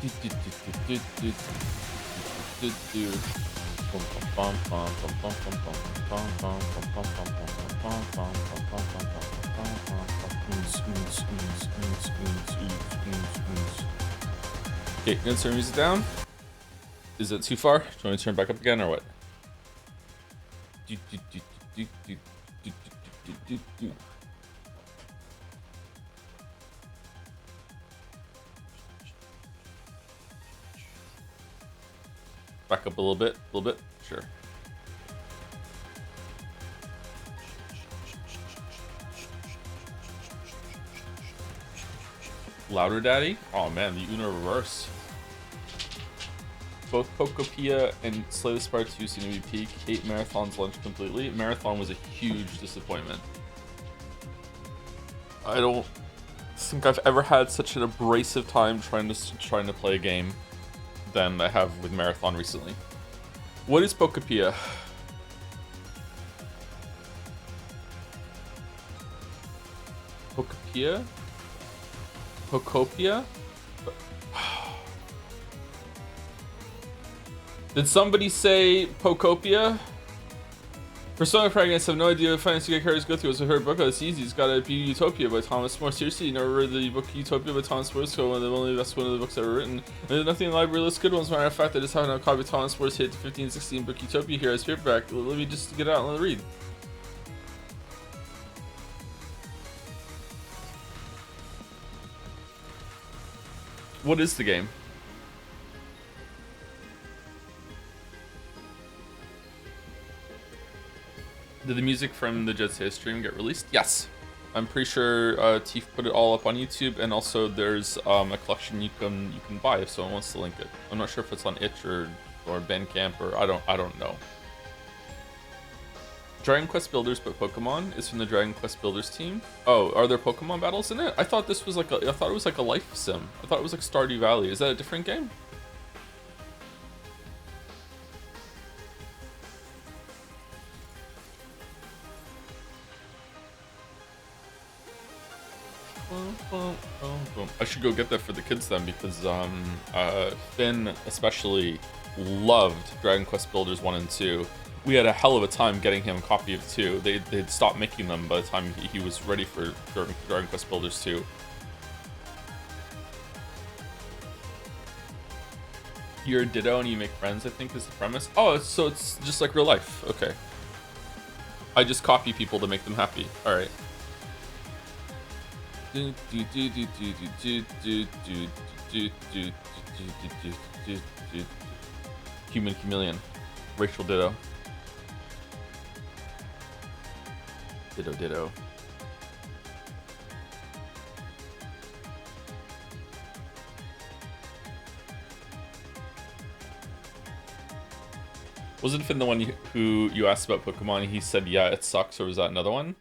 Okay, gonna turn music down. Is it too far? Do you want me to turn it back up again or what? Back up a little bit, sure. Louder, Daddy? Oh man, the Uno reverse. Both Pokopia and Slay the Spire 2 seem to be peak. Hate Marathon's lunch completely. Marathon was a huge disappointment. I don't think I've ever had such an abrasive time trying to play a game than I have with Marathon recently. What is Pokopia? Pokopia? Pokopia? Did somebody say Pokopia? Persona Fragments have no idea what financial characters go through. It's a hard book. It's easy. It's got to be Utopia by Thomas More. Seriously, you never read the book Utopia by Thomas More? So that's one of the books ever written. And there's nothing in the library lists good ones. Matter of fact, I just haven't a copy of Thomas Moore's hit 1516 book Utopia here as paperback. Let me just get it out and let it read. What is the game? Did the music from the Jet Set stream get released? Yes. I'm pretty sure Teef put it all up on YouTube, and also there's a collection you can buy if someone wants to link it. I'm not sure if it's on itch or Bandcamp or I don't know. Dragon Quest Builders but Pokemon is from the Dragon Quest Builders team. Oh, are there Pokemon battles in it? I thought this was like I thought it was like a life sim. I thought it was like Stardew Valley. Is that a different game? I should go get that for the kids then, because Finn especially loved Dragon Quest Builders 1 and 2. We had a hell of a time getting him a copy of 2. They'd stopped making them by the time he was ready for Dragon Quest Builders 2. You're a Ditto and you make friends, I think is the premise. Oh, so it's just like real life. Okay. I just copy people to make them happy. Alright. Human Chameleon. Rachel Ditto. Ditto. Wasn't Finn the one who you asked about Pokemon? He said, yeah, it sucks, or was that another one?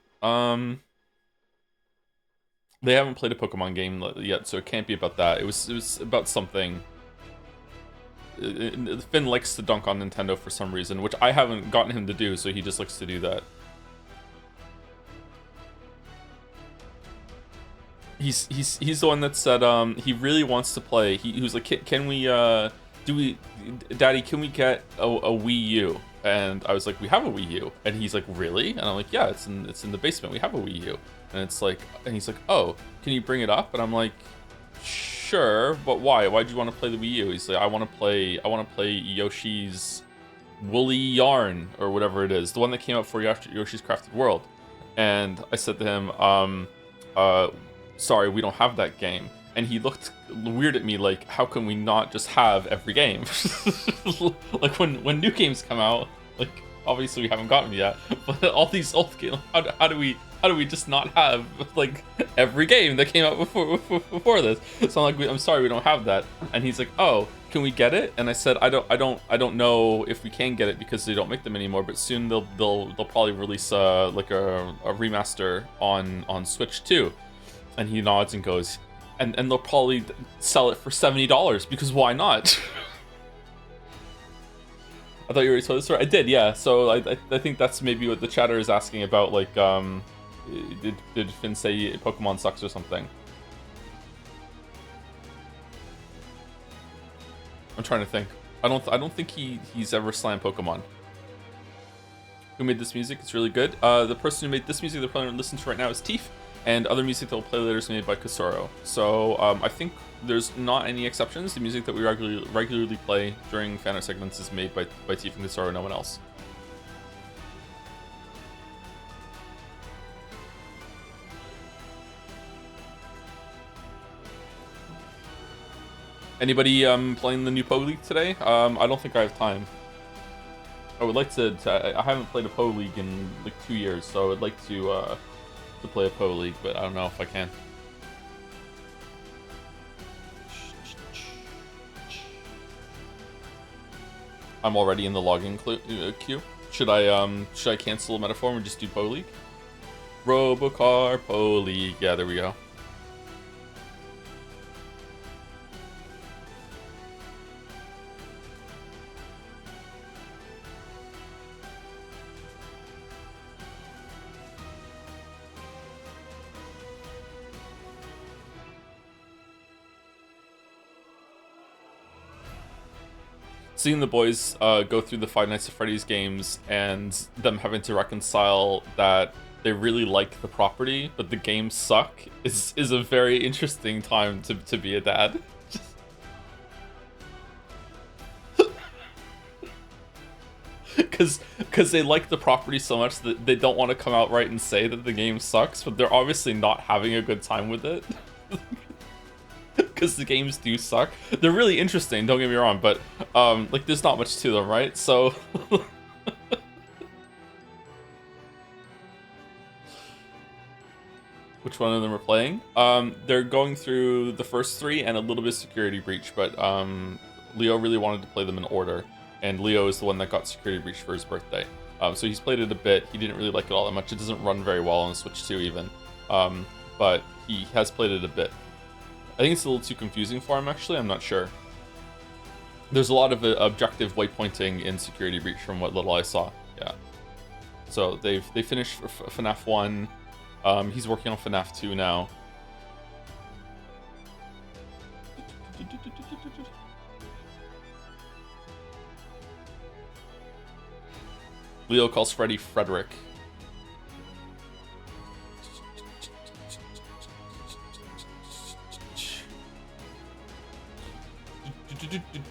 They haven't played a Pokemon game yet, so it can't be about that. It was about something. Finn likes to dunk on Nintendo for some reason, which I haven't gotten him to do, so he just likes to do that. He's the one that said he really wants to play. He was like, can we Daddy, can we get a Wii U? And I was like, we have a Wii U. And he's like, really? And I'm like, yeah, it's in the basement. We have a Wii U. And it's like, and he's like, oh, can you bring it up? And I'm like, sure, but why? Why do you want to play the Wii U? He's like, I want to play Yoshi's Woolly Yarn or whatever it is, the one that came out for Yoshi's Crafted World. And I said to him, sorry, we don't have that game. And he looked weird at me like, how can we not just have every game? Like when new games come out, like obviously we haven't gotten them yet, but all these old games, how do we just not have like every game that came out before this? So I'm like, I'm sorry, we don't have that. And he's like, oh, can we get it? And I said, I don't know if we can get it because they don't make them anymore, but soon they'll probably release like a remaster on Switch too. And he nods and goes, and they'll probably sell it for $70 because why not? I thought you already told this story. I did, yeah. So I think that's maybe what the chatter is asking about. Like, did Finn say Pokemon sucks or something? I'm trying to think. I don't think he's ever slammed Pokemon. Who made this music? It's really good. The person who made this music that we're listening to right now is Teef, and other music that we'll play later is made by Kasoro. So I think there's not any exceptions. The music that we regularly play during Fanart segments is made by Teef and Kasoro, no one else. Anybody playing the new Poe League today? I don't think I have time. I would like to I haven't played a Poe League in like 2 years, so I would like to play a Poe League, but I don't know if I can. I'm already in the login queue. Should I cancel Metaform and just do Poe League? Robocar Poe League. Yeah, there we go. Seeing the boys go through the Five Nights at Freddy's games and them having to reconcile that they really like the property, but the games suck is a very interesting time to be a dad. Because they like the property so much that they don't want to come out right and say that the game sucks, but they're obviously not having a good time with it. Because the games do suck. They're really interesting, don't get me wrong, but like there's not much to them, right? So which one of them are playing? They're going through the first 3 and a little bit of Security Breach, but Leo really wanted to play them in order, and Leo is the one that got Security Breach for his birthday. So he's played it a bit. He didn't really like it all that much. It doesn't run very well on Switch 2 even, but he has played it a bit. I think it's a little too confusing for him, actually. I'm not sure. There's a lot of objective waypointing in Security Breach from what little I saw. Yeah. So they finished FNAF 1. He's working on FNAF 2 now. Leo calls Freddy Frederick.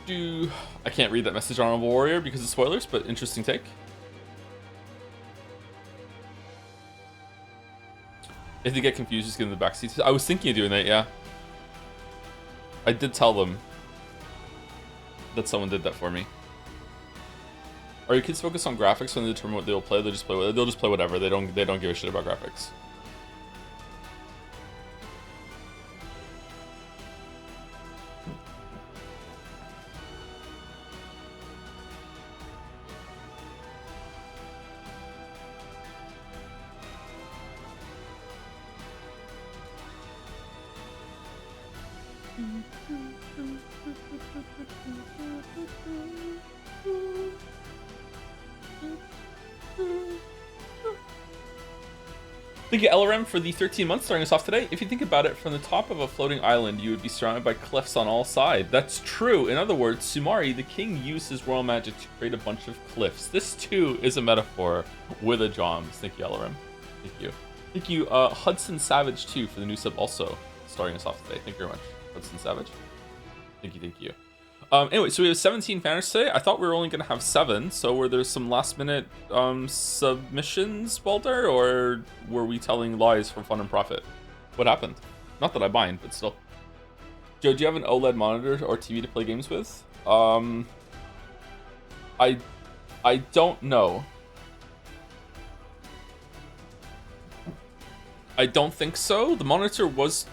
I can't read that message, Honorable Warrior, because of spoilers, but interesting take. If they get confused, just get in the backseat. I was thinking of doing that, yeah. I did tell them that someone did that for me. Are your kids focused on graphics when they determine what they'll play? They'll just play whatever. They don't give a shit about graphics. Thank you, LRM, for the 13 months starting us off today. If you think about it, from the top of a floating island, you would be surrounded by cliffs on all sides. That's true. In other words, Sumari, the king, used his royal magic to create a bunch of cliffs. This, too, is a metaphor with a Joms. Thank you, LRM. Thank you. Thank you, Hudson Savage, too, for the new sub also starting us off today. Thank you very much, Hudson Savage. Thank you, thank you. Anyway, so we have 17 Fanarts today. I thought we were only going to have 7, so were there some last-minute submissions, Walter, or were we telling lies for fun and profit? What happened? Not that I mind, but still. Joe, do you have an OLED monitor or TV to play games with? I don't know. I don't think so. The monitor was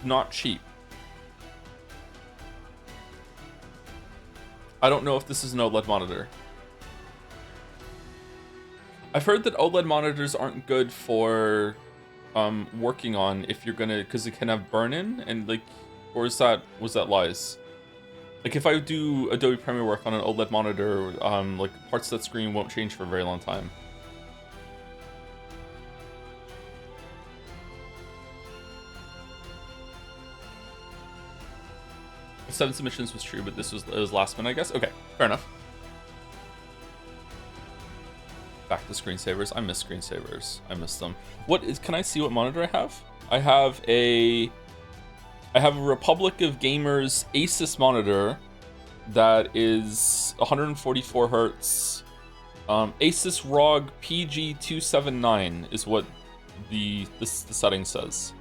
not cheap. I don't know if this is an OLED monitor. I've heard that OLED monitors aren't good for working on if you're gonna, because it can have burn-in and like, or was that lies? Like if I do Adobe Premiere work on an OLED monitor, like parts of that screen won't change for a very long time. 7 submissions was true, but it was last minute, I guess. Okay, fair enough. Back to screensavers. I miss screensavers. I miss them. Can I see what monitor I have? I have a Republic of Gamers Asus monitor that is 144 hertz. Asus ROG PG279 is what the setting says.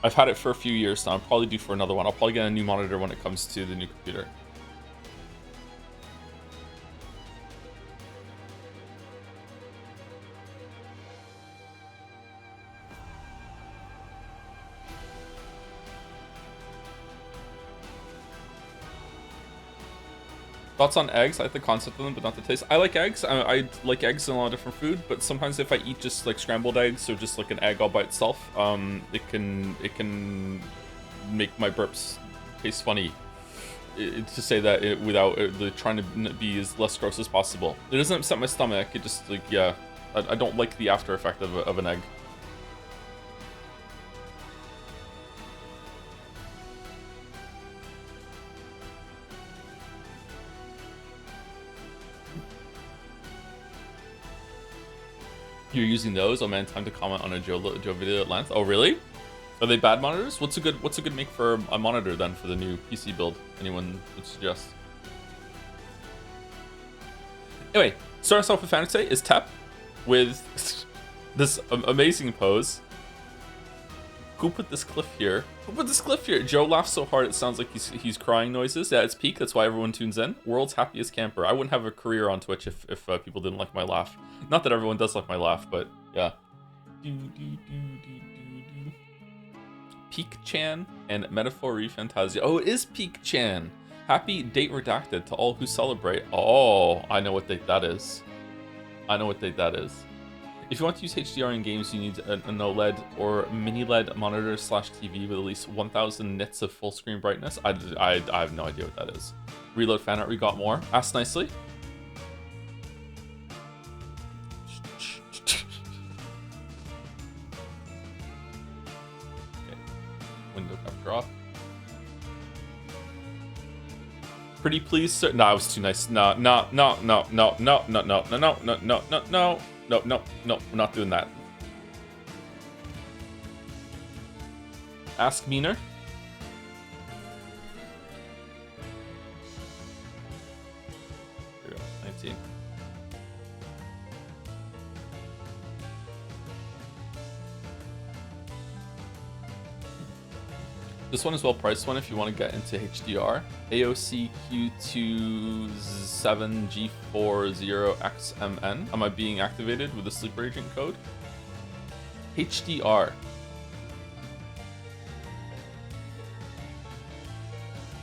I've had it for a few years now. I'm probably due for another one. I'll probably get a new monitor when it comes to the new computer. Thoughts on eggs? I like the concept of them, but not the taste. I like eggs. I like eggs in a lot of different food, but sometimes if I eat just like scrambled eggs or just like an egg all by itself, it can make my burps taste funny. To say that without trying to be as less gross as possible. It doesn't upset my stomach. It just like, yeah, I don't like the after effect of an egg. You're using those? Oh man, time to comment on a Joe video at length. Oh really? Are they bad monitors? What's a good make for a monitor then for the new PC build? Anyone would suggest? Anyway, starting us off with Fanart today is Tep with this amazing pose. Who put this cliff here? Who put this cliff here? Joe laughs so hard it sounds like he's crying noises. Yeah, it's peak. That's why everyone tunes in. World's happiest camper. I wouldn't have a career on Twitch if people didn't like my laugh. Not that everyone does like my laugh, but yeah. Peak Chan and Metaphor ReFantazio. Oh, it is Peak Chan. Happy date redacted to all who celebrate. Oh, I know what date that is. I know what date that is. If you want to use HDR in games, you need an OLED or mini LED monitor / TV with at least 1000 nits of full screen brightness. I have no idea what that is. Reload Fanart, we got more. Ask nicely. Okay. Window capture off. Pretty please, sir. No, I was too nice. No, no, no, no, no, no, no, no, no, no, no, no, no, no. No, no, no, we're not doing that. Ask meaner. Here we go, 19. This one is well priced one if you want to get into HDR. AOC Q27G40XMN. Am I being activated with the sleeper agent code? HDR.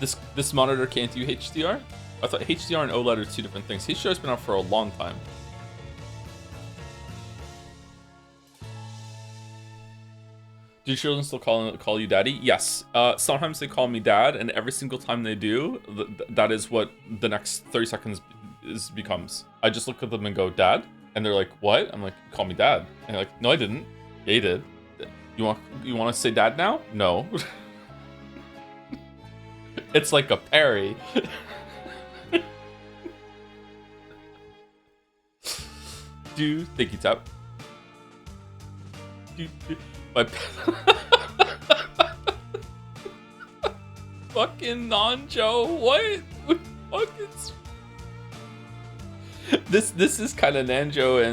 This monitor can't do HDR? I thought HDR and OLED are two different things. HDR's been out for a long time. Do your children still call you daddy? Yes. Sometimes they call me dad, and every single time they do, that is what the next 30 seconds becomes. I just look at them and go, dad? And they're like, what? I'm like, call me dad. And they're like, no, I didn't. Yeah, you did. You want to say dad now? No. It's like a parry. Dude, thank you, Tap. My fucking Nanjo, what? Fucking this is kind of Nanjo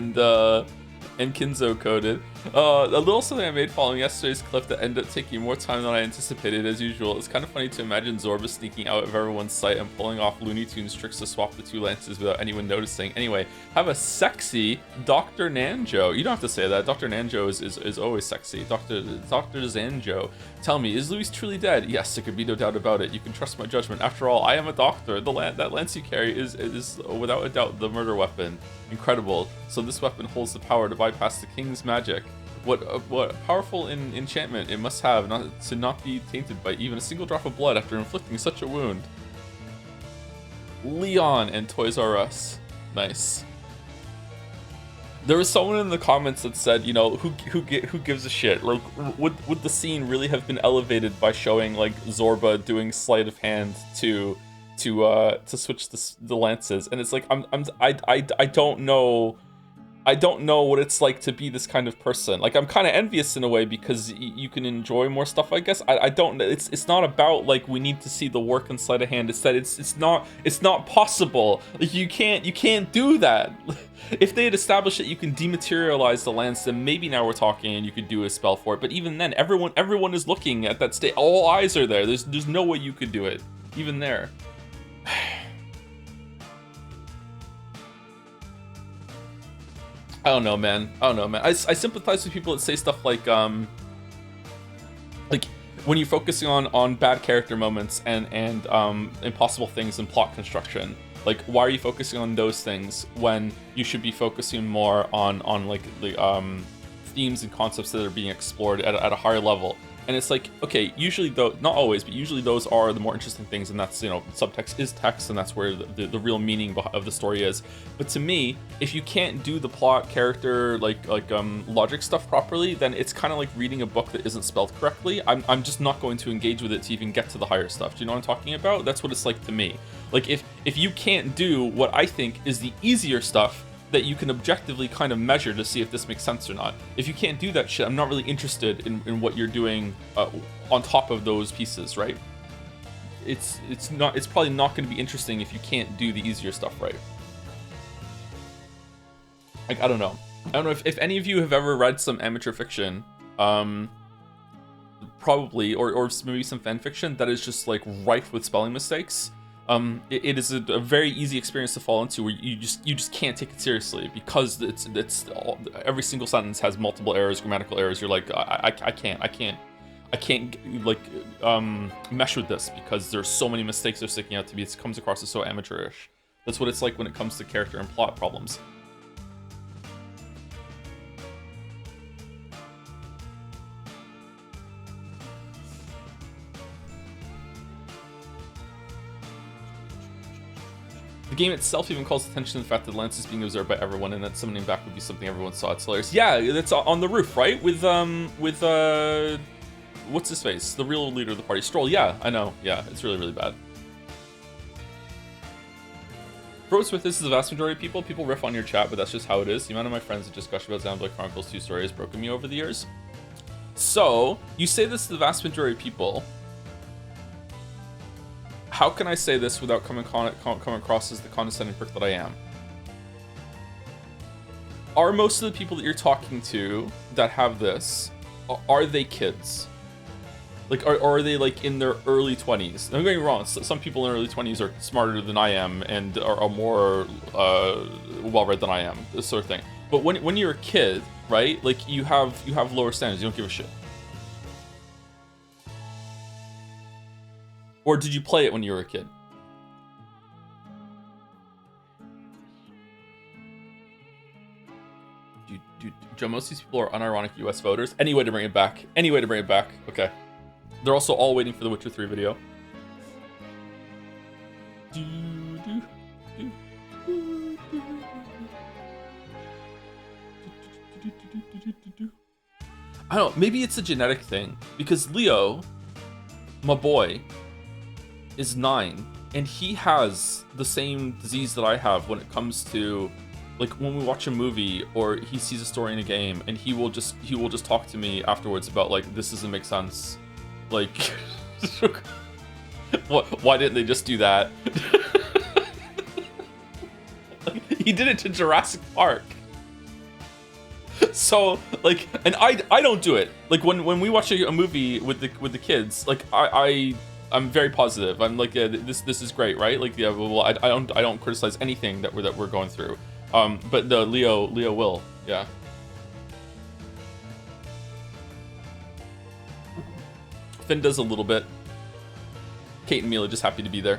and Kinzo coded. A little something I made following yesterday's clip that ended up taking more time than I anticipated as usual. It's kind of funny to imagine Zorba sneaking out of everyone's sight and pulling off Looney Tunes tricks to swap the two lances without anyone noticing. Anyway, have a sexy Dr. Nanjo. You don't have to say that. Dr. Nanjo is always sexy. Dr. Zanjo. Tell me, is Luis truly dead? Yes, there could be no doubt about it. You can trust my judgment. After all, I am a doctor. That lance you carry is without a doubt the murder weapon. Incredible. So this weapon holds the power to bypass the king's magic. What powerful enchantment it must have to not be tainted by even a single drop of blood after inflicting such a wound. Leon and Toys R Us. Nice. There was someone in the comments that said, you know, who gives a shit? Like, would the scene really have been elevated by showing like Zorba doing sleight of hand to switch the lances? And it's like I don't know. I don't know what it's like to be this kind of person. Like, I'm kind of envious in a way because you can enjoy more stuff, I guess. I don't. It's not about like we need to see the work and sleight of hand. It's that it's not possible. Like, you can't do that. If they had established that you can dematerialize the lance, then maybe now we're talking and you could do a spell for it. But even then, everyone is looking at that state. All eyes are there. There's no way you could do it, even there. I don't know, man. I sympathize with people that say stuff like when you're focusing on bad character moments and impossible things in plot construction. Like, why are you focusing on those things when you should be focusing more on like the themes and concepts that are being explored at a higher level? And it's like, okay, usually though, not always, but usually those are the more interesting things, and that's, you know, subtext is text, and that's where the real meaning of the story is. But to me, if you can't do the plot, character, logic stuff properly, then it's kind of like reading a book that isn't spelled correctly. I'm just not going to engage with it to even get to the higher stuff. Do you know what I'm talking about? That's what it's like to me. Like, if you can't do what I think is the easier stuff that you can objectively kind of measure to see if this makes sense or not. If you can't do that shit, I'm not really interested in what you're doing on top of those pieces, right? It's probably not going to be interesting if you can't do the easier stuff right. Like, I don't know if any of you have ever read some amateur fiction, probably, or maybe some fan fiction that is just like rife with spelling mistakes. It is a very easy experience to fall into where you just can't take it seriously because every single sentence has multiple errors, grammatical errors. You're like, I can't like mesh with this because there's so many mistakes that are sticking out to me. It comes across as so amateurish. That's what it's like when it comes to character and plot problems. The game itself even calls attention to the fact that the lance is being observed by everyone, and that summoning back would be something everyone saw. It's hilarious. Yeah, that's on the roof, right? With what's his face? The real leader of the party, Stroll. Yeah, I know. Yeah, it's really, really bad. For what's with this is the vast majority of people. People riff on your chat, but that's just how it is. The amount of my friends that just gush about Xenoblade Chronicles 2 story has broken me over the years. So, you say this to the vast majority of people. How can I say this without coming across as the condescending prick that I am? Are most of the people that you're talking to that have this, are they kids? Like, are they like in their early 20s? Don't get me wrong, some people in their early 20s are smarter than I am and are more well-read than I am, this sort of thing. But when you're a kid, right, like you have lower standards, you don't give a shit. Or did you play it when you were a kid? Joe, most of these people are unironic US voters. Any way to bring it back. Any way to bring it back. Okay. They're also all waiting for the Witcher 3 video. I don't know. Maybe it's a genetic thing. Because Leo, my boy, is 9, and he has the same disease that I have when it comes to, like, when we watch a movie or he sees a story in a game, and he will just talk to me afterwards about, like, this doesn't make sense, like, why didn't they just do that? Like, he did it to Jurassic Park. So, like, and I don't do it. Like, when we watch a movie with the kids, like, I'm very positive. I'm like, yeah, this is great, right? Like, yeah, well, I don't criticize anything that we're going through. But the Leo will, yeah. Finn does a little bit. Kate and Mila just happy to be there.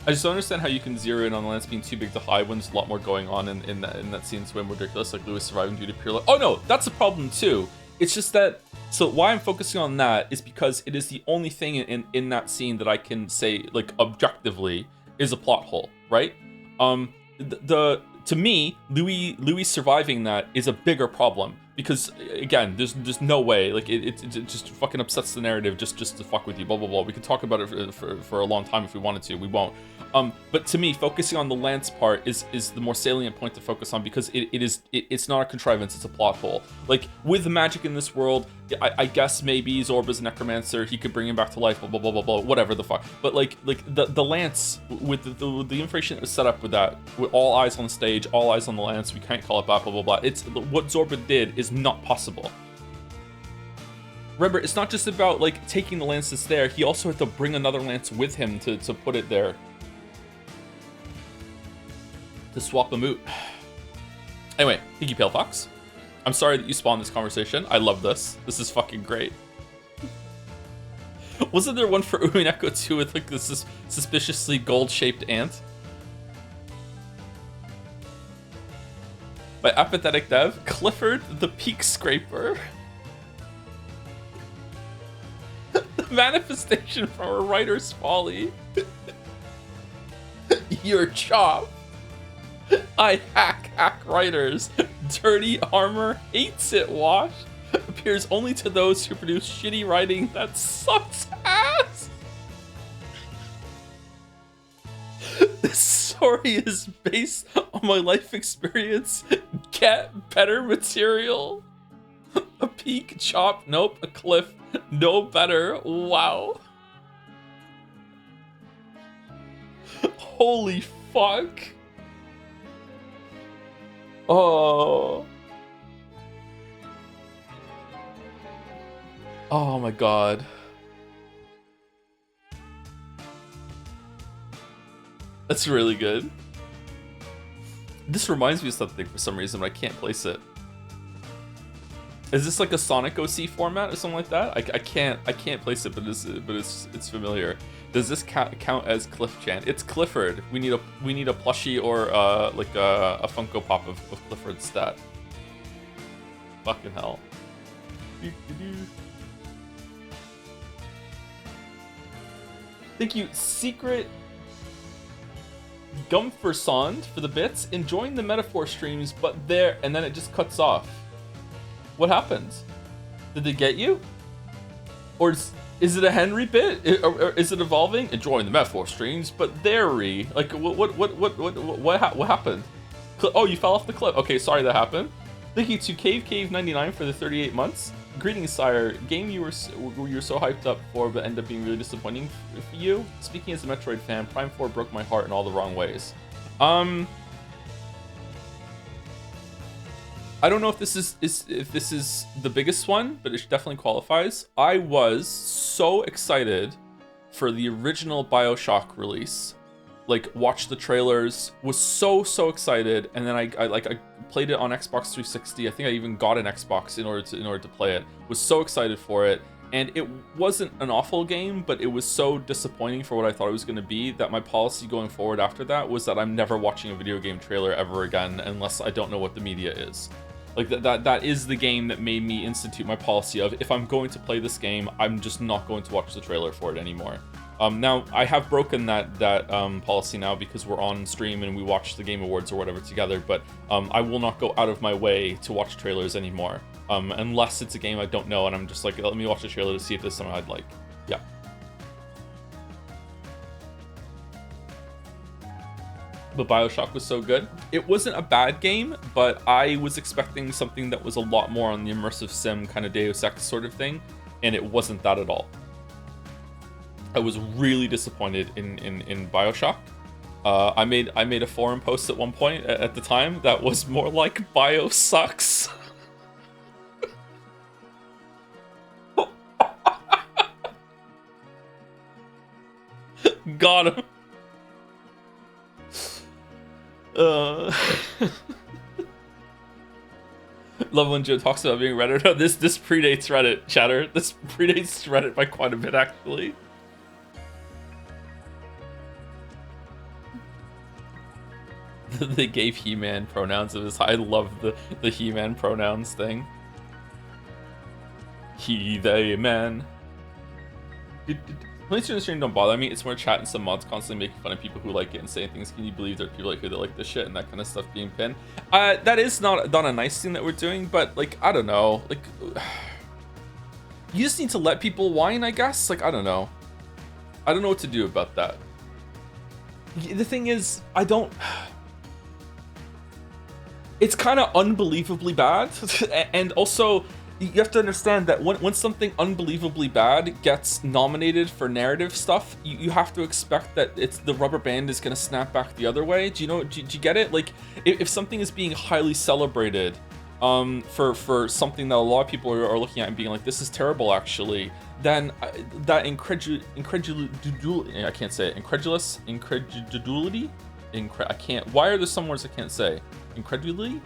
I just don't understand how you can zero in on the lance being too big to hide when there's a lot more going on in that scene. It's way more ridiculous, like Lewis surviving due to pure luck. Oh no, that's a problem too. It's just that, so why I'm focusing on that is because it is the only thing in that scene that I can say, like, objectively is a plot hole, right? The to me, Louis surviving that is a bigger problem because, again, there's no way, like, it just fucking upsets the narrative just to fuck with you, blah blah blah. We could talk about it for a long time if we wanted to. We won't. But to me, focusing on the Lance part is the more salient point to focus on because it's not a contrivance, it's a plot hole. Like, with the magic in this world, I guess maybe Zorba's a necromancer, he could bring him back to life, blah blah blah blah blah, whatever the fuck. But like the Lance, with the information that was set up with that, with all eyes on the stage, all eyes on the Lance, we can't call it back, blah blah blah. It's what Zorba did is not possible. Remember, it's not just about like taking the lance that's there, he also had to bring another lance with him to put it there. To swap them out. Anyway, thank you, Pale Fox. I'm sorry that you spawned this conversation. I love this. This is fucking great. Wasn't there one for Umineko too with like this suspiciously gold-shaped ant? By apathetic dev, Clifford the Peak Scraper. The manifestation from a writer's folly. Your chop. I hack writers. Dirty armor hates it washed. Appears only to those who produce shitty writing that sucks ass. This story is based on my life experience. Get better material. A peak, chop, nope. A cliff, no better. Wow. Holy fuck. Oh. Oh my god. That's really good. This reminds me of something for some reason, but I can't place it. Is this like a Sonic OC format or something like that? I can't place it, but it's familiar. Does this count as Cliff Chan? It's Clifford. We need a plushie or like a Funko Pop of Clifford's stat. Fucking hell. Thank you, Secret Gumfersond, for the bits. Enjoying the metaphor streams, but there, and then it just cuts off. What happened? Did they get you? Or is it a Henry bit? Or is it evolving? Enjoying the metaphor streams, but there-y. Like, what happened? Oh, you fell off the cliff. Okay, sorry that happened. Thank you to Cave99 for the 38 months. Greetings, sire. Game you were so hyped up for, but ended up being really disappointing for you. Speaking as a Metroid fan, Prime 4 broke my heart in all the wrong ways. I don't know if this is the biggest one, but it definitely qualifies. I was so excited for the original BioShock release. Like, watched the trailers, was so excited, and then I played it on Xbox 360. I think I even got an Xbox in order to play it. Was so excited for it, and it wasn't an awful game, but it was so disappointing for what I thought it was going to be that my policy going forward after that was that I'm never watching a video game trailer ever again unless I don't know what the media is. Like, that is the game that made me institute my policy of, if I'm going to play this game, I'm just not going to watch the trailer for it anymore. Now, I have broken that policy now because we're on stream and we watch the Game Awards or whatever together, but I will not go out of my way to watch trailers anymore. Unless it's a game I don't know and I'm just like, let me watch the trailer to see if this is something I'd like. Yeah. But BioShock was so good. It wasn't a bad game, but I was expecting something that was a lot more on the immersive sim kind of Deus Ex sort of thing, and it wasn't that at all. I was really disappointed in BioShock. I made a forum post at one point at the time that was more like Bio sucks. Got him. Love when Joe talks about being Reddit. No, this predates Reddit, chatter. This predates Reddit by quite a bit, actually. They gave He-Man pronouns of his. I love the He-Man pronouns thing. he, they, man. Police in the stream don't bother me. It's more chat and some mods constantly making fun of people who like it and saying things. Can you believe there are people like who that like this shit and that kind of stuff being pinned? That is not a nice thing that we're doing, but like I don't know, like you just need to let people whine, I guess. Like I don't know what to do about that. The thing is, it's kind of unbelievably bad, and also you have to understand that when something unbelievably bad gets nominated for narrative stuff, you have to expect that the rubber band is going to snap back the other way. Do you get it? Like if something is being highly celebrated for something that a lot of people are looking at and being like, this is terrible actually, then that incredulity, I can't say it, incredulity, I can't, why are there some words I can't say? Incredulity,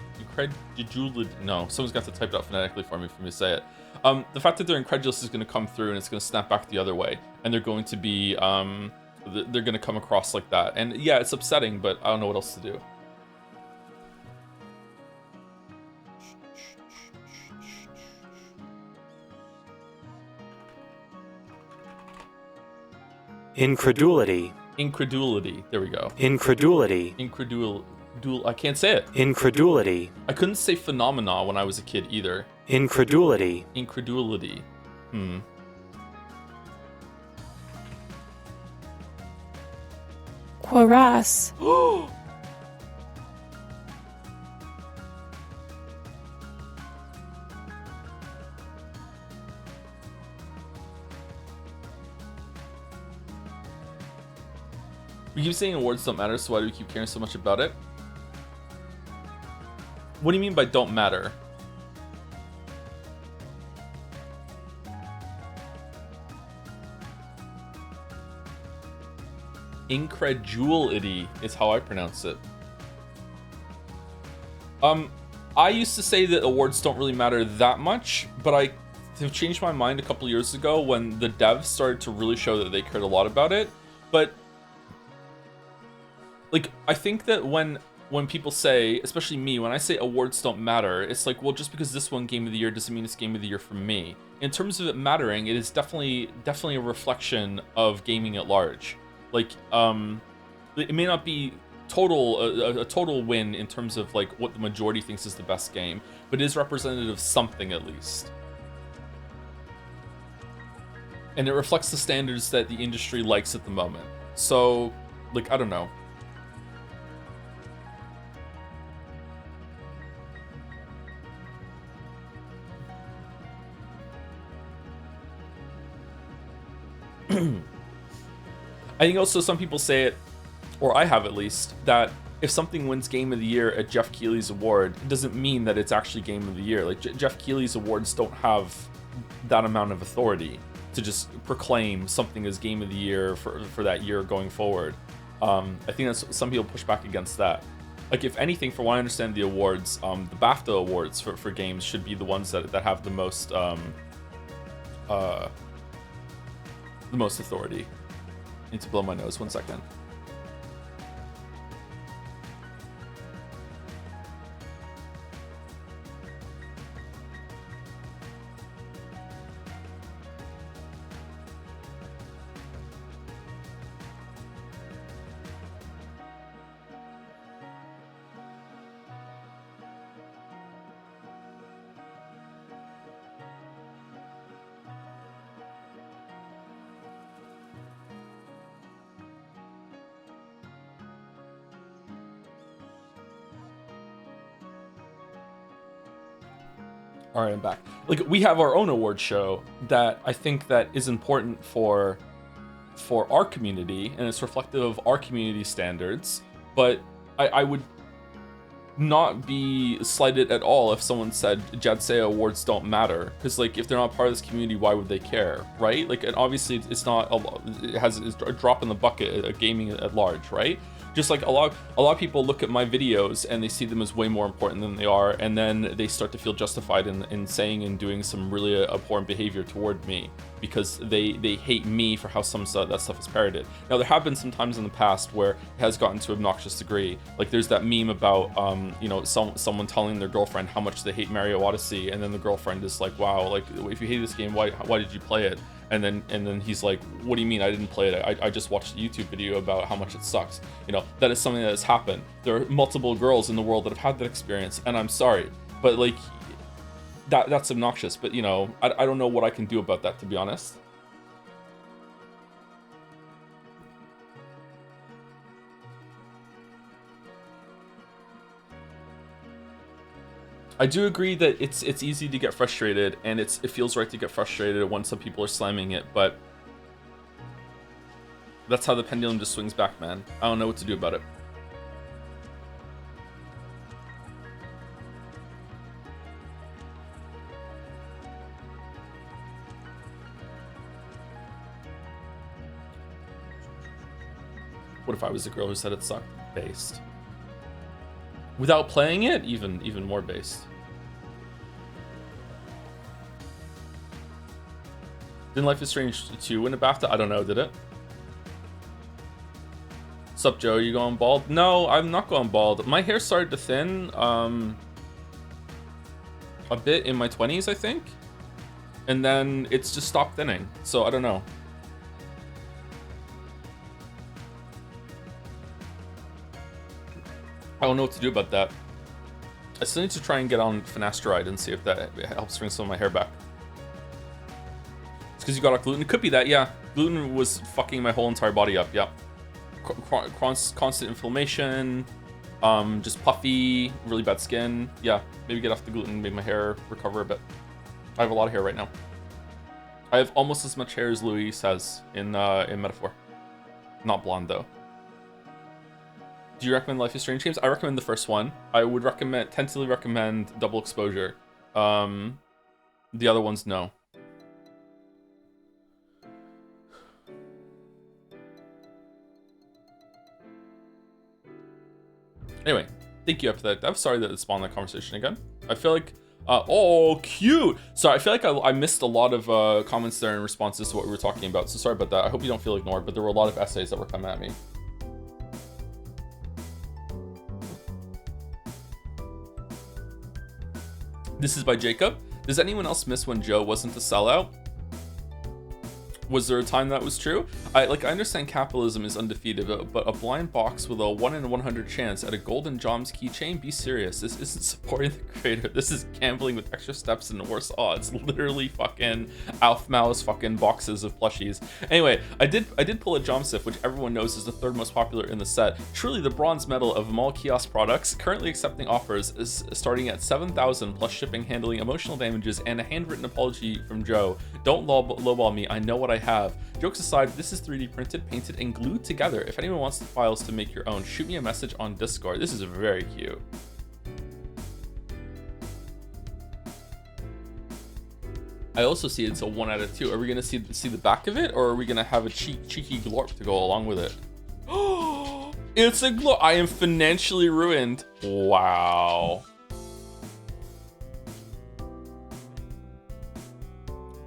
no, someone's got to type it out phonetically for me to say it. The fact that they're incredulous is going to come through and it's going to snap back the other way, and they're going to be they're going to come across like that, and yeah, it's upsetting, but I don't know what else to do. Incredulity. There we go. Incredulity. I can't say it. Incredulity. I couldn't say phenomena when I was a kid either. Incredulity. Quaras. We keep saying awards don't matter, so why do we keep caring so much about it? What do you mean by don't matter? Incredulity is how I pronounce it. I used to say that awards don't really matter that much, but I have changed my mind a couple years ago when the devs started to really show that they cared a lot about it. But like, I think that when people say, especially me, when I say awards don't matter, it's like, well, just because this one Game of the Year doesn't mean it's Game of the Year for me. In terms of it mattering, it is definitely a reflection of gaming at large. Like, it may not be a total win in terms of like what the majority thinks is the best game, but it is representative of something at least. And it reflects the standards that the industry likes at the moment. So, like, I don't know. I think also some people say it, or I have at least, that if something wins Game of the Year at Jeff Keighley's award, it doesn't mean that it's actually Game of the Year. Like, Jeff Keighley's awards don't have that amount of authority to just proclaim something as Game of the Year for that year going forward. I think that's, some people push back against that. Like, if anything, from what I understand, the awards, the BAFTA awards for games should be the ones that have the most authority. I need to blow my nose 1 second. All right, I'm back. Like, we have our own award show that I think that is important for our community, and it's reflective of our community standards. But I would not be slighted at all if someone said JADSEA awards don't matter, because like, if they're not part of this community, why would they care, right? Like, and obviously it's not it's a drop in the bucket of gaming at large, right? Just like a lot of people look at my videos and they see them as way more important than they are, and then they start to feel justified in saying and doing some really abhorrent behavior toward me because they hate me for how some of that stuff is parroted. Now, there have been some times in the past where it has gotten to an obnoxious degree. Like, there's that meme about you know, someone telling their girlfriend how much they hate Mario Odyssey, and then the girlfriend is like, wow, like if you hate this game, why did you play it? And then he's like, what do you mean I didn't play it? I just watched a YouTube video about how much it sucks. You know, that is something that has happened. There are multiple girls in the world that have had that experience, and I'm sorry, but like that's obnoxious. But you know, I don't know what I can do about that, to be honest. I do agree that it's easy to get frustrated, and it feels right to get frustrated when some people are slamming it, but that's how the pendulum just swings back, man. I don't know what to do about it. What if I was the girl who said it sucked? Based. Without playing it, even more based. Didn't Life is Strange 2 win a BAFTA? I don't know, did it? Sup, Joe? You going bald? No, I'm not going bald. My hair started to thin a bit in my 20s, I think. And then it's just stopped thinning. So I don't know. I don't know what to do about that. I still need to try and get on finasteride and see if that helps bring some of my hair back. It's because you got off gluten. It could be that, yeah. Gluten was fucking my whole entire body up, yeah. Constant inflammation, just puffy, really bad skin. Yeah, maybe get off the gluten, make my hair recover a bit. I have a lot of hair right now. I have almost as much hair as Louis has in Metaphor. Not blonde, though. Do you recommend Life is Strange games? I recommend the first one. I would tentatively recommend Double Exposure. The other ones, no. Anyway, thank you for that. I'm sorry that it spawned that conversation again. I feel like, oh, cute. Sorry, I feel like I missed a lot of comments there in responses to what we were talking about. So sorry about that. I hope you don't feel ignored, but there were a lot of essays that were coming at me. This is by Jacob. Does anyone else miss when Joe wasn't a sellout? Was there a time that was true? I understand capitalism is undefeated, but a blind box with a 1 in 100 chance at a golden Joms keychain? Be serious. This isn't supporting the creator. This is gambling with extra steps and worse odds. Literally fucking Alf-Mouse fucking boxes of plushies. Anyway, I did pull a Jomsif, which everyone knows is the third most popular in the set. Truly the bronze medal of mall kiosk products. Currently accepting offers is starting at 7,000 plus shipping, handling, emotional damages, and a handwritten apology from Joe. Don't lowball me. I know what I have. Jokes aside, this is 3D printed, painted, and glued together. If anyone wants the files to make your own, shoot me a message on Discord. This is very cute. I also see it's a 1 out of 2. Are we gonna see the back of it, or are we gonna have a cheeky glorp to go along with it? Oh, it's a glorp. I am financially ruined. Wow.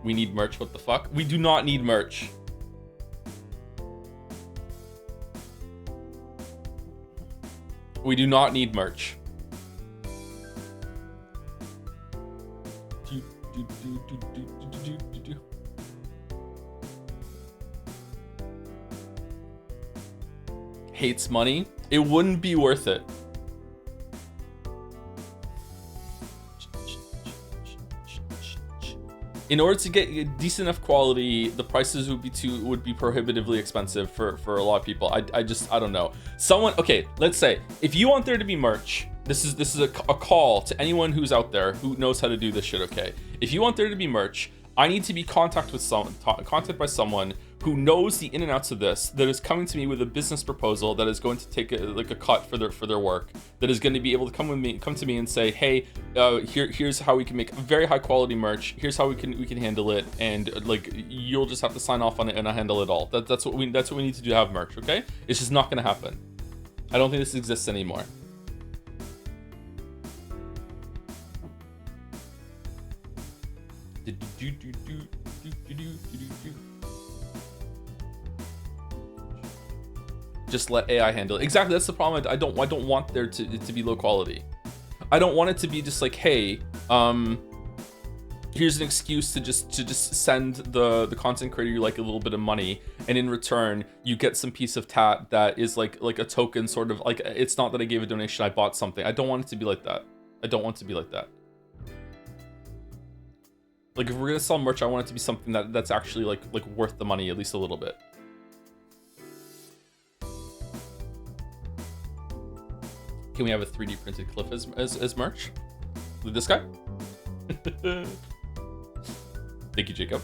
We need merch. What the fuck? We do not need merch. We do not need merch. Hates money. It wouldn't be worth it. In order to get decent enough quality, the prices would be prohibitively expensive for a lot of people. I don't know. Okay, let's say if you want there to be merch, this is a call to anyone who's out there who knows how to do this shit. Okay, if you want there to be merch, I need to be contacted by someone who knows the in and outs of this, that is coming to me with a business proposal that is going to take a cut for their work, that is going to be able to come to me and say, hey, here's how we can make very high quality merch. Here's how we can handle it, and like you'll just have to sign off on it and I handle it all. That's what we need to do to have merch. Okay, it's just not going to happen. I don't think this exists anymore. Just let AI handle it. Exactly, that's the problem. I don't want there to be low quality. I don't want it to be just like, hey, here's an excuse to just send the content creator you like a little bit of money, and in return you get some piece of tat that is like a token, sort of like, it's not that I gave a donation, I bought something. I don't want it to be like that. I don't want it to be like that. Like, if we're gonna sell merch, I want it to be something that's actually like worth the money, at least a little bit. Can we have a 3D printed cliff as merch? With this guy? Thank you, Jacob.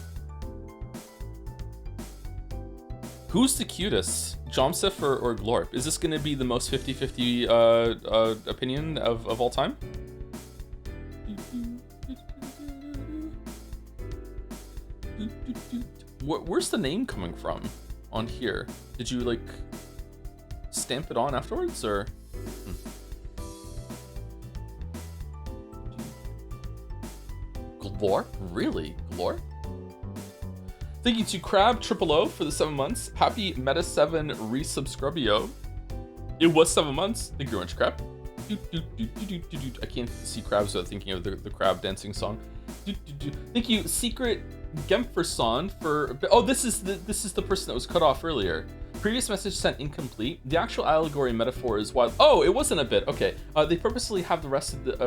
Who's the cutest, Jomsif or Glorp? Is this going to be the most 50-50 opinion of all time? Where's the name coming from on here? Did you like stamp it on afterwards, or? Glorp? Really? Glorp? Thank you to Crab Triple O for the 7 months. Happy Meta 7 resubscribio. It was 7 months. Thank you very much, Crab. I can't see crabs without thinking of the crab dancing song. Thank you, Secret Gemferson, for. Oh, this is the person that was cut off earlier. Previous message sent incomplete. The actual allegory metaphor is wild. Oh, it wasn't a bit. Okay. They purposely have the rest of the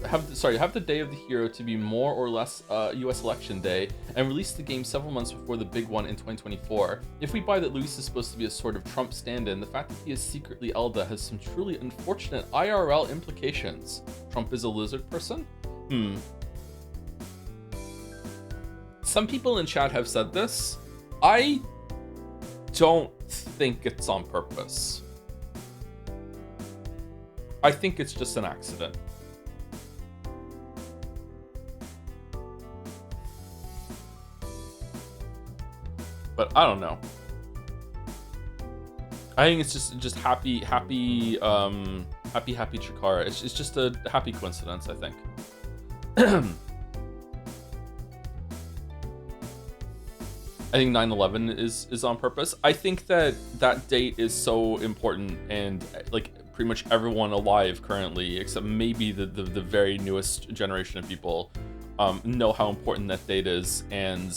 have the day of the hero to be more or less US election day, and release the game several months before the big one in 2024. If we buy that Luis is supposed to be a sort of Trump stand-in, the fact that he is secretly Elda has some truly unfortunate IRL implications. Trump is a lizard person? Some people in chat have said this. I don't think it's on purpose. I think it's just an accident. But I don't know. I think it's just happy Chikara. It's just a happy coincidence, I think. I think 9/11 is on purpose. I think that date is so important, and like pretty much everyone alive currently, except maybe the very newest generation of people, know how important that date is, and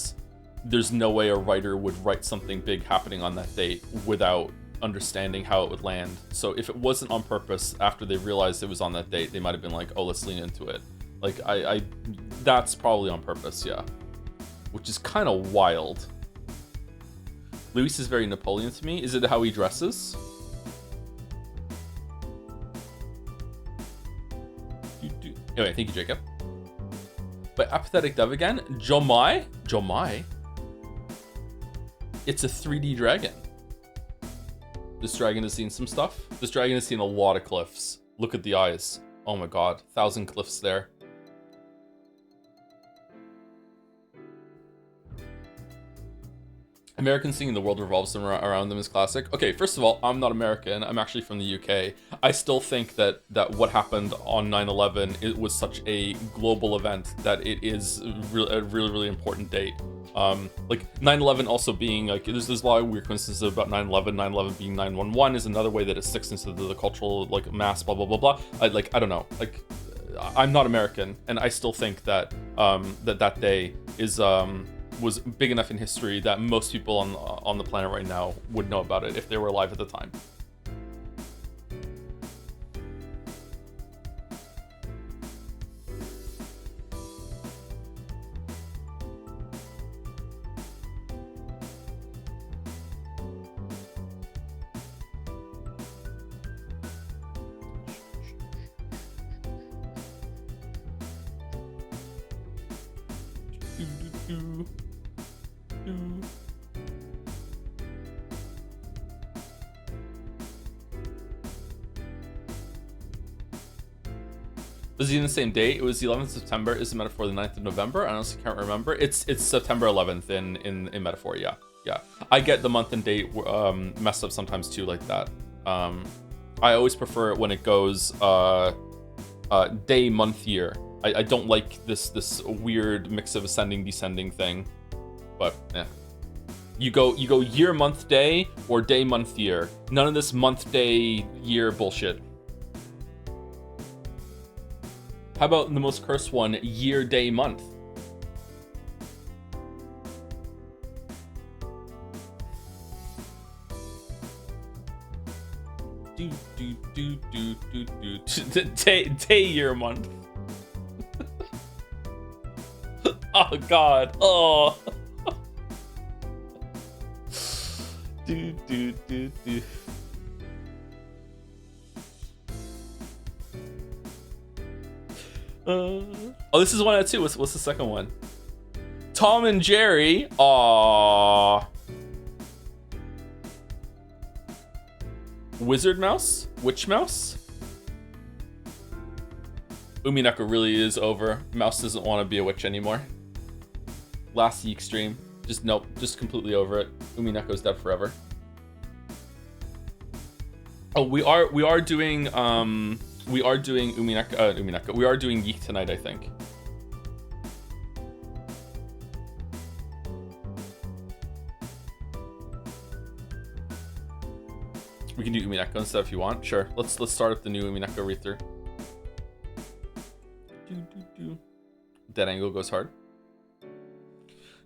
there's no way a writer would write something big happening on that date without understanding how it would land. So if it wasn't on purpose, after they realized it was on that date, they might have been like, oh, let's lean into it. Like, I that's probably on purpose, yeah. Which is kind of wild. Luis is very Napoleon to me. Is it how he dresses? Anyway, thank you, Jacob. But apathetic dove again? Jomai? Jomai? It's a 3D dragon. This dragon has seen some stuff. This dragon has seen a lot of cliffs. Look at the eyes. Oh my god, 1,000 cliffs there. Americans thinking the world revolves around them is classic. Okay, first of all, I'm not American. I'm actually from the UK. I still think that what happened on 9/11, it was such a global event that it is a really important date. Like 9/11 also being like, there's a lot of weird coincidences about 9/11. 9/11 being 9/11 is another way that it sticks into the cultural like mass. Blah blah blah blah. I don't know. Like, I'm not American, and I still think that that day is was big enough in history that most people on the planet right now would know about it if they were alive at the time. Was he in the same date? It was the 11th of September. Is the metaphor the 9th of November? I honestly can't remember. It's September 11th in metaphor. Yeah. I get the month and date messed up sometimes too, like that. I always prefer it when it goes day, month, year. I don't like this weird mix of ascending, descending thing. But yeah. You go year, month, day, or day, month, year. None of this month, day, year bullshit. How about the most cursed one, year, day, month? Day, year, month. Oh god. Oh. Oh, this is one out of two. What's the second one? Tom and Jerry. Aww. Wizard mouse? Witch mouse? Umineko really is over. Mouse doesn't want to be a witch anymore. Last Yeek stream. Just nope. Just completely over it. Umineko's dead forever. Oh, we are doing Umineko. We are doing Yeek tonight, I think. We can do Umineko instead if you want. Sure. Let's start up the new Umineko read-through. Dead angle goes hard.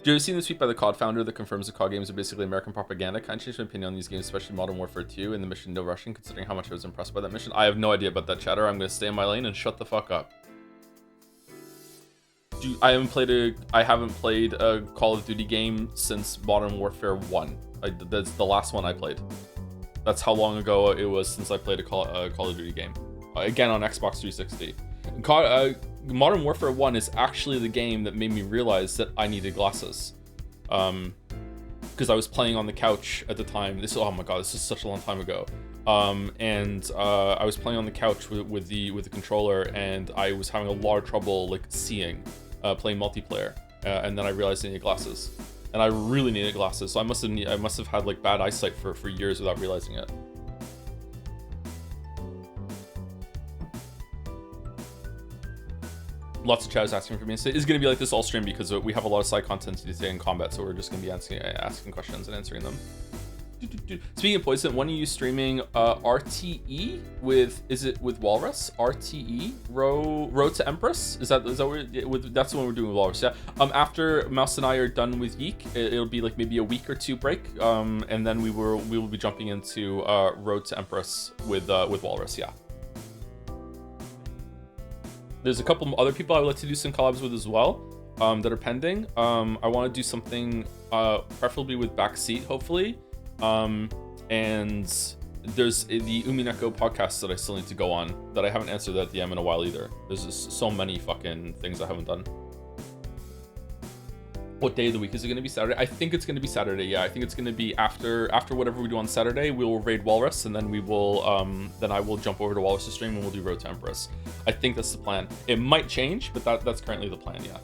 Do you ever seen the tweet by the COD founder that confirms the COD games are basically American propaganda? Can I change my opinion on these games, especially Modern Warfare 2 and the mission No Rushing, considering how much I was impressed by that mission? I have no idea about that, chatter. I'm going to stay in my lane and shut the fuck up. I haven't played a Call of Duty game since Modern Warfare 1. That's the last one I played. That's how long ago it was since I played a Call of Duty game. Again on Xbox 360. Modern Warfare 1 is actually the game that made me realize that I needed glasses. Because I was playing on the couch at the time. Oh my god, this is such a long time ago. I was playing on the couch with the controller, and I was having a lot of trouble like seeing, playing multiplayer. And then I realized I needed glasses. And I really needed glasses, so I must have had like bad eyesight for years without realizing it. Lots of chat is asking for me. It's going to be like this all stream because we have a lot of side content today in combat, so we're just going to be asking questions and answering them. Speaking of Poison, when are you streaming RTE with Walrus? RTE Road to Empress? Is that that's the one we're doing with Walrus? Yeah. After Mouse and I are done with Yeek, it'll be like maybe a week or two break, and then we will be jumping into Road to Empress with Walrus. Yeah. There's a couple other people I would like to do some collabs with as well, that are pending. I want to do something preferably with Backseat, hopefully. And there's the Umineko podcast that I still need to go on that I haven't answered that DM in a while either. There's just so many fucking things I haven't done. What day of the week is it going to be? Saturday? I think it's going to be Saturday. Yeah, I think it's going to be after whatever we do on Saturday. We will raid Walrus, and then we will then I will jump over to Walrus' stream and we'll do Road to Empress. I think that's the plan. It might change, but that's currently the plan. Yeah.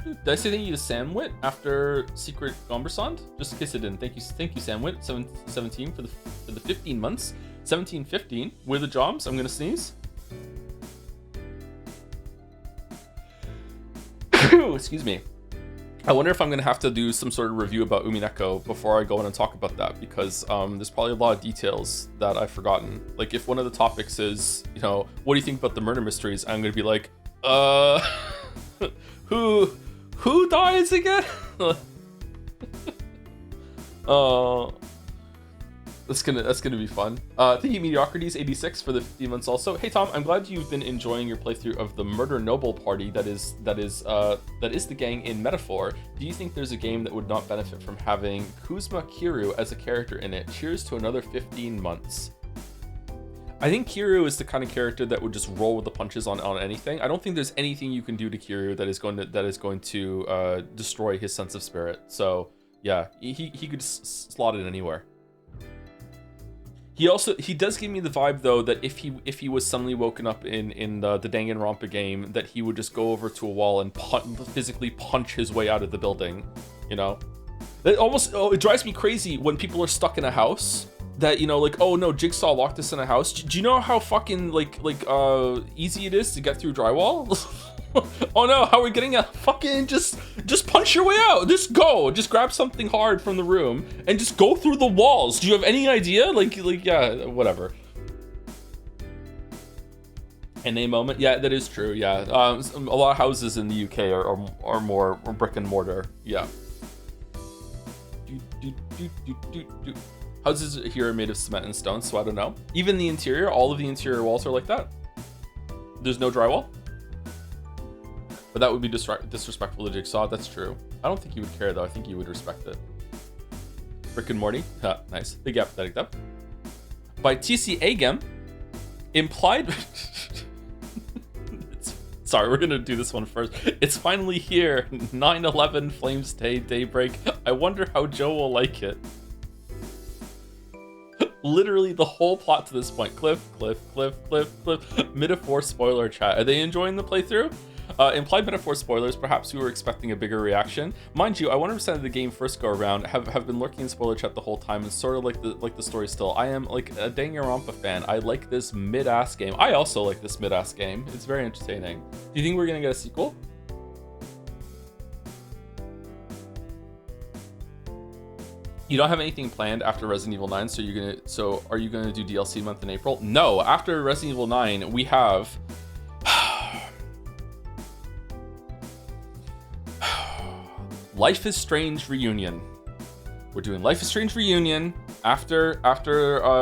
Did I say thank you to Samwit after Secret Gombersond? Just in case I didn't. Thank you, Samwit. 17 for the 15 months. 17-15 with the jobs. I'm gonna sneeze. Excuse me. I wonder if I'm gonna have to do some sort of review about Umineko before I go in and talk about that, because there's probably a lot of details that I've forgotten. Like if one of the topics is, what do you think about the murder mysteries? I'm gonna be like, who dies again? That's gonna be fun. Thank you, Mediocrities 86 for the 15 months also. Hey Tom, I'm glad you've been enjoying your playthrough of the Murder Noble Party that is the gang in Metaphor. Do you think there's a game that would not benefit from having Kuzma Kiryu as a character in it? Cheers to another 15 months. I think Kiryu is the kind of character that would just roll with the punches on anything. I don't think there's anything you can do to Kiryu that is going to destroy his sense of spirit. So yeah, he could slot it anywhere. He does give me the vibe though that if he was suddenly woken up in the Danganronpa game, that he would just go over to a wall and physically punch his way out of the building. It drives me crazy when people are stuck in a house. That like, oh no, Jigsaw locked us in a house. Do you know how fucking like easy it is to get through drywall? Oh no, how are we getting a fucking just punch your way out. Just go. Just grab something hard from the room and just go through the walls. Do you have any idea? Like yeah, whatever. In a moment, yeah, that is true. Yeah, a lot of houses in the UK are more brick and mortar. Yeah. Houses here are made of cement and stone, so I don't know. Even the interior, all of the interior walls are like that. There's no drywall. But that would be disrespectful to Jigsaw. That's true. I don't think he would care though. I think he would respect it. Rick and Morty. Huh, nice. Big apathetic though. By TC Agam, implied. Sorry, we're gonna do this one first. It's finally here. 9/11 Flames Day Daybreak. I wonder how Joe will like it. Literally the whole plot to this point. Cliff. Metaphor spoiler chat. Are they enjoying the playthrough? Implied metaphor spoilers. Perhaps we were expecting a bigger reaction. Mind you, I 100% of the game first go around have been lurking in spoiler chat the whole time and sort of like the story still. I am like a Danganronpa fan. I like this mid-ass game. I also like this mid-ass game. It's very entertaining. Do you think we're gonna get a sequel? You don't have anything planned after Resident Evil 9, so are you gonna do DLC month in April? No, after Resident Evil 9, we have Life is Strange Reunion. We're doing Life is Strange Reunion after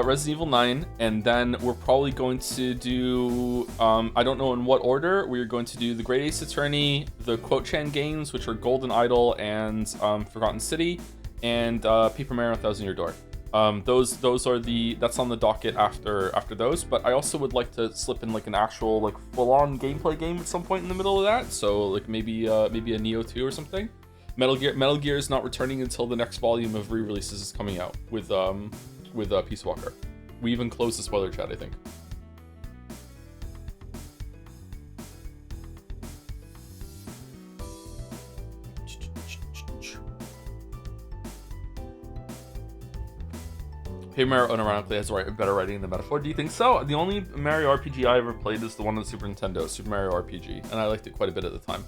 Resident Evil 9, and then we're probably going to do I don't know in what order. We're going to do the Great Ace Attorney, the Quote-chan games, which are Golden Idol and Forgotten City, and Paper Mario 1000 Year Door. Those are that's on the docket after those. But I also would like to slip in like an actual like full-on gameplay game at some point in the middle of that. So like maybe a Neo 2 or something. Metal Gear is not returning until the next volume of re-releases is coming out with Peace Walker. We even closed the spoiler chat, I think. Paper Mario unironically has better writing than Metaphor. Do you think so? The only Mario RPG I ever played is the one on the Super Nintendo, Super Mario RPG, and I liked it quite a bit at the time.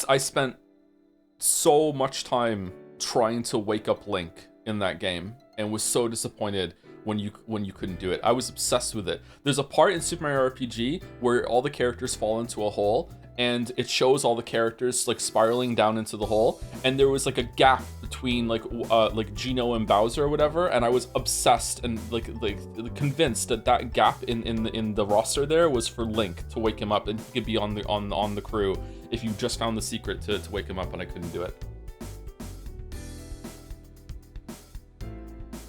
I spent so much time trying to wake up Link in that game and was so disappointed when you couldn't do it. I was obsessed with it. There's a part in Super Mario RPG where all the characters fall into a hole and it shows all the characters like spiraling down into the hole, and there was like a gap between like Geno and Bowser or whatever, and I was obsessed and like convinced that gap in the roster there was for Link to wake him up and he could be on the crew if you just found the secret to wake him up, and I couldn't do it.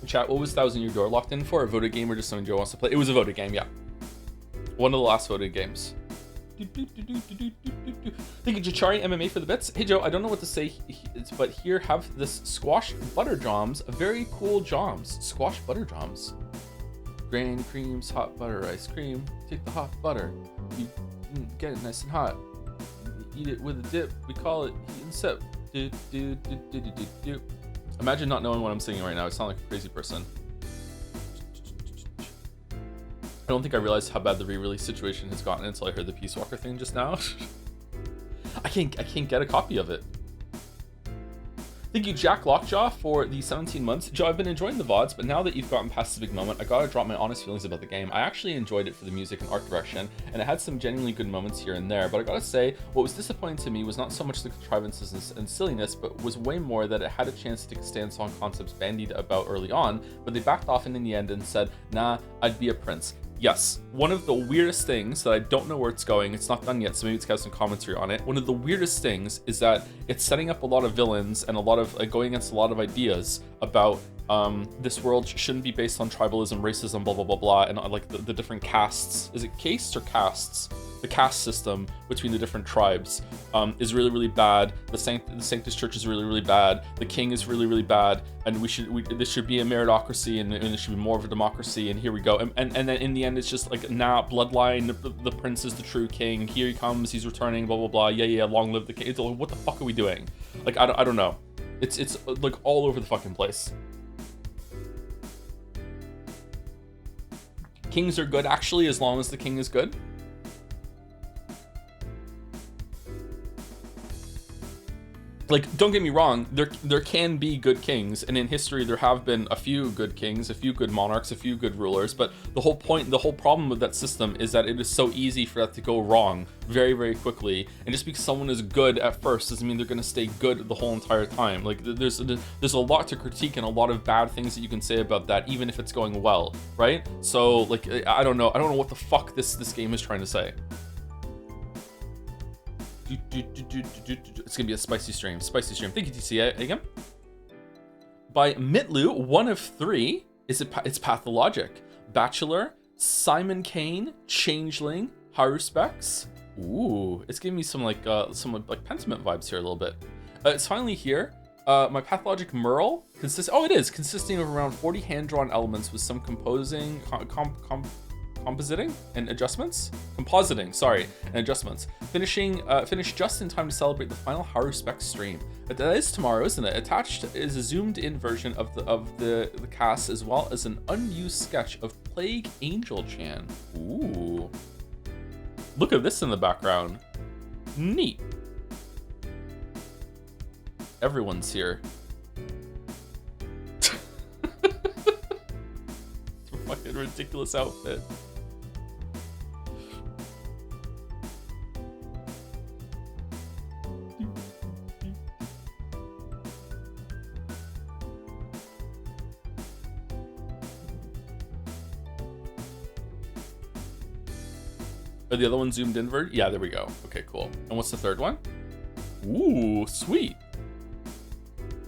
Chat, what was 1000 Year Door locked in for? A voted game or just something Joe wants to play? It was a voted game, yeah. One of the last voted games. Thank you, Jachari MMA for the bits. Hey Joe, I don't know what to say, but here have this squash butter joms. Very cool joms. Squash butter joms. Grain creams, hot butter, ice cream. Take the hot butter. You get it nice and hot. Eat it with a dip. We call it heat and sip. Imagine not knowing what I'm singing right now. I sound like a crazy person. I don't think I realized how bad the re-release situation has gotten until I heard the Peace Walker thing just now. I can't get a copy of it. Thank you, Jack Lockjaw, for the 17 months. Joe, I've been enjoying the VODs, but now that you've gotten past the big moment, I gotta drop my honest feelings about the game. I actually enjoyed it for the music and art direction, and it had some genuinely good moments here and there, but I gotta say, what was disappointing to me was not so much the contrivances and silliness, but was way more that it had a chance to take a stance on concepts bandied about early on, but they backed off in the end and said, nah, I'd be a prince. Yes, one of the weirdest things that I don't know where it's going, it's not done yet, so maybe it's got some commentary on it. One of the weirdest things is that it's setting up a lot of villains and a lot of going against a lot of ideas about this world shouldn't be based on tribalism, racism, blah, blah, blah, blah, and like the different castes. Is it castes or castes? The caste system between the different tribes is really, really bad. The Sanctus Church is really, really bad. The king is really, really bad. And this should be a meritocracy and it should be more of a democracy. And here we go. And then in the end, it's just like, nah, bloodline, the prince is the true king. Here he comes, he's returning, blah, blah, blah. Yeah, long live the king. It's like, what the fuck are we doing? Like, I don't know. It's like all over the fucking place. Kings are good, actually, as long as the king is good. like, don't get me wrong, there can be good kings, and in history there have been a few good kings, a few good monarchs, a few good rulers, but the whole problem with that system is that it is so easy for that to go wrong very, very quickly, and just because someone is good at first doesn't mean they're going to stay good the whole entire time. Like, there's a lot to critique and a lot of bad things that you can say about that, even if it's going well, right? So, like, I don't know what the fuck this game is trying to say. It's gonna be a spicy stream. Thank you, TC again. By Mitlu, 1 of 3. It's pathologic. Bachelor, Simon Kane, Changeling, Haruspecs. Ooh, it's giving me some like Pentiment vibes here a little bit. It's finally here. My pathologic Merle consisting of around 40 hand-drawn elements with some compositing and adjustments. Finished just in time to celebrate the final Haruspecs stream. But that is tomorrow, isn't it? Attached is a zoomed-in version of the cast, as well as an unused sketch of Plague Angel Chan. Ooh, look at this in the background. Neat. Everyone's here. It's a fucking ridiculous outfit. Are the other one zoomed in? Yeah, there we go. Okay, cool. And what's the third one? Ooh, sweet.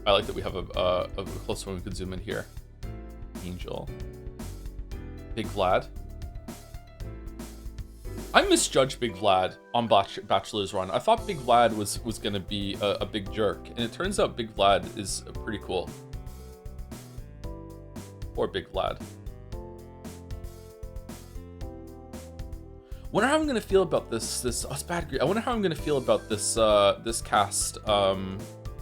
I like that we have a close one we could zoom in here. Angel. Big Vlad. I misjudged Big Vlad on Bachelor's Run. I thought Big Vlad was gonna be a big jerk, and it turns out Big Vlad is pretty cool. Poor Big Vlad. Wonder how I'm gonna feel about this I wonder how I'm gonna feel about this cast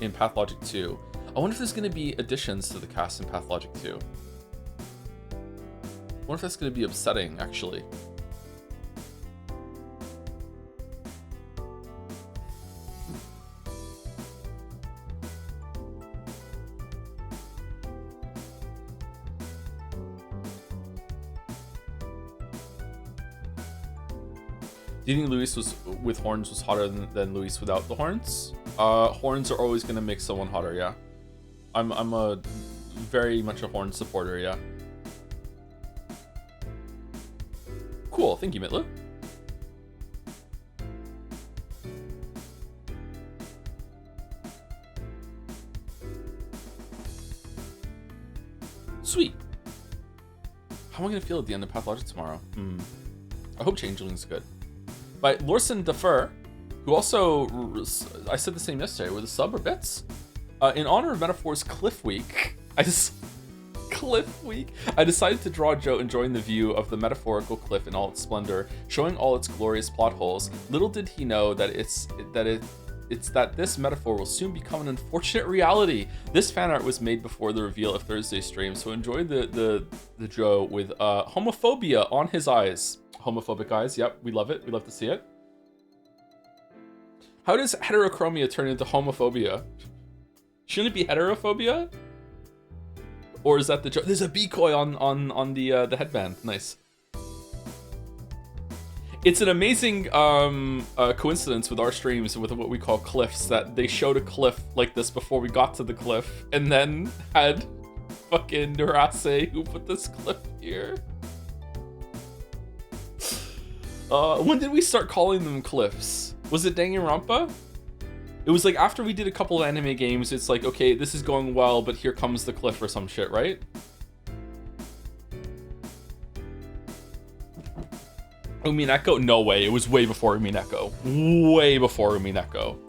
in Pathologic 2. I wonder if there's gonna be additions to the cast in Pathologic 2. I wonder if that's gonna be upsetting, actually. Do you think Luis with horns was hotter than Luis without the horns? Horns are always gonna make someone hotter, yeah. I'm a very much a horn supporter, yeah. Cool, thank you, Mitlu. Sweet. How am I gonna feel at the end of Pathologic tomorrow? I hope Changeling's good. By Lorson Defer, who also, I said the same yesterday, with a sub or bits. In honor of Metaphor's Cliff Week, I decided to draw Joe enjoying the view of the metaphorical cliff in all its splendor, showing all its glorious plot holes. Little did he know that it's that this metaphor will soon become an unfortunate reality. This fan art was made before the reveal of Thursday's stream, so enjoy the Joe with homophobia on his eyes. Homophobic eyes, yep, we love it. We love to see it. How does heterochromia turn into homophobia? Shouldn't it be heterophobia? Or is that the joke? There's a decoy on the headband. Nice. It's an amazing coincidence with our streams with what we call cliffs, that they showed a cliff like this before we got to the cliff, and then had fucking Nurase who put this cliff here. When did we start calling them cliffs? Was it Danganronpa? It was like after we did a couple of anime games, it's like, okay, this is going well, but here comes the cliff or some shit, right? Umineko? No way, it was way before Umineko. Way before Umineko.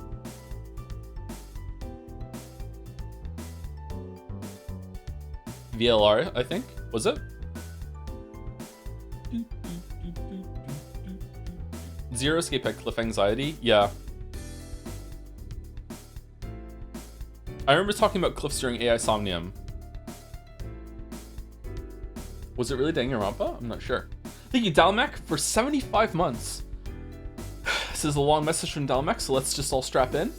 VLR, I think, was it? Zero Escape had cliff anxiety? Yeah. I remember talking about cliffs during AI Somnium. Was it really Danganronpa? I'm not sure. Thank you, Dalmac, for 75 months. This is a long message from Dalmac, so let's just all strap in.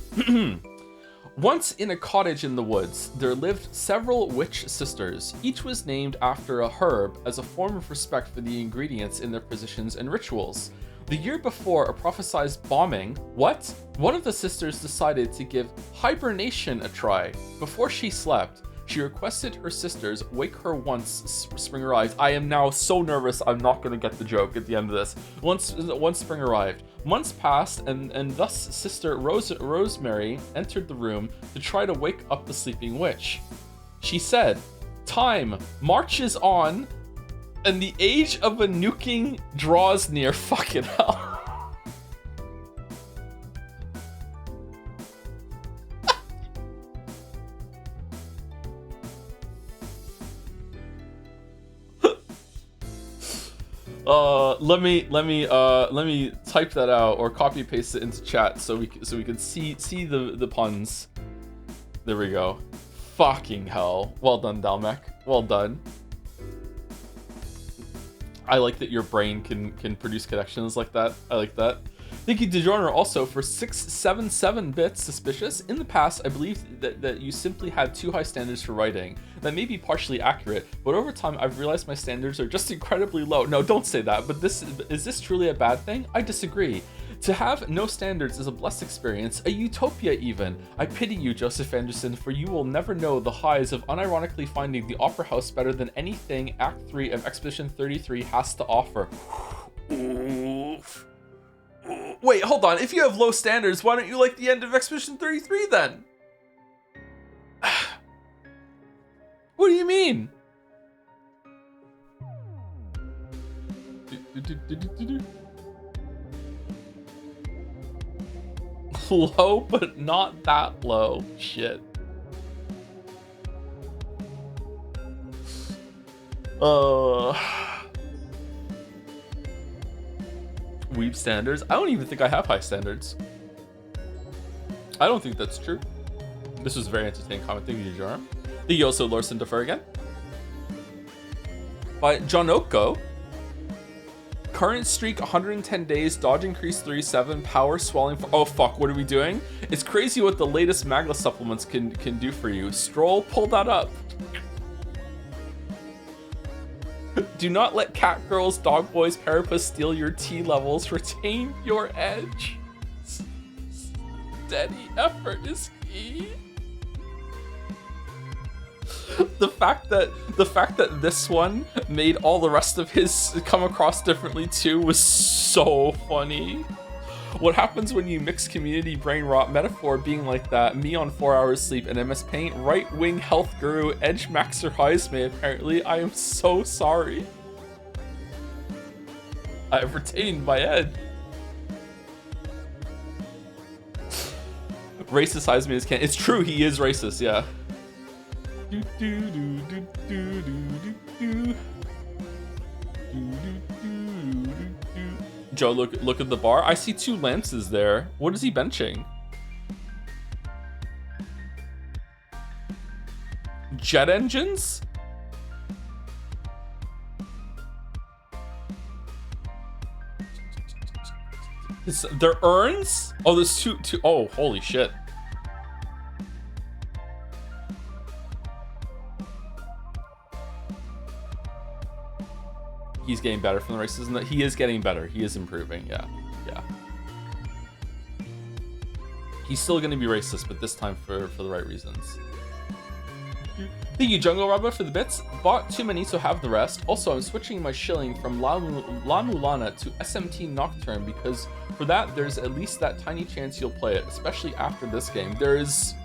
Once in a cottage in the woods, there lived several witch sisters. Each was named after a herb as a form of respect for the ingredients in their positions and rituals. The year before a prophesied bombing, one of the sisters decided to give hibernation a try. Before she slept, she requested her sisters wake her once spring arrived. I am now so nervous I'm not going to get the joke at the end of this. Once spring arrived. Months passed, and thus Sister Rosemary entered the room to try to wake up the sleeping witch. She said, "Time marches on, and the age of a nuking draws near." Fucking hell. Let me type that out or copy paste it into chat so we can see the puns. There we go. Fucking hell. Well done, Dalmec. Well done. I like that your brain can produce connections like that. I like that. Thank you, DeJourner, also for 677 bits. Suspicious. In the past, I believe that you simply had too high standards for writing. That may be partially accurate, but over time, I've realized my standards are just incredibly low. No, don't say that, but is this truly a bad thing? I disagree. To have no standards is a blessed experience, a utopia even. I pity you, Joseph Anderson, for you will never know the highs of unironically finding the Opera House better than anything Act 3 of Expedition 33 has to offer. Oof. Wait, hold on. If you have low standards, why don't you like the end of Expedition 33 then? What do you mean? Low, but not that low. Shit. Weeb standards? I don't even think I have high standards. I don't think that's true. This was a very entertaining comment. Thank you, Joram. Thank you also, Lorson Defer again. By John Oko. Current streak 110 days, dodge increase 37, power swelling for. Oh fuck, what are we doing? It's crazy what the latest Magla supplements can do for you. Stroll, pull that up. Do not let cat girls, dog boys, parapas steal your T levels. Retain your edge. Steady effort is key. The fact that this one made all the rest of his come across differently too was so funny. What happens when you mix community brain rot metaphor being like that? Me on 4 hours sleep and MS Paint, right wing health guru, edge maxer Heisman apparently. I am so sorry. I've retained my edge. Racist Heisman is can't. It's true, he is racist, yeah. Joe, look at the bar. I see 2 lances there. What is he benching? Jet engines? They're urns? Oh, there's two. Oh, holy shit. He's getting better from the races, and he is getting better. He is improving. Yeah. He's still going to be racist, but this time for the right reasons. Thank you, Jungle Rubber, for the bits. Bought too many, so have the rest. Also, I'm switching my shilling from La Mulana to SMT Nocturne because for that, there's at least that tiny chance you'll play it, especially after this game. There is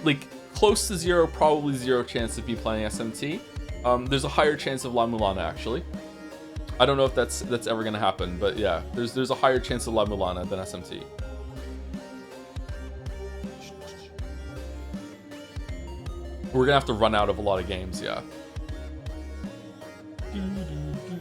like close to 0, probably 0 chance of me playing SMT. There's a higher chance of La Mulana actually. I don't know if that's ever gonna happen, but yeah, there's a higher chance of La Mulana than SMT. We're gonna have to run out of a lot of games, yeah.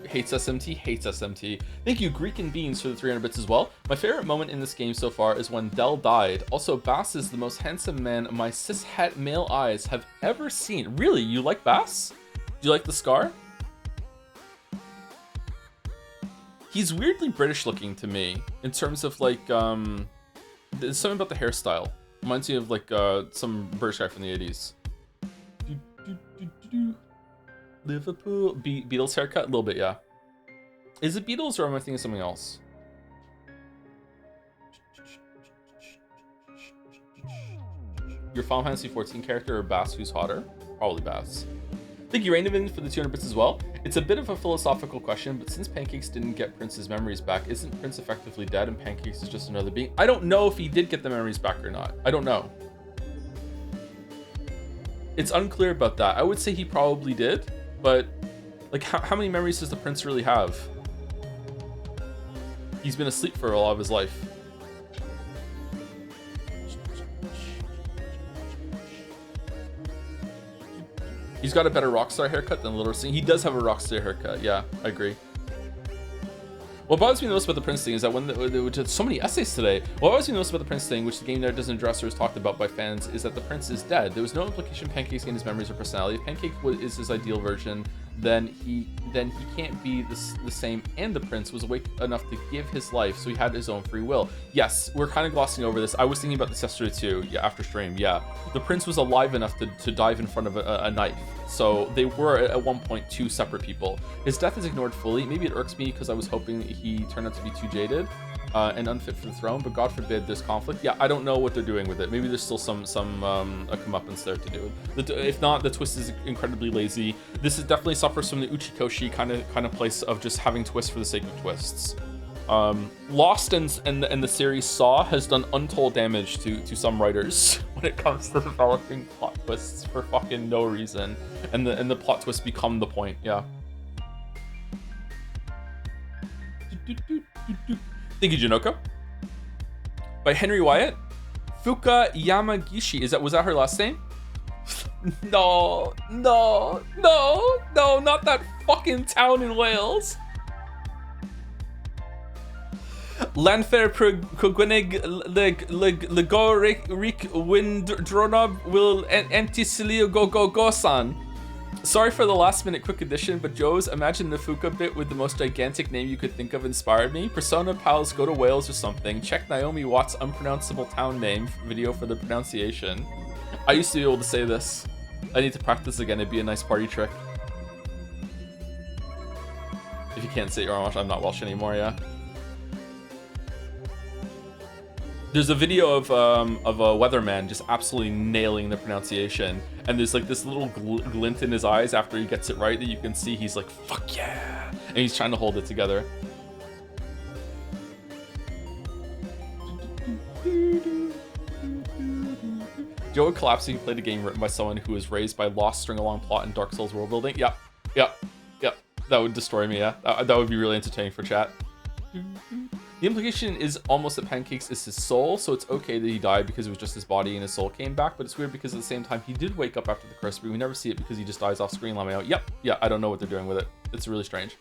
Hates SMT, hates SMT. Thank you, Greek and Beans, for the 300 bits as well. My favorite moment in this game so far is when Dell died. Also, Bass is the most handsome man my cishet male eyes have ever seen. Really, you like Bass? Do you like the scar? He's weirdly British looking to me in terms of like, there's something about the hairstyle. Reminds me of like some British guy from the 80s. Liverpool. Beatles haircut? A little bit, yeah. Is it Beatles or am I thinking of something else? Your Final Fantasy 14 character or Bass who's hotter? Probably Bass. Thank you, Rainovan, for the 200 bits as well. It's a bit of a philosophical question, but since Pancakes didn't get Prince's memories back, isn't Prince effectively dead and Pancakes is just another being? I don't know if he did get the memories back or not. I don't know. It's unclear about that. I would say he probably did, but like how many memories does the Prince really have? He's been asleep for a lot of his life. He's got a better Rockstar haircut than Little Sing. He does have a Rockstar haircut. Yeah, I agree. What bothers me most about the Prince thing is that when there so many essays today, what bothers me most about the Prince thing, which the game there doesn't address or is talked about by fans, is that the Prince is dead. There was no implication Pancake's gained his memories or personality. If Pancake is his ideal version, then he can't be the same, and the Prince was awake enough to give his life, so he had his own free will. Yes, we're kind of glossing over this. I was thinking about this yesterday too, yeah, after stream. Yeah, the Prince was alive enough to dive in front of a knife, so they were at one point two separate people. His death is ignored fully. Maybe it irks me because I was hoping he turned out to be too jaded and unfit for the throne, but God forbid there's conflict. Yeah, I don't know what they're doing with it. Maybe there's still some a comeuppance there to do. If not, the twist is incredibly lazy. This is definitely suffers from the Uchikoshi kind of place of just having twists for the sake of twists. Lost and the series Saw has done untold damage to some writers when it comes to developing plot twists for fucking no reason, and the plot twists become the point. Yeah. Thank you, Janoko. By Henry Wyatt. Fuka Yamagishi. Was that her last name? No, not that fucking town in Wales. Lanfair Progwenig Legorik Windronob will Antisilio Go-San. Sorry for the last minute quick addition, but Joe's Imagine the Fuka bit with the most gigantic name you could think of inspired me. Persona pals go to Wales or something. Check Naomi Watts' unpronounceable town name video for the pronunciation. I used to be able to say this. I need to practice again. It'd be a nice party trick. If you can't say you're Welsh, I'm not Welsh anymore, yeah. There's a video of a weatherman just absolutely nailing the pronunciation, and there's like this little glint in his eyes after he gets it right that you can see he's like, fuck yeah, and he's trying to hold it together. Joe would collapse if he played a game written by someone who was raised by lost string-along plot and Dark Souls world building. Yep. That would destroy me, yeah. That would be really entertaining for chat. The implication is almost that Pancakes is his soul, so it's okay that he died because it was just his body and his soul came back, but it's weird because at the same time he did wake up after the curse, but we never see it because he just dies off screen. Let me out. Yep, yeah, I don't know what they're doing with it. It's really strange.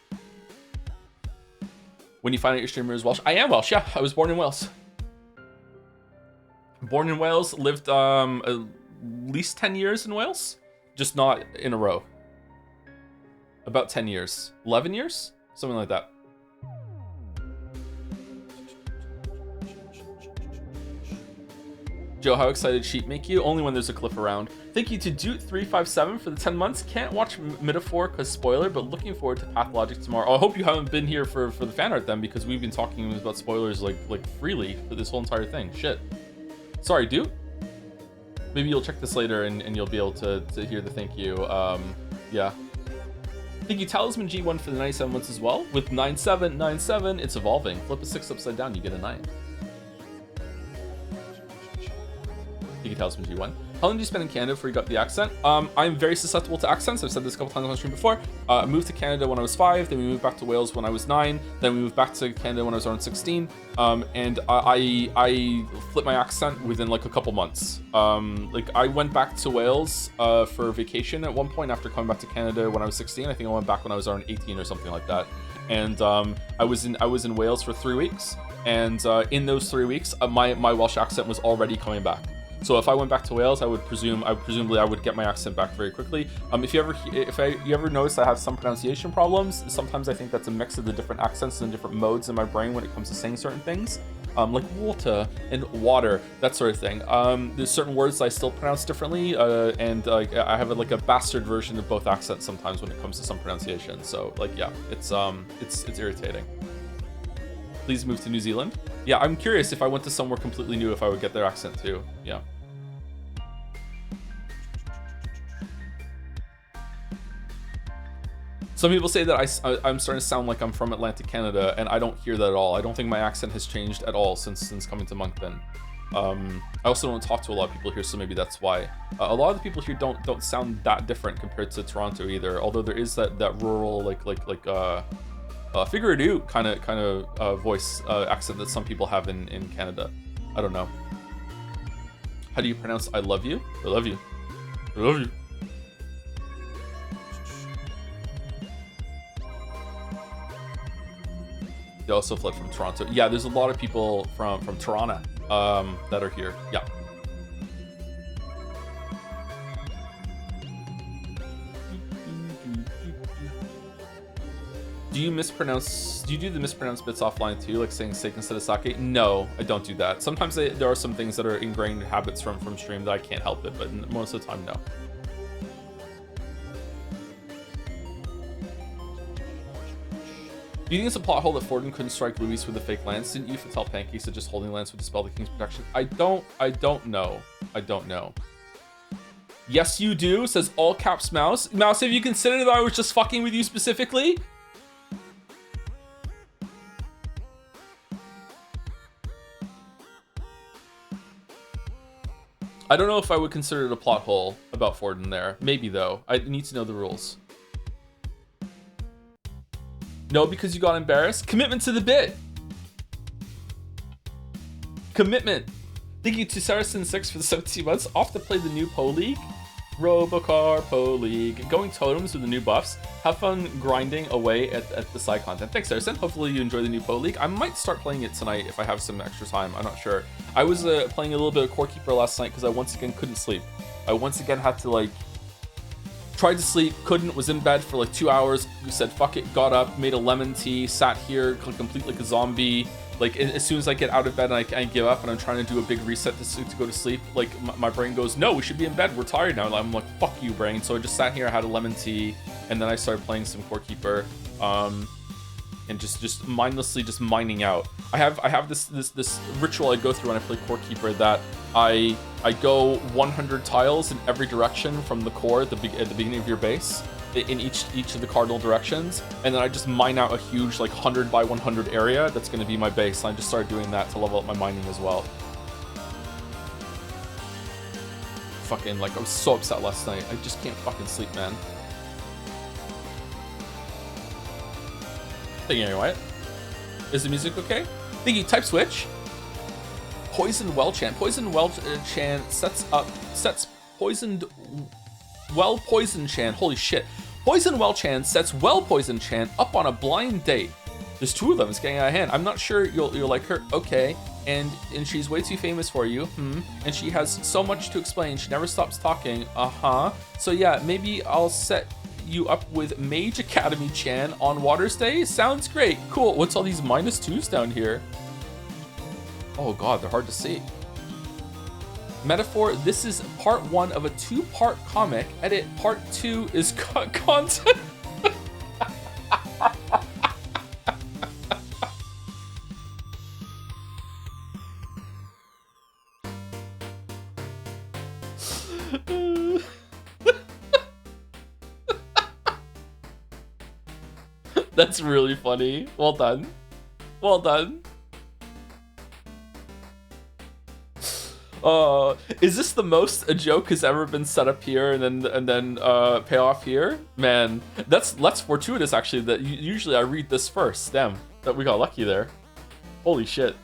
When you find out your streamer is Welsh, I am Welsh, yeah, I was born in Wales. Born in Wales, lived at least 10 years in Wales, just not in a row. About 10 years, 11 years, something like that. Joe, how excited sheep make you? Only when there's a cliff around. Thank you to Doot357 for the 10 months. Can't watch Metaphor because spoiler, but looking forward to Pathologic tomorrow. Oh, I hope you haven't been here for the fan art then, because we've been talking about spoilers like freely for this whole entire thing. Shit. Sorry, Doot. Maybe you'll check this later and you'll be able to hear the thank you. Yeah. Thank you, Talisman G1 for the 97 months as well. With 9797, it's evolving. Flip a 6 upside down, you get a 9. You can tell us from G1. How long did you spend in Canada before you got the accent? I'm very susceptible to accents. I've said this a couple times on the stream before. I moved to Canada when I was 5, then we moved back to Wales when I was 9, then we moved back to Canada when I was around 16, and I flipped my accent within like a couple months. Like I went back to Wales for vacation at one point after coming back to Canada when I was 16. I think I went back when I was around 18 or something like that. And I was in Wales for 3 weeks, and in those 3 weeks, my Welsh accent was already coming back. So if I went back to Wales, presumably I would get my accent back very quickly. If you ever notice I have some pronunciation problems, sometimes I think that's a mix of the different accents and different modes in my brain when it comes to saying certain things. like water and water, that sort of thing. There's certain words I still pronounce differently, and I have like a bastard version of both accents sometimes when it comes to some pronunciation. So like, yeah, it's irritating. Please move to New Zealand. Yeah, I'm curious if I went to somewhere completely new if I would get their accent too. Yeah. Some people say that I'm starting to sound like I'm from Atlantic Canada, and I don't hear that at all. I don't think my accent has changed at all since coming to Moncton. I also don't talk to a lot of people here, so maybe that's why. A lot of the people here don't sound that different compared to Toronto either. Although there is that rural figurative kind of voice accent that some people have in Canada. I don't know. How do you pronounce "I love you"? I love you. I love you. They also fled from Toronto. Yeah, there's a lot of people from Toronto that are here. Yeah. Do you do the mispronounced bits offline too, like saying steak instead of sake? No, I don't do that. Sometimes there are some things that are ingrained habits from stream that I can't help it, but most of the time, no. Do you think it's a plot hole that Forden couldn't strike Luis with a fake lance? Didn't you tell Pancakes that just holding lance would dispel the king's protection? I don't know. I don't know. Yes, you do, says all caps Mouse. Mouse, have you considered that I was just fucking with you specifically? I don't know if I would consider it a plot hole about Forden there. Maybe though. I need to know the rules. No, because you got embarrassed. Commitment to the bit. Commitment. Thank you to Saracen6 for the 17 months. Off to play the new Po League. Robocar Po League. Going totems with the new buffs. Have fun grinding away at the side content. Thanks, Saracen. Hopefully you enjoy the new Po League. I might start playing it tonight if I have some extra time. I'm not sure. I was playing a little bit of Core Keeper last night because I once again couldn't sleep. I once again had to tried to sleep, couldn't, was in bed for 2 hours, said fuck it, got up, made a lemon tea, sat here, complete like a zombie. As soon as I get out of bed and I give up and I'm trying to do a big reset to go to sleep, my brain goes, no, we should be in bed, we're tired now. And I'm like, fuck you, brain. So I just sat here, I had a lemon tea, and then I started playing some Core Keeper, and just mindlessly just mining out. I have this ritual I go through when I play Core Keeper that I go 100 tiles in every direction from the core at the beginning of your base in each of the cardinal directions, and then I just mine out a huge 100 by 100 area that's going to be my base. And I just started doing that to level up my mining as well. Fucking I was so upset last night. I just can't fucking sleep, man. Thank you, anyway. Is the music okay? Thank you, Type Switch. Poisoned Well Chant. Poisoned Well Chant sets Poisoned Well Poison Chant. Holy shit. Poisoned Well Chant sets Well Poison Chant up on a blind date. There's two of them. It's getting out of hand. I'm not sure you'll like her. Okay. And she's way too famous for you. And she has so much to explain. She never stops talking. So yeah, maybe I'll set you up with Mage Academy Chan on Waters Day. Sounds great. Cool. What's all these -2s down here? Oh god, they're hard to see. Metaphor, this is part 1 of a 2-part comic. Edit, part 2 is content. That's really funny. Well done. Well done. Is this the most a joke has ever been set up here and then pay off here? Man, that's fortuitous actually. That usually I read this first. Damn, that we got lucky there. Holy shit.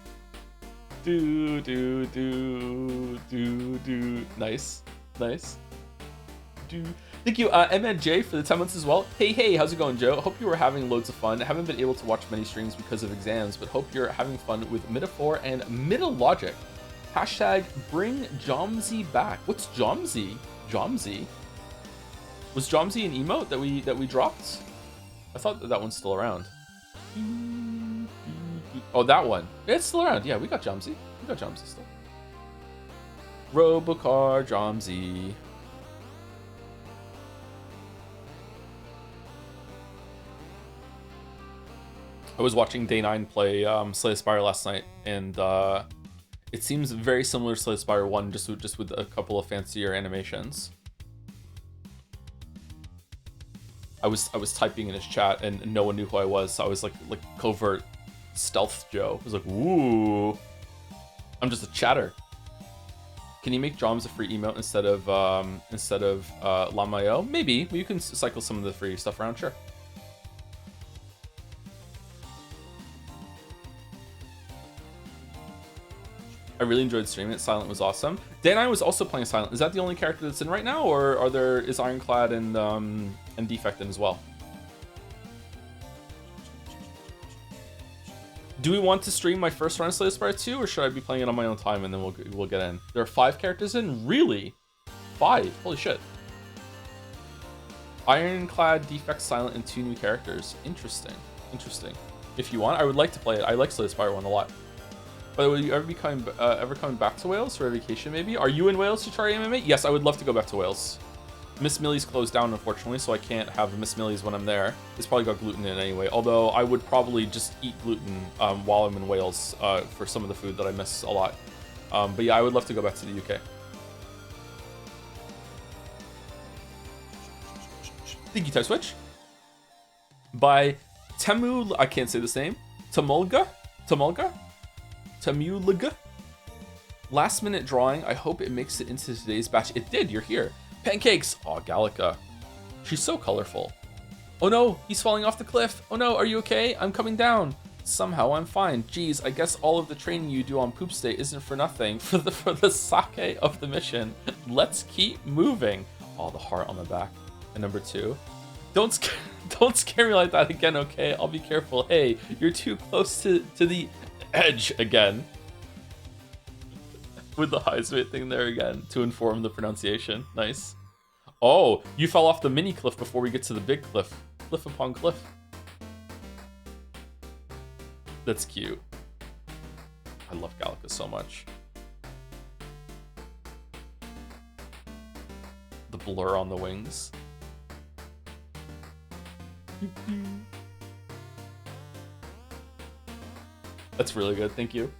Do. Nice. Do. Thank you, MNJ, for the 10 months as well. Hey, how's it going, Joe? Hope you were having loads of fun. Haven't been able to watch many streams because of exams, but hope you're having fun with Metaphor and Middle Logic. Hashtag bring Jomsy back. What's Jomsy? Jomsy? Was Jomsy an emote that we dropped? I thought that one's still around. Oh, that one. It's still around. Yeah, we got Jomsy. We got Jomsy still. Robocar Jomsy. I was watching Day 9 play Slay the Spire last night, and it seems very similar to Slay the Spire 1, just with a couple of fancier animations. I was typing in his chat, and no one knew who I was, so I was like covert stealth Joe. I was like, ooh, I'm just a chatter. Can you make Joms a free emote instead of Lamayo? Maybe. You can cycle some of the free stuff around, sure. I really enjoyed streaming it. Silent was awesome. Day 9 was also playing Silent. Is that the only character that's in right now, or is Ironclad and Defect in as well? Do we want to stream my first run of Slay the Spire 2, or should I be playing it on my own time and then we'll get in? There are 5 characters in? Really? 5? Holy shit. Ironclad, Defect, Silent, and 2 new characters. Interesting. Interesting. If you want, I would like to play it. I like Slay the Spire 1 a lot. By the way, will you ever coming back to Wales for a vacation maybe? Are you in Wales, Chitari MMA? Yes, I would love to go back to Wales. Miss Millie's closed down, unfortunately, so I can't have Miss Millie's when I'm there. It's probably got gluten in it anyway, although I would probably just eat gluten while I'm in Wales for some of the food that I miss a lot. But yeah, I would love to go back to the UK. Thank you, Type Switch. By Temu, I can't say this name. Tamulga? Last minute drawing. I hope it makes it into today's batch. It did. You're here. Pancakes. Oh, Gallica. She's so colorful. Oh no, he's falling off the cliff. Oh no, are you okay? I'm coming down. Somehow I'm fine. Geez, I guess all of the training you do on Poop Stay isn't for nothing. For the sake of the mission. Let's keep moving. Oh, the heart on the back. And number 2. Don't scare me like that again, okay? I'll be careful. Hey, you're too close to the edge again. With the Heismate thing there again to inform the pronunciation. Nice. Oh, you fell off the mini cliff before we get to the big cliff. Cliff upon cliff. That's cute. I love Gallica so much. The blur on the wings. That's really good, thank you.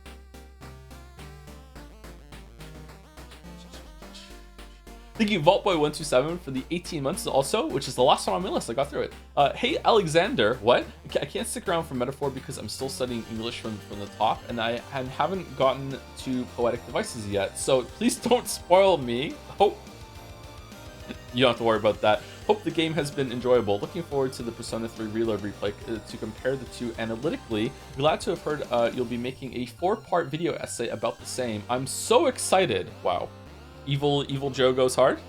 Thank you, VaultBoy127 for the 18 months also, which is the last one on my list. I got through it. Hey, Alexander, what? I can't stick around for Metaphor because I'm still studying English from the top, and I haven't gotten to Poetic Devices yet, so please don't spoil me. Hope you don't have to worry about that. Hope the game has been enjoyable. Looking forward to the Persona 3 Reload replay to compare the two analytically. Glad to have heard you'll be making a 4-part video essay about the same. I'm so excited. Wow. Evil Joe goes hard?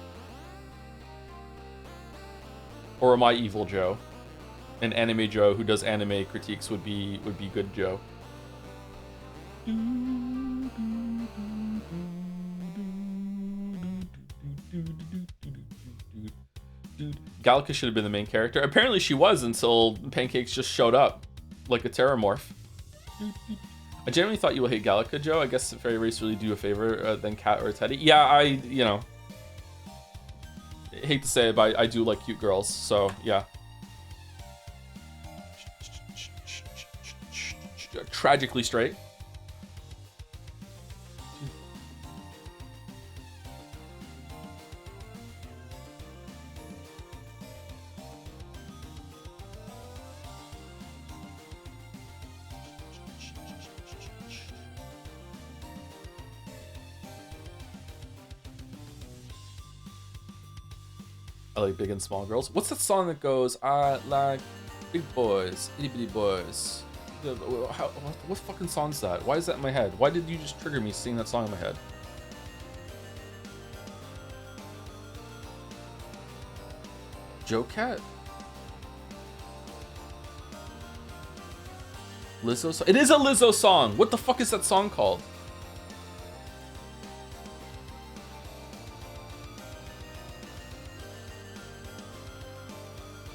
Or am I Evil Joe? An anime Joe who does anime critiques would be good Joe. Gallica should have been the main character. Apparently she was until Pancakes just showed up like a Terramorph. I genuinely thought you will hate Gallica, Joe. I guess Fairy Race really do a favor than Cat or Teddy. Yeah, I hate to say it, but I do like cute girls, so yeah. Tragically straight. I like big and small girls. What's that song that goes, I like big boys, itty bitty boys? What fucking song's that? Why is that in my head? Why did you just trigger me singing that song in my head? Joe Cat? Lizzo song? It is a Lizzo song! What the fuck is that song called?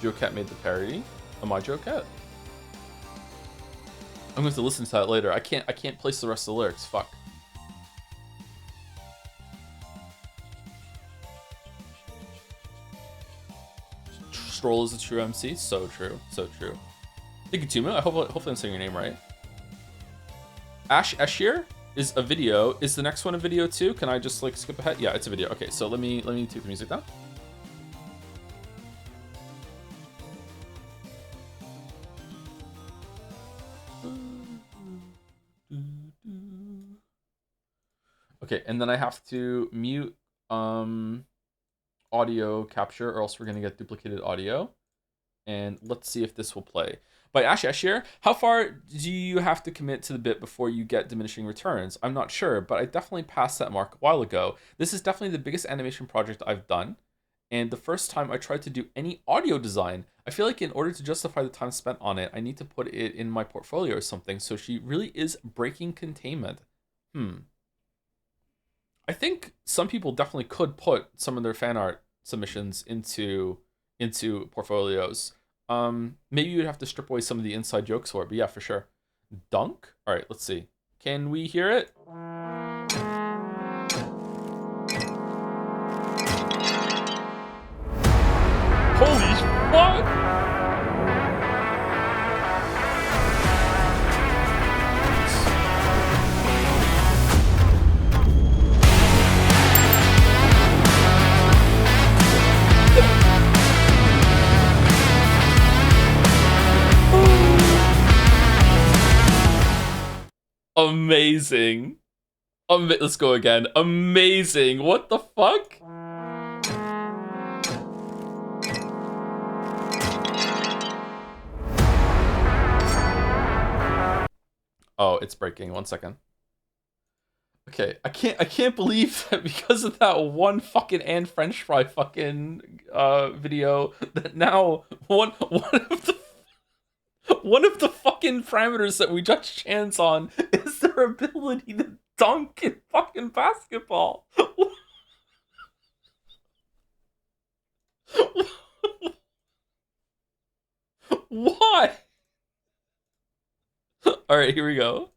Joe Cat made the parody. Am I Joe Cat? I'm going to listen to that later. I can't place the rest of the lyrics. Fuck. Stroll is a true MC. So true. So true. Thank you, Tumu. Hopefully I'm saying your name right. Ash Eshir is a video. Is the next one a video too? Can I just like skip ahead? Yeah, it's a video. Okay, so let me take the music down. Okay, and then I have to mute audio capture, or else we're gonna get duplicated audio. And let's see if this will play. By Ash Eshir, how far do you have to commit to the bit before you get diminishing returns? I'm not sure, but I definitely passed that mark a while ago. This is definitely the biggest animation project I've done, and the first time I tried to do any audio design. I feel like in order to justify the time spent on it, I need to put it in my portfolio or something, so she really is breaking containment. I think some people definitely could put some of their fan art submissions into portfolios. Maybe you'd have to strip away some of the inside jokes for it, but yeah, for sure. Dunk? All right, let's see. Can we hear it? Holy fuck! Amazing. Let's go again. Amazing. What the fuck? Oh, it's breaking. 1 second. Okay, I can't believe that because of that one fucking and French fry fucking video that now one of the fucking parameters that we judge chance on is their ability to dunk in fucking basketball. Why? All right, here we go.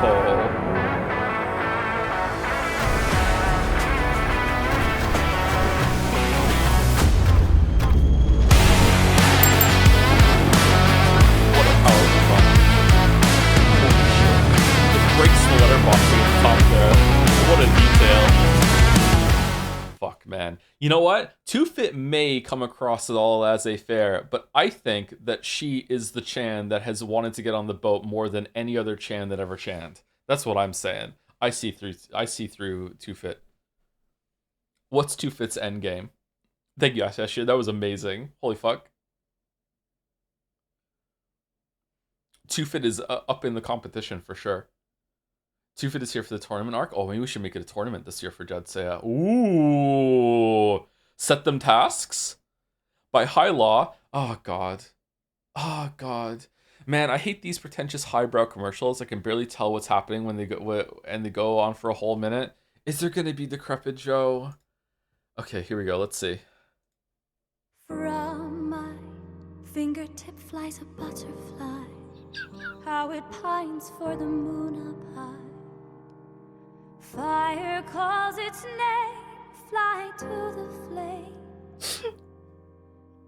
Whoa. What a detail. Fuck, man. You know what? 2Fit may come across at all as a fair, but I think that she is the Chan that has wanted to get on the boat more than any other Chan that ever Channed. That's what I'm saying. I see through 2Fit. What's 2Fit's end game? Thank you, Ash. That was amazing. Holy fuck. 2Fit is up in the competition for sure. 2Fit is here for the tournament arc. Oh, maybe we should make it a tournament this year for Jedsea. Ooh. Set them tasks? By High Law. Oh, God. Oh, God. Man, I hate these pretentious highbrow commercials. I can barely tell what's happening when they go on for a whole minute. Is there going to be Decrepit Joe? Okay, here we go. Let's see. From my fingertip flies a butterfly. How it pines for the moon up high. Fire calls its name, fly to the flame.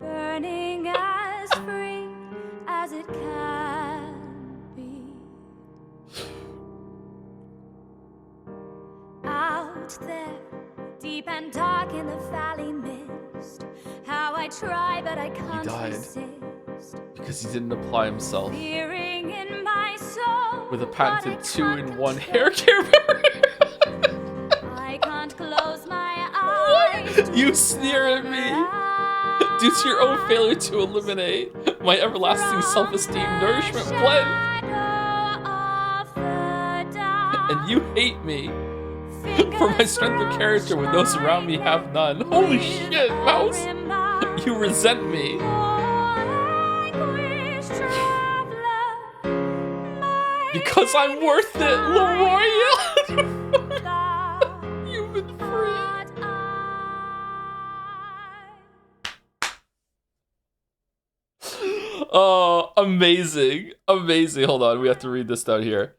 Burning as free as it can be. Out there, deep and dark in the valley mist. How I try but I can't resist. Because he didn't apply himself. Fearing in my soul with a patented 2-in-1 hair care barrier. I can't close my eyes. You sneer at me due to your own failure to eliminate my everlasting self-esteem nourishment blend. And you hate me for my strength of character when those around me have none. Holy shit, Mouse! You resent me. Because I'm worth it, Leroy! You've been free. Amazing. Amazing. Hold on, we have to read this down here.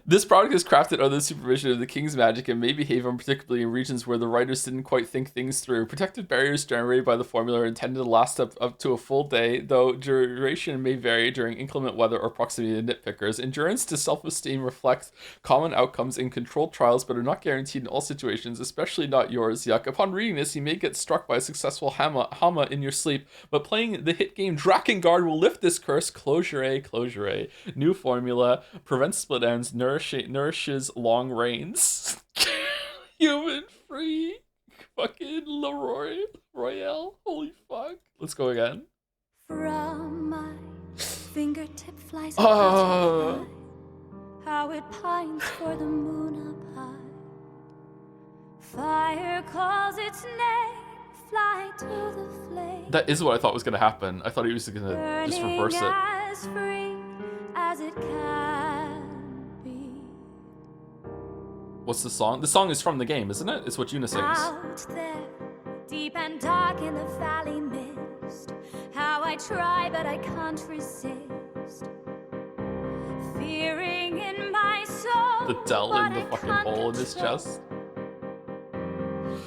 This product is crafted under the supervision of the King's magic and may behave unpredictably in regions where the writers didn't quite think things through. Protective barriers generated by the formula are intended to last up to a full day, though duration may vary during inclement weather or proximity to nitpickers. Endurance to self-esteem reflects common outcomes in controlled trials, but are not guaranteed in all situations, especially not yours. Yuck. Upon reading this, you may get struck by a successful Hama in your sleep, but playing the hit game Drakengard will lift this curse. Closure A. New formula, prevents split ends, nourishes long reigns. Human free. Fucking Leroy Royale. Holy fuck. Let's go again. From my fingertip flies a butterfly, how it pines for the moon up high. Fire calls its name, fly to the flame. That is what I thought was gonna happen. I thought he was gonna just reverse it. As free as it can be. What's the song? The song is from the game, isn't it? It's what Yuna sings. Out there, deep and dark in the valley mist, how I try but I can't resist. Fearing in my soul, The Dell in the fucking hole in his control. chest.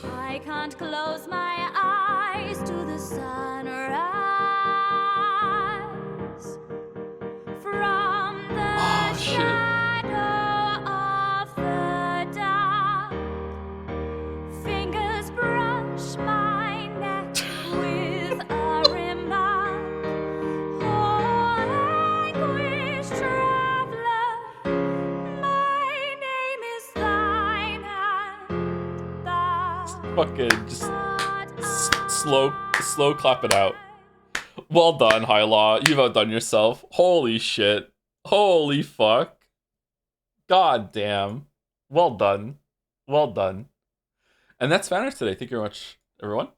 I can't close my eyes to the sunrise. From the shadow of the dark, fingers brush my neck with a remark. Oh, anguish traveler, my name is thine, and thou Fucking just slow clap it out. Well done, Hylaw. You've outdone yourself. Holy shit. Holy fuck. God damn. Well done. Well done. And that's Fanart today. Thank you very much, everyone.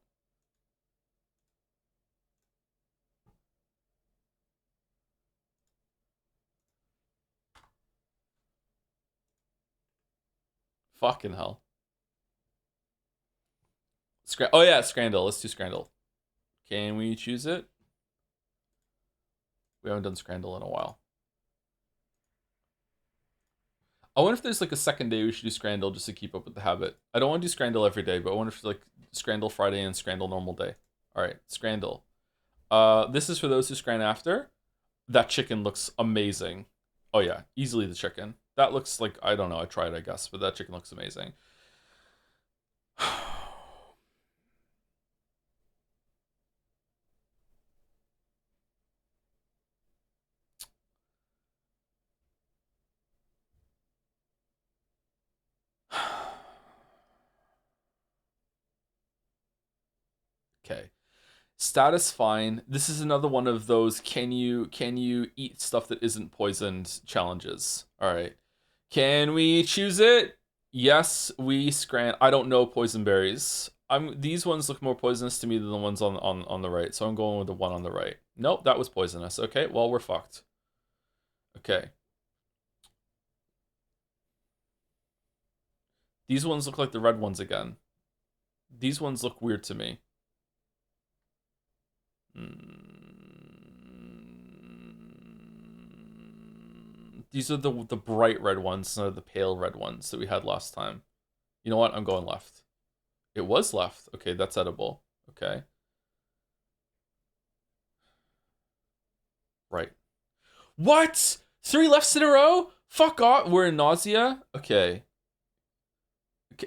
Fucking hell. Oh yeah, Scrandle. Let's do Scrandle. Can we choose it? We haven't done Scrandle in a while. I wonder if there's like a second day we should do Scrandle just to keep up with the habit. I don't want to do Scrandle every day, but I wonder if like Scrandle Friday and Scrandle normal day. Alright, Scrandle. This is for those who scran after. That chicken looks amazing. Oh yeah, easily the chicken. That looks like, I don't know, I tried I guess, but that chicken looks amazing. Okay. Status fine. This is another one of those can you eat stuff that isn't poisoned challenges. All right. Can we choose it? Yes, we scran. I don't know poison berries. These ones look more poisonous to me than the ones on the right. So I'm going with the one on the right. Nope, that was poisonous. Okay, well, we're fucked. Okay. These ones look like the red ones again. These ones look weird to me. These are the bright red ones, not the pale red ones that we had last time. You know what? I'm going left. It was left. Okay, that's edible. Okay. Right. What? 3 lefts in a row? Fuck off. We're in nausea? Okay.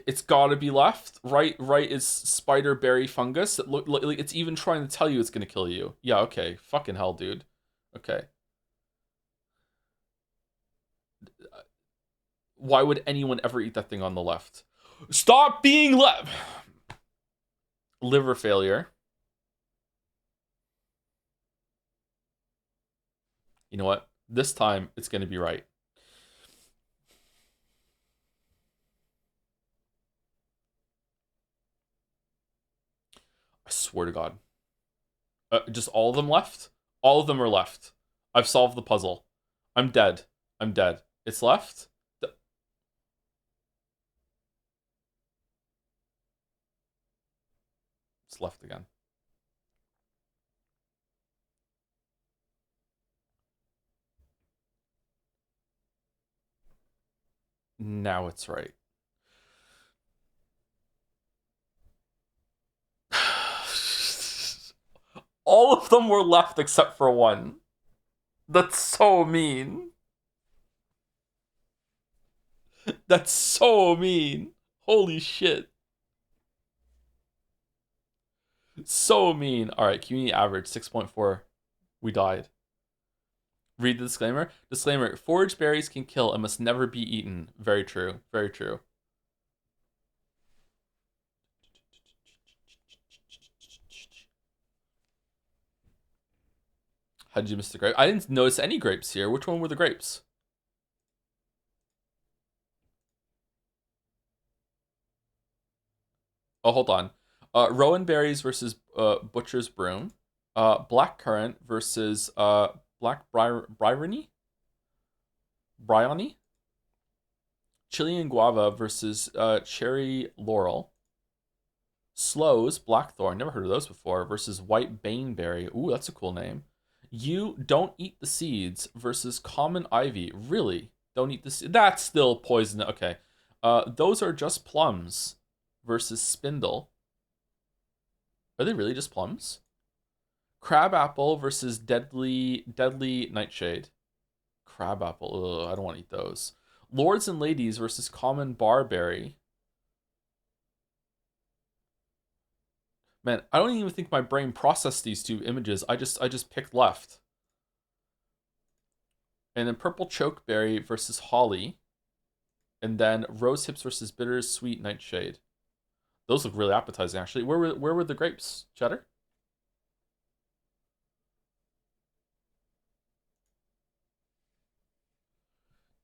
It's gotta be left. Right is spider berry fungus. It's even trying to tell you it's gonna kill you. Yeah, okay. Fucking hell, dude. Okay. Why would anyone ever eat that thing on the left? Stop being left. Liver failure. You know what? This time it's gonna be right. I swear to God. Just all of them left? All of them are left. I've solved the puzzle. I'm dead. I'm dead. It's left? It's left again. Now it's right. All of them were left except for one. That's so mean. That's so mean. Holy shit. So mean. All right, community average 6.4. We died. Read the disclaimer. Disclaimer: foraged berries can kill and must never be eaten. Very true. Very true. How did you miss the grape? I didn't notice any grapes here. Which one were the grapes? Oh, hold on. Rowan berries versus butcher's broom. Black currant versus black bryony. Bryony. Chilean guava versus cherry laurel. Sloes, blackthorn, never heard of those before, versus white baneberry. Ooh, that's a cool name. You don't eat the seeds versus common ivy. Really? Don't eat the seeds? That's still poison. Okay. Those are just plums versus spindle. Are they really just plums? Crabapple versus deadly nightshade. Crabapple. Ugh, I don't want to eat those. Lords and ladies versus common barberry. Man, I don't even think my brain processed these two images. I just picked left. And then purple chokeberry versus holly. And then rose hips versus bitter sweet nightshade. Those look really appetizing, actually. Where were the grapes? Cheddar?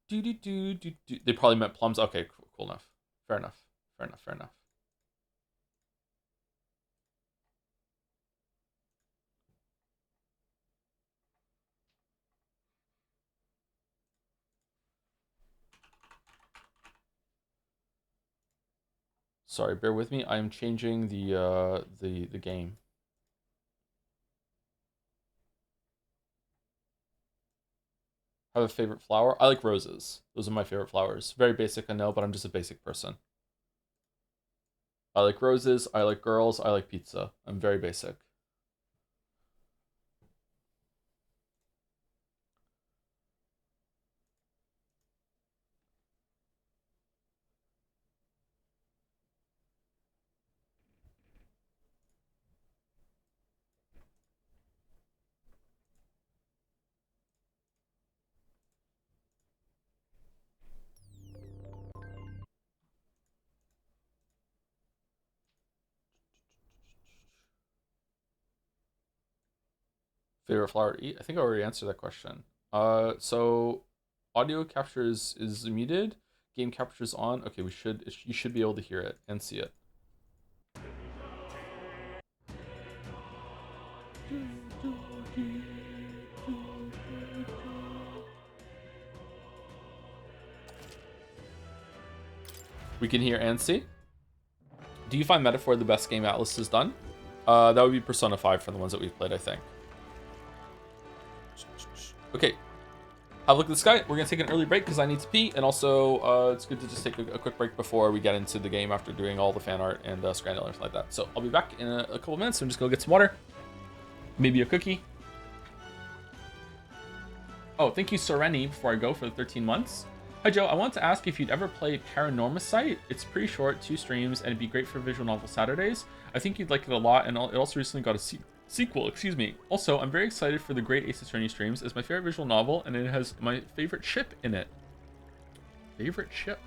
They probably meant plums. Okay, cool enough. Fair enough. Fair enough. Fair enough. Sorry, bear with me. I'm changing the game. Have a favorite flower? I like roses. Those are my favorite flowers. Very basic, I know, but I'm just a basic person. I like roses, I like girls, I like pizza. I'm very basic. Favorite flower to eat? I think I already answered that question. So audio capture is muted. Game capture is on. Okay, you should be able to hear it and see it. We can hear and see. Do you find Metaphor the best game Atlas has done? That would be Persona 5 for the ones that we've played, I think. Okay, have a look at this guy. We're gonna take an early break because I need to pee, and also it's good to just take a quick break before we get into the game after doing all the fan art and Scrandal and everything like that. So I'll be back in a couple minutes. I'm just gonna get some water, maybe a cookie. Oh, thank you, Sereni, before I go for the 13 months. Hi, Joe. I want to ask if you'd ever play Paranormicite. It's pretty short, 2 streams, and it'd be great for visual novel Saturdays. I think you'd like it a lot, and it also recently got a sequel. Excuse me. Also, I'm very excited for the Great Ace Attorney streams. It's my favorite visual novel, and it has my favorite ship in it. Favorite ship?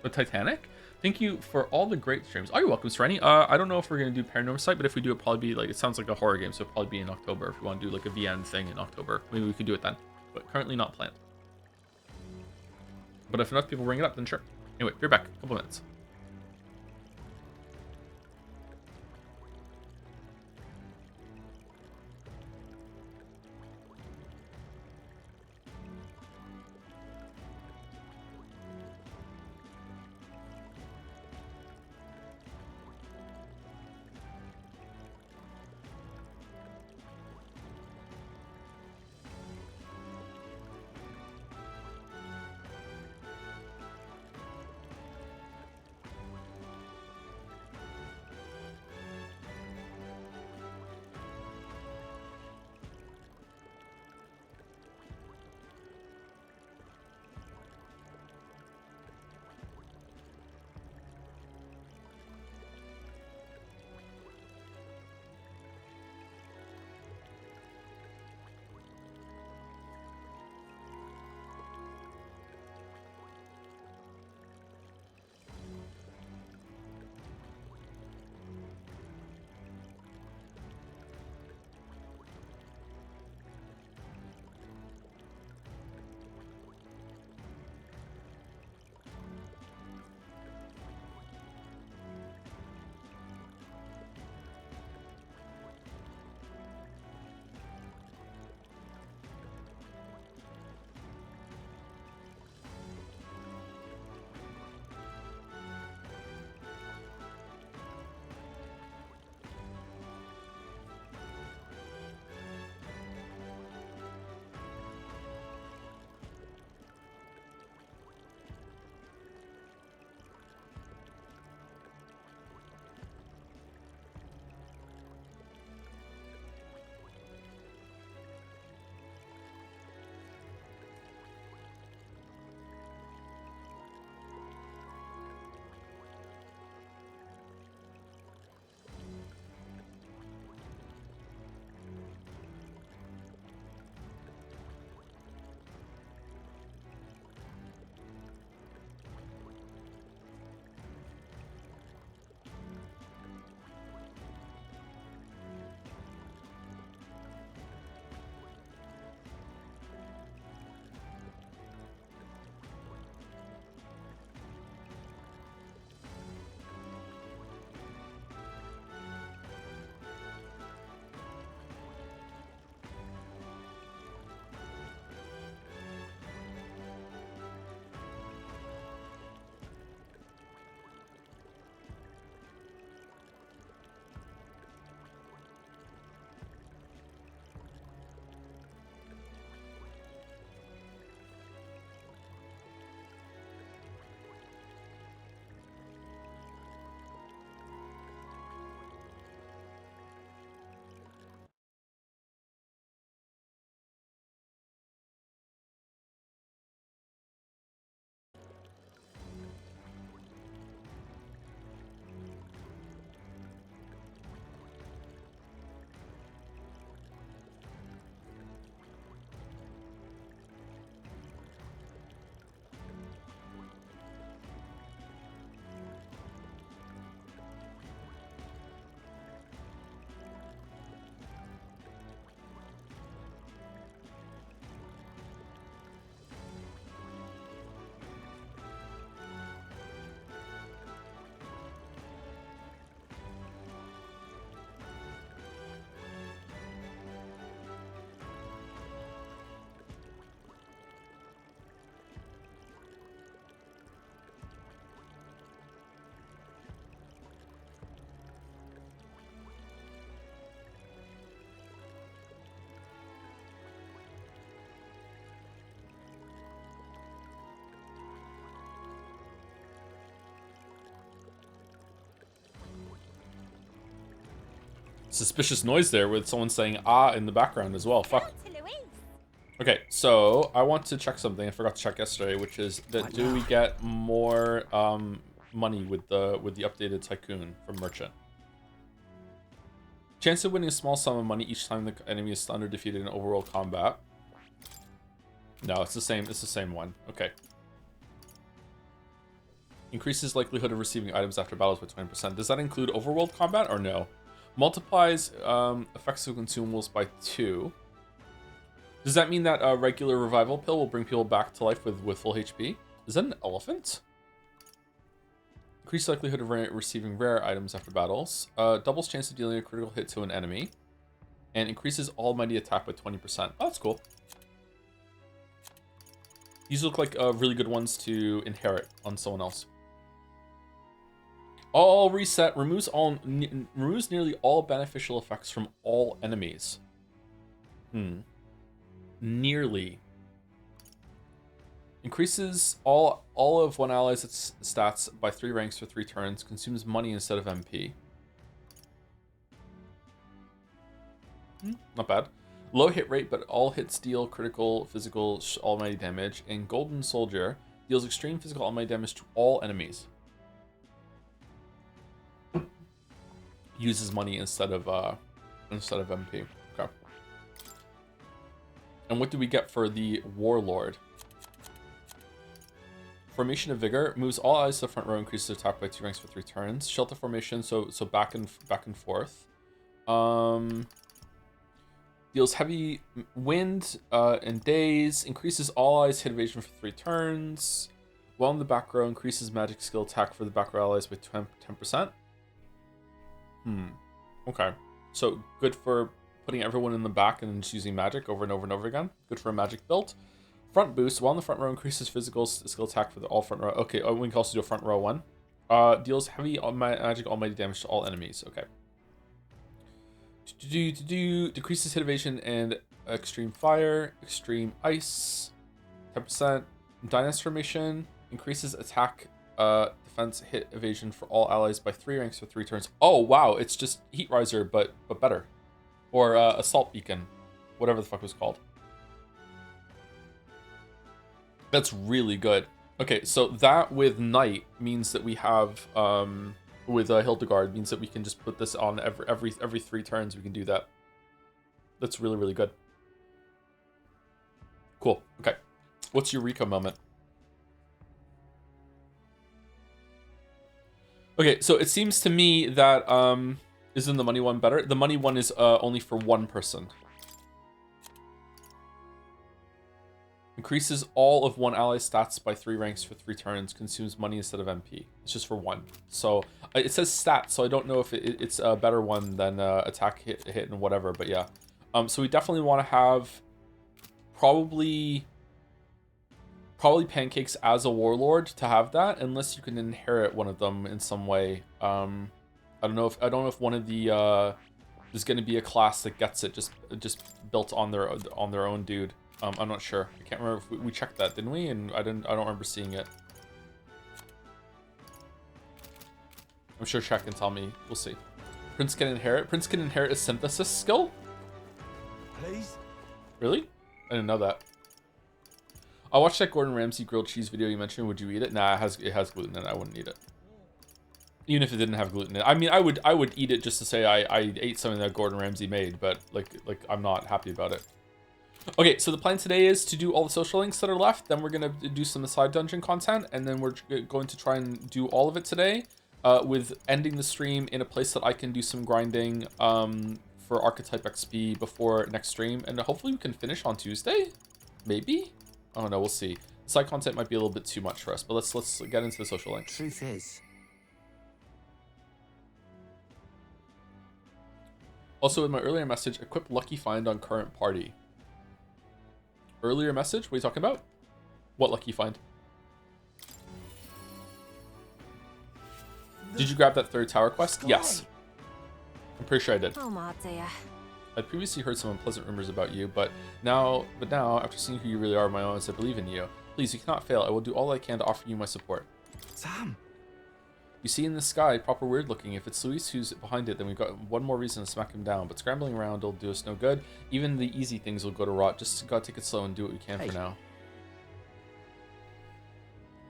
The Titanic? Thank you for all the great streams. Oh, you're welcome, Sereni. I don't know if we're going to do Paranormicite, but if we do, it'll probably be like, it sounds like a horror game, so it'll probably be in October. If we want to do like a VN thing in October, maybe we could do it then. But currently not planned. But if enough people bring it up, then sure. Anyway, be back. A couple minutes. suspicious noise there with someone saying ah in the background as well. Fuck. Okay, so I want to check something I forgot to check yesterday, which is that do we get more money with the updated Tycoon from Merchant? Chance of winning a small sum of money each time the enemy is stunned or defeated in overworld combat. No, it's the same. It's the same one. Okay. Increases likelihood of receiving items after battles by 20%. Does that include overworld combat or no? Multiplies effects of consumables by 2. Does that mean that a regular revival pill will bring people back to life with full HP? Is that an elephant? Increased likelihood of receiving rare items after battles. Doubles chance of dealing a critical hit to an enemy. And increases almighty attack by 20%. Oh, that's cool. These look like really good ones to inherit on someone else. All reset. Removes nearly all beneficial effects from all enemies. Nearly. Increases all of one ally's stats by 3 ranks for 3 turns. Consumes money instead of MP. Not bad. Low hit rate, but all hits deal critical, physical, almighty damage. And Golden Soldier deals extreme physical almighty damage to all enemies. Uses money instead of MP. Okay. And what do we get for the Warlord? Formation of Vigor moves all allies to the front row, increases attack by 2 ranks for 3 turns. Shelter formation, so back and forth. Deals heavy wind and daze. Increases all allies hit evasion for 3 turns. While in the back row, increases magic skill attack for the back row allies by 10%. Okay. So good for putting everyone in the back and then just using magic over and over and over again. Good for a magic build. Front boost. While in the front row, increases physical skill attack for the all front row. Okay, we can also do a front row one. Deals heavy magic almighty damage to all enemies. Okay. Decreases hit evasion and extreme fire, extreme ice, 10%. Dynasty formation increases attack, defense, hit evasion for all allies by 3 ranks for 3 turns. Oh wow, it's just Heat Riser, but better, or Assault Beacon, whatever the fuck it was called. That's really good. Okay, so that with Knight means that we have with Hildegard means that we can just put this on every 3 turns. We can do that. That's really, really good. Cool. Okay, what's your Eureka moment? Okay, so it seems to me that isn't the money one better? The money one is only for 1 person. Increases all of one ally's stats by 3 ranks for 3 turns. Consumes money instead of MP. It's just for 1. So it says stats, so I don't know if it's a better one than attack, hit, and whatever. But yeah. So we definitely want to have probably Pancakes as a warlord to have that, unless you can inherit one of them in some way. I don't know if one of the there's going to be a class that gets it just built on their own dude. I'm not sure. I can't remember if we checked that, didn't we? And I don't remember seeing it. I'm sure Chat can tell me. We'll see. Prince can inherit a synthesis skill? Please? Really? I didn't know that. I watched that Gordon Ramsay grilled cheese video you mentioned. Would you eat it? Nah, it has gluten in it. I wouldn't eat it. Even if it didn't have gluten in it. I mean, I would eat it just to say I ate something that Gordon Ramsay made, but like I'm not happy about it. Okay, so the plan today is to do all the social links that are left. Then we're going to do some side dungeon content. And then we're going to try and do all of it today. With ending the stream in a place that I can do some grinding for Archetype XP before next stream. And hopefully we can finish on Tuesday? Maybe? I don't know, we'll see. Side content might be a little bit too much for us. But let's get into the social links. Truth is. Also, in my earlier message, equip Lucky Find on current party. Earlier message? What are you talking about? What Lucky Find? Did you grab that 3rd tower quest? Yes. I'm pretty sure I did. I'd previously heard some unpleasant rumors about you, but now, after seeing who you really are, my honest, I believe in you. Please, you cannot fail. I will do all I can to offer you my support. Sam. You see in the sky, proper weird looking. If it's Luis who's behind it, then we've got one more reason to smack him down. But scrambling around will do us no good. Even the easy things will go to rot. Just gotta take it slow and do what we can for now.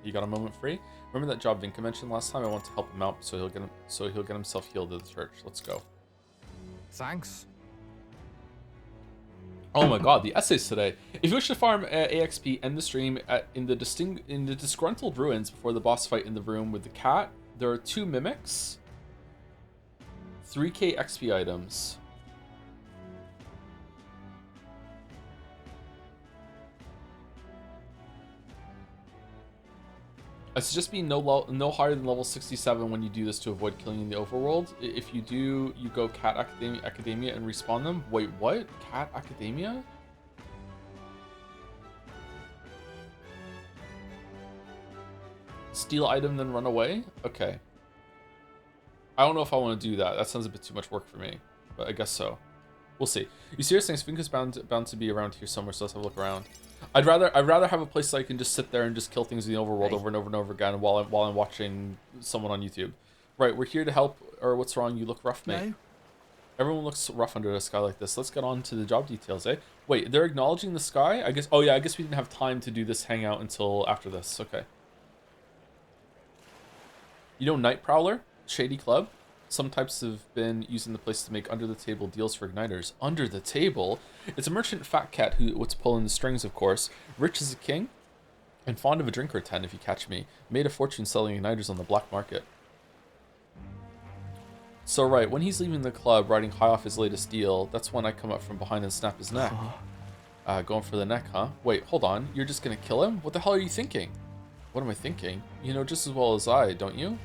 You got a moment free? Remember that job Vinka mentioned last time? I want to help him out so he'll get himself healed at the church. Let's go. Thanks. Oh my god, the essays today. If you wish to farm AXP, end the stream in the disgruntled ruins before the boss fight in the room with the cat. There are 2 mimics, 3k XP items. I suggest being no higher than level 67 when you do this to avoid killing in the overworld. If you do, you go Cat Academia and respawn them. Wait, what? Cat Academia? Steal item, then run away? Okay. I don't know if I want to do that. That sounds a bit too much work for me, but I guess so. We'll see. You serious? Thanks. Vinka's bound to be around here somewhere, so let's have a look around. I'd rather have a place that I can just sit there and just kill things in the overworld over and over and over again while I'm watching someone on YouTube. Right, we're here to help. Or what's wrong? You look rough, mate. No. Everyone looks rough under a sky like this. Let's get on to the job details, eh? Wait, they're acknowledging the sky? I guess. Oh yeah, I guess we didn't have time to do this hangout until after this. Okay. You know, Night Prowler, Shady Club. Some types have been using the place to make under-the-table deals for igniters. Under the table? It's a merchant fat cat what's pulling the strings, of course. Rich as a king, and fond of a drink or 10, if you catch me. Made a fortune selling igniters on the black market. So right, when he's leaving the club, riding high off his latest deal, that's when I come up from behind and snap his neck. Going for the neck, huh? Wait, hold on. You're just gonna kill him? What the hell are you thinking? What am I thinking? You know just as well as I, don't you,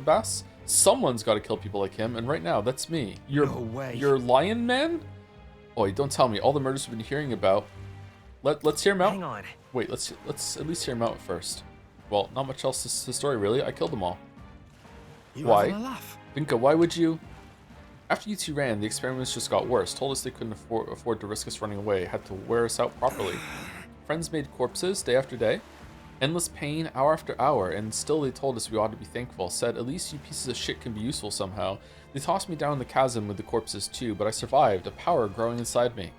Bass? Someone's got to kill people like him, and right now, that's me. You're Lion Man? Oh, don't tell me. All the murders we've been hearing about. Let's hear him out. Hang on. Wait, let's at least hear him out first. Well, not much else to the story, really. I killed them all. Why? Vinka, why would you? After you two ran, the experiments just got worse. Told us they couldn't afford to risk us running away. Had to wear us out properly. Friends made corpses day after day. Endless pain, hour after hour, and still they told us we ought to be thankful. Said, at least you pieces of shit can be useful somehow. They tossed me down the chasm with the corpses too, but I survived, a power growing inside me.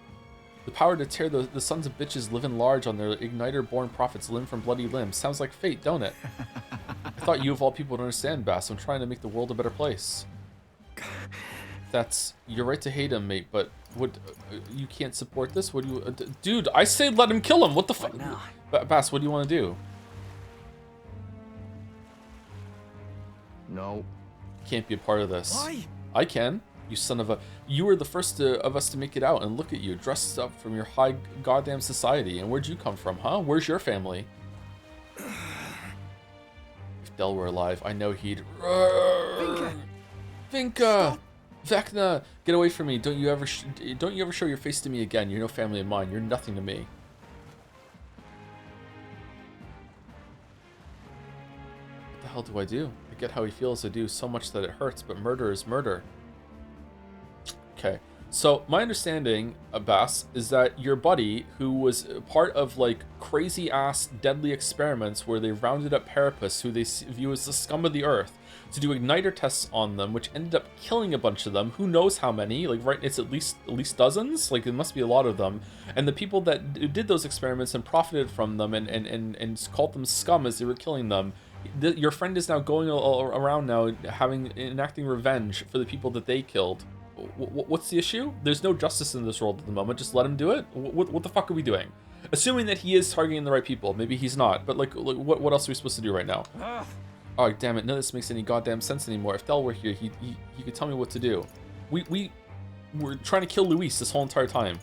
The power to tear the sons of bitches living large on their igniter-born prophets limb from bloody limb. Sounds like fate, don't it? I thought you of all people would understand, Bass. I'm trying to make the world a better place. You're right to hate him, mate, but you can't support this? What do you... dude, I say let him kill him! What the fuck? Bass, what do you want to do? No. Can't be a part of this. Why? I can. You son of a... You were the first of us to make it out, and look at you, dressed up from your high goddamn society. And where'd you come from, huh? Where's your family? If Del were alive, I know he'd... Vinka! Vecna! Get away from me. Don't you ever show your face to me again. You're no family of mine. You're nothing to me. What the hell do I do? I get how he feels. I do so much that it hurts, but murder is murder. Okay. So my understanding, Abbas, is that your buddy, who was part of like crazy ass deadly experiments where they rounded up Carapace, who they view as the scum of the earth, to do igniter tests on them, which ended up killing a bunch of them. Who knows how many? Like, right, it's at least dozens. Like, it must be a lot of them. And the people that did those experiments and profited from them and called them scum as they were killing them. Your friend is now going around now, enacting revenge for the people that they killed. What's the issue? There's no justice in this world at the moment. Just let him do it. What the fuck are we doing? Assuming that he is targeting the right people. Maybe he's not. But like what else are we supposed to do right now? Oh, damn it. None of this makes any goddamn sense anymore. If Del were here, he could tell me what to do. We're trying to kill Luis this whole entire time.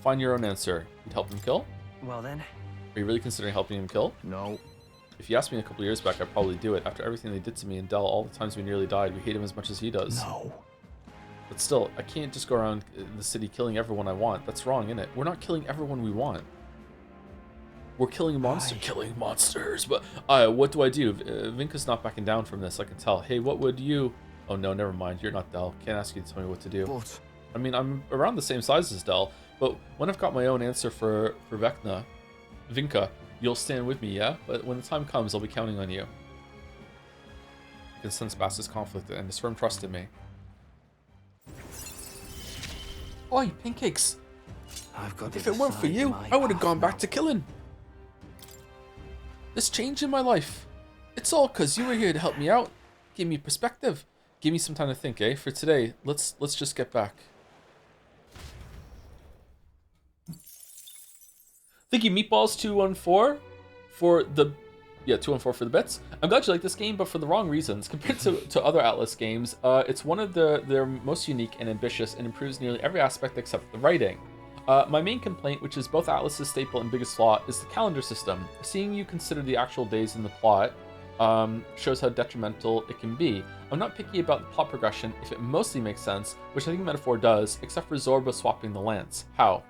Find your own answer. You'd help him kill? Well then. Are you really considering helping him kill? No. If you asked me a couple of years back, I'd probably do it. After everything they did to me and Del, all the times we nearly died, we hate him as much as he does. No. But still, I can't just go around the city killing everyone I want. That's wrong, isn't it? We're not killing everyone we want. We're killing monsters. But what do I do? Vinka's not backing down from this, I can tell. Hey, what would you... Oh no, never mind. You're not Del. Can't ask you to tell me what to do. But... I mean, I'm around the same size as Del, but when I've got my own answer for Vinka, you'll stand with me, yeah? But when the time comes, I'll be counting on you. can sense Bass's conflict, and his firm trust in me. Oi, pancakes! I've got to If it weren't for decide you, my I would have path gone back now. to killing. This change in my life. It's all because you were here to help me out. Give me perspective. Give me some time to think, eh? For today, let's just get back. Thank you, Meatballs214 for the 214 for the bits. I'm glad you like this game, but for the wrong reasons. Compared to other Atlas games, it's one of their most unique and ambitious, and improves nearly every aspect except the writing. My main complaint, which is both Atlas's staple and biggest flaw, is the calendar system. Seeing you consider the actual days in the plot shows how detrimental it can be. I'm not picky about the plot progression if it mostly makes sense, which I think Metaphor does, except for Zorba swapping the lance. How?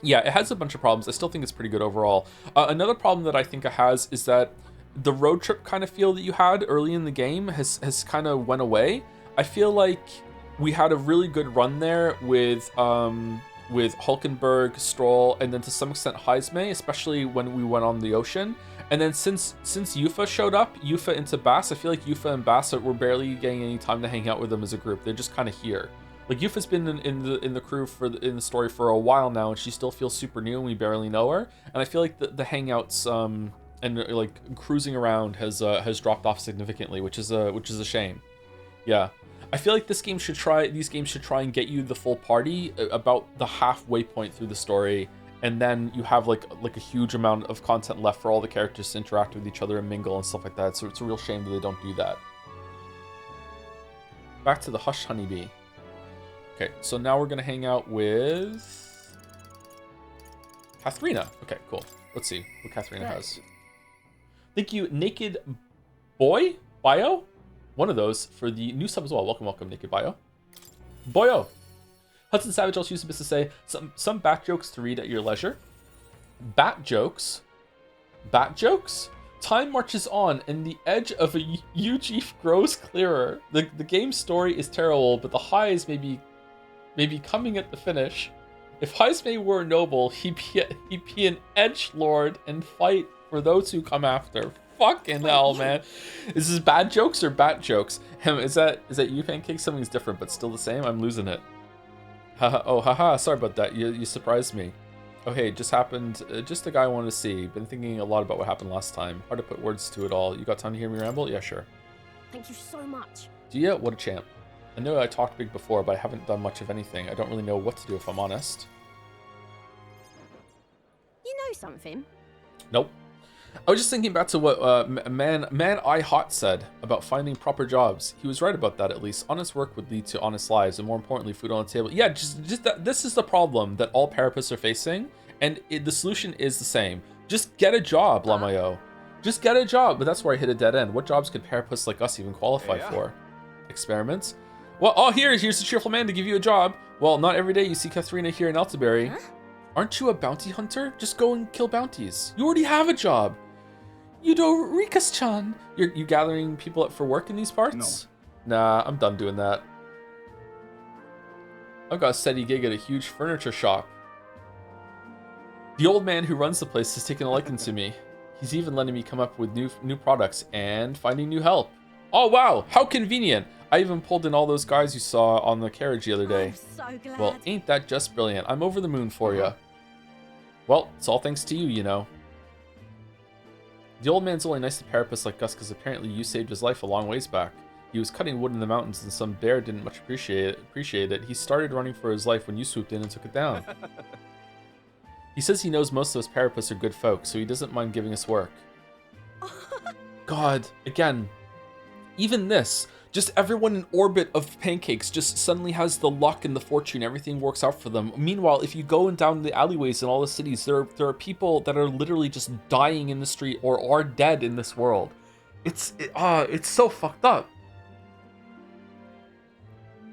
Yeah, it has a bunch of problems. I still think it's pretty good overall. Another problem that I think it has is that the road trip kind of feel that you had early in the game has kind of went away. I feel like we had a really good run there with Hulkenberg, Stroll, and then to some extent Heismay, especially when we went on the ocean. And then since Yufa showed up, Yufa into Bass, I feel like Yufa and Bass were barely getting any time to hang out with them as a group. They're just kind of here. Like Yufa's been in the crew in the story for a while now, and she still feels super new, and we barely know her. And I feel like the hangouts and like cruising around has dropped off significantly, which is a shame. Yeah, I feel like these games should try and get you the full party about the halfway point through the story, and then you have like a huge amount of content left for all the characters to interact with each other and mingle and stuff like that. So it's a real shame that they don't do that. Back to the Hush Honeybee. Okay, so now we're gonna hang out with Katharina. Okay, cool. Let's see what Katharina has. Thank you, Naked Bio? One of those for the new sub as well. Welcome, Naked Bio. Boyo! Hudson Savage also used to say, some bat jokes to read at your leisure. Bat jokes? Bat jokes? Time marches on, and the edge of a UG grows clearer. The game's story is terrible, but the highs may be coming at the finish. If Heismay were noble, he'd be an edgelord and fight for those who come after. Fucking hell, man. Is this bad jokes or bat jokes? Is that you, Pancake? Something's different, but still the same? I'm losing it. Haha, sorry about that. You surprised me. Oh, hey, just happened. Just the guy I wanted to see. Been thinking a lot about what happened last time. Hard to put words to it all. You got time to hear me ramble? Yeah, sure. Thank you so much. Do ya? What a champ. I know I talked big before, but I haven't done much of anything. I don't really know what to do if I'm honest. You know something? Nope. I was just thinking back to what Man I Hot said about finding proper jobs. He was right about that, at least. Honest work would lead to honest lives, and more importantly, food on the table. Yeah, just that. This is the problem that all Parapists are facing, and the solution is the same. Just get a job, Lamayo. Just get a job. But that's where I hit a dead end. What jobs could Parapists like us even qualify for? Experiments? Well, oh, here's a cheerful man to give you a job. Well, not every day you see Katharina here in Altaberry. Huh? Aren't you a bounty hunter? Just go and kill bounties. You already have a job. You do Rikas-chan. You gathering people up for work in these parts? No. Nah, I'm done doing that. I've got a steady gig at a huge furniture shop. The old man who runs the place has taken a liking to me. He's even letting me come up with new products and finding new help. Oh wow, how convenient. I even pulled in all those guys you saw on the carriage the other day. I'm so glad. Well, ain't that just brilliant? I'm over the moon for ya. Well, it's all thanks to you, you know. The old man's only nice to Parapists like us because apparently you saved his life a long ways back. He was cutting wood in the mountains and some bear didn't much appreciate it. He started running for his life when you swooped in and took it down. He says he knows most of us Parapists are good folk, so he doesn't mind giving us work. God, again, even this, just everyone in orbit of Pancakes just suddenly has the luck and the fortune, everything works out for them. Meanwhile, if you go down the alleyways in all the cities, there are people that are literally just dying in the street or are dead in this world. It's so fucked up.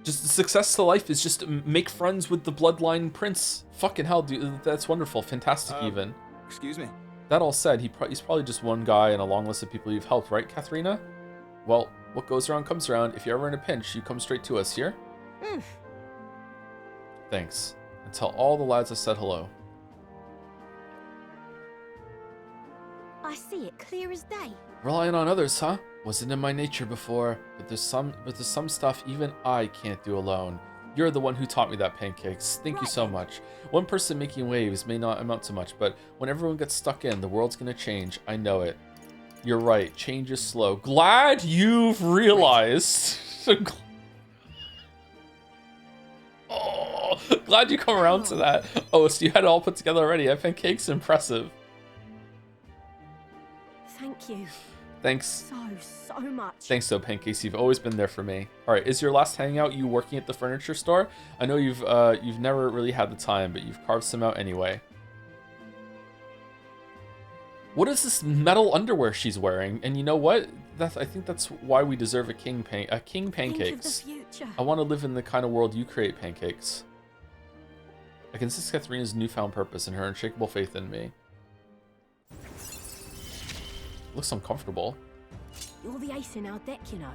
Just the success to life is just make friends with the bloodline prince. Fucking hell, dude, that's wonderful, fantastic even. Excuse me. That all said, he's probably just one guy in a long list of people you've helped, right, Katharina? Well, what goes around comes around. If you're ever in a pinch, you come straight to us here. Thanks. And tell all the lads I said hello. I see it clear as day. Relying on others, huh? Wasn't in my nature before, but there's some stuff even I can't do alone. You're the one who taught me that, Pancakes. Thank you so much. One person making waves may not amount to much, but when everyone gets stuck in, the world's gonna change. I know it. You're right. Change is slow. Glad you've realized. Oh, glad you come around to that. Oh, so you had it all put together already. Pancakes, impressive. Thank you Thanks. so much. Thanks, though, Pancakes. You've always been there for me. All right, is your last hangout you working at the furniture store? I know you've never really had the time, but you've carved some out anyway. What is this metal underwear she's wearing? And you know what? I think that's why we deserve a king Pancakes. Think of the future. I want to live in the kind of world you create, Pancakes. I can sense Katharina's newfound purpose and her unshakable faith in me. Looks uncomfortable. You're the ace in our deck, you know.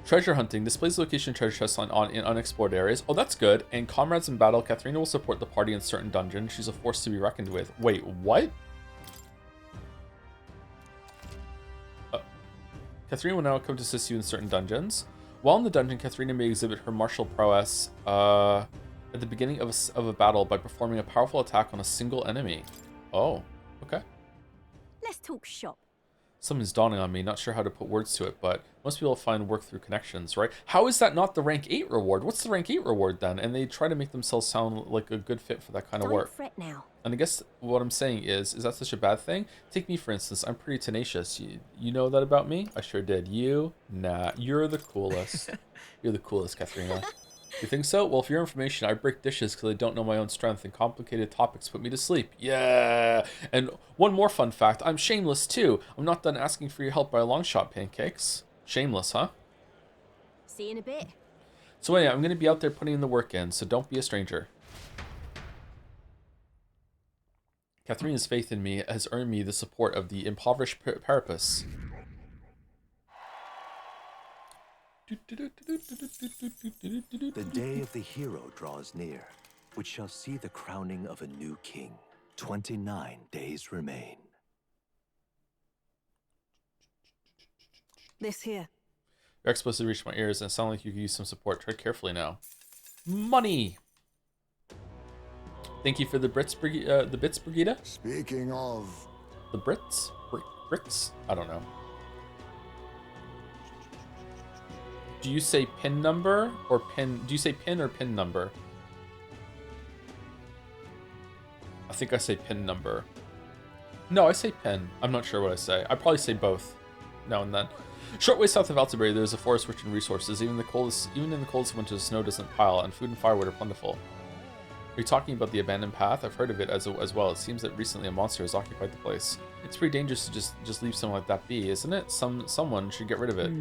Treasure hunting displays location treasure chests in unexplored areas. Oh, that's good. And comrades in battle, Katharina will support the party in certain dungeons. She's a force to be reckoned with. Wait, what? Katharina will now come to assist you in certain dungeons. While in the dungeon, Katharina may exhibit her martial prowess at the beginning of a battle by performing a powerful attack on a single enemy. Oh, okay. Let's talk shop. Something's dawning on me, not sure how to put words to it, but most people find work through connections, right? How is that not the rank 8 reward? What's the rank 8 reward then? And they try to make themselves sound like a good fit for that kind of work. Don't fret now. And I guess what I'm saying is that such a bad thing? Take me, for instance. I'm pretty tenacious. You know that about me? I sure did. You? Nah. You're the coolest. You're the coolest, Katharina. You think so? Well, for your information, I break dishes because I don't know my own strength, and complicated topics put me to sleep. Yeah! And one more fun fact, I'm shameless too. I'm not done asking for your help by a long shot, Pancakes. Shameless, huh? See you in a bit. So anyway, I'm going to be out there putting in the work in, so don't be a stranger. Katharina's faith in me has earned me the support of the impoverished Parapus. The day of the hero draws near, which shall see the crowning of a new king. 29 days remain. This here. Your explosive reached my ears and it sounded like you could use some support. Tread carefully now. Money! Thank you for the bits, Brigida. Speaking of... The Brits? Bricks? I don't know. Do you say pin number or pin? Do you say pin or pin number? I think I say pin number. No, I say pin. I'm not sure what I say. I probably say both now and then. Short way south of Altabury, there's a forest rich in resources. Even in the coldest winters, the snow doesn't pile, and food and firewood are plentiful. Are you talking about the abandoned path? I've heard of it as well. It seems that recently a monster has occupied the place. It's pretty dangerous to just leave something like that be, isn't it? Someone should get rid of it.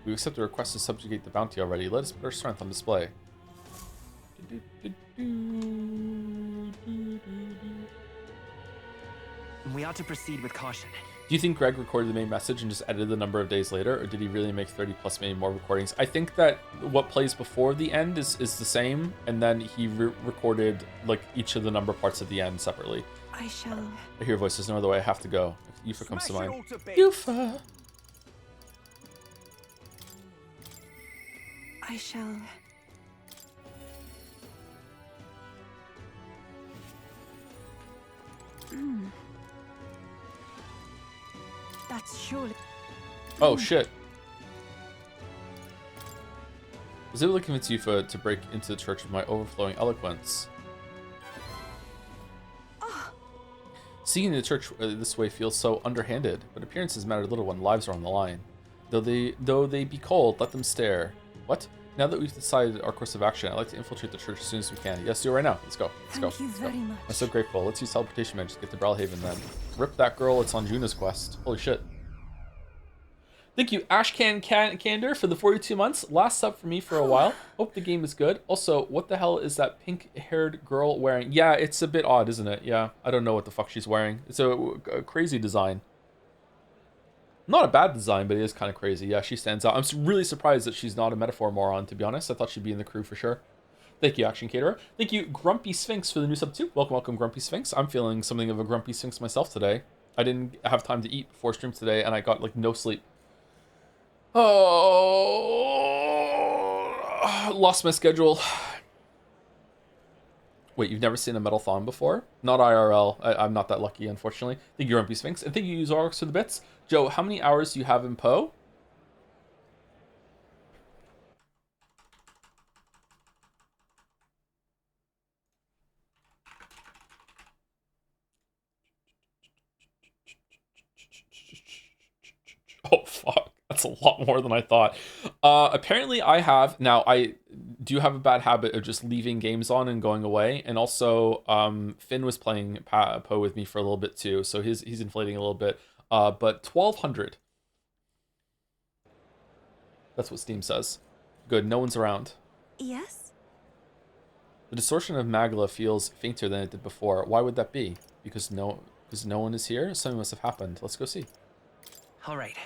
We accept the request to subjugate the bounty already. Let us put our strength on display. We ought to proceed with caution. Do you think Greg recorded the main message and just edited the number of days later, or did he really make 30 plus maybe more recordings? I think that what plays before the end is the same, and then he recorded like each of the number parts at the end separately. I shall. I hear voices. No other way. I have to go. Yufa comes to mind. Yufa. I shall. That's surely... Oh, shit. I was able to convince Yufa to break into the church with my overflowing eloquence. Seeing the church this way feels so underhanded, but appearances matter little when lives are on the line. Though they be cold, let them stare. What? Now that we've decided our course of action, I'd like to infiltrate the church as soon as we can. Yes, do it right now. Let's go. Thank you very much. I'm so grateful. Let's use teleportation magic to get to Brawlhaven then. Rip that girl, it's on Juna's quest. Holy shit. Thank you, Ashcan Candor, for the 42 months. Last sub for me for a while. Hope the game is good. Also, what the hell is that pink-haired girl wearing? Yeah, it's a bit odd, isn't it? Yeah, I don't know what the fuck she's wearing. It's a crazy design. Not a bad design, but it is kind of crazy. Yeah, she stands out. I'm really surprised that she's not a metaphor moron, to be honest. I thought she'd be in the crew for sure. Thank you, Action Caterer. Thank you, Grumpy Sphinx, for the new sub too. Welcome, Grumpy Sphinx. I'm feeling something of a Grumpy Sphinx myself today. I didn't have time to eat before stream today, and I got like no sleep. Oh, lost my schedule. Wait, you've never seen a metal thon before? Not IRL. I'm not that lucky, unfortunately. Thank you, Rumpy Sphinx. And thank you, Zorx, for the bits. Joe, how many hours do you have in Poe? Oh, fuck. That's a lot more than I thought. Apparently, I have. Now, I do have a bad habit of just leaving games on and going away. And also, Finn was playing Poe with me for a little bit too. So he's inflating a little bit. But 1,200. That's what Steam says. Good, no one's around. Yes? The distortion of Magla feels fainter than it did before. Why would that be? Because no one is here? Something must have happened. Let's go see. All right.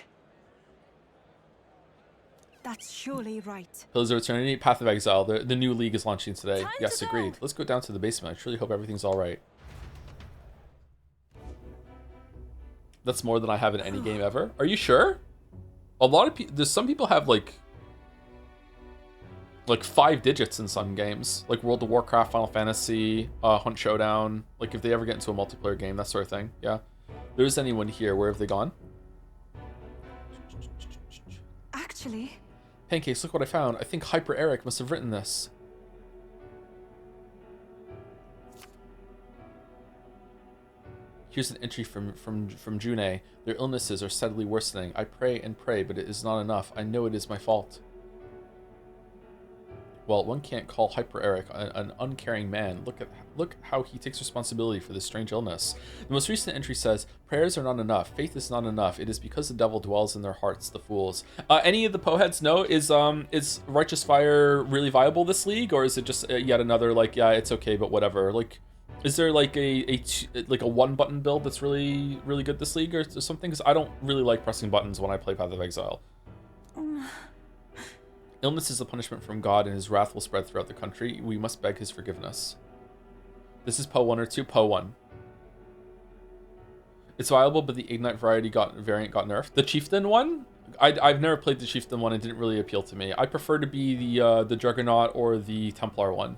That's surely right. Pillars of Eternity, Path of Exile. The new league is launching today. Time Yes, to agreed. go. Let's go down to the basement. I truly hope everything's all right. That's more than I have in any game ever. Are you sure? A lot of people. There's some people have like 5 digits in some games, like World of Warcraft, Final Fantasy, Hunt Showdown. Like if they ever get into a multiplayer game, that sort of thing. Yeah. There's anyone here. Where have they gone? Actually, Pancakes, look what I found. I think Hyper Eric must have written this. Here's an entry from June. Their illnesses are steadily worsening. I pray and pray, but it is not enough. I know it is my fault. Well, one can't call Hyper Eric an uncaring man. Look how he takes responsibility for this strange illness. The most recent entry says, prayers are not enough. Faith is not enough. It is because the devil dwells in their hearts, the fools. Any of the Poheads know, is Righteous Fire really viable this league? Or is it just yet another, like, yeah, it's okay, but whatever? Like, is there like a one button build that's really, really good this league or something? Because I don't really like pressing buttons when I play Path of Exile. Illness is a punishment from God, and his wrath will spread throughout the country. We must beg his forgiveness. This is Poe 1 or 2? Poe 1. It's viable, but the Ignite variant got nerfed. The Chieftain one? I've never played the Chieftain one. It didn't really appeal to me. I prefer to be the Juggernaut or the Templar one.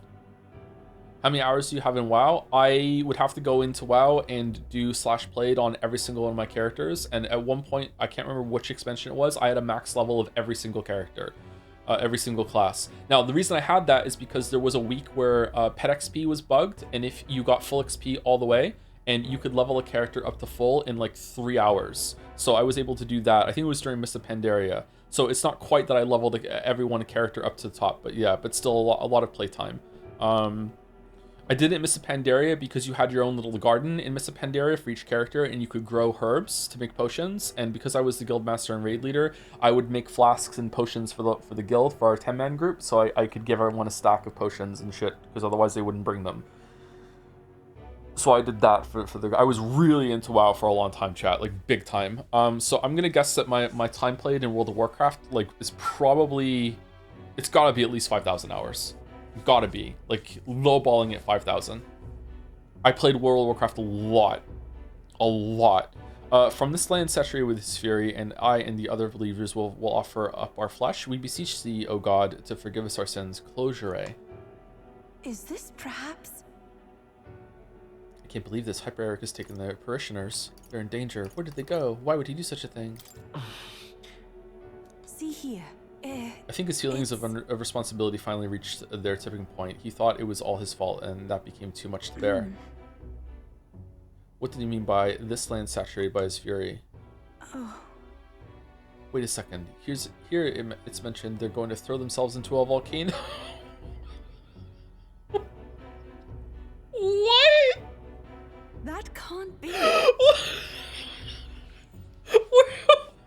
How many hours do you have in WoW? I would have to go into WoW and do /played on every single one of my characters. And at one point, I can't remember which expansion it was, I had a max level of every single character. Every single class. Now, the reason I had that is because there was a week where pet XP was bugged, and if you got full XP all the way, and you could level a character up to full in like 3 hours. So I was able to do that. I think it was during Mists of Pandaria. So it's not quite that I leveled everyone a character up to the top, but yeah, but still a lot of playtime. I did it in Mists of Pandaria because you had your own little garden in Mists of Pandaria for each character, and you could grow herbs to make potions. And because I was the guild master and raid leader, I would make flasks and potions for the guild, for our 10-man group, so I could give everyone a stack of potions and shit, because otherwise they wouldn't bring them. So I did that for I was really into WoW for a long time, chat, like big time. So I'm gonna guess that my time played in World of Warcraft like is probably, it's gotta be at least 5,000 hours. Gotta be, like, lowballing at 5,000. I played World of Warcraft a lot. From this land saturated with his fury, and I and the other believers will offer up our flesh. We beseech thee, O God, to forgive us our sins. Closure. is this perhaps? I can't believe this. Hyper Eric has taken their parishioners. They're in danger. Where did they go? Why would he do such a thing? See here. I think his feelings of responsibility finally reached their tipping point. He thought it was all his fault, and that became too much to bear. What did he mean by this land saturated by his fury? Oh. Wait a second. Here it's mentioned they're going to throw themselves into a volcano. What? That can't be.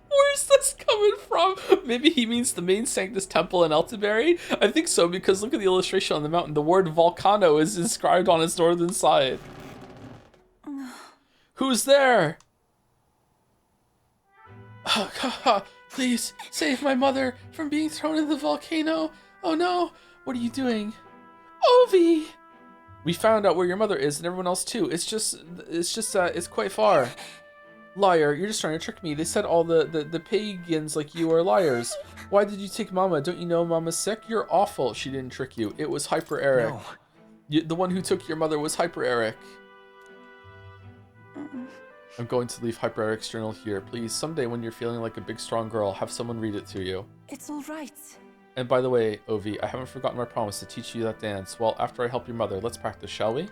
Where's this coming from? Maybe he means the main Sanctus Temple in Eltaberry? I think so, because look at the illustration on the mountain. The word volcano is inscribed on its northern side. Who's there? Oh, please save my mother from being thrown into the volcano. Oh no, what are you doing? Ovi! We found out where your mother is and everyone else too. It's just it's quite far. Liar, you're just trying to trick me. They said all the pagans like you are liars. Why did you take Mama? Don't you know Mama's sick? You're awful. She didn't trick you. It was Hyper Eric. No. The one who took your mother was Hyper Eric. I'm going to leave Hyper Eric's journal here. Please, someday when you're feeling like a big strong girl, have someone read it to you. It's all right. And by the way, Ovi, I haven't forgotten my promise to teach you that dance. Well, after I help your mother, let's practice, shall we?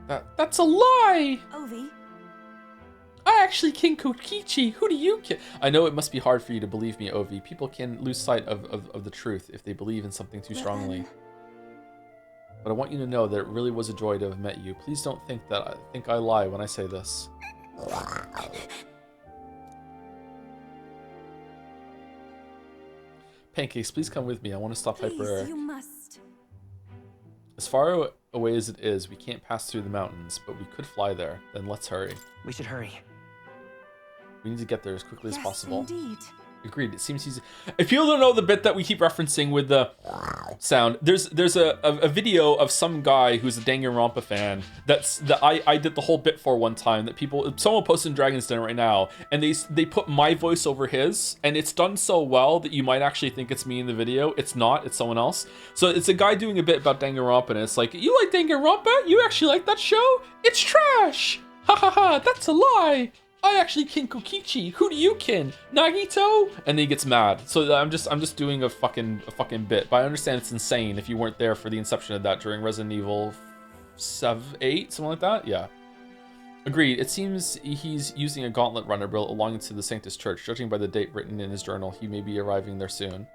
That's a lie! Ovi, I actually King Kokichi. Who do you kid? I know it must be hard for you to believe me, Ovi. People can lose sight of the truth if they believe in something too strongly. But I want you to know that it really was a joy to have met you. Please don't think that I lie when I say this. Pancakes, please come with me. I want to stop Hyper Eric. you must. As far away as it is, we can't pass through the mountains, but we could fly there. Then let's hurry. We should hurry. We need to get there as quickly as possible. Indeed. Agreed. It seems easy. If people don't know the bit that we keep referencing with the sound, there's a video of some guy who's a Danganronpa fan that I did the whole bit for one time that someone posted in Dragon's Den right now, and they put my voice over his, and it's done so well that you might actually think it's me in the video. It's not. It's someone else. So it's a guy doing a bit about Danganronpa, and it's like, you like Danganronpa? You actually like that show? It's trash. Ha ha ha. That's a lie. I actually kin Kokichi. Who do you kin? Nagito? And then he gets mad. So I'm just doing a fucking bit. But I understand it's insane if you weren't there for the inception of that during Resident Evil 7, 8, something like that. Yeah. Agreed. It seems he's using a gauntlet runner built belonging to the Sanctus Church. Judging by the date written in his journal, he may be arriving there soon.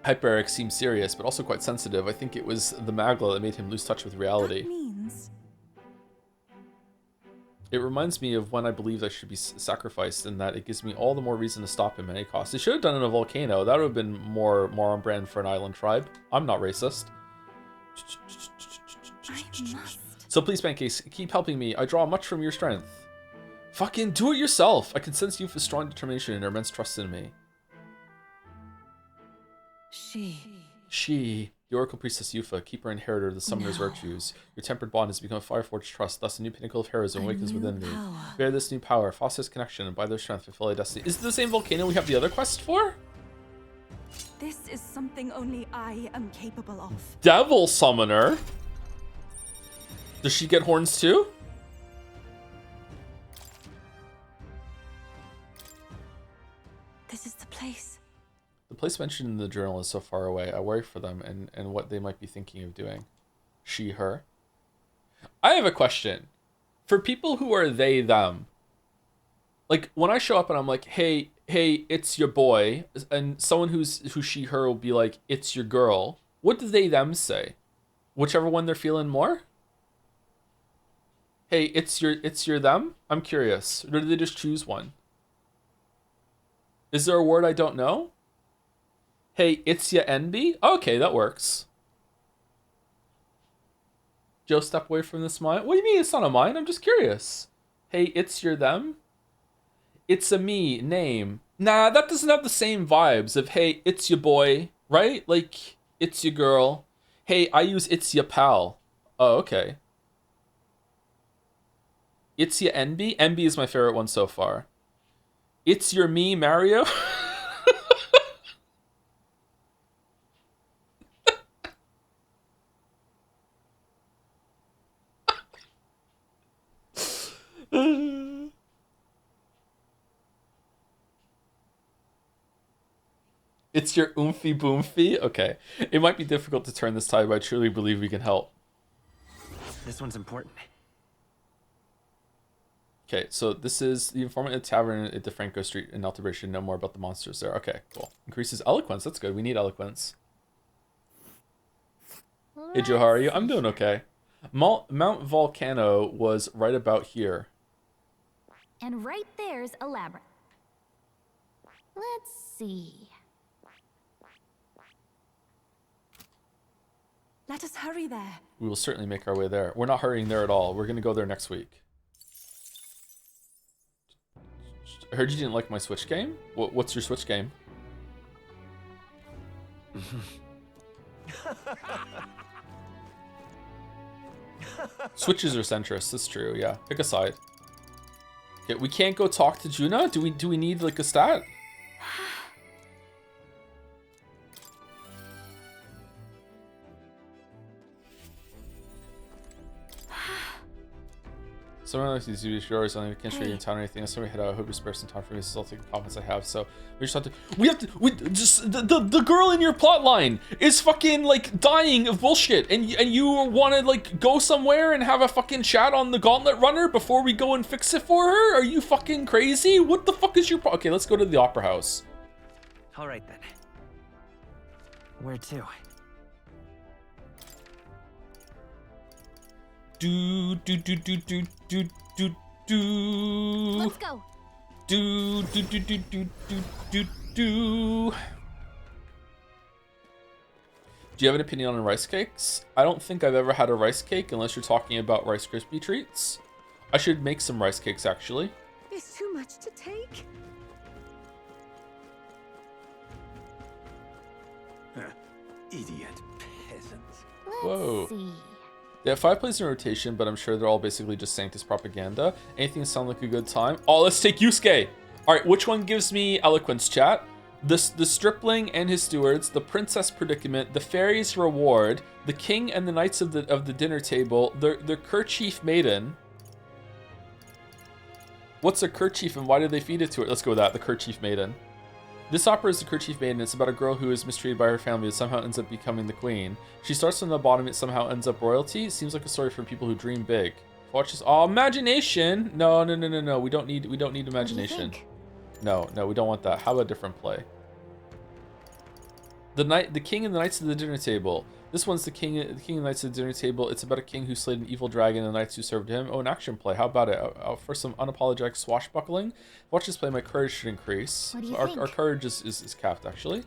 Hyper Eric seems serious, but also quite sensitive. I think it was the Magla that made him lose touch with reality. That means... It reminds me of when I believed I should be sacrificed, and that it gives me all the more reason to stop him at any cost. They should have done it in a volcano. That would have been more on brand for an island tribe. I'm not racist. I must. So please, Pancakes, keep helping me. I draw much from your strength. Fucking do it yourself. I can sense you've a strong determination and your immense trust in me. She, the Oracle Priestess Yufa, keeper and inheritor of the Summoner's virtues. Your tempered bond has become a fireforged trust, thus a new pinnacle of heroism awakens within thee. Bear this new power, foster this connection, and by their strength fulfill thy destiny. Is it the same volcano we have the other quest for? This is something only I am capable of. Devil Summoner? Does she get horns too? This is the place. The place mentioned in the journal is so far away. I worry for them and what they might be thinking of doing. She, her. I have a question. For people who are they, them. Like, when I show up and I'm like, hey, it's your boy. And someone who's she, her will be like, it's your girl. What do they, them say? Whichever one they're feeling more? Hey, it's your them? I'm curious. Or do they just choose one? Is there a word I don't know? Hey, it's ya NB? Okay, that works. Joe, step away from this mine. What do you mean it's not a mine? I'm just curious. Hey, it's your them? It's a me, name. Nah, that doesn't have the same vibes of, hey, it's your boy, right? Like, it's your girl. Hey, I use it's your pal. Oh, okay. It's your NB? NB is my favorite one so far. It's your me, Mario? It's your oomphy boomfy? Okay. It might be difficult to turn this tide, but I truly believe we can help. This one's important. Okay, so this is the informant at the tavern at DeFranco Street in Altabration. Know more about the monsters there. Okay, cool. Increases eloquence. That's good. We need eloquence. Hey, Joe, how are you? I'm doing okay. Mount Volcano was right about here. And right there's a labyrinth. Let's see. Let us hurry there. We will certainly make our way there. We're not hurrying there at all. We're going to go there next week. I heard you didn't like my Switch game. What's your Switch game? Switches are centrist. That's true. Yeah, pick a side. Okay, we can't go talk to Juna. Do we need like a stat? Someone likes these yours, I can't show you in town or anything. I somebody head out. I hope you're spared some time for me. This is all the confidence I have. So we just have to. We just the girl in your plot line is fucking like dying of bullshit, and you want to like go somewhere and have a fucking chat on the Gauntlet Runner before we go and fix it for her? Are you fucking crazy? What the fuck is your Okay, let's go to the Opera House. All right then. Where to? Do. Let's go. Do. Do you have an opinion on rice cakes? I don't think I've ever had a rice cake unless you're talking about Rice Krispie treats. I should make some rice cakes actually. It's too much to take. Idiot peasants. Whoa. They have 5 plays in rotation, but I'm sure they're all basically just Sanctus propaganda. Anything sound like a good time? Oh, let's take Yusuke. All right, which one gives me eloquence, chat? The stripling and his stewards, the princess predicament, the fairy's reward, the king and the knights of the dinner table, the kerchief maiden. What's a kerchief and why did they feed it to her? Let's go with that, the kerchief maiden. This opera is the Kerchief Maiden. It's about a girl who is mistreated by her family that somehow ends up becoming the queen. She starts from the bottom, it somehow ends up royalty. Seems like a story for people who dream big. Watch this. Oh, imagination! No. We don't need imagination. No, we don't want that. How about a different play? The king and the knights of the dinner table. This one's the king and the knights of the dinner table. It's about a king who slayed an evil dragon and the knights who served him. Oh, an action play. How about it? For some unapologetic swashbuckling. Watch this play. My courage should increase. What do you think? Our courage is capped, actually.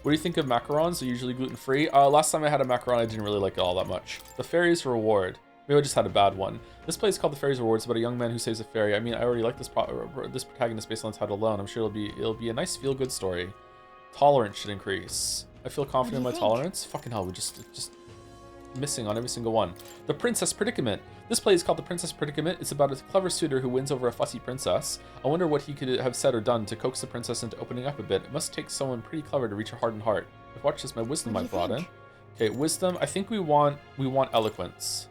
What do you think of macarons? They're usually gluten-free. Last time I had a macaron, I didn't really like it all that much. The Fairy's Reward. Maybe I just had a bad one. This play is called The Fairy's Reward. It's about a young man who saves a fairy. I mean, I already like this protagonist based on the title alone. I'm sure it'll be a nice feel-good story. Tolerance should increase. I feel confident in my tolerance. Fucking hell, we just missing on every single one. The Princess Predicament. This play is called The Princess Predicament. It's about a clever suitor who wins over a fussy princess. I wonder what he could have said or done to coax the princess into opening up a bit. It must take someone pretty clever to reach her hardened heart. I've watched this, my wisdom I brought in. Okay, wisdom. I think we want eloquence.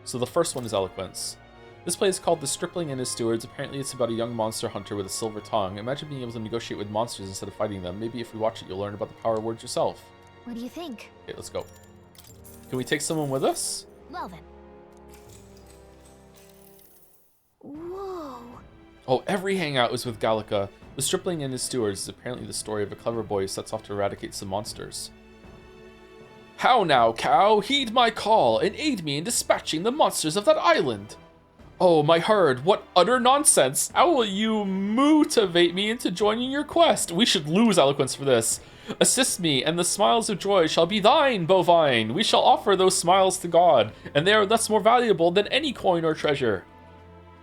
So the first one is eloquence. This play is called The Stripling and His Stewards. Apparently it's about a young monster hunter with a silver tongue. Imagine being able to negotiate with monsters instead of fighting them. Maybe if we watch it, you'll learn about the power of words yourself. What do you think? Okay, let's go. Can we take someone with us? Well then. Whoa. Oh, every hangout is with Gallica. The Stripling and His Stewards is apparently the story of a clever boy who sets off to eradicate some monsters. How now, cow? Heed my call and aid me in dispatching the monsters of that island. Oh, my herd, what utter nonsense. How will you motivate me into joining your quest? We should lose eloquence for this. Assist me, and the smiles of joy shall be thine, bovine. We shall offer those smiles to God, and they are thus more valuable than any coin or treasure.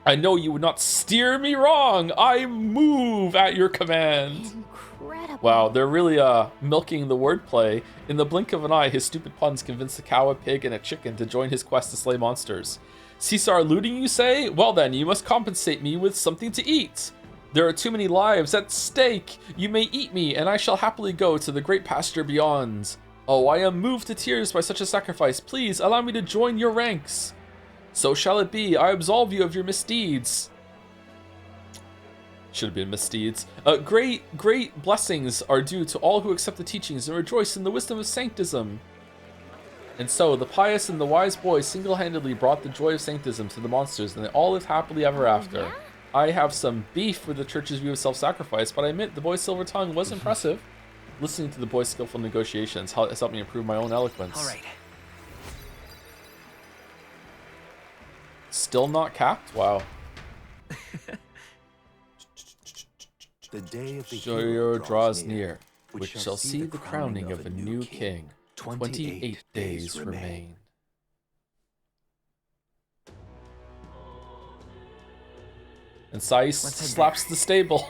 I know you would not steer me wrong. I move at your command. Incredible. Wow, they're really milking the wordplay. In the blink of an eye, his stupid puns convince a cow, a pig, and a chicken to join his quest to slay monsters. Caesar looting, you say? Well then, you must compensate me with something to eat. There are too many lives at stake. You may eat me, and I shall happily go to the great pasture beyond. Oh, I am moved to tears by such a sacrifice. Please, allow me to join your ranks. So shall it be. I absolve you of your misdeeds. Should have been misdeeds. Great blessings are due to all who accept the teachings and rejoice in the wisdom of sanctism. And so, the pious and the wise boy single-handedly brought the joy of sanctism to the monsters, and they all lived happily ever after. Yeah? I have some beef with the church's view of self-sacrifice, but I admit the boy's silver tongue was impressive. Listening to the boy's skillful negotiations has helped me improve my own eloquence. All right. Still not capped? Wow. The day of the Hero hero draws near, which shall see the crowning of a new king. 28 days remain. And Sai slaps the stable.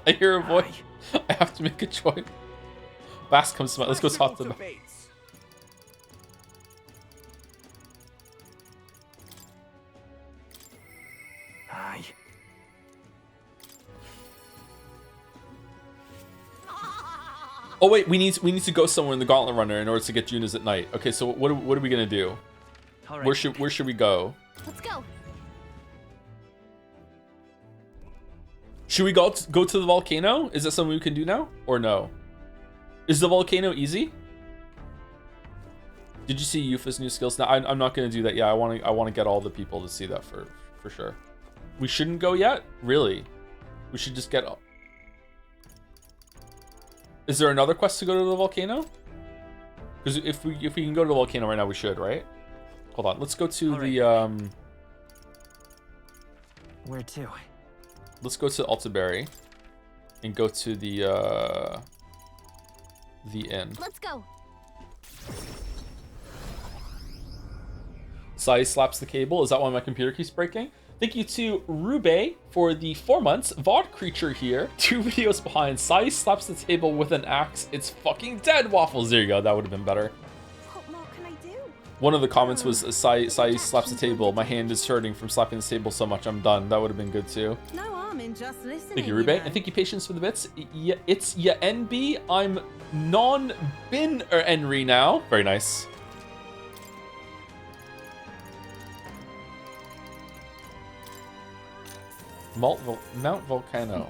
I hear a voice. I have to make a choice. Bass comes to mind. Let's go talk to them. Aye. Oh wait, we need to go somewhere in the Gauntlet Runner in order to get Junas at night. Okay, so what are we gonna do? All right. Where should we go? Let's go. Should we go to the volcano? Is that something we can do now or no? Is the volcano easy? Did you see Yufa's new skills? No, I'm not gonna do that. Yeah, I want to get all the people to see that for sure. We shouldn't go yet? Really? We should just get. Is there another quest to go to the volcano? Because if we can go to the volcano right now, we should, right? Hold on. Let's go to the Where to? Let's go to Altaberry and go to the inn. Let's go. Sai slaps the cable. Is that why my computer keeps breaking? Thank you to Rube for the 4 months. VOD Creature here. 2 videos behind. Sai slaps the table with an axe. It's fucking dead, Waffles. There you go. That would have been better. What more can I do? One of the comments was Sai slaps the table. My hand is hurting from slapping the table so much. I'm done. That would have been good too. No harm in just listening. Thank you, Rube. And thank you, Patience, for the bits. Yeah, it's ya NB. I'm non-bin or Enry now. Very nice. Mount Volcano.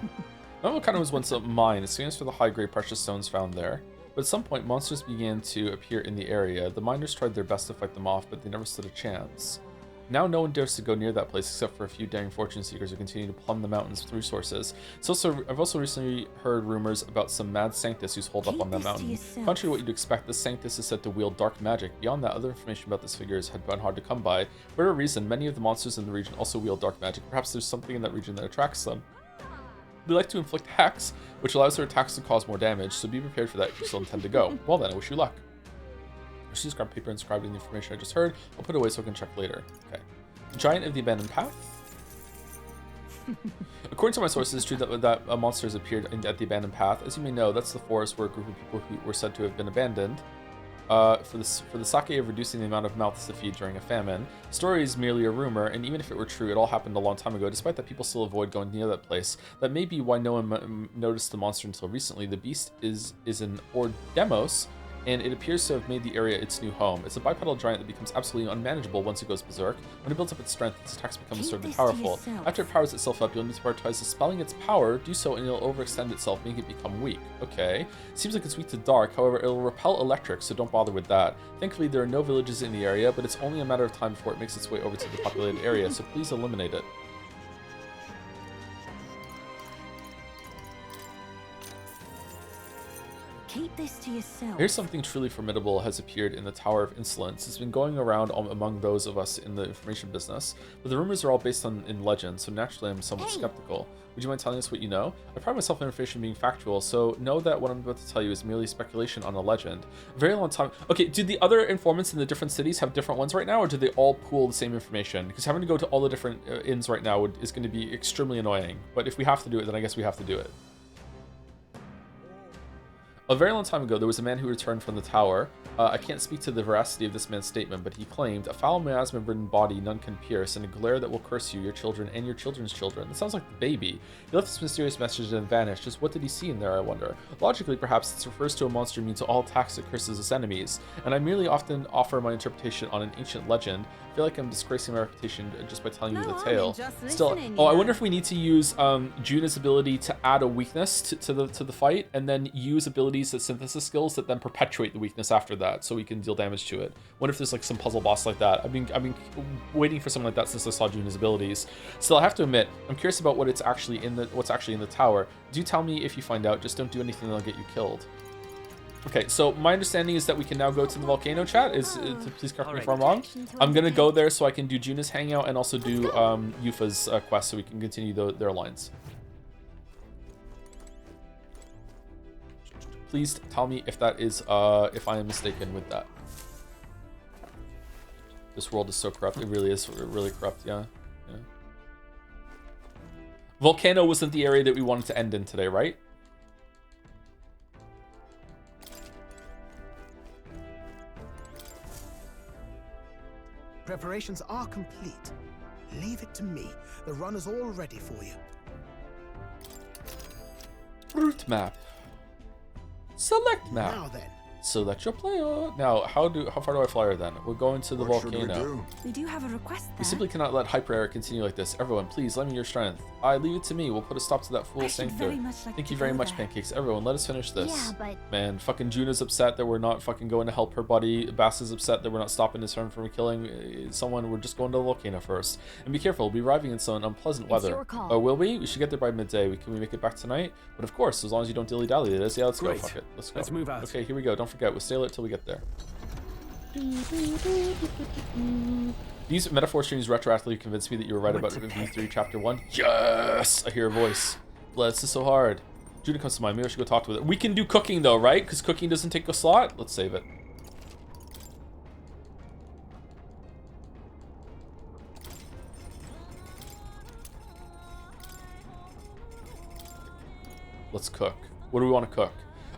Mount Volcano was once a mine. It's famous for the high-grade precious stones found there. But at some point, monsters began to appear in the area. The miners tried their best to fight them off, but they never stood a chance. Now no one dares to go near that place except for a few daring fortune seekers who continue to plumb the mountains with resources. I've also recently heard rumors about some mad Sanctus who's holed up on that mountain. Contrary to what you'd expect, this Sanctus is said to wield dark magic. Beyond that, other information about this figure has been hard to come by. For whatever reason, many of the monsters in the region also wield dark magic. Perhaps there's something in that region that attracts them. They like to inflict hex, which allows their attacks to cause more damage, so be prepared for that if you still intend to go. Well then, I wish you luck. Let's just grab paper inscribing the information I just heard. I'll put it away so I can check later. Okay. Giant of the Abandoned Path. According to my sources, it's true that monsters appeared at the Abandoned Path. As you may know, that's the forest where a group of people who were said to have been abandoned for the sake of reducing the amount of mouths to feed during a famine. The story is merely a rumor, and even if it were true, it all happened a long time ago. Despite that, people still avoid going near that place. That may be why no one noticed the monster until recently. The beast is an Ordemos, and it appears to have made the area its new home. It's a bipedal giant that becomes absolutely unmanageable once it goes berserk. When it builds up its strength, its attacks become absurdly powerful. After it powers itself up, you'll need to prioritize dispelling its power. Do so and it'll overextend itself, making it become weak. Okay. Seems like it's weak to dark, however, it'll repel electric, so don't bother with that. Thankfully, there are no villages in the area, but it's only a matter of time before it makes its way over to the populated area, so please eliminate it. Keep this to yourself. Here's something truly formidable has appeared in the Tower of Insolence. It's been going around among those of us in the information business, but the rumors are all based in legend, so naturally I'm somewhat skeptical. Would you mind telling us what you know? I pride myself on information being factual, so know that what I'm about to tell you is merely speculation on a legend. A very long time. Okay, do the other informants in the different cities have different ones right now, or do they all pool the same information? Because having to go to all the different inns right now is going to be extremely annoying. But if we have to do it, then I guess we have to do it. A very long time ago, there was a man who returned from the tower. I can't speak to the veracity of this man's statement, but he claimed, a foul miasma-ridden body none can pierce, and a glare that will curse you, your children, and your children's children. That sounds like the baby. He left this mysterious message and vanished. Just what did he see in there, I wonder? Logically, perhaps, this refers to a monster immune to all attacks that curses its enemies, and I merely often offer my interpretation on an ancient legend. I feel like I'm disgracing my reputation just by telling you the tale. Still, I wonder if we need to use Juna's ability to add a weakness to the fight, and then use abilities that synthesis skills that then perpetuate the weakness after that, so we can deal damage to it. What if there's like some puzzle boss like that? I've been waiting for something like that since I saw Juna's abilities. Still, I have to admit, I'm curious about what's actually in the tower. Do tell me if you find out. Just don't do anything that'll get you killed. Okay, so my understanding is that we can now go to the volcano, chat. Please correct me if I'm wrong. I'm gonna go there so I can do Juna's hangout and also do Yufa's quest, so we can continue their lines. Please tell me if that is if I am mistaken with that. This world is so corrupt. It really is really corrupt. Yeah. Volcano wasn't the area that we wanted to end in today, right? Preparations are complete. Leave it to me. The run is all ready for you. Route map. Select map. Now then. Select your player. Now, how far do I fly her then? We're going to the volcano. We do have a request there. We simply cannot let hyper air continue like this. Everyone, please lend me your strength. Leave it to me. We'll put a stop to that fool sanctuary. Thank you very much, Pancakes. Everyone, let us finish this. Yeah, but Man, fucking Juna's upset that we're not fucking going to help her buddy. Bass is upset that we're not stopping his friend from killing someone. We're just going to the volcano first. And be careful, we'll be arriving in some unpleasant weather. your call. Oh, will we? We should get there by midday. Can we make it back tonight? But of course, as long as you don't dilly-dally it is. Yeah, let's Great. go. Fuck it. Let's go. Let's move out. Okay, here we go. Don't forget, we'll stay alert till we get there. These metaphor streams retroactively convinced me that you were right about V3 Chapter 1. Yes! I hear a voice. Bless, this is so hard. Juna comes to mind. Maybe I should go talk to her. We can do cooking though, right? Because cooking doesn't take a slot. Let's save it. Let's cook. What do we want to cook?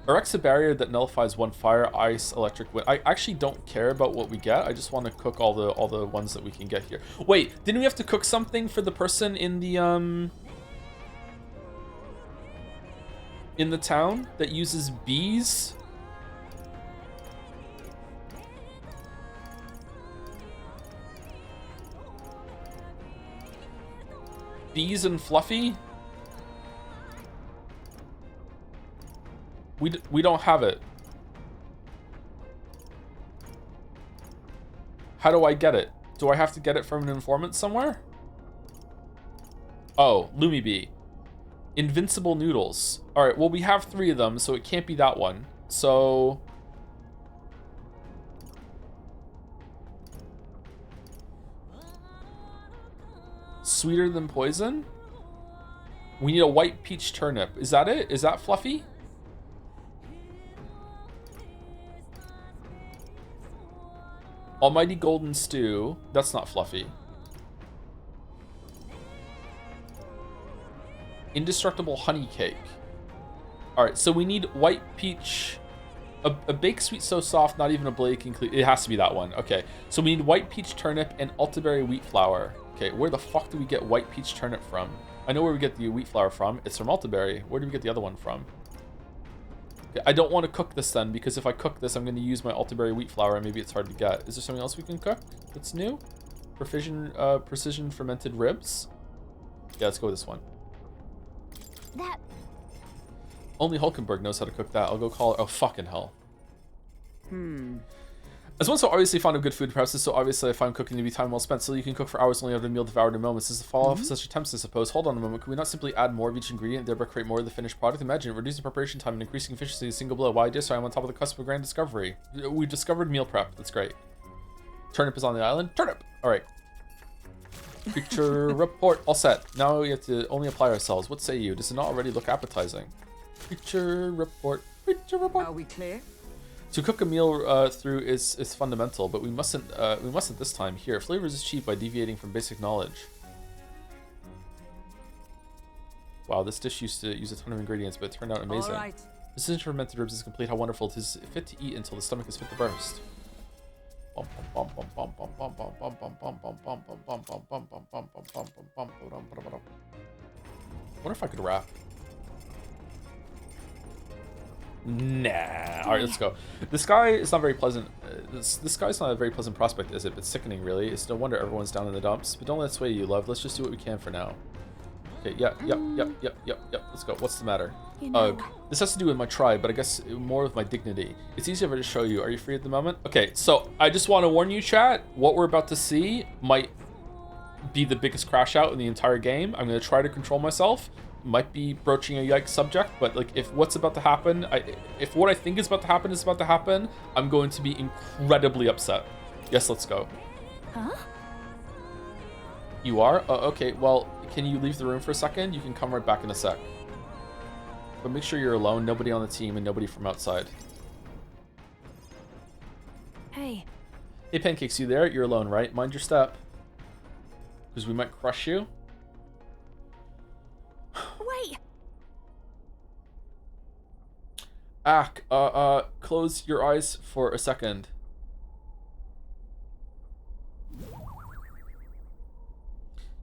Erects a barrier that nullifies one fire, ice, electric, wind. I actually don't care about what we get. I just want to cook all the ones that we can get here. Wait, didn't we have to cook something for the person in the town that uses bees? Bees and Fluffy? We don't have it. How do I get it? Do I have to get it from an informant somewhere? Oh, Lumi Bee. Invincible noodles. Alright, well we have 3 of them, so it can't be that one. So... Sweeter than poison? We need a white peach turnip. Is that it? Is that Fluffy? Almighty Golden Stew. That's not Fluffy. Indestructible Honey Cake. Alright, so we need white peach... A baked sweet so soft, not even a blade can clean... It has to be that one. Okay, so we need white peach turnip and ultiberry wheat flour. Okay, where the fuck do we get white peach turnip from? I know where we get the wheat flour from. It's from ultiberry. Where do we get the other one from? Okay, I don't want to cook this then, because if I cook this, I'm going to use my ultiberry wheat flour, and maybe it's hard to get. Is there something else we can cook that's new? Precision fermented ribs? Yeah, let's go with this one. that Only Hulkenberg knows how to cook that. I'll go call her. Oh, fucking hell. As one so obviously fond of good food, perhaps it's so obviously I find cooking to be time well spent, so you can cook for hours only have a meal devoured in moments. This is the fall off of such attempts, I suppose. Hold on a moment. Can we not simply add more of each ingredient, thereby create more of the finished product? Imagine it, reducing preparation time and increasing efficiency in a single blow. Why, dear, so I'm on top of the cusp of a grand discovery. We discovered meal prep. That's great. Turnip is on the island. Turnip! Alright. Creature report. All set. Now we have to only apply ourselves. What say you? Does it not already look appetizing? Creature report. Creature report. Are we clear? To cook a meal through is fundamental, but we mustn't this time. Here, flavors is cheap by deviating from basic knowledge. Wow, this dish used to use a ton of ingredients, but it turned out amazing. All right. Precision fermented ribs is complete. How wonderful it is! Fit to eat until the stomach is fit to burst. Wonder if I could rap. Nah. All right, let's go. The sky is not very pleasant. The sky's not a very pleasant prospect, is it? It's sickening, really. It's no wonder everyone's down in the dumps. But don't let it sway you, love. Let's just do what we can for now. Okay, yep. Let's go. What's the matter? You know, this has to do with my tribe, but I guess more with my dignity. It's easier to show you. Are you free at the moment? Okay, so I just want to warn you, chat. What we're about to see might be the biggest crash out in the entire game. I'm going to try to control myself. Might be broaching a yikes subject, but like if what's about to happen, if what I think is about to happen is about to happen, I'm going to be incredibly upset. Yes, let's go. huh? You are? Okay, well, can you leave the room for a second? You can come right back in a sec. But make sure you're alone, nobody on the team, and nobody from outside. Hey. Hey, Pancakes, you there? You're alone, right? Mind your step. Because we might crush you. Wait. Ack, close your eyes for a second.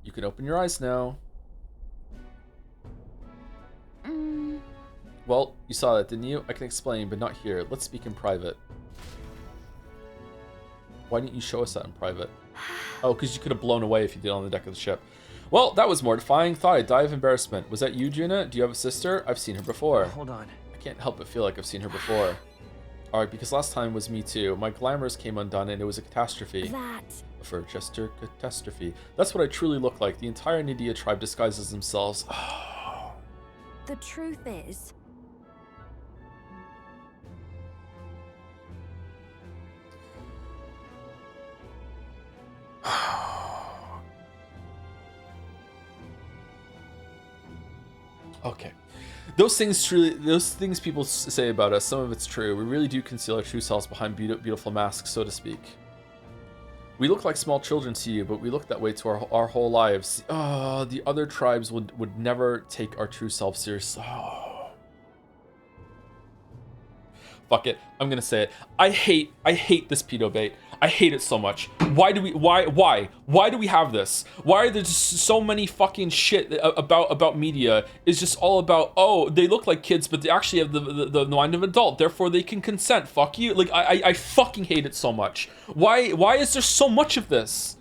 You can open your eyes now. Well, you saw that, didn't you? I can explain, but not here. Let's speak in private. Why didn't you show us that in private? Oh, because you could have blown away if you did on the deck of the ship. Well, that was mortifying. Thought I'd die of embarrassment. Was that you, Juna? Do you have a sister? I've seen her before. Hold on. I can't help but feel like I've seen her before. Alright, because last time was me too. My glamours came undone and it was a catastrophe. That. For Chester catastrophe. That's what I truly look like. The entire Nidia tribe disguises themselves. The truth is, okay. Those things people say about us, some of it's true. We really do conceal our true selves behind beautiful masks, so to speak. We look like small children to you, but we look that way to our whole lives. The other tribes would never take our true self seriously. Fuck it. I'm gonna say it. I hate this pedo bait. I hate it so much. Why do we have this? Why are there just so many fucking shit about media? It's just all about, oh, they look like kids, but they actually have the mind of an adult, therefore they can consent. Fuck you. Like, I fucking hate it so much. Why is there so much of this?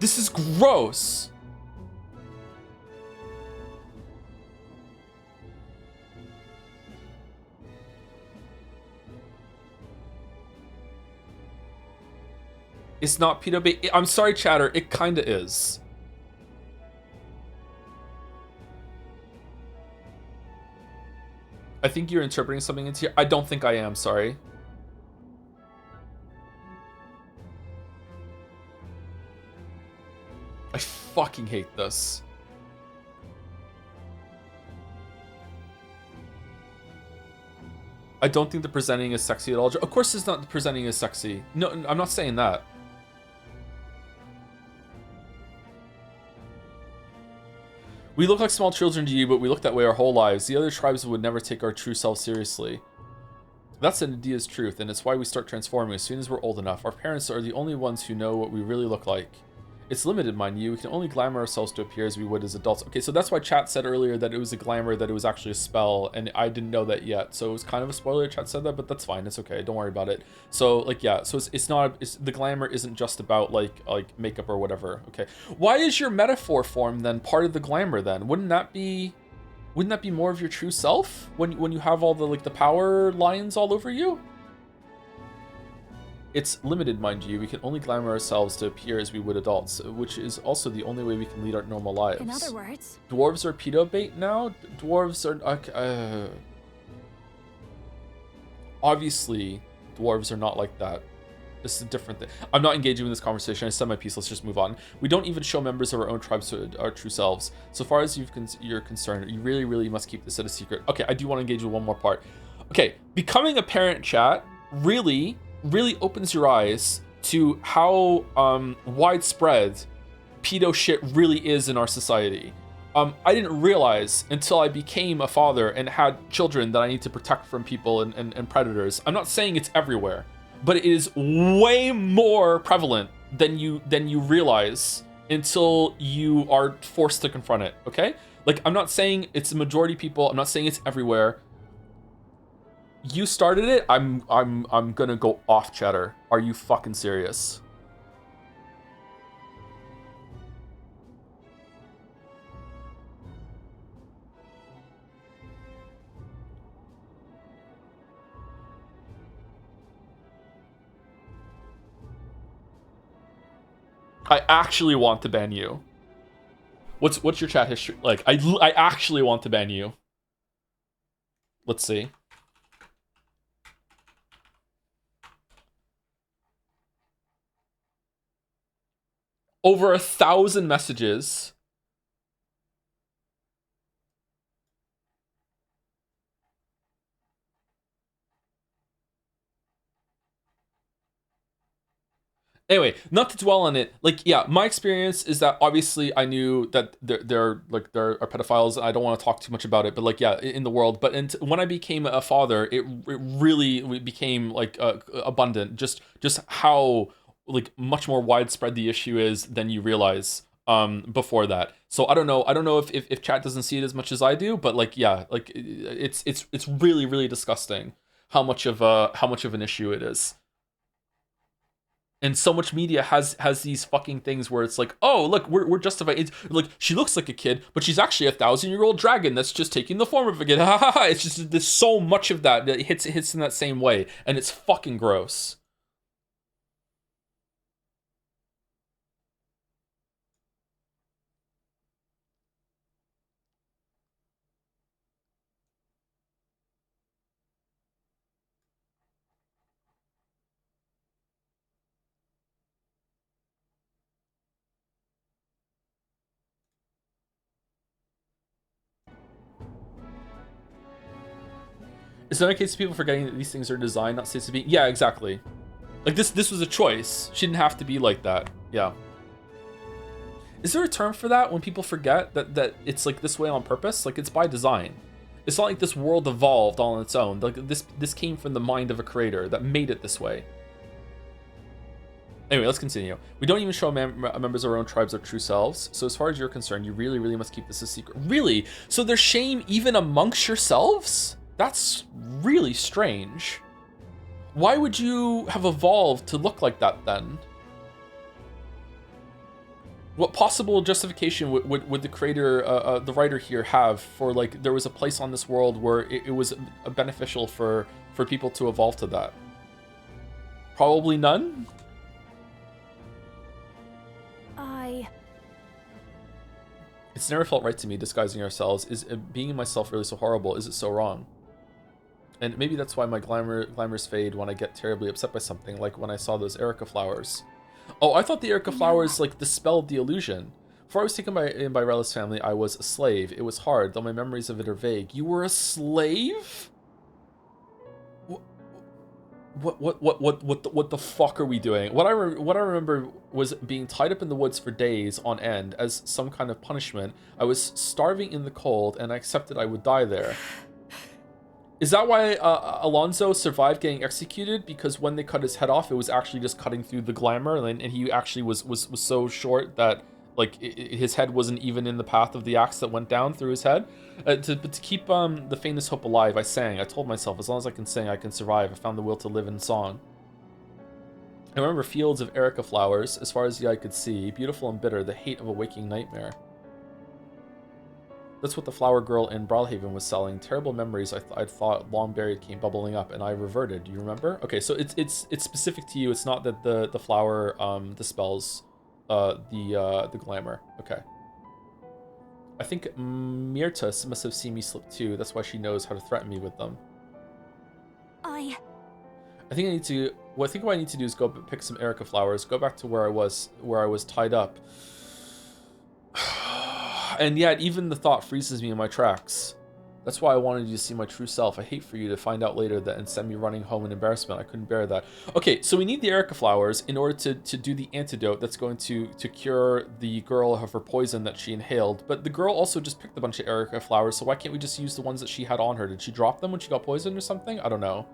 This is gross. It's not pedo bait. I'm sorry, chatter. It kinda is. I think you're interpreting something into here. I don't think I am. Sorry. I fucking hate this. I don't think the presenting is sexy at all. Of course it's not presenting as sexy. No, I'm not saying that. We look like small children to you, but we look that way our whole lives. The other tribes would never take our true self seriously. That's Nidia's truth, and it's why we start transforming as soon as we're old enough. Our parents are the only ones who know what we really look like. It's limited, mind you. We can only glamour ourselves to appear as we would as adults. Okay, so that's why chat said earlier that it was a glamour, that it was actually a spell, and I didn't know that yet. So it was kind of a spoiler. Chat said that, but that's fine. It's okay. Don't worry about it. So like, yeah. So it's not. The glamour isn't just about like makeup or whatever. Okay. Why is your metaphor form then part of the glamour? Then wouldn't that be more of your true self when you have all the the power lines all over you? It's limited, mind you. We can only glamour ourselves to appear as we would adults, which is also the only way we can lead our normal lives. in other words, Dwarves are pedo bait now? Dwarves are... obviously, dwarves are not like that. This is a different thing. I'm not engaging in this conversation. I said my piece. Let's just move on. We don't even show members of our own tribes our true selves. So far as you're concerned, you really, really must keep this a secret. Okay, I do want to engage with one more part. Okay, becoming a parent, chat, really opens your eyes to how widespread pedo shit really is in our society. I didn't realize until I became a father and had children that I need to protect from people and predators. I'm not saying it's everywhere, but it is way more prevalent than you realize until you are forced to confront it. Okay, like I'm not saying it's the majority of people. I'm not saying it's everywhere. You started it. I'm gonna go off, chatter. Are you fucking serious? I actually want to ban you. What's your chat history like? I actually want to ban you. Let's see. Over 1,000 messages. Anyway, not to dwell on it. Like, yeah, my experience is that obviously I knew that there are pedophiles. And I don't want to talk too much about it, but like, yeah, in the world. But when I became a father, it really became like abundant. Just how like much more widespread the issue is than you realize. Before that, so I don't know if chat doesn't see it as much as I do, but like, yeah, like it's really disgusting how much of an issue it is. And so much media has these fucking things where it's like, oh, look, we're justified. It's like, she looks like a kid, but she's actually a 1,000-year-old dragon that's just taking the form of a kid. It's just, there's so much of that hits in that same way, and it's fucking gross. Is there a case of people forgetting that these things are designed, not states to be? Yeah, exactly. Like this was a choice. She didn't have to be like that. Yeah. Is there a term for that when people forget that it's like this way on purpose? Like, it's by design. It's not like this world evolved all on its own. Like this came from the mind of a creator that made it this way. Anyway, let's continue. We don't even show members of our own tribes their true selves. So as far as you're concerned, you really must keep this a secret. Really? So there's shame even amongst yourselves? That's really strange. Why would you have evolved to look like that then? What possible justification would the creator, the writer here have for, like, there was a place on this world where it was beneficial for people to evolve to that? Probably none? It's never felt right to me disguising ourselves. Is being myself really so horrible? Is it so wrong? And maybe that's why my glamours fade when I get terribly upset by something, like when I saw those Erica flowers. Oh, I thought the Erica flowers, like, dispelled the illusion. Before I was taken in by Rella's family, I was a slave. It was hard, though my memories of it are vague. You were a slave? What the fuck are we doing? What I remember was being tied up in the woods for days on end as some kind of punishment. I was starving in the cold, and I accepted I would die there. Is that why Alonso survived getting executed? Because when they cut his head off, it was actually just cutting through the glamour, and he actually was so short that, like, his head wasn't even in the path of the axe that went down through his head. But to keep the faintest hope alive, I sang. I told myself, as long as I can sing, I can survive. I found the will to live in song. I remember fields of Erica flowers, as far as the eye could see, beautiful and bitter, the hate of a waking nightmare. That's what the flower girl in Brawlhaven was selling. Terrible memories I'd thought long buried came bubbling up, and I reverted. Do you remember? Okay, so it's specific to you. It's not that the flower dispels the glamour. Okay. I think Myrtus must have seen me slip too. That's why she knows how to threaten me with them. I think I need to. Well, I think what I need to do is go pick some Erica flowers. Go back to where I was tied up. And yet, even the thought freezes me in my tracks. That's why I wanted you to see my true self. I hate for you to find out later that and send me running home in embarrassment. I couldn't bear that. Okay, so we need the Erica flowers in order to do the antidote that's going to cure the girl of her poison that she inhaled. But the girl also just picked a bunch of Erica flowers, so why can't we just use the ones that she had on her? Did she drop them when she got poisoned or something? I don't know.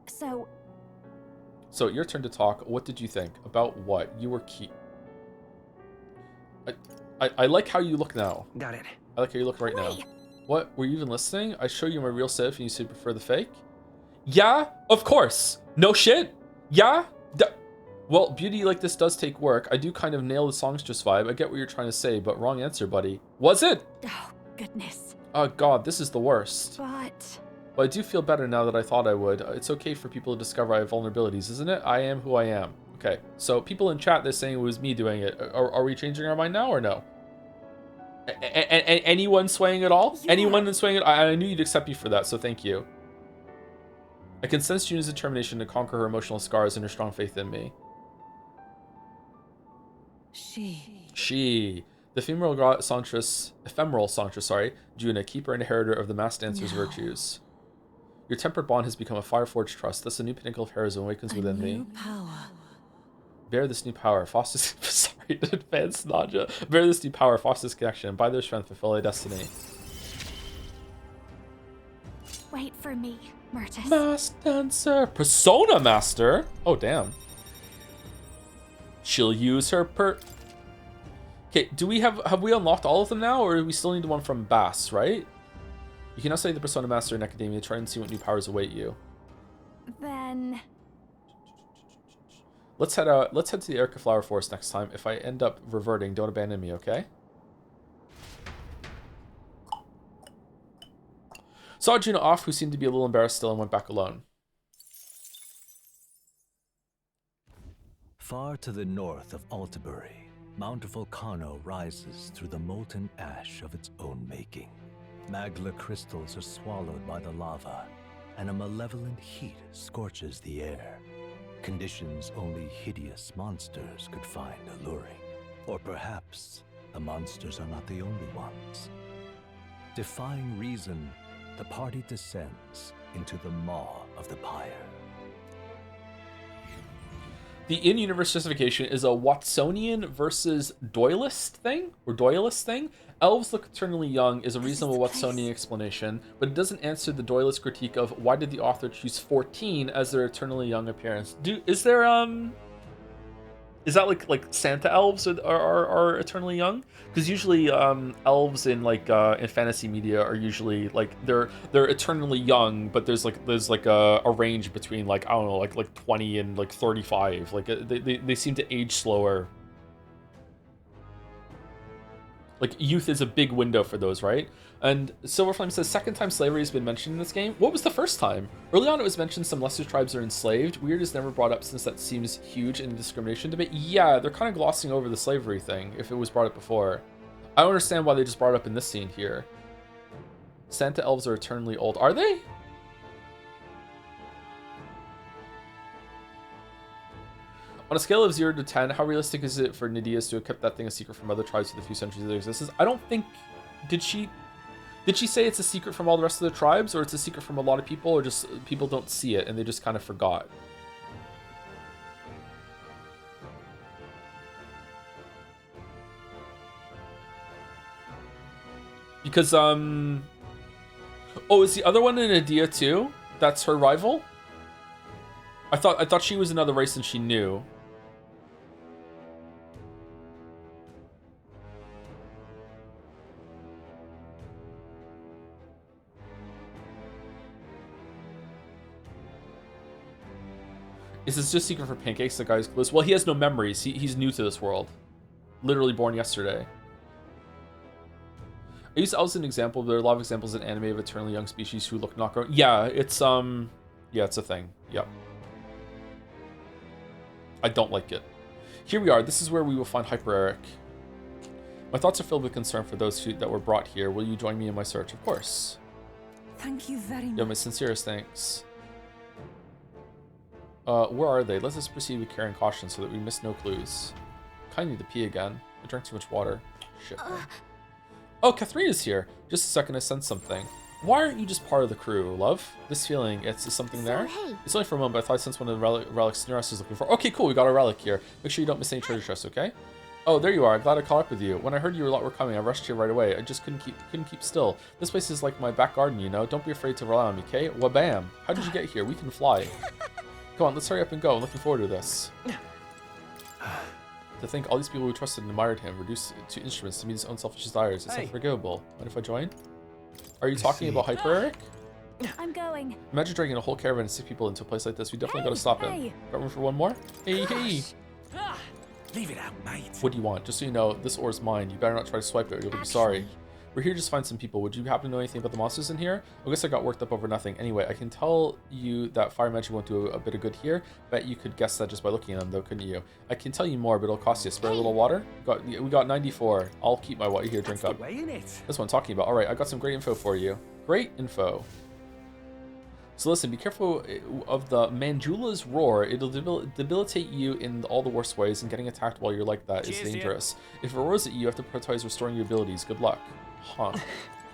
So your turn to talk. What did you think? About what? You were key. I like how you look now. Got it. I like how you look right now. What? Were you even listening? I show you my real self and you said prefer the fake? Yeah, of course. No shit. Yeah? Well, beauty like this does take work. I do kind of nail the songstress vibe. I get what you're trying to say, but wrong answer, buddy. Was it? Oh, goodness. Oh, God, this is the worst. But I do feel better now that I thought I would. It's okay for people to discover I have vulnerabilities, isn't it? I am who I am. Okay, so people in chat, they're saying it was me doing it. Are we changing our mind now or no? Anyone swaying at all? Yeah. Anyone swaying it? I knew you'd accept me for that, so thank you. I can sense June's determination to conquer her emotional scars and her strong faith in me. She. The ephemeral songstress, Juna, keeper and inheritor of the masked dancer's virtues. Your tempered bond has become a fire-forged trust. Thus a new pinnacle of heroism awakens within me. Power. Bear this new power, foster... Sorry, advanced nausea. Bear this new power, foster this connection. By their strength, fulfill a destiny. Wait for me, Myrtis. Mask Dancer. Persona Master? Oh, damn. She'll use her Okay, do we have we unlocked all of them now, or do we still need the one from Bass, right? You can now study the Persona Master in Academia. Try and see what new powers await you. Then... Let's head to the Erica Flower Forest next time. If I end up reverting, don't abandon me, okay? Saw Juno off, who seemed to be a little embarrassed still, and went back alone. Far to the north of Altabury, Mount Volcano rises through the molten ash of its own making. Magla crystals are swallowed by the lava, and a malevolent heat scorches the air. Conditions only hideous monsters could find alluring. Or perhaps the monsters are not the only ones. Defying reason, the party descends into the maw of the pyre. The in-universe justification is a Watsonian versus Doyleist thing, or Doyleist thing. Elves look eternally young is a reasonable Watsonian explanation, but it doesn't answer the Doyleist critique of why did the author choose 14 as their eternally young appearance. Is that like Santa elves are eternally young? Because usually elves in in fantasy media are usually like they're eternally young, but there's a range between I don't know like 20 and 35. Like they seem to age slower. Like youth is a big window for those, right? And Silverflame says, second time slavery has been mentioned in this game. What was the first time? Early on it was mentioned some lesser tribes are enslaved. Weird is never brought up since that seems huge in the discrimination debate. Yeah, they're kind of glossing over the slavery thing if it was brought up before. I don't understand why they just brought it up in this scene here. Santa elves are eternally old. Are they? On a scale of 0 to 10, how realistic is it for Nydia's to have kept that thing a secret from other tribes for the few centuries of their existence? I don't think... Did she say it's a secret from all the rest of the tribes, or it's a secret from a lot of people, or just people don't see it and they just kind of forgot? Because, oh, is the other one in Nydia too? That's her rival? I thought she was another race and she knew. Is this just secret for Pancakes? The guy's clueless. Well, he has no memories. He's new to this world. Literally born yesterday. I use elves as an example, but there are a lot of examples in anime of eternally young species who look not grown. Yeah, it's it's a thing. Yep. I don't like it. Here we are. This is where we will find Hyper Eric. My thoughts are filled with concern for those that were brought here. Will you join me in my search? Of course. Thank you very much. Yeah, my sincerest thanks. Where are they? Let us proceed with care and caution so that we miss no clues. Kind of need to pee again. I drank too much water. Shit. Oh, Katharina's here. Just a second, I sense something. Why aren't you just part of the crew, love? This feeling, is something there? Hey. It's only for a moment, but I thought I sensed one of the relics Neros is looking for. Okay, cool, we got a relic here. Make sure you don't miss any treasure chests, okay? Oh, there you are. I'm glad I caught up with you. When I heard you were coming, I rushed here right away. I just couldn't keep still. This place is like my back garden, you know? Don't be afraid to rely on me, okay? Wabam! How did you get here? We can fly. Come on, let's hurry up and go. I'm looking forward to this. To think all these people who trusted and admired him reduced to instruments to meet his own selfish desires. It's unforgivable. Mind if I join? Are you talking about Hyper Eric? I'm going. Imagine dragging a whole caravan of 6 people into a place like this. We definitely gotta stop him. Got room for one more? Hey. Leave it out, mate. What do you want? Just so you know, this ore is mine. You better not try to swipe it or you'll be sorry. We're here just to find some people. Would you happen to know anything about the monsters in here? I guess I got worked up over nothing. Anyway, I can tell you that fire magic won't do a bit of good here. Bet you could guess that just by looking at them, though, couldn't you? I can tell you more, but it'll cost you. Spare a little water? We got 94. I'll keep my water here. Drink up. That's what I'm talking about. All right, I got some great info for you. Great info. So listen, be careful of the Manjula's roar. It'll debilitate you in all the worst ways, and getting attacked while you're like that is dangerous. If it roars at you, you have to prioritize restoring your abilities. Good luck. Huh.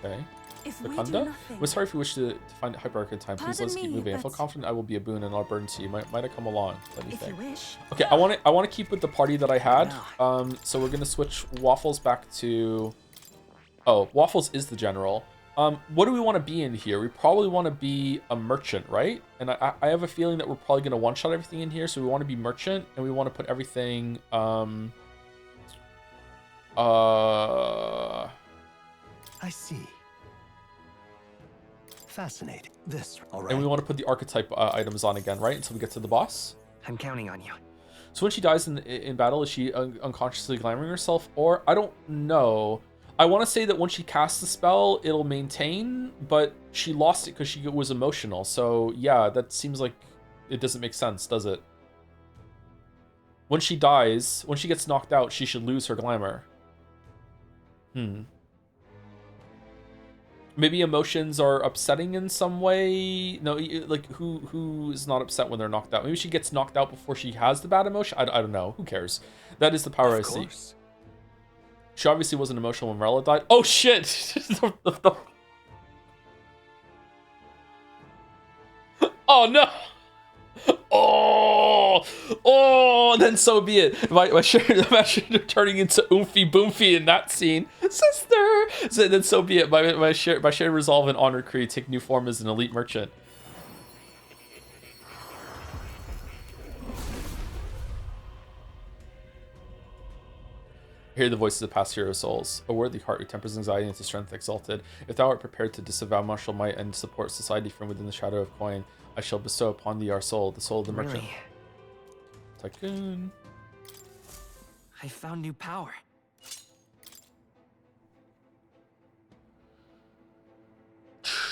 Okay. If we do Wakanda? nothing. I'm sorry if you wish to find Hyperarch in time. Please Pardon let's keep me, moving. I feel but- confident I will be a boon and not a burden to you. Might I come along? What do you If you think? wish. Okay, I want to keep with the party that I had. So we're gonna switch Waffles back to. Oh, Waffles is the general. What do we want to be in here? We probably want to be a merchant, right? And I have a feeling that we're probably gonna one-shot everything in here. So we want to be merchant, and we want to put everything. I see. Fascinating. This, all right. And we want to put the archetype items on again, right? Until we get to the boss. I'm counting on you. So when she dies in battle, is she unconsciously glamoring herself? Or, I don't know. I want to say that when she casts the spell, it'll maintain, but she lost it because she was emotional. So, yeah, that seems like it doesn't make sense, does it? When she dies, when she gets knocked out, she should lose her glamour. Maybe emotions are upsetting in some way. No, like who is not upset when they're knocked out? Maybe she gets knocked out before she has the bad emotion. I don't know. Who cares? That is the power I see. She obviously wasn't emotional when Rella died. Oh shit! Oh no! Oh, then so be it. My shirt turning into Oomfy Boomfy in that scene. Sister! So then so be it. My shared resolve and honor creed take new form as an elite merchant. Hear the voices of past hero souls. A worthy heart who tempers anxiety into strength exalted. If thou art prepared to disavow martial might and support society from within the shadow of coin, I shall bestow upon thee our soul, the soul of the merchant. Really? Tycoon. I found new power.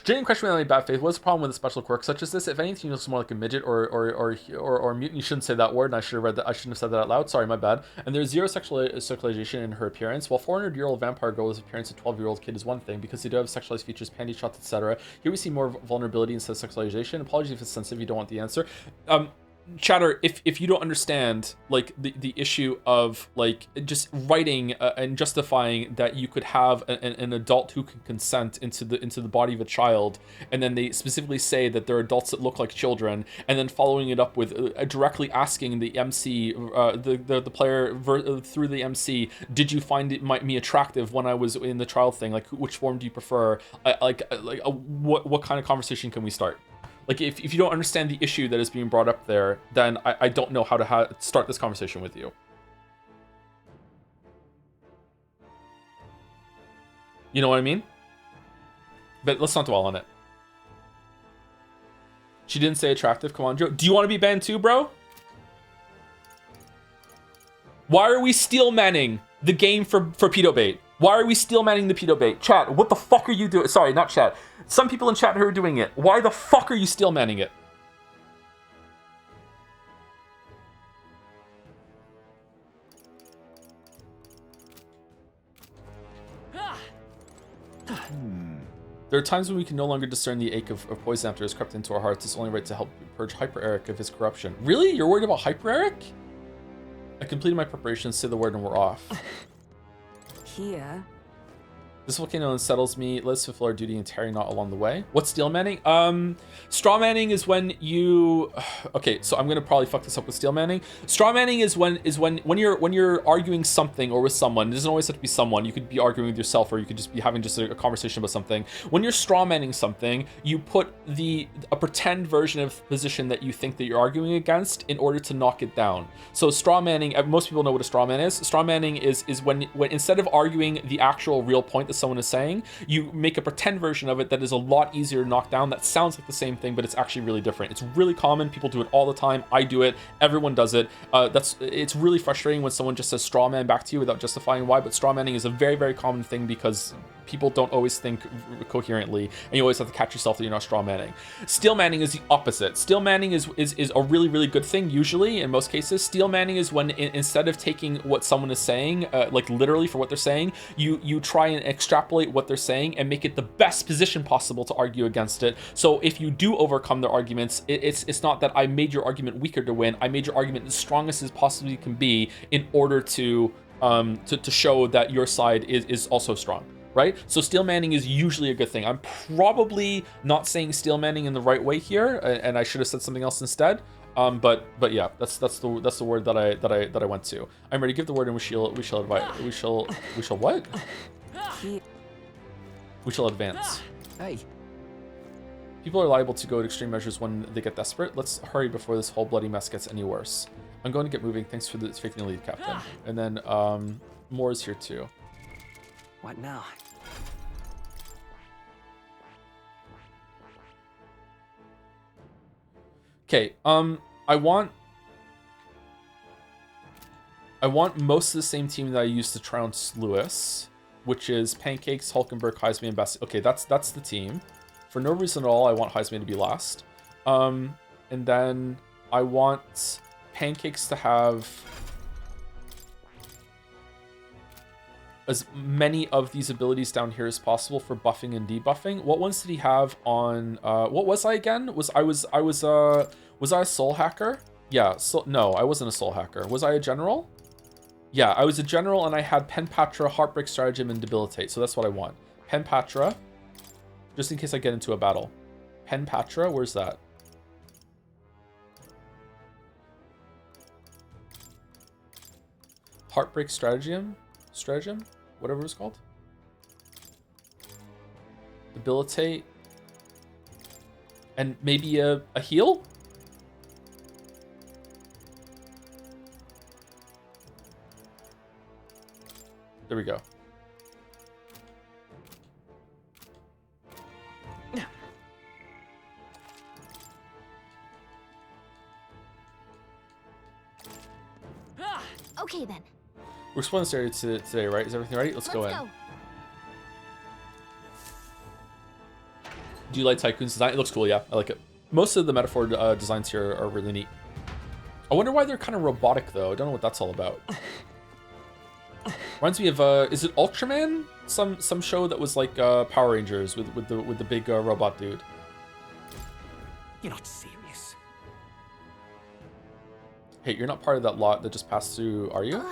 Jane questioned me bad faith. What's the problem with a special quirk such as this? If anything, looks more like a midget or mutant. You shouldn't say that word, and I should have read that. I shouldn't have said that out loud. Sorry, my bad. And there's zero sexualization in her appearance. While 400-year-old vampire girl with appearance of 12-year-old kid is one thing, because they do have sexualized features, panty shots, etc. Here we see more vulnerability instead of sexualization. Apologies if it's sensitive. You don't want the answer. Chatter, if you don't understand like the issue of like just writing and justifying that you could have an adult who can consent into the body of a child, and then they specifically say that they're adults that look like children, and then following it up with directly asking the MC, the player through the MC, did you find me attractive when I was in the child thing? Like, which form do you prefer? What kind of conversation can we start? Like, if you don't understand the issue that is being brought up there, then I don't know how to start this conversation with you. You know what I mean? But let's not dwell on it. She didn't say attractive. Come on, Joe. Do you want to be banned too, bro? Why are we steel manning the game for pedo bait? Why are we steel manning the pedo bait? Chat, what the fuck are you doing? Sorry, not chat. Some people in chat who are doing it. Why the fuck are you steel manning it? There are times when we can no longer discern the ache of poison after it has crept into our hearts. It's only right to help purge Hyper Eric of his corruption. Really? You're worried about Hyper Eric? I completed my preparations, say the word, and we're off. Here. This volcano unsettles me. Let's fulfill our duty and tarry not along the way. What's steel manning? Straw manning is when you. Okay, so I'm gonna probably fuck this up with steel manning. Straw manning is when you're arguing something or with someone. It doesn't always have to be someone. You could be arguing with yourself, or you could just be having just a conversation about something. When you're straw manning something, you put a pretend version of the position that you think that you're arguing against in order to knock it down. So straw manning. Most people know what a straw man is. Straw manning is when instead of arguing the actual real point that someone is saying, you make a pretend version of it that is a lot easier to knock down, that sounds like the same thing, but it's actually really different. It's really common. People do it all the time. I do it. Everyone does it. It's really frustrating when someone just says straw man back to you without justifying why, but straw manning is a very, very common thing because people don't always think coherently, and you always have to catch yourself that you're not straw manning. Steel manning is the opposite. Steel manning is a really, really good thing, usually, in most cases. Steel manning is when instead of taking what someone is saying, like literally for what they're saying, you try and extrapolate what they're saying and make it the best position possible to argue against it. So if you do overcome their arguments, it's not that I made your argument weaker to win. I made your argument as strong as it possibly can be in order to show that your side is also strong. right? So steel manning is usually a good thing. I'm probably not saying steel manning in the right way here, and I should have said something else instead. But yeah, that's the word that I went to. I'm ready to give the word, and we shall what? We shall advance. Hey. People are liable to go to extreme measures when they get desperate. Let's hurry before this whole bloody mess gets any worse. I'm going to get moving. Thanks for the faith in the lead, Captain. And then more is here too. What now? Okay, I want most of the same team that I used to trounce Lewis, which is Pancakes, Hulkenberg, Heisman, and Best. Okay, that's the team. For no reason at all, I want Heisman to be last. And then I want Pancakes to have as many of these abilities down here as possible for buffing and debuffing. What ones did he have on what was I again? Was I a soul hacker? Yeah, so no, I wasn't a soul hacker. Was I a general? Yeah, I was a general, and I had Penpatra, Heartbreak, Stratagem, and Debilitate. So that's what I want. Penpatra, just in case I get into a battle. Penpatra, where's that? Heartbreak, Stratagem, whatever it was called. Debilitate, and maybe a heal. There we go. Okay then. We're exploring this area today, right? Is everything ready? Let's go in. Do you like Tycoon's design? It looks cool, yeah. I like it. Most of the metaphor designs here are really neat. I wonder why they're kind of robotic, though. I don't know what that's all about. Reminds me of is it Ultraman? Some show that was like Power Rangers with the big robot dude. You're not serious. Hey, you're not part of that lot that just passed through, are you?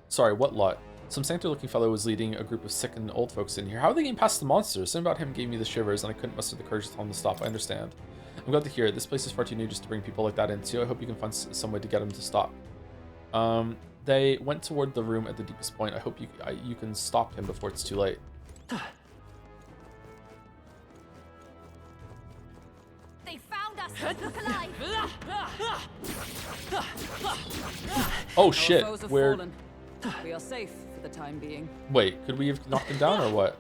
Sorry, what lot? Some sanctuary-looking fellow was leading a group of sick and old folks in here. How are they getting past the monsters? Something about him gave me the shivers, and I couldn't muster the courage to tell him to stop. I understand. I'm glad to hear it. This place is far too new just to bring people like that into. I hope you can find some way to get them to stop. They went toward the room at the deepest point. I hope you can stop him before it's too late. They found us. Look alive. Oh shit! Where? We are safe for the time being. Wait, could we have knocked him down or what?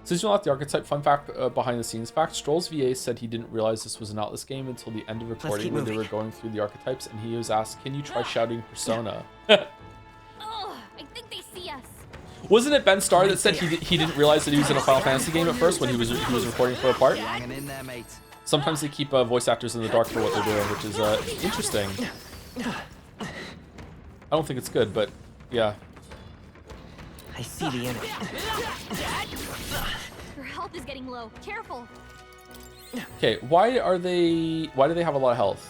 Since you unlocked the archetype, fun fact, behind the scenes fact, Stroll's VA said he didn't realize this was an Atlas game until the end of recording when they were going through the archetypes, and he was asked, can you try shouting Persona? I think they see us. Wasn't it Ben Starr that said he didn't realize that he was in a Final Fantasy game at first when he was recording for a part? Sometimes they keep voice actors in the dark for what they're doing, which is interesting. I don't think it's good, but yeah. I see the enemy. Your health is getting low. Careful. Okay, why do they have a lot of health?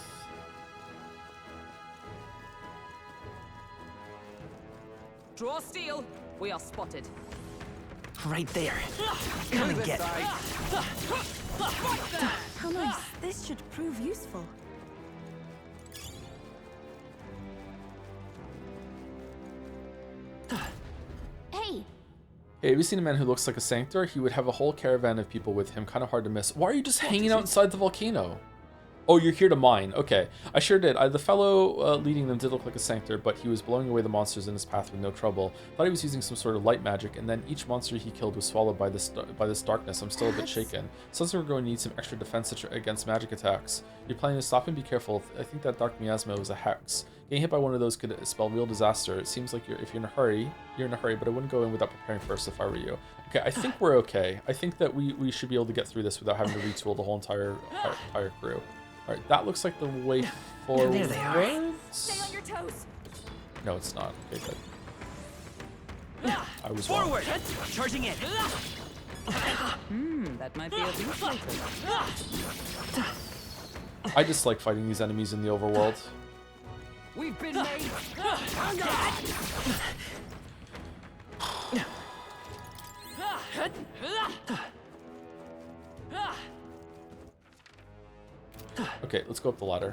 Draw steel. We are spotted. Right there. Come and get it. How nice. This should prove useful. Hey. Hey, have you seen a man who looks like a sanctor? He would have a whole caravan of people with him. Kind of hard to miss. Why are you just hanging out inside the volcano? Oh, you're here to mine. Okay. I sure did. The fellow leading them did look like a sanctor, but he was blowing away the monsters in his path with no trouble. Thought he was using some sort of light magic, and then each monster he killed was swallowed by this darkness. I'm still a bit shaken. Sounds like we're going to need some extra defense against magic attacks. You're planning to stop him? Be careful. I think that dark miasma was a hex. Getting hit by one of those could spell real disaster. It seems like if you're in a hurry, but I wouldn't go in without preparing first if I were you. Okay, I think we're okay. I think that we should be able to get through this without having to retool the whole entire crew. All right, that looks like the way forward. There they are. Stay on your toes. No, it's not. Okay, good. I was wrong. Forward! Charging in! That might be a beast later. I dislike fighting these enemies in the overworld. We've been made. Okay, let's go up the ladder.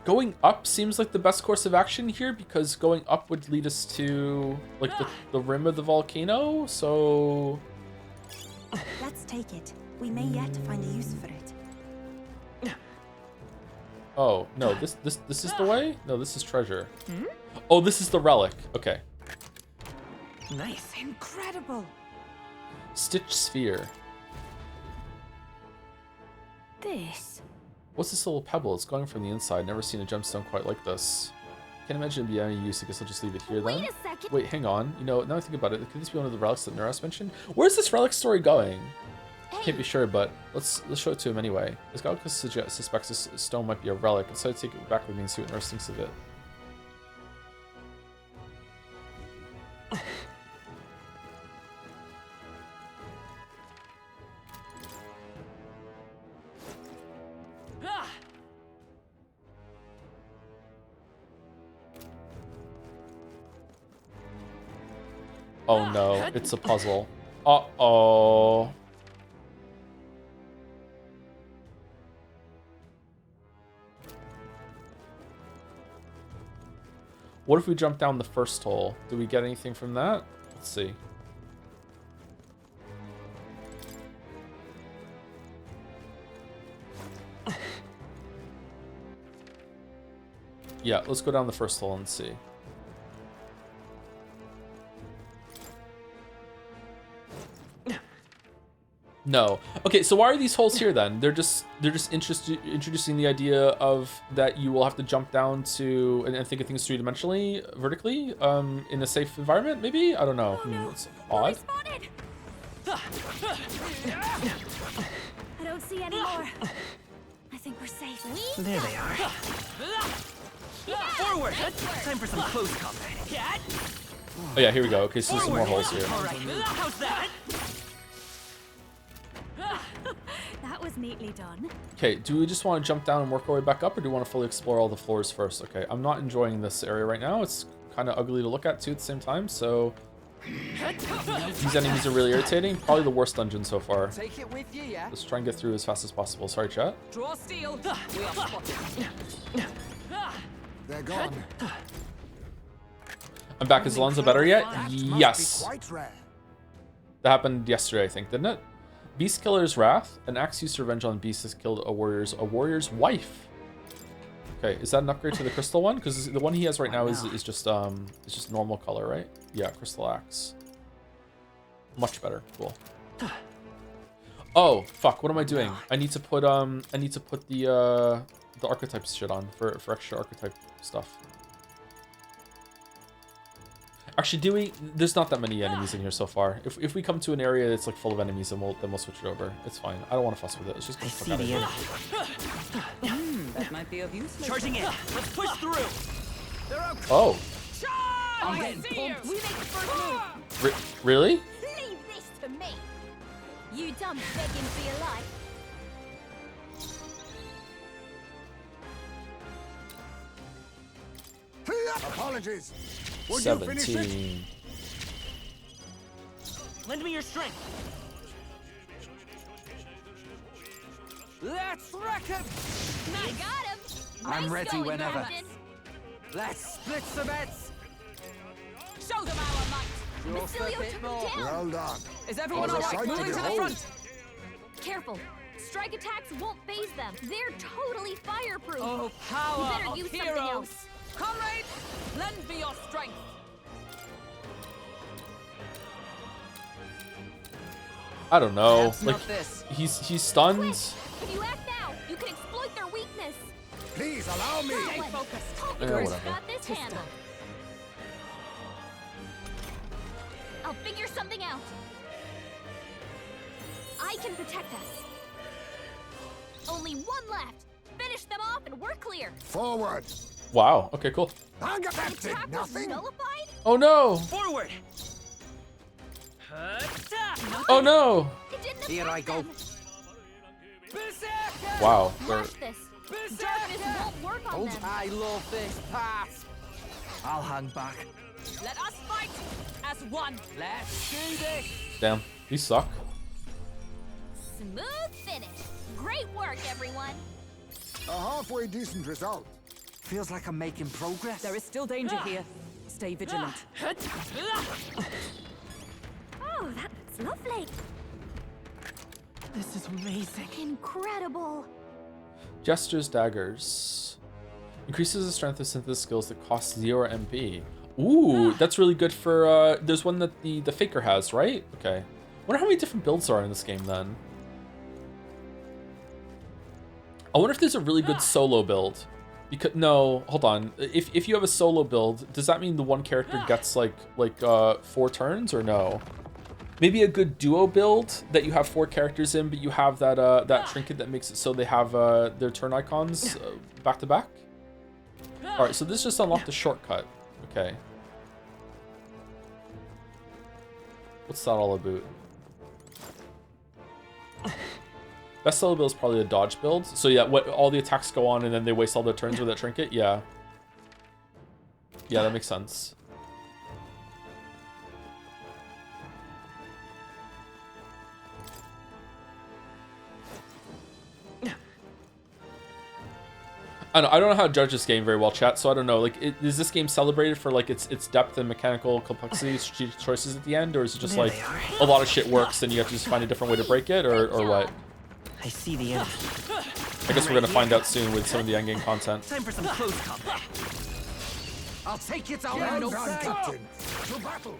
Going up seems like the best course of action here because going up would lead us to like the rim of the volcano. So Let's take it. We may yet find a use for it. oh no, this is the way? No, this is treasure. Oh, this is the relic. Okay. Nice. Incredible. Stitch sphere. This. What's this little pebble? It's going from the inside. Never seen a gemstone quite like this. Can't imagine it'd be any use. I guess I'll just leave it here then. Wait a second. Wait, hang on. You know, now I think about it, could this be one of the relics that Neros mentioned? Where's this relic story going? Can't be sure, but let's show it to him anyway. As Galacus suspects this stone might be a relic, so I'd take it back with me and see what Neros thinks of it. Oh no, it's a puzzle. Uh-oh. What if we jump down the first hole? Do we get anything from that? Let's see. Yeah, let's go down the first hole and see. No. Okay, so why are these holes here then? They're just introducing the idea of that you will have to jump down to and think of things three-dimensionally, vertically, in a safe environment, maybe? I don't know. It's odd. I don't see any more. I think we're safe. There they are. Forward! Time for some close combat. Oh yeah, here we go. Okay, so there's some more holes here. All right, how's that? That was neatly done. Okay, do we just want to jump down and work our way back up, or do we want to fully explore all the floors first? Okay, I'm not enjoying this area right now. It's kind of ugly to look at too at the same time, so these enemies are really irritating. Probably the worst dungeon so far. Take it with you, yeah? Let's try and get through as fast as possible. Sorry, chat. Draw steel. We are spotted. They're gone. I'm back. Is Alonso better yet? Yes. Quite rare. That happened yesterday, I think, didn't it? Beast Killer's Wrath. An axe used to revenge on Beast has killed a warrior's wife. Okay, is that an upgrade to the crystal one? Because the one he has right now is just normal color, right? Yeah, crystal axe. Much better. Cool. Oh fuck! What am I doing? I need to put the archetype shit on for extra archetype stuff. Actually, there's not that many enemies in here so far. If we come to an area that's like full of enemies, then we'll switch it over. It's fine. I don't want to fuss with it. It's just gonna fuck out of here. That might be of use. Charging in. Let's push through. They're out. Oh. I'm getting pumped. We make the first move. Really? Leave this to me. You done begging for your life. Apologies. Would you finish it? 17. Lend me your strength. Let's wreck him. You got him. I'm Nice ready going, whenever. Captain. Let's split some bets. Show them our might. Just a Basilio bit took him more. down. Well done. Is everyone What a all sight right? to Moving to the behold. front. Careful. Strike attacks won't phase them. They're totally fireproof. Oh, power better of use something heroes. else. Comrades, lend me your strength. I don't know. Perhaps Like not this. he's stunned. If you act now, you can exploit their weakness. Please allow me. Stay focused. Yeah, whatever. Got this handled. I'll figure something out. I can protect us. Only one left. Finish them off and we're clear. Forward. Wow. Okay, cool. That did Attack was nothing. nullified? Oh no. Forward. Oh no. It didn't Here affect I go. them. Berserk. Wow. Watch this. Darkness won't work on them. I love this pass. I'll hang back. Let us fight as one. Let's do this. Damn, these suck. Smooth finish. Great work, everyone. A halfway decent result. Feels like I'm making progress. There is still danger here. Stay vigilant. Oh, that looks lovely. This is amazing. Incredible. Gestures Daggers. Increases the strength of synthesis skills that cost 0 MP. Ooh, that's really good for, there's one that the Faker has, right? Okay. Wonder how many different builds there are in this game then. I wonder if there's a really good solo build. Because, no, hold on. If you have a solo build, does that mean the one character gets like 4 turns or no? Maybe a good duo build that you have 4 characters in, but you have that that trinket that makes it so they have their turn icons back to back. All right, so this just unlocked a shortcut. Okay. What's that all about? Best solo build is probably a dodge build. So yeah, what all the attacks go on and then they waste all their turns with that trinket. Yeah. Yeah, that makes sense. I don't know how to judge this game very well, chat. So I don't know. Like, is this game celebrated for like its depth and mechanical complexity, strategic choices at the end, or is it just like a lot of shit works and you have to just find a different way to break it, or what? I see the end. I guess we're gonna find out soon with some of the endgame content. Time for some close combat. I'll take it out. Well done, Captain. To battle.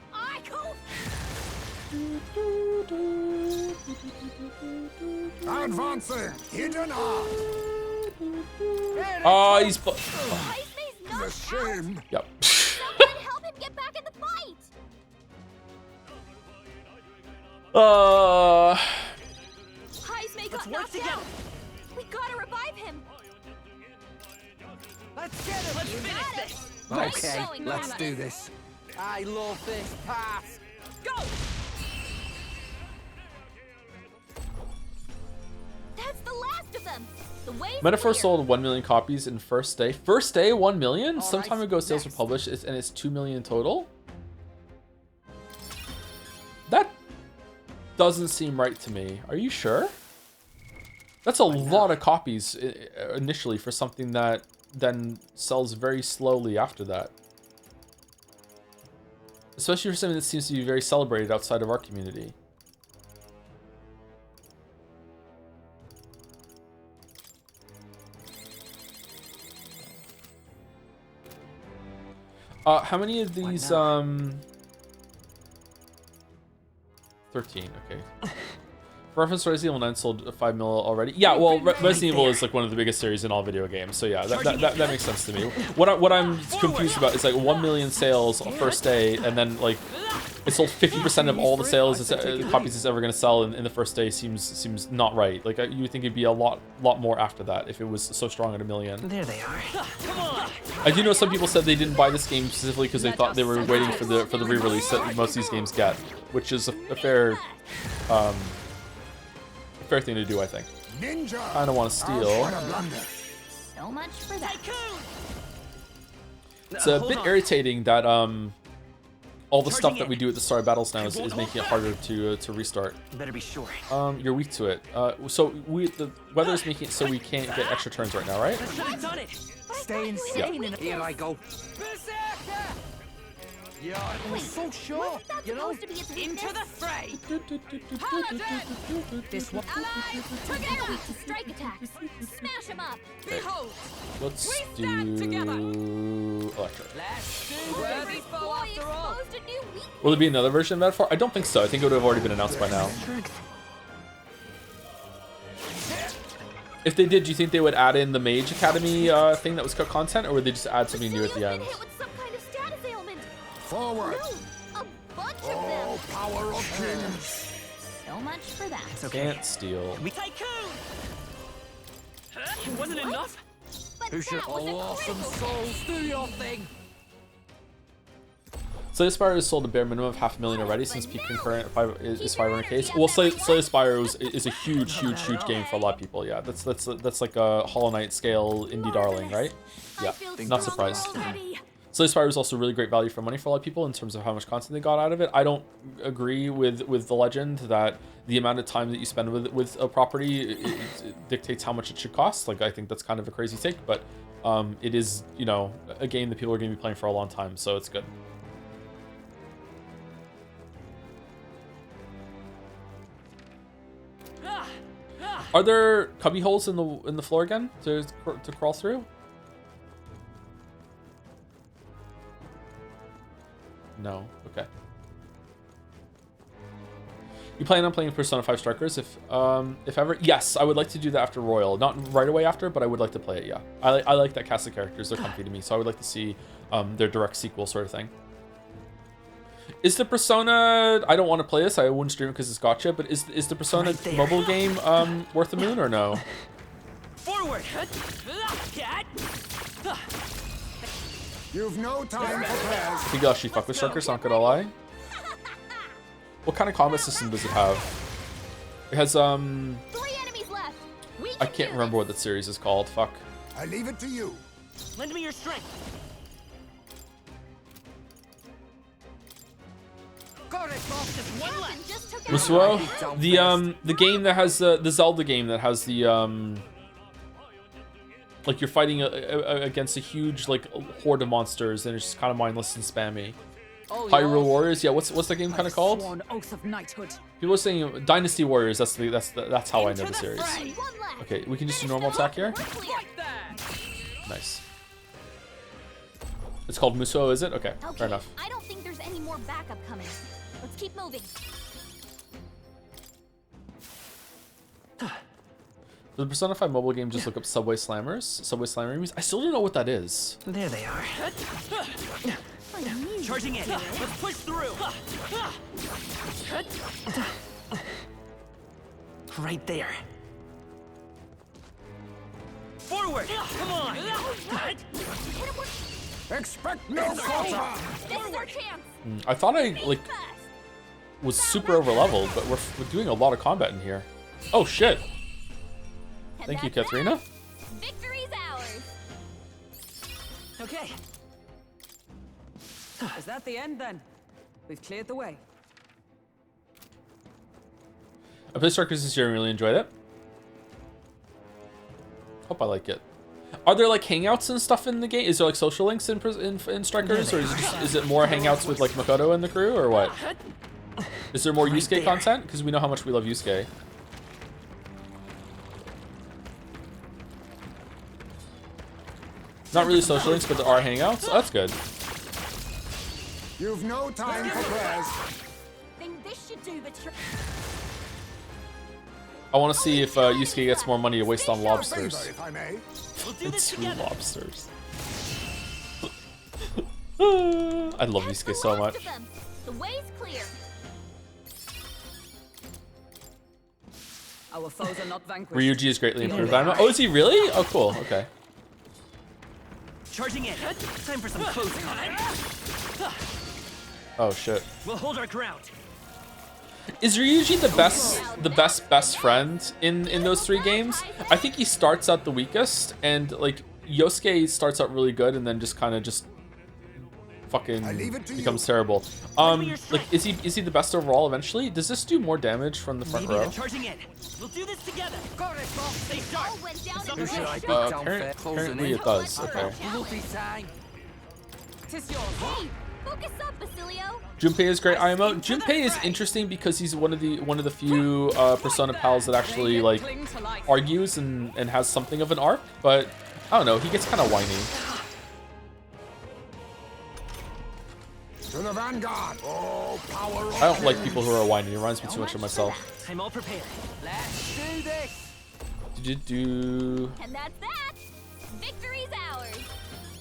Advancing. Hidden art. Oh, he's... The shame. Yep. Someone help him get back in the fight. Heismay got knocked out. We gotta revive him. Let's get him. Let's finish this. Nice Okay, going, let's Norman. do this. I love this pass. Go! That's the last of them. The way's Metaphor clear. sold 1 million copies in first day. First day, 1 million? Some right, time ago, sales were next. published, and it's 2 million total? That doesn't seem right to me. Are you sure? That's a lot of copies initially for something that then sells very slowly after that. Especially for something that seems to be very celebrated outside of our community. How many of these, 13, okay. For reference, Resident Evil 9 sold 5 mil already. Yeah, well, Resident Evil is like one of the biggest series in all video games, so yeah, that makes sense to me. What I'm confused about is like 1 million sales first day, and then like it sold 50% of all the sales copies it's ever going to sell in the first day seems not right. Like you would think it'd be a lot more after that if it was so strong at 1 million. There they are. I do know some people said they didn't buy this game specifically because they thought they were waiting for the re-release that most of these games get, which is a fair fair thing to do, I think. Ninja. I don't want to steal. So much for that. It's a bit irritating that all the stuff that we do at the start of battles now is making it harder to restart. Better be sure. You're weak to it. So the weather's making it so we can't get extra turns right now, right? I've done it. Stay insane in here I go. Yeah, I'm so sure. You know, Supposed to be its Into weakness? the fray! this one. Together to strike attacks. Smash him up. Behold! Let's We do stand together. electric. Let's do worthy foe Boy after all! exposed a new weakness. Will there be another version of Metaphor? I don't think so. I think it would have already been announced by now. If they did, do you think they would add in the Mage Academy thing that was cut content, or would they just add something new at the end? Hit with some kind of status ailment. Forward. No, a bunch of Oh, them. power of kings. So much for that. It's okay. Can't steal. Tycoon! It wasn't enough? But Who should that was a awesome critical souls do your thing? Slay the Spire has sold a bare minimum of 500,000 already since peak concurrent is 500k. Well, Slay the Spire is a huge game for a lot of people. Yeah, that's like a Hollow Knight scale indie darling, right? Yeah, not surprised. Slay the Spire was also really great value for money for a lot of people in terms of how much content they got out of it. I don't agree with the legend that the amount of time that you spend with a property it dictates how much it should cost. Like, I think that's kind of a crazy take, but it is, you know, a game that people are going to be playing for a long time, so it's good. Are there cubby holes in the floor again to crawl through? No. Okay. You plan on playing Persona 5 Strikers if ever? Yes, I would like to do that after Royal. Not right away after, but I would like to play it. Yeah, I like that cast of characters. They're comfy to me, so I would like to see their direct sequel sort of thing. Is the Persona... I don't want to play this. I wouldn't stream it because it's gotcha. But is the Persona mobile game worth the moon or no? Forward. You've no time for prayers. I think I'll actually fuck with Strikers, not gonna lie. What kind of combat system does it have? It has 3 enemies left. I can't remember what that series is called. Fuck. I leave it to you. Lend me your strength. Musuo, the game that has the Zelda game that has the like you're fighting against a huge like horde of monsters and it's just kind of mindless and spammy. Hyrule Warriors, yeah. What's the game kind of called? People are saying Dynasty Warriors. That's how I know the series. Okay, we can just do normal attack here. Nice. It's called Musuo, is it? Okay, fair enough. I don't think there's any more backup coming. Let's keep moving. For the Persona 5 mobile game, just look up Subway Slammers. Subway Slammer enemies. I still don't know what that is. There they are. Charging in. Let's push through. Right there. Forward. Come on. Expect no quarter. This is our chance. I thought I like was super over leveled, but we're doing a lot of combat in here. Oh shit! Thank you, Katharina. Victory's ours. Okay. Is that the end then? We've cleared the way. I played Strikers this year and really enjoyed it. Hope I like it. Are there like hangouts and stuff in the game? Is there like social links in Strikers, or is it more hangouts with like Makoto and the crew, or what? Is there more Yusuke content? Because we know how much we love Yusuke. Not really social links, but there are hangouts. Oh, that's good. You've no time for prayers. Think this should do the trick. I want to see if Yusuke gets more money to waste on lobsters. If I may. It's 2 lobsters. I love Yusuke so much. The way's clear. Our foes are not vanquished. Ryuji is greatly improved. Oh, is he really? Oh, cool. Okay. Charging in. Time for some close combat. Oh shit. We'll hold our ground. Is Ryuji the best friend in those 3 games? I think he starts out the weakest, and like Yosuke starts out really good, and then just kind of just fucking becomes terrible. Like is he the best overall eventually? Does this do more damage from the front row? Charging in. We'll do this together. Stay sharp. Apparently it does. Okay. Hey, focus up, Basilio. Junpei is great IMO. Junpei is interesting because he's one of the few Persona pals that actually like argues and has something of an arc, but I don't know, he gets kind of whiny. To the vanguard. Oh, power. I don't like people who are whiny. It reminds me too much of myself. I'm all prepared. Let's do this. And that's that. Victory's ours.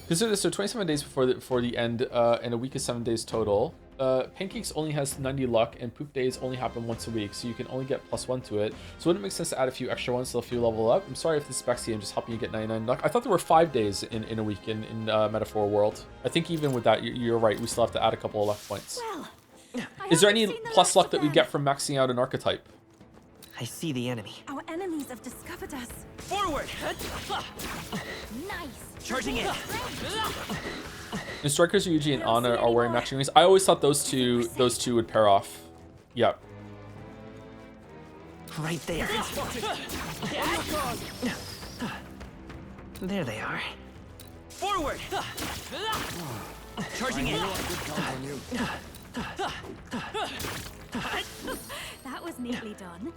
Consider this, so 27 days before the end, and a week is 7 days total. Pancakes only has 90 luck, and Poop Days only happen once a week, so you can only get +1 to it. So wouldn't it make sense to add a few extra ones so if you level up? I'm sorry if this is Spexy, I'm just helping you get 99 luck. I thought there were 5 days in a week in Metaphor World. I think even with that, you're right. We still have to add a couple of luck points. Well, is there any plus luck that we get from maxing out an archetype? I see the enemy. our enemies have discovered us. Forward! Nice. Charging in. And Strikers, Ryuji, and Ana are wearing matching rings. I always thought those two would pair off. Yep. Right there. There they are. Forward! Charging in. That was neatly done.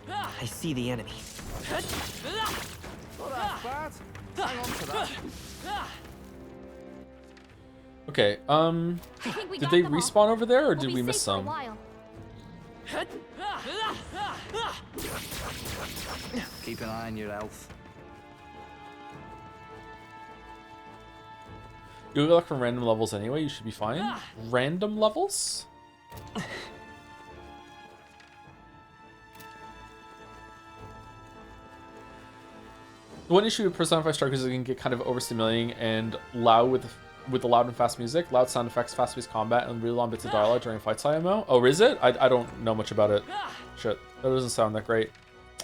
I see the enemy. Okay, did they respawn over there, or did we miss some? Keep an eye on your elf. You look for random levels anyway, you should be fine. Random levels? The one issue with personified strikers is it can get kind of overstimulating and loud with the loud and fast music, loud sound effects, fast-paced combat, and really long bits of dialogue during fights IMO. Oh, is it? I don't know much about it. Shit, that doesn't sound that great.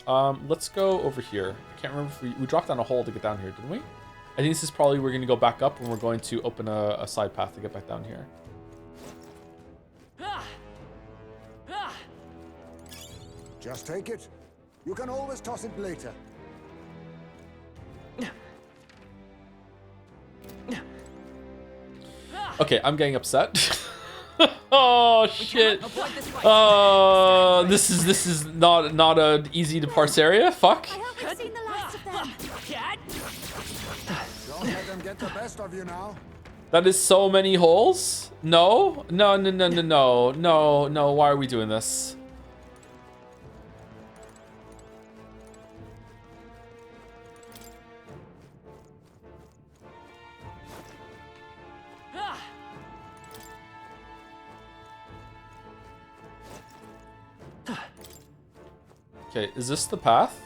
Let's go over here. I can't remember if we dropped down a hole to get down here, didn't we? I think this is probably we're going to go back up and we're going to open a side path to get back down here. Just take it. You can always toss it later. Okay, I'm getting upset. Oh shit! This is not an easy to parse area. Fuck. I hope we've seen the last of them. Don't let them get the best of you now. That is so many holes. No. Why are we doing this? Okay, is this the path?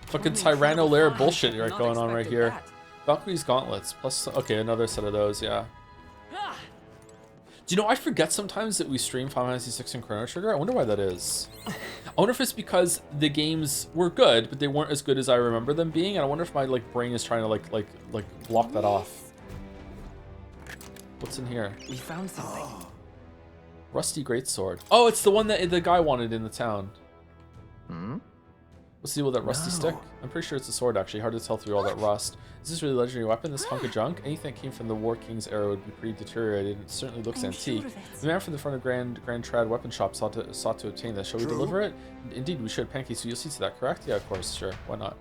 Fucking Tyranno lair bullshit going on right here. Valkyrie's gauntlets plus okay, another set of those, yeah. Do you know, I forget sometimes that we stream Final Fantasy 6 and Chrono Trigger. I wonder why that is. I wonder if it's because the games were good, but they weren't as good as I remember them being, and I wonder if my brain is trying to like block that off. What's in here? We found something. Rusty greatsword. Oh, it's the one that the guy wanted in the town. Hmm? What's the deal with that rusty stick? I'm pretty sure it's a sword, actually. Hard to tell through all that rust. Is this really a legendary weapon, this hunk of junk? Anything that came from the War King's era would be pretty deteriorated. It certainly looks antique. The man from the front of Grand Trad weapon shop sought to obtain this. Shall we deliver it? Indeed, we should. Pancake, so you'll see to that, correct? Yeah, of course, sure. Why not?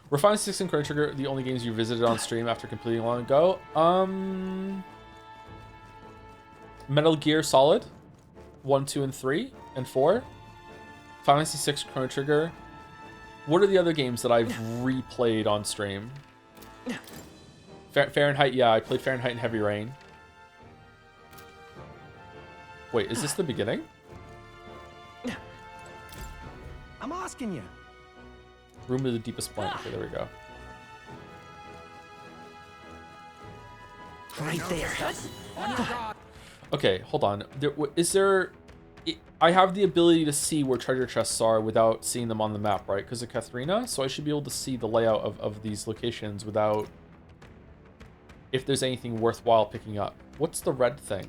ReFantazio 6 and Chrono Trigger, the only games you visited on stream after completing long ago. Metal Gear Solid 1, 2, and 3, and 4. Final Fantasy 6, Chrono Trigger. What are the other games that I've replayed on stream? Fahrenheit, yeah, I played Fahrenheit and Heavy Rain. Wait, is this the beginning? I'm asking you. Room to the deepest point. Okay, there we go. Right there. Okay, hold on. I have the ability to see where treasure chests are without seeing them on the map, right? Because of Katharina, so I should be able to see the layout of these locations without... if there's anything worthwhile picking up. What's the red thing?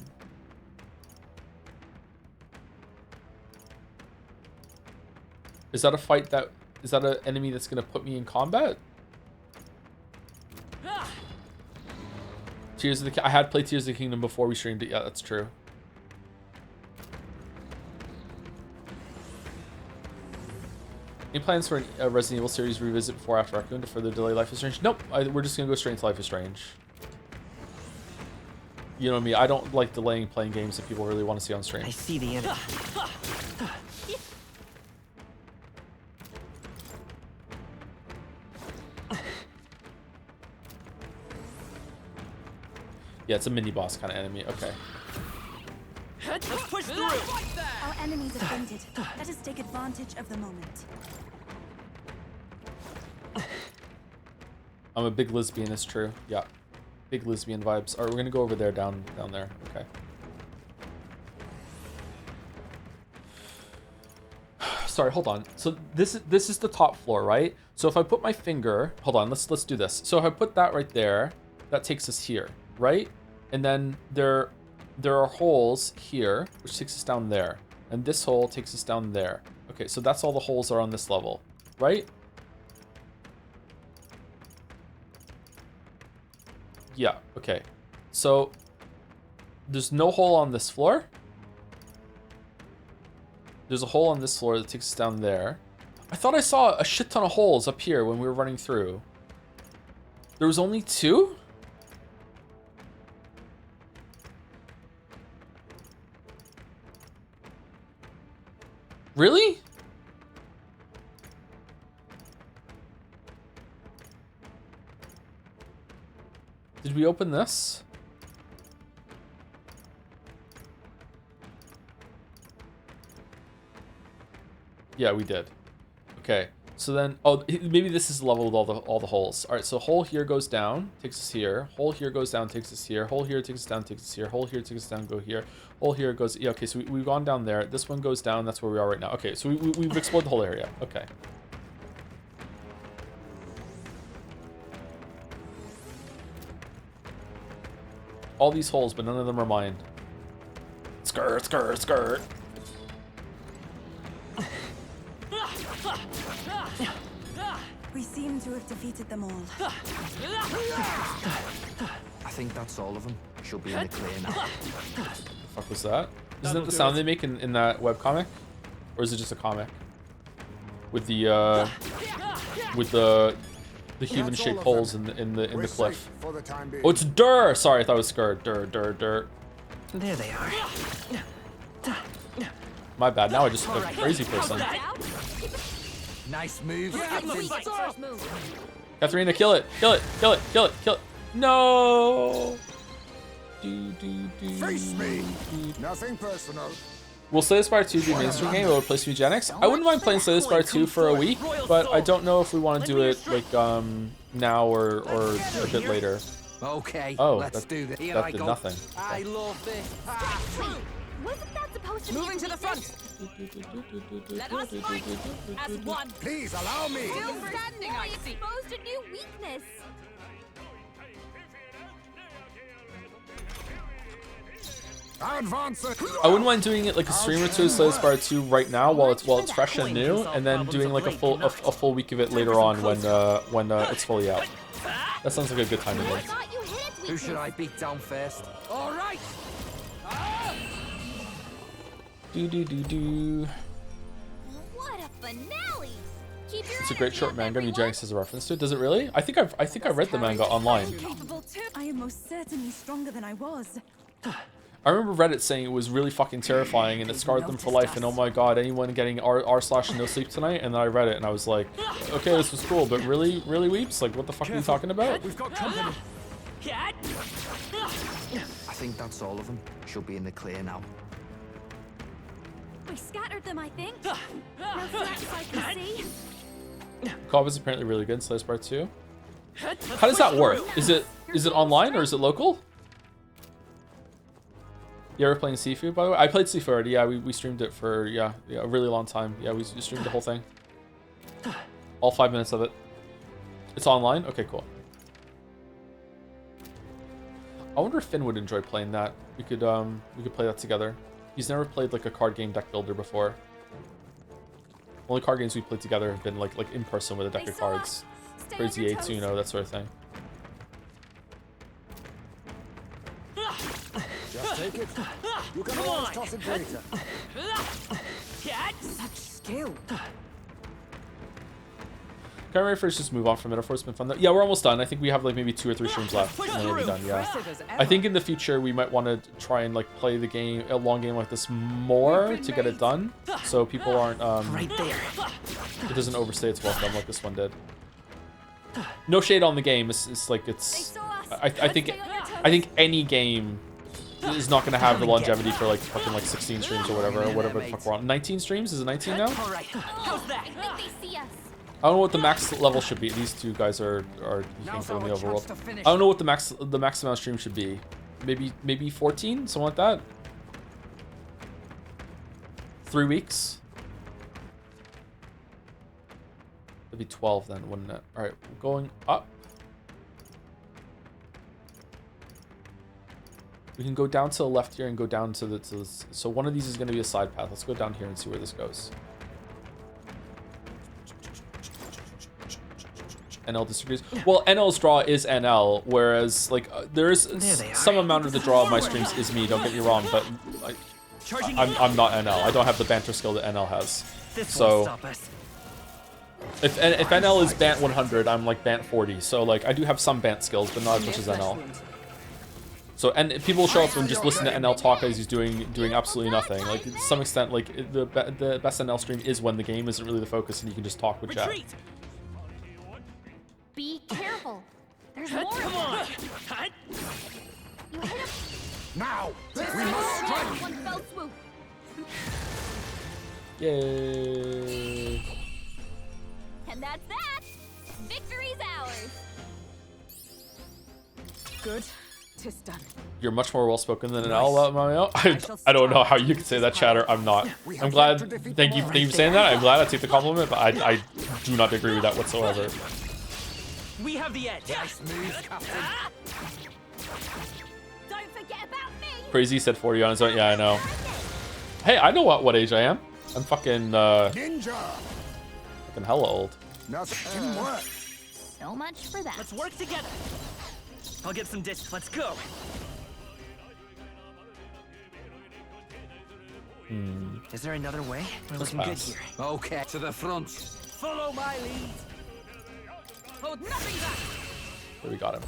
Is that a fight that... is that an enemy that's going to put me in combat? Tears of the... I had played Tears of the Kingdom before we streamed it. Yeah, that's true. Any plans for a Resident Evil series revisit before after Raccoon to further delay Life is Strange? Nope. We're just gonna go straight into Life is Strange. You know me. I don't like delaying playing games that people really want to see on stream. I see the enemy. Yeah, it's a mini boss kind of enemy. Okay. Let's push through. Our enemies have fainted. Let us take advantage of the moment. I'm a big lesbian, it's true. Yeah. Big lesbian vibes. Alright, we're gonna go over there, down there. Okay. Sorry, hold on. So this is the top floor, right? So if I put my finger, hold on, let's do this. So if I put that right there, that takes us here, right? And then there are holes here, which takes us down there. And this hole takes us down there. Okay, so that's all the holes are on this level, right? Yeah, okay. So there's no hole on this floor. There's a hole on this floor that takes us down there. I thought I saw a shit ton of holes up here when we were running through. There was only 2? Really? Did we open this? Yeah, we did. Okay, so then, oh, maybe this is the level with all the holes. All right, so hole here goes down, takes us here. Hole here goes down, takes us here. Hole here takes us down, takes us here. Hole here takes us down, go here. Hole here goes, yeah, okay, so we've gone down there. This one goes down, that's where we are right now. Okay, so we've explored the whole area. Okay. All these holes, but none of them are mine. Skirt, skirt, skirt. We seem to have defeated them all. I think that's all of them. She'll be in the clear now. What the fuck was that? Isn't that the sound they make in that webcomic? Or is it just a comic? With the human-shaped holes in the cliff. Oh, it's Dur! Sorry, I thought it was Skirt. Dur. There they are. My bad. Now I just look like a crazy person. Nice move. Katharina, kill it! Kill it! Kill it! Kill it! Kill it! No! Face me! Nothing personal. Will Slay the Spire 2 be a mainstream game or will it replace Eugenics? I wouldn't mind playing Slay the Spire 2 for a week, but I don't know if we want to do it like now or a bit later. Okay, oh, let's do this. That did nothing. I love this. Wasn't that supposed to be Moving to the front. Let us fight as one. Please allow me. Still standing, I see. Exposed a new weakness. Advance it. I wouldn't mind doing it like a stream or two of Slay the Spire 2 right now while it's fresh and new, and then doing like a full week of it later on when it's fully out. That sounds like a good time to me. Who should I beat down first? All right. Do. What a finale! Keep your It's a great short manga. Eugenics has a reference to it. Does it really? I think I read the manga online. I am most certainly stronger than I was. I remember Reddit saying it was really fucking terrifying and it scarred them for life. And oh my god, anyone getting r/no sleep tonight? And then I read it and I was like, okay, this was cool, but really weeps? Like, what the fuck are you talking about? We've got company. I think that's all of them. She'll be in the clear now. We scattered them, I think. No flags I can see. Co-op is apparently really good in Slay the Spire 2. How does that work? Is it online or is it local? You ever playing Sifu, by the way? I played Sifu already. Yeah, we streamed it for a really long time. Yeah, we streamed the whole thing. All 5 minutes of it. It's online? Okay, cool. I wonder if Finn would enjoy playing that. We could play that together. He's never played like a card game deck builder before. Only card games we played together have been like in person with a deck of cards. Crazy 8, that sort of thing. Just take it. You can always toss it later. Such skill. Can I first just move on from Metaphor? It's been fun though. Yeah, we're almost done. I think we have like maybe 2 or 3 streams left, and then we'll be done. Yeah. I think in the future we might want to try and like play the game, a long game like this more to get it done, so people aren't Right there. it doesn't overstay its welcome like this one did. No shade on the game. It's like it's. I think any game is not gonna have the longevity for like fucking like 16 streams or whatever the fuck we're on. 19 streams? Is it 19 now? All right. How's that? I don't know what the max level should be. These two guys are from the overworld. I don't know what the max amount of stream should be. Maybe 14, something like that. 3 weeks. It'd be 12 then, wouldn't it? All right, going up. We can go down to the left here and go down to the so one of these is going to be a side path. Let's go down here and see where this goes. NL disagrees. Well, NL's draw is NL, whereas like there is some amount of the draw of my streams is me. Don't get me wrong, but like, I'm not NL. I don't have the banter skill that NL has. So if NL is Bant 100, I'm like Bant 40. So like I do have some Bant skills, but not as much as NL. So and people will show up and just listen to NL talk as he's doing absolutely nothing. Like to some extent, like the best NL stream is when the game isn't really the focus and you can just talk with chat. Be careful. There's more. Come on. You hit him. Now, we must strike. One fell swoop. Yay. And that's that. Victory's ours. Good. Tis done. You're much more well-spoken than an owl, Mario. I don't know how you can say that, Chatter. I'm not. I'm glad. Thank you for saying that. I'm glad I take the compliment, but I do not agree with that whatsoever. We have the edge. Nice move, Captain. Don't forget about me. Crazy said 40 on his own. Yeah, I know. Hey, I know what age I am. I'm fucking Ninja. fucking hella old. Nothing work. So much for that. Let's work together. I'll get some discs. Let's go. Is there another way? We're looking good here. Okay, to the front. Follow my lead. Hold nothing back. There we got him.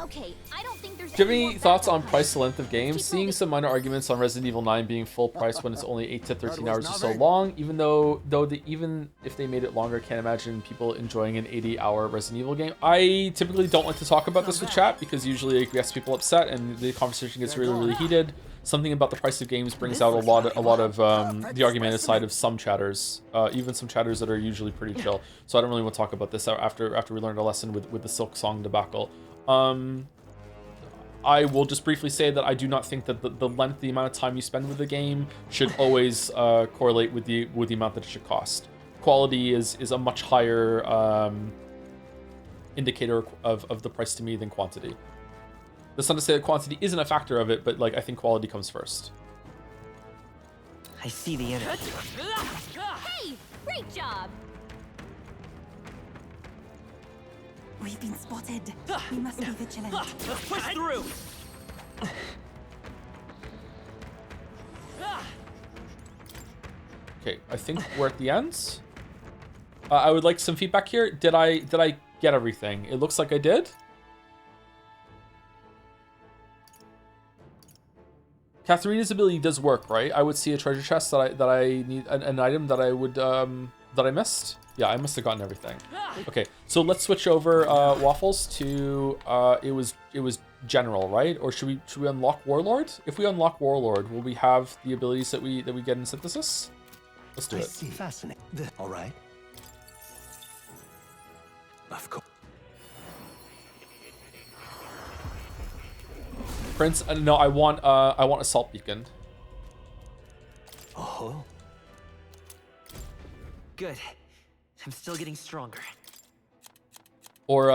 Okay, I don't think there's. Do you have any any more thoughts back on price to length of games? Keep Seeing moving. some minor arguments on Resident Evil 9 being full price when it's only 8 to 13 hours is so long, even if they made it longer, can't imagine people enjoying an 80-hour Resident Evil game. I typically don't like to talk about this with chat because usually it gets people upset and the conversation gets really heated. Something about the price of games brings out a lot of the argumentative side of some chatters, even some chatters that are usually pretty chill. So I don't really want to talk about this after we learned a lesson with the Silk Song debacle. I will just briefly say that I do not think that the amount of time you spend with the game should always correlate with the amount that it should cost. Quality is a much higher indicator of the price to me than quantity. That's not to say that quantity isn't a factor of it, but like I think quality comes first. I see the enemy. Hey, great job. We've been spotted. We must be vigilant. Let's push through. Okay, I think we're at the ends. I would like some feedback here. Did I get everything? It looks like I did. Katharina's ability does work, right? I would see a treasure chest that I need, an item that I would that I missed. Yeah, I must have gotten everything. Okay, so let's switch over Waffles to it was general, right? Or should we unlock Warlord? If we unlock Warlord, will we have the abilities that we get in Synthesis? Let's do it. See, fascinating. All right. Of course. Prince, no, I want Assault Beacon. Oh. Good. I'm still getting stronger. Or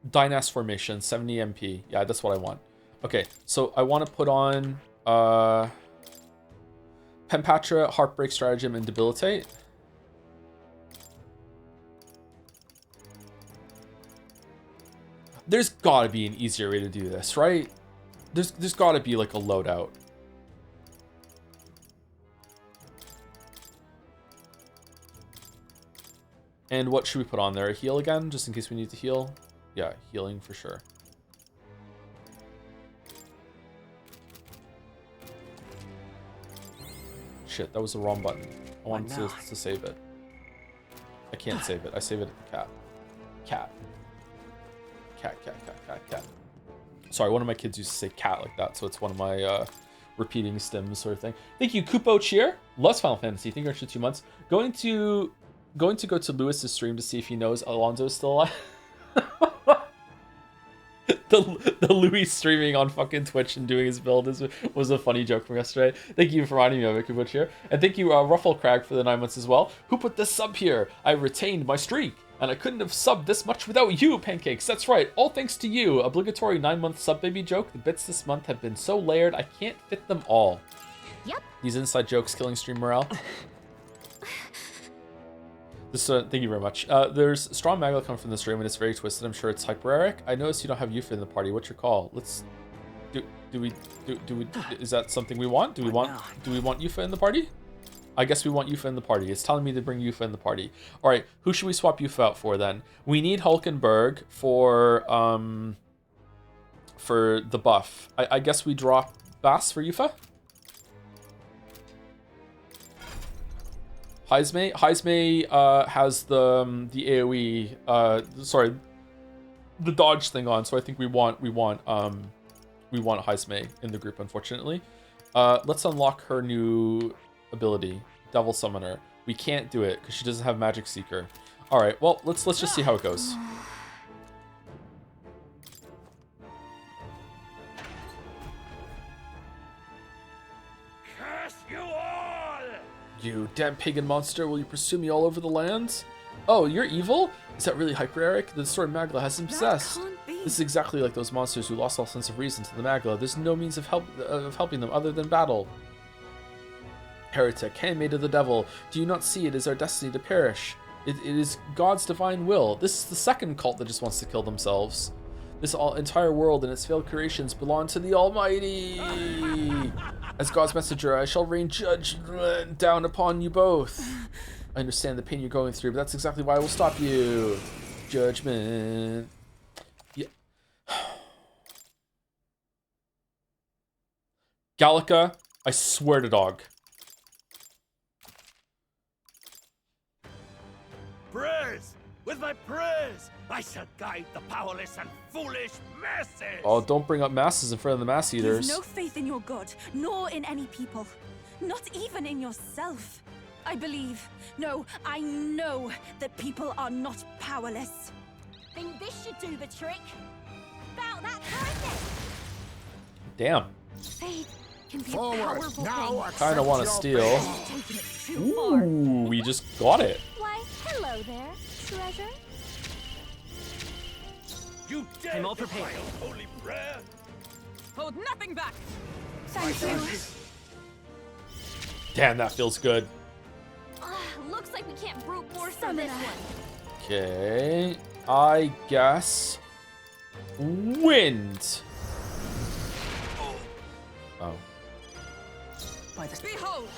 Dynas Formation, 70 MP. Yeah, that's what I want. Okay, so I want to put on Penpatra, Heartbreak Stratagem, and Debilitate. There's gotta be an easier way to do this, right? There's gotta be like a loadout. And what should we put on there? A heal again, just in case we need to heal? Yeah, healing for sure. Shit, that was the wrong button. I wanted to save it. I can't save it. I save it at the cat. Cat. Cat. Sorry, one of my kids used to say cat like that, so it's one of my repeating stems sort of thing. Thank you, Kupo Cheer. Loves Final Fantasy. Thank you for 2 months. Going to go to Lewis's stream to see if he knows Alonso is still alive. the Louis streaming on fucking Twitch and doing his build was a funny joke from yesterday. Thank you for reminding me of it, Kupo Cheer. And thank you, Rufflecrag, for the 9 months as well. Who put this sub here? I retained my streak. And I couldn't have subbed this much without you, Pancakes. That's right, all thanks to you. Obligatory 9-month sub baby joke. The bits this month have been so layered, I can't fit them all. Yep. These inside jokes killing stream morale. Thank you very much. There's strong magla coming from the stream and it's very twisted. I'm sure it's hyper Eric. I noticed you don't have Yuffie in the party. What's your call? Let's do we is that something we want? Do we want Yuffie in the party? I guess we want Yuffie in the party. It's telling me to bring Yuffie in the party. All right, who should we swap Yuffie out for then? We need Hulkenberg for the buff. I guess we drop Bass for Yuffie. Heismay has the AoE sorry, the dodge thing on, so I think we want Heismay in the group, unfortunately. Let's unlock her new ability, Devil Summoner. We can't do it because she doesn't have Magic Seeker. All right, well, let's just see how it goes. Curse you all! You damn pagan monster, will you pursue me all over the lands? Oh, you're evil? Is that really hyper Eric? The sword Magla has him possessed. This is exactly like those monsters who lost all sense of reason to the Magla. There's no means of helping them other than battle. Heretic, handmaid of the devil, do you not see it is our destiny to perish? It is God's divine will. This is the second cult that just wants to kill themselves. This entire world and its failed creations belong to the Almighty. As God's messenger, I shall rain judgment down upon you both. I understand the pain you're going through, but that's exactly why I will stop you. Judgment. Yeah. Gallica, I swear to dog. Prayers! With my prayers, I shall guide the powerless and foolish masses! Oh, don't bring up masses in front of the mass eaters. You've no faith in your God, nor in any people. Not even in yourself. I believe, no, I know that people are not powerless. Think this should do the trick? About that kindness. Damn. Faith can be Forward. a powerful Now thing. Kinda want to steal. Taking it too far. Ooh, we just got it. Why, hello there, treasure. You dare I'm all defy prepared. a holy prayer? Hold nothing back. Thank you. Damn, that feels good. Looks like we can't brute force from this one. Okay, I guess wind. Oh. Behold,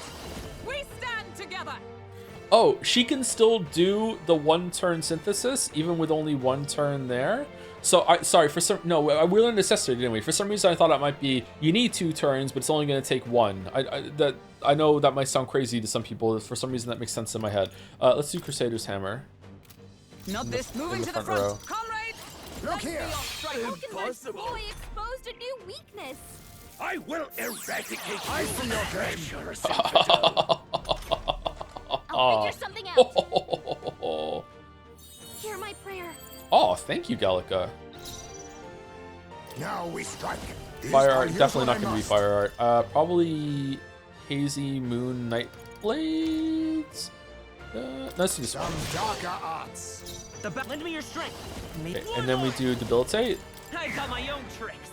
we stand together. Oh, she can still do the 1-turn synthesis even with only 1 turn there. So sorry for some. No, we learned this yesterday, didn't we? For some reason, I thought it might be you need 2 turns, but it's only going to take 1. I know that might sound crazy to some people. For some reason, that makes sense in my head. Let's do Crusader's Hammer. Not this. Moving the to the front row. front, comrade. Look Let's here. be off strike. Hulkenberg's boy exposed a new weakness. I will eradicate I you. see your game. Treacherous infidel. I'll figure something out. Hear my prayer. Oh, thank you, Gallica. Now we strike. Fire art, definitely not going to be fire art. Probably Hazy Moon Night Blades. Let's do this one. Some darker arts. Lend me your strength. Okay, and then we do Debilitate. I've got my own tricks.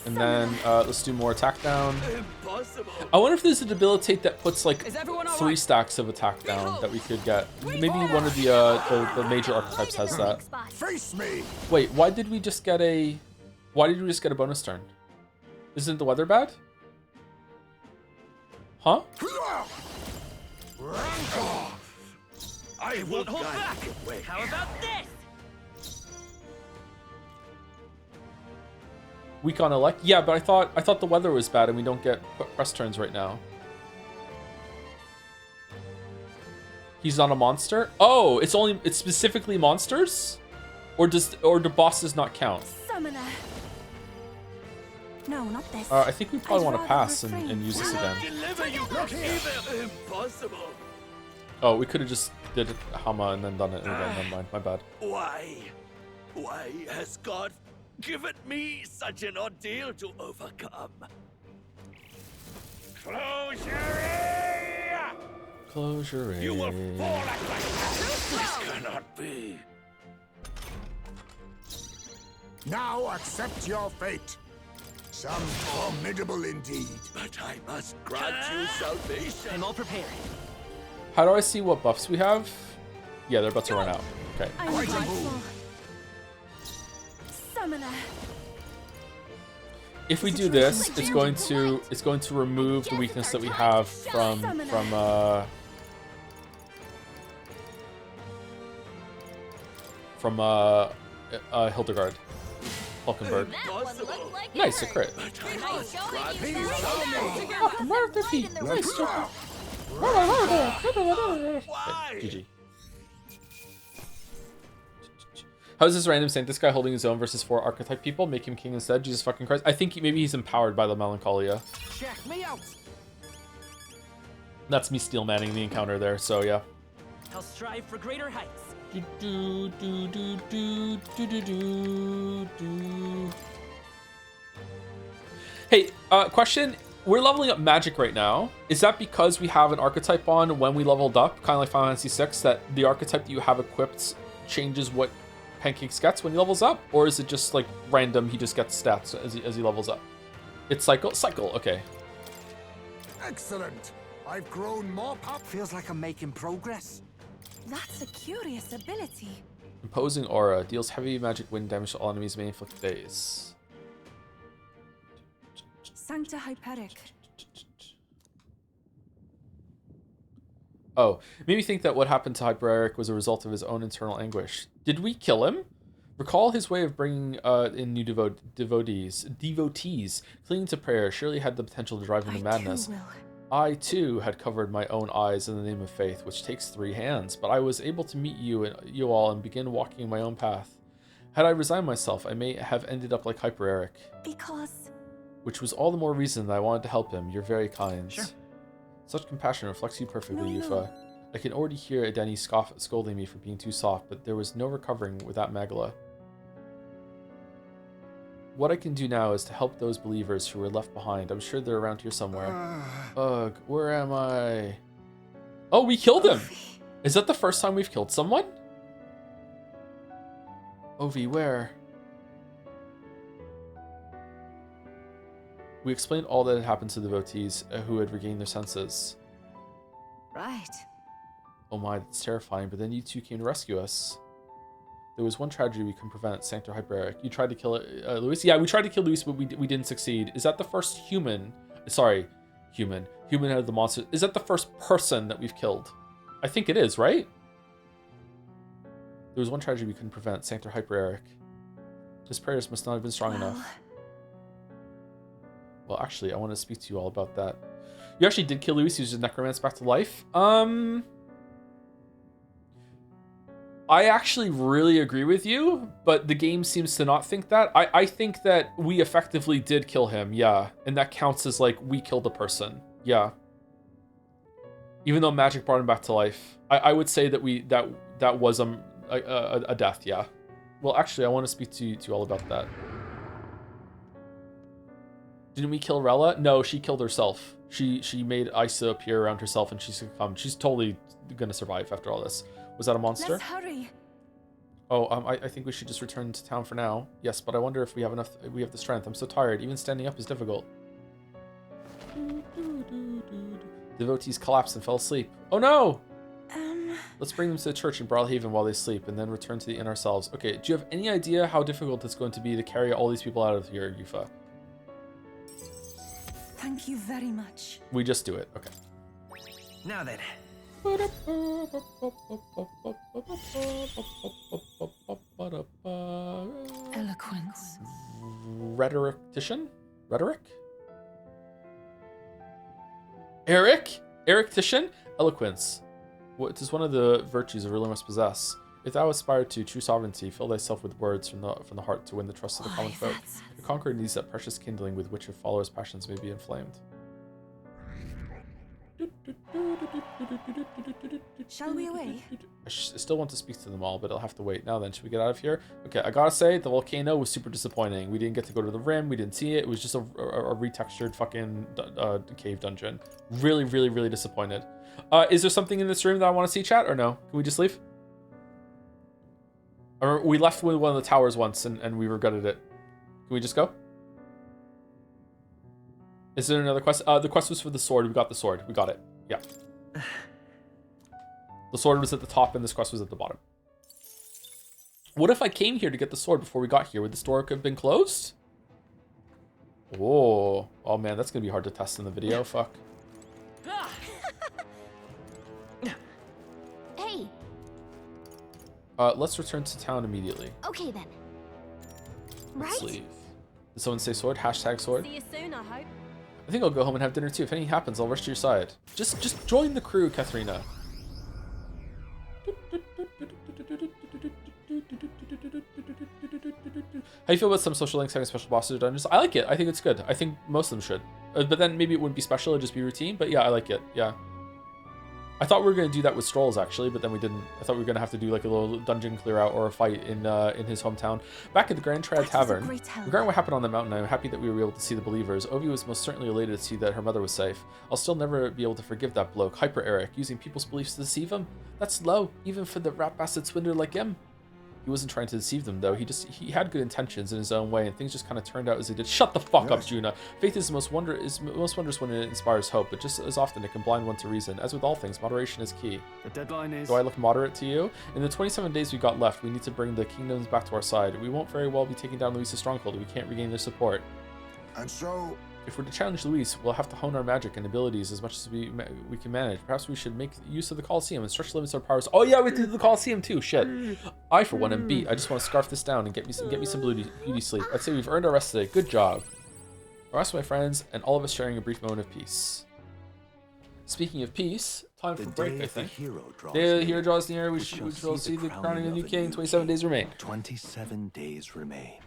And then let's do more attack down. Impossible. I wonder if there's a Debilitate that puts like Is everyone all 3 right? stacks of attack down that we could get. Maybe one of the major archetypes has that. Face me. Wait, why did we just get a bonus turn? Isn't the weather bad? Huh? I won't hold back. How about this? Weak on elect. Yeah, but I thought the weather was bad and we don't get press turns right now. He's not a monster? Oh, it's specifically monsters? Or do bosses not count? Summoner. No, not this. I think we probably want to rather pass and refrain. use this again. Deliver you, evil. Impossible. Oh, we could have just did Hama and then done it again. Never mind. My bad. Why? Why has God given me such an ordeal to overcome? Closure. You will fall at my hands. This cannot be. Now accept your fate. Some formidable indeed. But I must grant you salvation. I'm all prepared. How do I see what buffs we have? Yeah, they're about to run out. Okay. I'm grateful. Summoner. If we do this, it's going to remove the weakness that we have from Hildegard. Falkenberg. Nice, a crit. Nice job. GG. How's this random saint? This guy holding his own versus 4 archetype people, make him king instead. Jesus fucking Christ. I think maybe he's empowered by the Melancholia. Check me out. That's me steel manning the encounter there, so yeah. I'll strive for greater heights. Hey, question. We're leveling up magic right now. Is that because we have an archetype on when we leveled up, kind of like Final Fantasy VI, that the archetype that you have equipped changes what Pancakes gets when he levels up? Or is it just like random, he just gets stats as he levels up? It's cycle, okay. Excellent. I've grown more pop. Feels like I'm making progress. That's a curious ability. Imposing aura deals heavy magic wind damage to all enemies may inflict phase. Sancta Hyperic. Oh, made me think that what happened to Hyperic was a result of his own internal anguish. Did we kill him? Recall his way of bringing in new devotees, clinging to prayer, surely had the potential to drive him to madness. I, too, had covered my own eyes in the name of faith, which takes 3 hands, but I was able to meet you all and begin walking my own path. Had I resigned myself, I may have ended up like Hyperic. Because... Which was all the more reason that I wanted to help him. You're very kind. Sure. Such compassion reflects you perfectly, No. Yufa. I can already hear Adeni scolding me for being too soft, but there was no recovering without Magala. What I can do now is to help those believers who were left behind. I'm sure they're around here somewhere. Ugh, where am I? Oh, we killed him! Is that the first time we've killed someone? Ovi, where? We explained all that had happened to the devotees who had regained their senses. Right. Oh my, that's terrifying, but then you two came to rescue us. There was one tragedy we couldn't prevent, Sancta Hyperic. You tried to kill Luis? Yeah, we tried to kill Luis, but we didn't succeed. Is that the first human? Sorry, human. Human head of the monster. Is that the first person that we've killed? I think it is, right? There was one tragedy we couldn't prevent, Sancta Hyperic. His prayers must not have been strong enough. Well, actually, I want to speak to you all about that. You actually did kill Luis, he was just necromanced back to life. I actually really agree with you, but the game seems to not think that. I think that we effectively did kill him, yeah. And that counts as, like, we killed a person, yeah. Even though magic brought him back to life. I would say that that was a death, yeah. Well, actually, I want to speak to you all about that. Didn't we kill Rella? No, she killed herself. She made Isa appear around herself and she succumbed. She's totally gonna survive after all this. Was that a monster? Let's hurry. Oh, I think we should just return to town for now. Yes, but I wonder if we have enough. We have the strength. I'm so tired. Even standing up is difficult. Devotees collapsed and fell asleep. Oh no! Let's bring them to the church in Broadhaven while they sleep, and then return to the inn ourselves. Okay. Do you have any idea how difficult it's going to be to carry all these people out of here, Yufa? Thank you very much. We just do it. Okay. Now then, Eloquence. Rhetorician? Rhetoric? Erictician? Eloquence. What is one of the virtues a ruler must possess? If thou aspire to true sovereignty, fill thyself with words from the heart to win the trust of the common folk. The conqueror needs that precious kindling with which a follower's passions may be inflamed. Shall we away? I still want to speak to them all, but I'll have to wait. Now then, should we get out of here? Okay, I gotta say, the volcano was super disappointing. We didn't get to go to the rim. We didn't see it. It was just a retextured fucking cave dungeon. Really, really, really disappointed. Is there something in this room that I want to see, chat, or no? Can we just leave? Or we left with one of the towers once, and we regretted it. Can we just go? Is there another quest? The quest was for the sword. We got the sword. We got it. Yeah. The sword was at the top, and this quest was at the bottom. What if I came here to get the sword before we got here? Would the store have been closed? Oh. Oh, man, that's going to be hard to test in the video. Fuck. Hey. Let's return to town immediately. Okay, then. Let's Right? leave. Did someone say sword? Hashtag sword? See you soon, I hope. I think I'll go home and have dinner too. If anything happens, I'll rush to your side. Just join the crew, Katharina. How do you feel about some social links having special bosses or dungeons? I like it. I think it's good. I think most of them should. But then maybe it wouldn't be special. It'd just be routine. But yeah, I like it. Yeah. I thought we were going to do that with Strolls, actually, but then we didn't. I thought we were going to have to do like a little dungeon clear out or a fight in his hometown. Back at the Grand Trad Tavern, regarding what happened on the mountain, I'm happy that we were able to see the believers. Ovi was most certainly elated to see that her mother was safe. I'll still never be able to forgive that bloke, Hyper Eric, using people's beliefs to deceive him. That's low, even for the rat bastard swindler like him. He wasn't trying to deceive them, though. He had good intentions in his own way, and things just kind of turned out as they did. Shut the fuck up, Juna. Faith is most wondrous when it inspires hope, but just as often it can blind one to reason. As with all things, moderation is key. The deadline is... Do I look moderate to you? In the 27 days we got left, we need to bring the kingdoms back to our side. We won't very well be taking down Luis's stronghold if we can't regain their support. And so... If we're to challenge Luis, we'll have to hone our magic and abilities as much as we can manage. Perhaps we should make use of the Colosseum and stretch limits our powers. Oh yeah, we did the Colosseum too. Shit. I for one am beat. I just want to scarf this down and get me some beauty sleep. I'd say we've earned our rest today. Good job. Our rest, my friends, and all of us sharing a brief moment of peace. Speaking of peace, time for break. I think. The hero draws near. We shall see the crowning of the new king. 27 days remain. 27 days remain.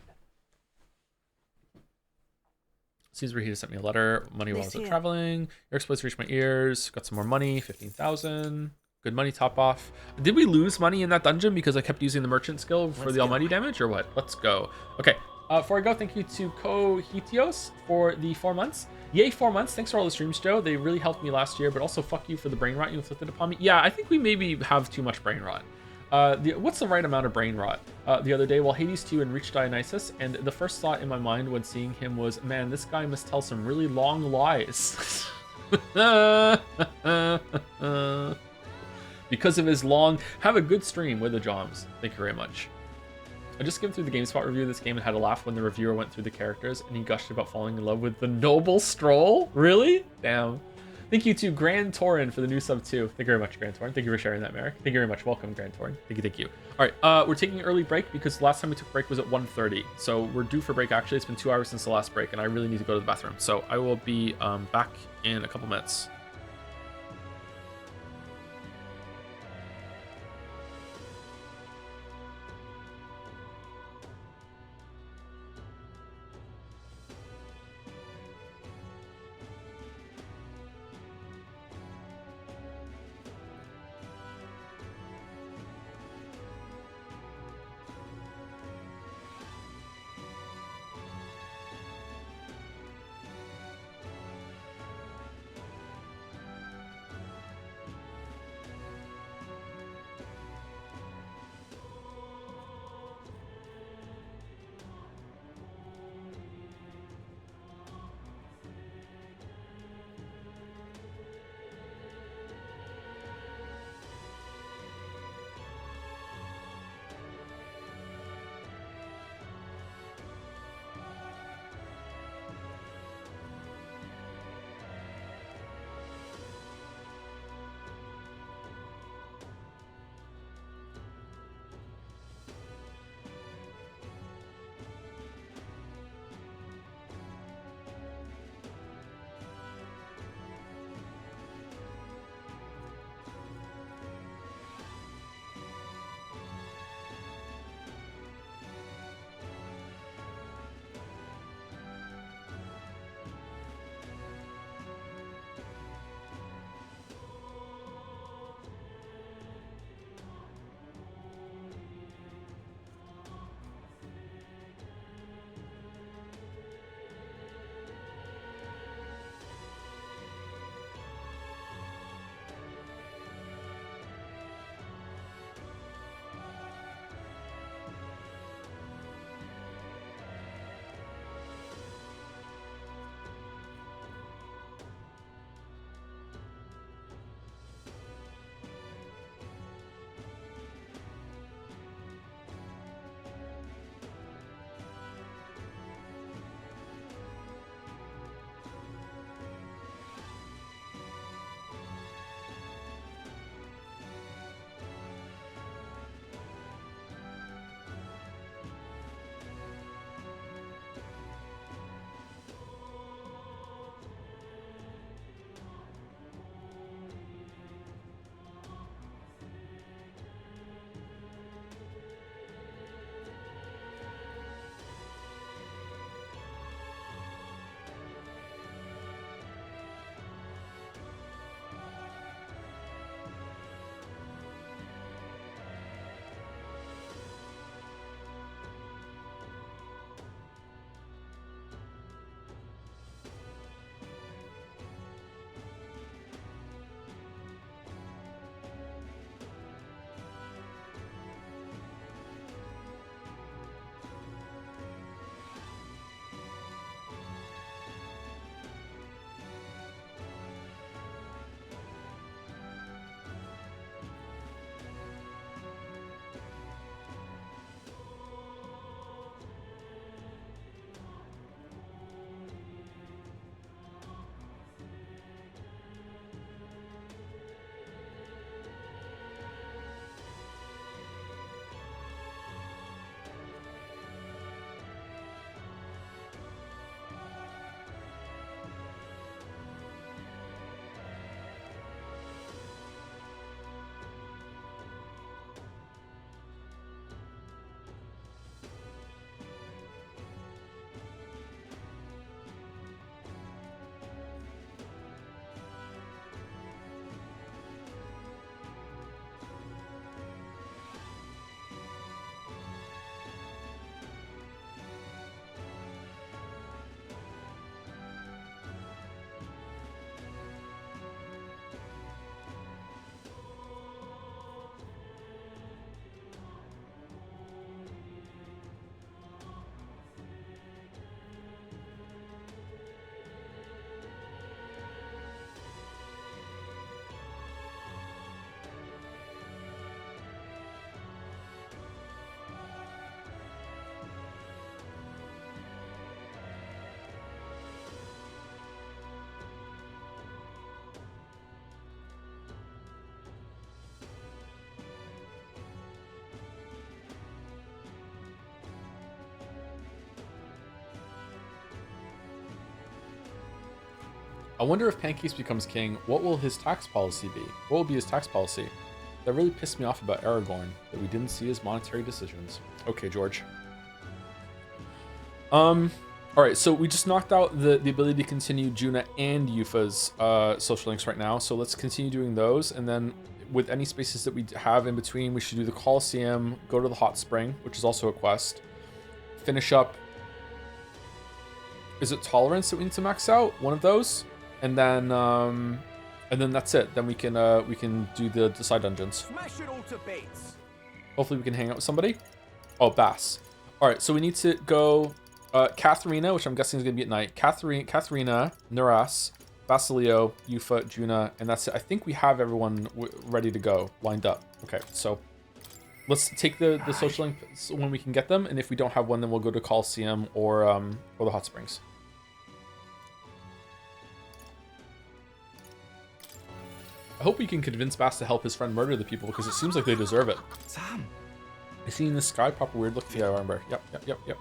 Seems Rahita sent me a letter. Money while I was out traveling. Your exploits reached my ears. Got some more money. 15,000. Good money top off. Did we lose money in that dungeon because I kept using the merchant skill for the almighty damage or what? Let's go. Okay. Before I go, thank you to Kohitios for the 4 months. Yay, 4 months. Thanks for all the streams, Joe. They really helped me last year, but also fuck you for the brain rot you inflicted upon me. Yeah, I think we maybe have too much brain rot. What's the right amount of brain rot? The other day while Hades 2 and reached Dionysus, and the first thought in my mind when seeing him was, man, this guy must tell some really long lies. Because of his long, have a good stream with the Joms. Thank you very much. I just skimmed through the GameSpot review of this game and had a laugh when the reviewer went through the characters and he gushed about falling in love with the noble Stroll. Really? Damn. Thank you to Grand Torin for the new sub too. Thank you very much, Grand Torin. Thank you for sharing that, Merrick. Thank you very much. Welcome, Grand Torin. Thank you, thank you. All right, we're taking an early break because the last time we took a break was at 1:30. So we're due for break. Actually, it's been 2 hours since the last break, and I really need to go to the bathroom. So I will be back in a couple minutes. I wonder if Pancakes becomes king, what will his tax policy be? What will be his tax policy? That really pissed me off about Aragorn, that we didn't see his monetary decisions. Okay, George. Alright, so we just knocked out the ability to continue Juna and Yufa's social links right now, so let's continue doing those, and then with any spaces that we have in between, we should do the Colosseum, go to the Hot Spring, which is also a quest, finish up... Is it Tolerance that we need to max out? One of those? And then that's it. Then we can do the side dungeons. Smash it all to bits. Hopefully we can hang out with somebody. Oh, Bass. All right, so we need to go Katharina, which I'm guessing is going to be at night. Katharina, Nuras, Basilio, Yufa, Juna, and that's it. I think we have everyone ready to go, lined up. Okay, so let's take the social links when we can get them, and if we don't have one, then we'll go to Coliseum or the Hot Springs. I hope we can convince Bass to help his friend murder the people, because it seems like they deserve it. Sam. I see in the sky, proper weird look. Yeah, I remember. Yep.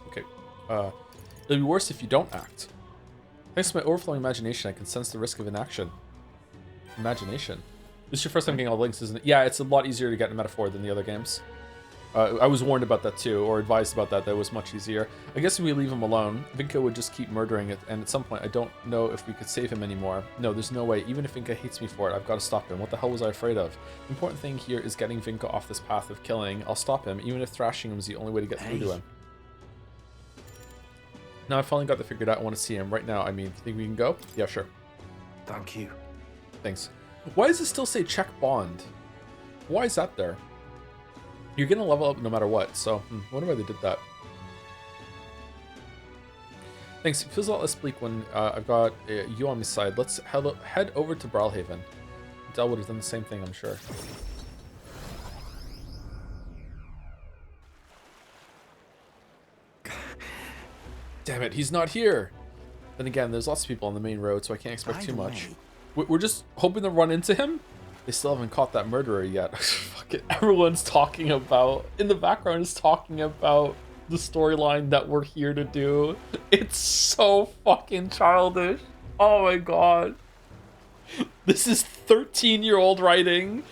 Okay. It'll be worse if you don't act. Thanks to my overflowing imagination, I can sense the risk of inaction. Imagination. This is your first time getting all the links, isn't it? Yeah, it's a lot easier to get in Metaphor than the other games. I was warned about that too, or advised about that. That was much easier. I guess if we leave him alone, Vinka would just keep murdering it, and at some point, I don't know if we could save him anymore. No, there's no way. Even if Vinka hates me for it, I've got to stop him. What the hell was I afraid of? The important thing here is getting Vinka off this path of killing. I'll stop him, even if thrashing him is the only way to get through to him. Now I finally got that figured out. I want to see him right now. I mean, think we can go? Yeah, sure. Thank you. Thanks. Why does it still say check bond? Why is that there? You're gonna level up no matter what, so I wonder why they did that. Thanks. It feels a lot less bleak when I've got you on my side. Let's head over to Brawlhaven. Del would have done the same thing, I'm sure. Damn it, he's not here. Then again, there's lots of people on the main road, so I can't expect too much. We're just hoping to run into him. They still haven't caught that murderer yet. Fuck it. Everyone's talking about, in the background is talking about the storyline that we're here to do. It's so fucking childish. Oh my god. This is 13-year-old writing.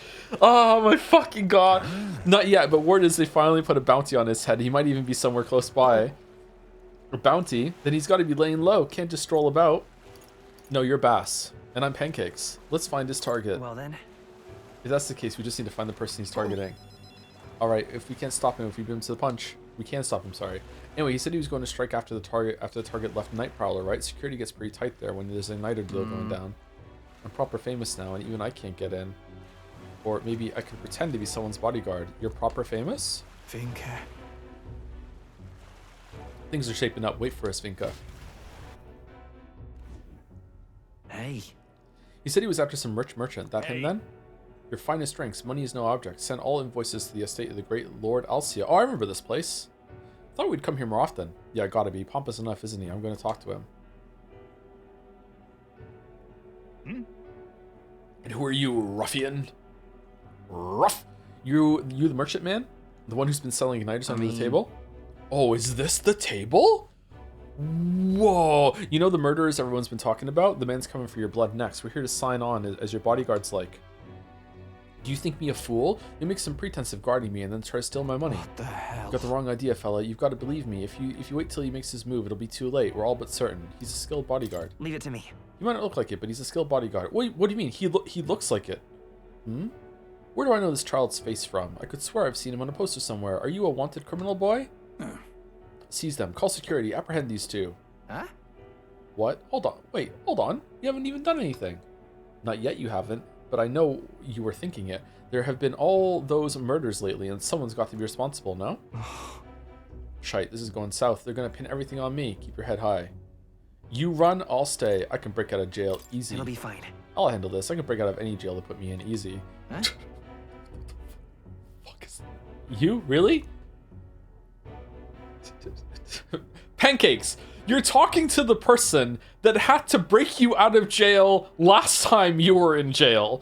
Oh my fucking god. Not yet, but word is they finally put a bounty on his head. He might even be somewhere close by. A bounty? Then he's got to be laying low. Can't just stroll about. No, you're Bass. And I'm Pancakes. Let's find his target. Well then. If that's the case, we just need to find the person he's targeting. Alright, if we can't stop him, if we beat him to the punch, we can stop him, sorry. Anyway, he said he was going to strike after the target left Night Prowler, right? Security gets pretty tight there when there's a Nighter deal going down. I'm proper famous now, and even I can't get in. Or maybe I could pretend to be someone's bodyguard. You're proper famous? Vinka. Things are shaping up. Wait for us, Vinka. Hey. He said he was after some rich merchant. That him then? Your finest drinks. Money is no object. Send all invoices to the estate of the great Lord Alcia. Oh, I remember this place. Thought we'd come here more often. Yeah, gotta be. Pompous enough, isn't he? I'm gonna talk to him. And who are you, ruffian? Ruff! You the merchant man? The one who's been selling igniters under the table? Oh, is this the table? Whoa! You know the murderers everyone's been talking about? The man's coming for your blood next. We're here to sign on as your bodyguards like. Do you think me a fool? You make some pretense of guarding me and then try to steal my money. What the hell? You've got the wrong idea, fella. You've got to believe me. If you wait till he makes his move, it'll be too late. We're all but certain. He's a skilled bodyguard. Leave it to me. He might not look like it, but he's a skilled bodyguard. Wait, what do you mean? He looks like it. Where do I know this child's face from? I could swear I've seen him on a poster somewhere. Are you a wanted criminal, boy? Seize them. Call security. Apprehend these two. Huh? What? Hold on. Wait, hold on. You haven't even done anything. Not yet, you haven't. But I know you were thinking it. There have been all those murders lately, and someone's got to be responsible, no? Shite, this is going south. They're gonna pin everything on me. Keep your head high. You run, I'll stay. I can break out of jail easy. It'll be fine. I'll handle this. I can break out of any jail to put me in easy. Huh? Fuck is... You? Really? Pancakes! You're talking to the person that had to break you out of jail last time you were in jail.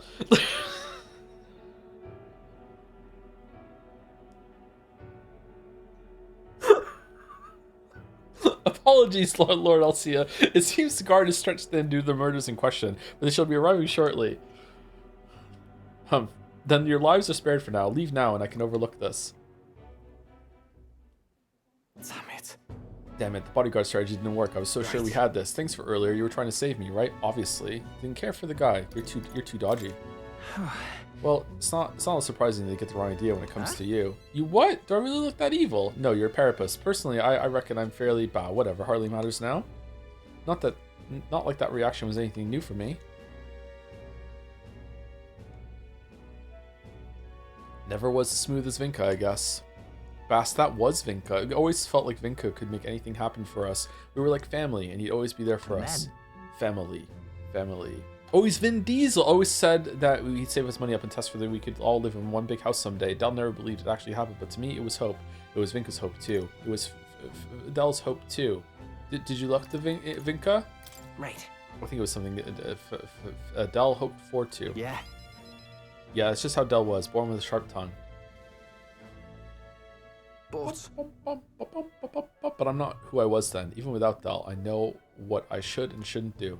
Apologies, Lord Alcia. It seems the guard is stretched thin due to the murders in question, but they shall be arriving shortly. Then your lives are spared for now. Leave now, and I can overlook this. Damn it. Damn it, the bodyguard strategy didn't work. I was so sure we had this. Thanks for earlier. You were trying to save me, right? Obviously. Didn't care for the guy. You're too dodgy. Well, it's not surprising they get the wrong idea when it comes to you. You what? Do I really look that evil? No, you're a parapus. Personally, I reckon I'm fairly whatever. Hardly matters now. Not like that reaction was anything new for me. Never was as smooth as Vinka, I guess. Bast, that was Vinka. It always felt like Vinka could make anything happen for us. We were like family, and he'd always be there for us. Family. Always Vin Diesel always said that he'd save us money up and test for that we could all live in one big house someday. Del never believed it actually happened, but to me, it was hope. It was Vinka's hope, too. It was Del's hope, too. Did you look the Vinka? Right. I think it was something Del hoped for, too. Yeah. Yeah, it's just how Del was, born with a sharp tongue. But I'm not who I was then. Even without Del, I know what I should and shouldn't do.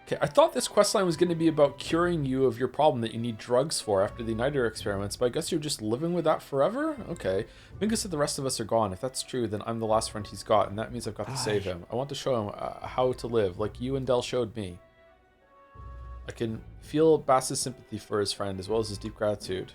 Okay, I thought this questline was going to be about curing you of your problem that you need drugs for after the Igniter experiments, but I guess you're just living with that forever? Okay. Vinka said the rest of us are gone. If that's true, then I'm the last friend he's got, and that means I've got to save him. I want to show him how to live, like you and Del showed me. I can feel Bass's sympathy for his friend, as well as his deep gratitude.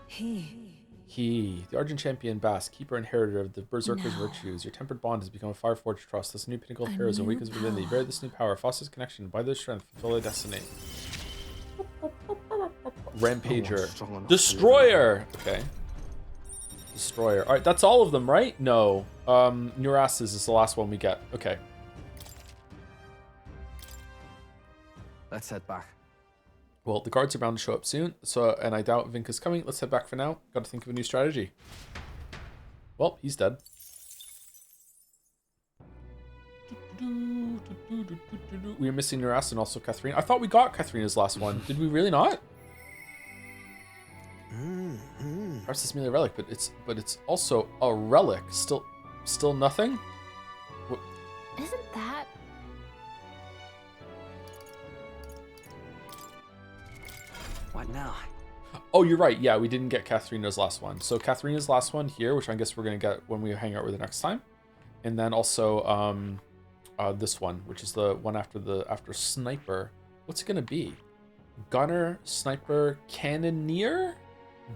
He, the Argent Champion Bass, keeper and inheritor of the Berserker's virtues. Your tempered bond has become a fireforged trust. This new pinnacle of heroism awakens within thee. Bear this new power, fosters connection, by their strength, fulfill their destiny. Rampager. Destroyer! Okay. Destroyer. Alright, that's all of them, right? No. Neuras's is the last one we get. Okay. Let's head back. Well, the guards are bound to show up soon, and I doubt Vinka's coming. Let's head back for now. Got to think of a new strategy. Well, he's dead. We are missing Nuras and also Catherine. I thought we got Katharina's last one. Did we really not? Perhaps it's merely a relic, but it's also a relic. Still nothing? What? Isn't that... What now? Oh, you're right. Yeah, we didn't get Katharina's last one. So Katharina's last one here, which I guess we're going to get when we hang out with her next time. And then also this one, which is the one after Sniper. What's it going to be? Gunner, Sniper, Cannoneer?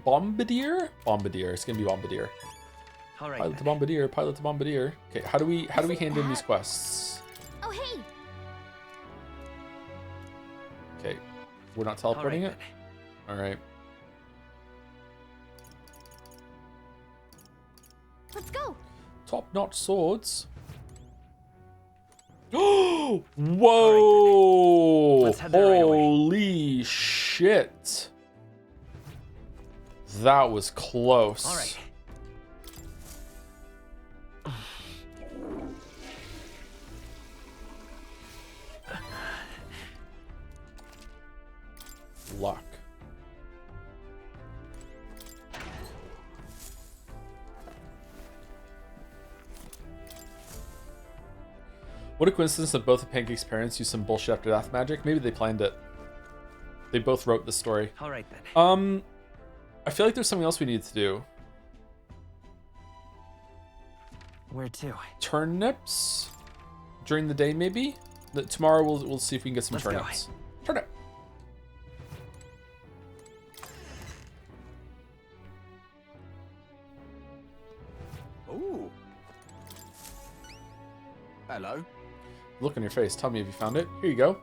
Bombardier? Bombardier. It's going to be Bombardier. All right. Pilot to Bombardier, pilot to Bombardier. Okay, how do we hand in these quests? Oh, hey! Okay, we're not teleporting it? All right. Let's go. Top-notch swords. Oh! Whoa! Let's head there right away. Holy shit! That was close. All right. Luck. What a coincidence that both the Pancake's parents used some bullshit after death magic. Maybe they planned it. They both wrote the story. All right then. I feel like there's something else we need to do. Where to? Turnips during the day, maybe. Tomorrow we'll see if we can get some turnips. Turnip. Ooh. Hello. Look on your face. Tell me if you found it. Here you go.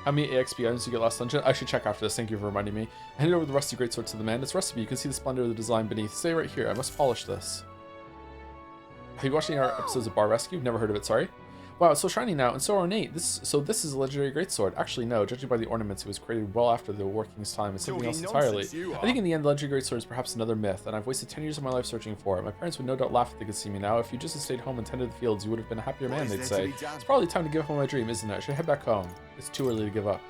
How many AXP items you get last dungeon? I should check after this. Thank you for reminding me. I handed over the rusty greatsword to the man. It's rusty, but you can see the splendor of the design beneath. Stay right here. I must polish this. Have you watched any of our episodes of Bar Rescue? Never heard of it, sorry. Wow, it's so shiny now and so ornate. This is a legendary greatsword. Actually, no. Judging by the ornaments, it was created well after the working's time. It's something else entirely. I think in the end, the legendary greatsword is perhaps another myth, and I've wasted 10 years of my life searching for it. My parents would no doubt laugh if they could see me now. If you just had stayed home and tended the fields, you would have been a happier man, they'd say. It's probably time to give up on my dream, isn't it? I should head back home. It's too early to give up.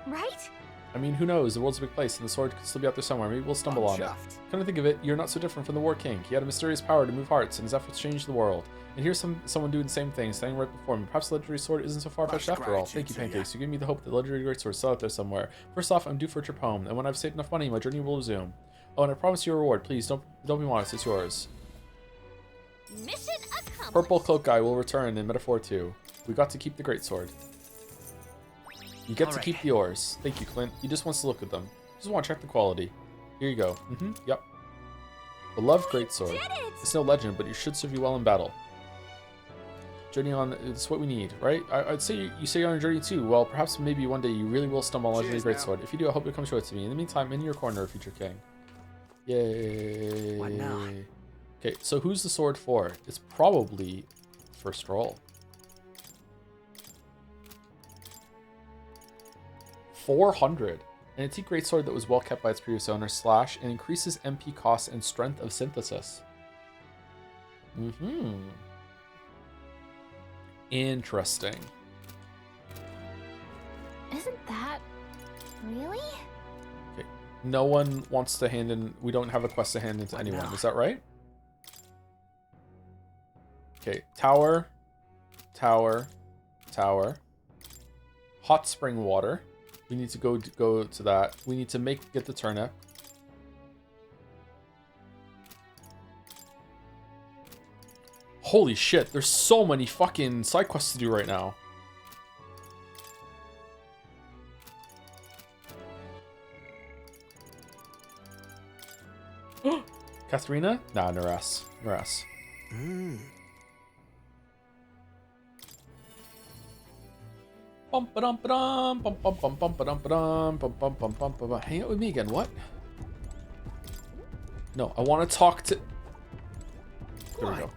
Right? I mean, who knows? The world's a big place, and the sword could still be out there somewhere. Maybe we'll stumble on it. Come to think of it, you're not so different from the War King. He had a mysterious power to move hearts, and his efforts changed the world. And here's someone doing the same thing, standing right before me. Perhaps the legendary sword isn't so far-fetched after all. Thank you, Pancakes. You give me the hope that the legendary great sword is still out there somewhere. First off, I'm due for a trip home, and when I've saved enough money, my journey will resume. Oh, and I promise you a reward. Please, don't be modest. It's yours. Mission accomplished. Purple cloak guy will return in Metaphor 2. We got to keep the great sword. You get to keep the oars. Thank you, Clint. He just wants to look at them. Just want to check the quality. Here you go. Yep. Beloved greatsword. It's no legend, but it should serve you well in battle. Journey on, it's what we need, right? I'd say you say you're on a journey too. Well, perhaps maybe one day you really will stumble on legendary greatsword. If you do, I hope you'll come show it to me. In the meantime, in your corner, future king. Yay. What now? Okay, so who's the sword for? It's probably for Stroll. 400. An antique greatsword that was well kept by its previous owner, / and increases MP cost and strength of synthesis. Interesting. Isn't that really? Okay. No one wants to hand in. We don't have a quest to hand in to anyone. Is that right? Okay. Tower. Tower. Tower. Hot spring water. We need to go to that. We need to get the turnip. Holy shit, there's so many fucking side quests to do right now. Katharina? Nah, Naras. Hang out with me again, what? No, I want to talk to... There we go. Okay.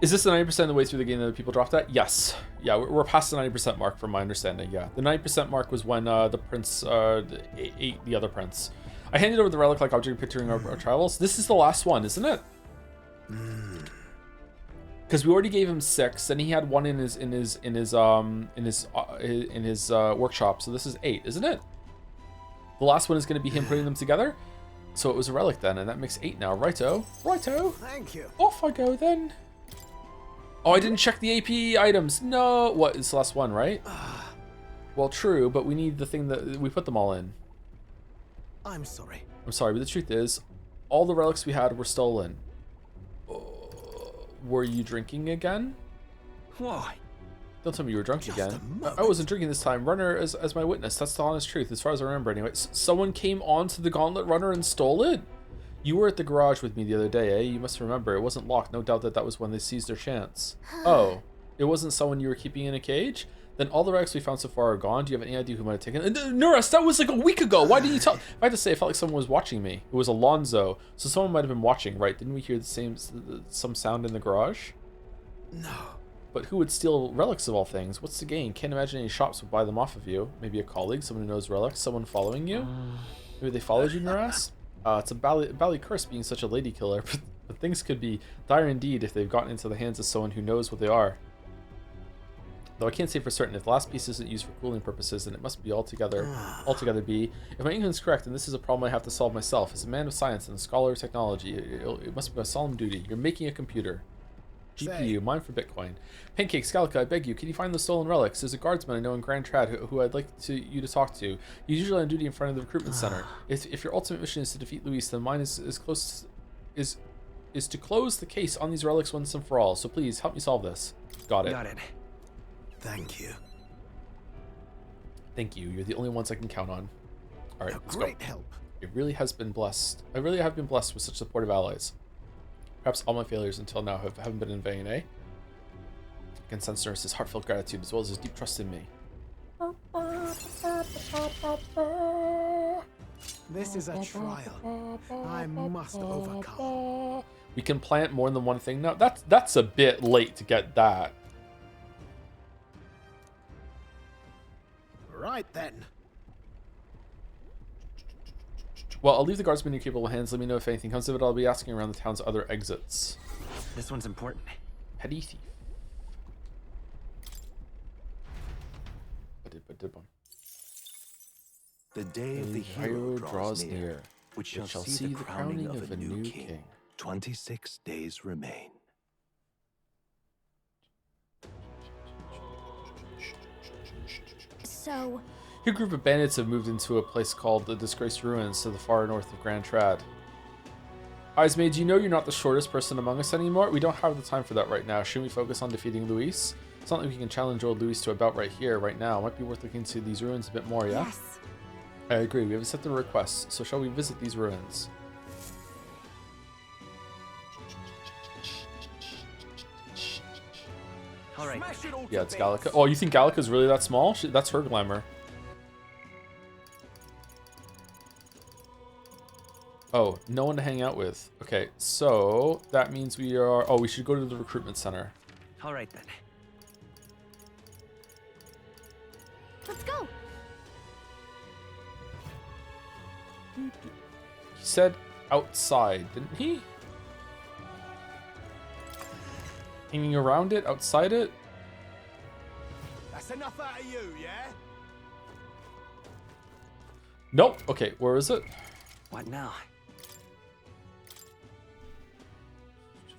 Is this the 90% of the way through the game that people dropped that? Yes. Yeah, we're past the 90% mark from my understanding, yeah. The 90% mark was when the prince ate the other prince. I handed over the relic like object picturing our travels. This is the last one, isn't it? Because we already gave him 6, and he had 1 in his workshop. So this is 8, isn't it? The last one is going to be him putting them together. So it was a relic then, and that makes 8 now. Righto. Thank you. Off I go then. Oh, I didn't check the AP items. No. What? It's the last one, right? Well, true, but we need the thing that we put them all in. I'm sorry. I'm sorry, but the truth is, all the relics we had were stolen. Were you drinking again? Why? Don't tell me you were drunk again. I wasn't drinking this time. Runner as my witness. That's the honest truth, as far as I remember anyway. Someone came onto the Gauntlet Runner and stole it? You were at the garage with me the other day, eh? You must remember. It wasn't locked. No doubt that was when they seized their chance. Oh, it wasn't someone you were keeping in a cage? Then all the relics we found so far are gone. Do you have any idea who might have taken it? Nuras, that was like a week ago. Why didn't you tell? If I had to say, I felt like someone was watching me. It was Alonzo. So someone might have been watching, right? Didn't we hear some sound in the garage? No. But who would steal relics of all things? What's the gain? Can't imagine any shops would buy them off of you. Maybe a colleague, someone who knows relics, someone following you? Maybe they followed you, Nuras? It's a bally curse being such a lady killer, but things could be dire indeed if they've gotten into the hands of someone who knows what they are. Though I can't say for certain, if the last piece isn't used for cooling purposes, then it must be altogether be. If my England's correct, then this is a problem I have to solve myself. As a man of science and a scholar of technology, it must be my solemn duty. You're making a computer. GPU, mine for Bitcoin. Pancake, Scalica, I beg you, can you find the stolen relics? There's a guardsman I know in Grand Trad who I'd like you to talk to. He's usually on duty in front of the recruitment center. If your ultimate mission is to defeat Luis, then mine is to close the case on these relics once and for all. So please, help me solve this. Got it. Thank you. Thank you. You're the only ones I can count on. All right, let's great go. help. It really has been blessed. I really have been blessed with such supportive allies. Perhaps all my failures until now haven't been in vain, eh? I can sense Nurse's heartfelt gratitude as well as his deep trust in me. This is a trial I must overcome. We can plant more than one thing now. That's a bit late to get that. Right then. Well, I'll leave the guardsmen in your capable hands. Let me know if anything comes of it. I'll be asking around the town's other exits. This one's important. Petty thief. did one. The day of the hero draws near, which shall see the crowning of a new king. 26 days remain. So, A group of bandits have moved into a place called the Disgraced Ruins to the far north of Grand Trad. Eyes Mage, you know you're not the shortest person among us anymore. We don't have the time for that right now. Shouldn't we focus on defeating Luis? It's not like we can challenge old Luis to a bout right here, right now. It might be worth looking into these ruins a bit more, yeah? Yes. I agree. We have accepted the request, so shall we visit these ruins? All right. Yeah, it's Gallica. Oh, you think Gallica's really that small? That's her glamour. Oh, no one to hang out with. Okay, so that means we are... Oh, we should go to the recruitment center. All right, then. let's go. He said outside, didn't he? Hanging around it, outside it? That's enough out of you, yeah? Nope. Okay, where is it? What now?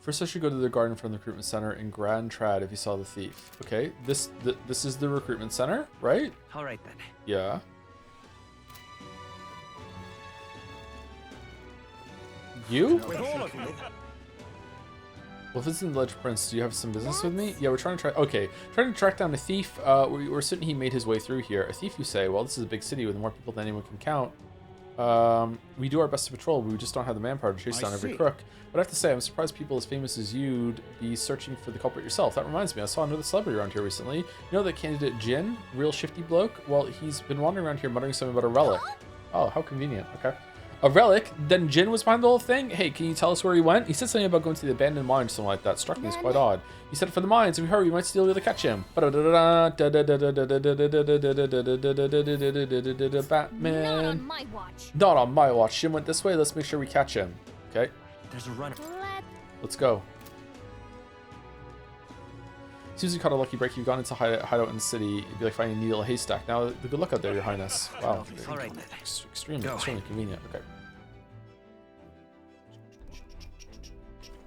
First, I should go to the garden from the recruitment center in Grand Trad if you saw the thief. Okay, this is the recruitment center, right? All right, then. Yeah. You? With all of you. Well, if it's in the Ledge Prince, do you have some business with me? Yeah, we're trying to track... Okay, trying to track down a thief. We're certain he made his way through here. A thief, you say? Well, this is a big city with more people than anyone can count. We do our best to patrol, but we just don't have the manpower to chase down every crook. But I have to say, I'm surprised people as famous as you'd be searching for the culprit yourself. That reminds me, I saw another celebrity around here recently. You know that candidate Jin? Real shifty bloke? Well, he's been wandering around here muttering something about a relic. Oh, how convenient. Okay. A relic? Then Jin was behind the whole thing? Hey, can you tell us where he went? He said something about going to the abandoned mine or something like that. Struck me as quite odd. He said for the mines. If we hurry, we might still be able to catch him. Batman. Not on my watch. Not on my watch. Jin went this way. Let's make sure we catch him. Okay. There's a runner. Let's go. Seems you caught a lucky break. You've gone into hideout in the city. It'd be like finding a needle in a haystack. Now, the good luck out there, Your Highness. Wow. All right. Extremely convenient. Okay.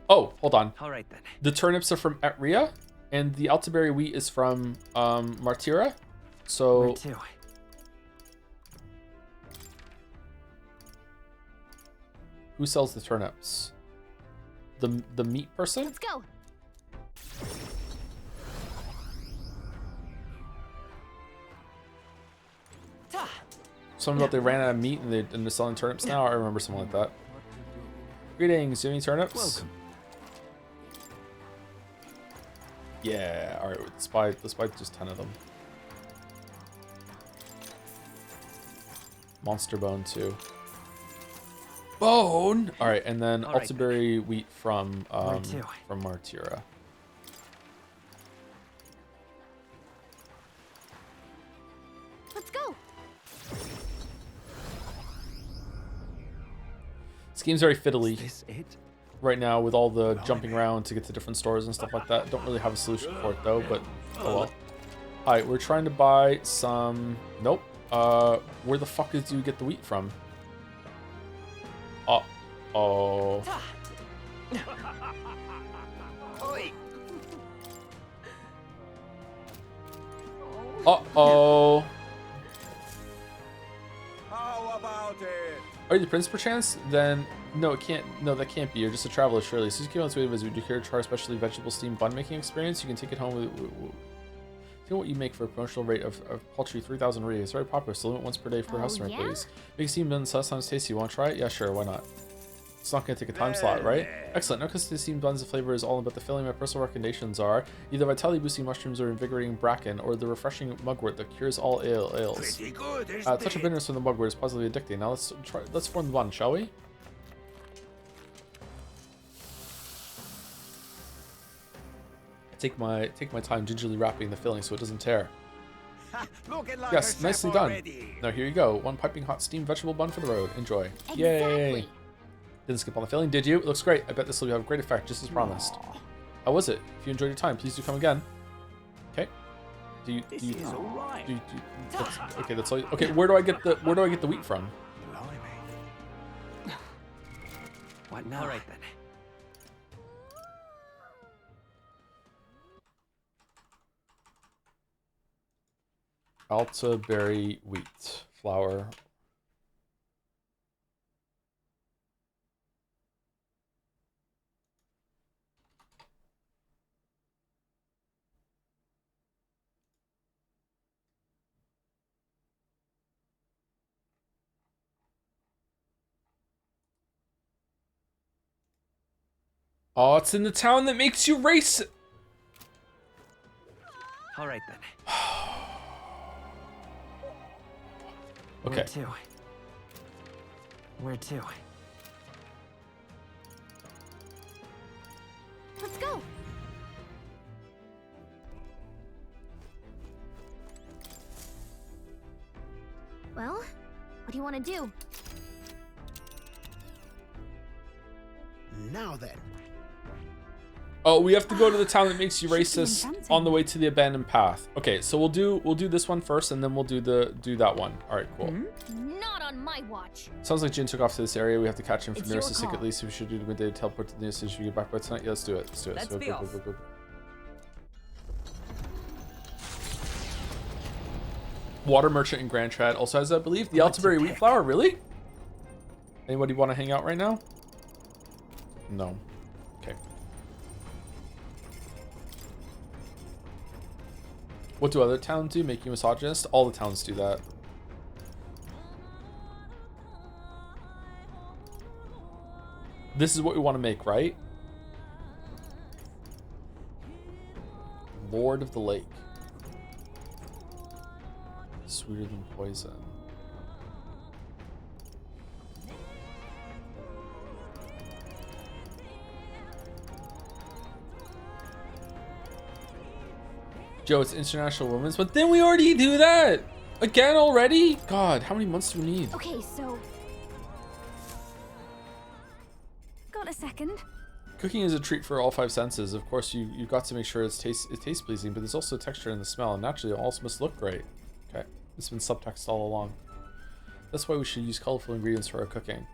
Oh, hold on. All right, then. The turnips are from Etria, and the Altiberry wheat is from Martira. So... Where to? Who sells the turnips? The meat person? Let's go. Something about they ran out of meat and they're selling turnips now. I remember something like that. Greetings, do you have any turnips? Welcome. Yeah, alright, let's buy just 10 of them. Monster bone too. Bone! Alright, and then Altiberry wheat from Martira. Let's go. This game's very fiddly. Is this it? Right now with all the jumping around to get to different stores and stuff like that. Don't really have a solution for it though, but oh well. Alright, we're trying to buy some... Nope. Where the fuck do you get the wheat from? Uh-oh. Uh-oh. How about it? Are you the prince perchance? Then no, it can't. No, that can't be. You're just a traveler, surely. So you came on this way to visit. Would you care to try a specially vegetable steamed bun making experience? You can take it home with. See what you make for a promotional rate of paltry 3,000 Ri. It's very popular. So limit once per day for customer, please. Make steamed buns sometimes tasty. You want to try it? Yeah, sure. Why not? It's not going to take a time slot, right? Excellent. No, because the steamed buns, the flavor is all about the filling. My personal recommendations are either vitality boosting mushrooms or invigorating bracken, or the refreshing mugwort that cures all ails. Pretty good, isn't Touch of bitterness from the mugwort is positively addicting. Now let's form the bun, shall we? Take my time gingerly wrapping the filling so it doesn't tear. Like yes, nicely done. Now here you go. One piping hot steamed vegetable bun for the road. Enjoy. Exactly. Yay! Didn't skip on the filling, did you? It looks great. I bet this will have a great effect, just as promised. How was it? If you enjoyed your time, please do come again. Okay. Okay, that's all. Okay, where do I get the wheat from? What now? All right then. Alta berry wheat flour. Oh, it's in the town that makes you race. All right then. Okay. Where to? Let's go. Well, what do you want to do? Now then. Oh, we have to go to the town that makes you racist on the way to the abandoned path. Okay, so we'll do this one first, and then we'll do that one. All right, cool. Not on my watch. Sounds like Jin took off to this area. We have to catch him from nearest to sick at least. We should do the midday teleport to the nearest station we get back by tonight. Yeah, let's do it. Let's do it. Let's be off. Go. Water merchant in Grand Trad also has, I believe, the Altaberry wheat flour. Really? Anybody want to hang out right now? No. Okay. What do other towns do? Make you misogynist? All the towns do that. This is what we want to make, right? Lord of the Lake. Sweeter than poison. Joe, it's International Women's, but then we already do that again already. God, how many months do we need? Okay, so got a second. Cooking is a treat for all five senses. Of course, you've got to make sure it tastes pleasing, but there's also texture in the smell, and naturally, it also must look great. Okay, it's been subtext all along. That's why we should use colorful ingredients for our cooking.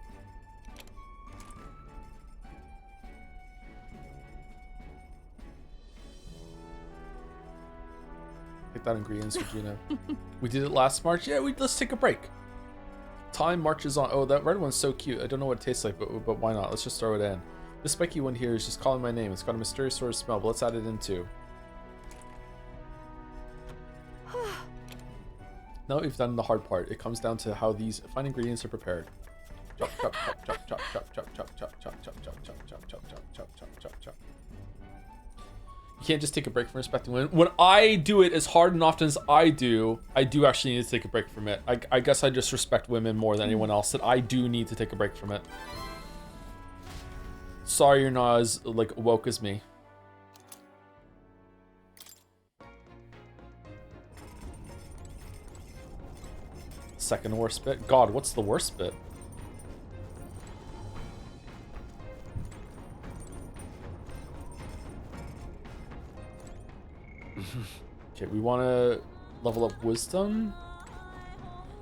Take that ingredients, Regina. We did it last March. Yeah, let's take a break. Time marches on. Oh, that red one's so cute. I don't know what it tastes like, but why not? Let's just throw it in. This spiky one here is just calling my name. It's got a mysterious sort of smell, but let's add it in too. Now we've done the hard part. It comes down to how these fine ingredients are prepared. Chop, chop, chop, chop, chop, chop, chop, chop, chop, chop, chop, chop, chop, chop, chop, chop, chop, chop, chop, chop. You can't just take a break from respecting women. When I do it as hard and often as I do actually need to take a break from it. I guess I just respect women more than anyone else, that I do need to take a break from it. Sorry you're not as, like, woke as me. Second worst bit? God, what's the worst bit? Okay, we want to level up wisdom.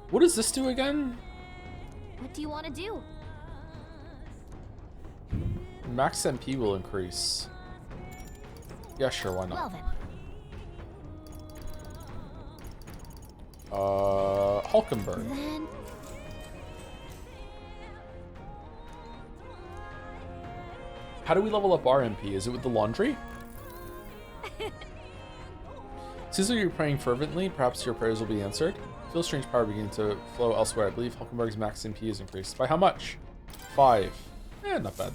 What does this do again? What do you want to do? Max MP will increase. Yeah, sure, why not? Well then. Hulkenberg. Then... How do we level up our MP? Is it with the laundry? Seems like you're praying fervently. Perhaps your prayers will be answered. Feel strange power beginning to flow elsewhere. I believe Hulkenberg's max MP is increased. By how much? 5. Not bad.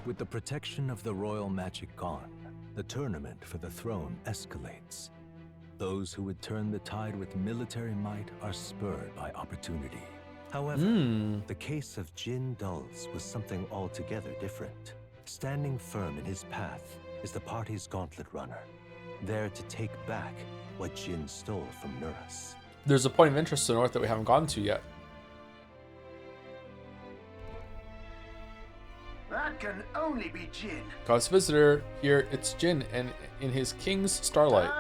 With the protection of the royal magic gone, the tournament for the throne escalates. Those who would turn the tide with military might are spurred by opportunity. However, the case of Jin Dulz was something altogether different. Standing firm in his path is the party's gauntlet runner, there to take back what Jin stole from Nurus. There's a point of interest to the north that we haven't gotten to yet. That That can only be Jin. God's visitor, here it's Jin and in his king's starlight.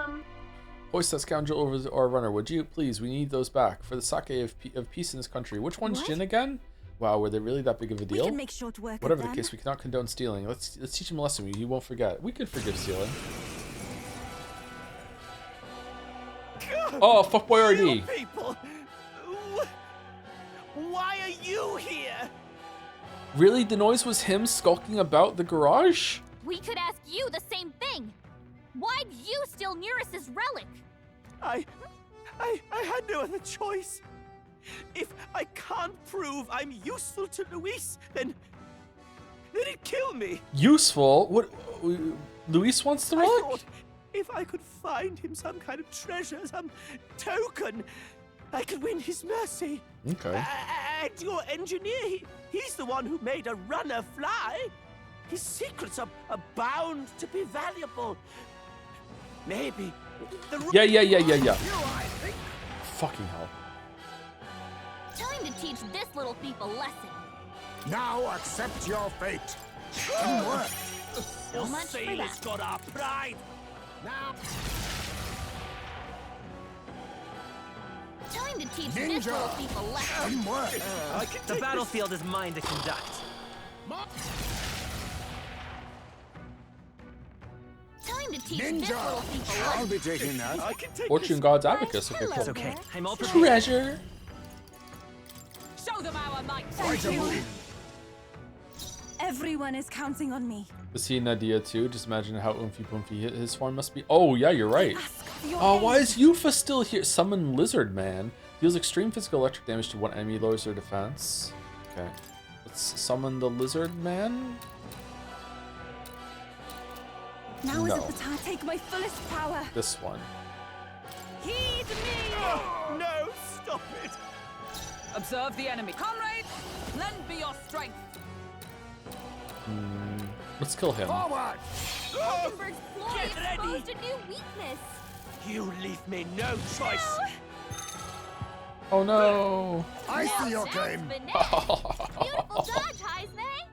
Hoist that scoundrel over our runner, would you? Please, we need those back for the sake of peace in this country. Which one's Jin again? Wow, were they really that big of a deal? We can make short work Whatever of the them. case, we cannot condone stealing. Let's teach him a lesson. He won't forget. We could forgive stealing. Oh, fuckboy RD. People, why are you here? Really? The noise was him skulking about the garage? We could ask you the same thing. Why'd you steal Nereus's relic? I had no other choice. If I can't prove I'm useful to Luis, then he'd kill me. Useful? What? Luis wants the I relic? thought if I could find him some kind of treasure, some token, I could win his mercy. Okay. And your engineer, he's the one who made a runner fly. His secrets are bound to be valuable. Maybe. Yeah. Fucking hell. Time to teach this little thief a lesson. Now accept your fate. Teamwork. So much for Sailor's that. got our pride. Now. Time to teach this little thief a lesson. Teamwork. The battlefield is mine to conduct. Time to teach this little thief a I'll lesson. be taking that. I can take Fortune God's Abacus. Okay, Hello cool. It's okay. I'm all prepared. Treasure. Show them our might. Thank you. Everyone is counting on me. Was he Nadia too? Just imagine how oomphy boomfy his form must be. Oh, yeah, you're right. Oh, why is Yufa still here? Summon Lizard Man. Deals extreme physical electric damage to one enemy, lowers their defense. Okay. Let's summon the Lizard Man. Now No. is it the time to take my fullest power. This one. Heed me! Oh, no, stop it. Observe the enemy. Comrades, lend me your strength. Let's kill him. Forward. Hulkenberg's ploy Get ready. exposed a new weakness. You leave me no choice. Oh no. I see your That's game. finesse. Beautiful dodge, Heisme.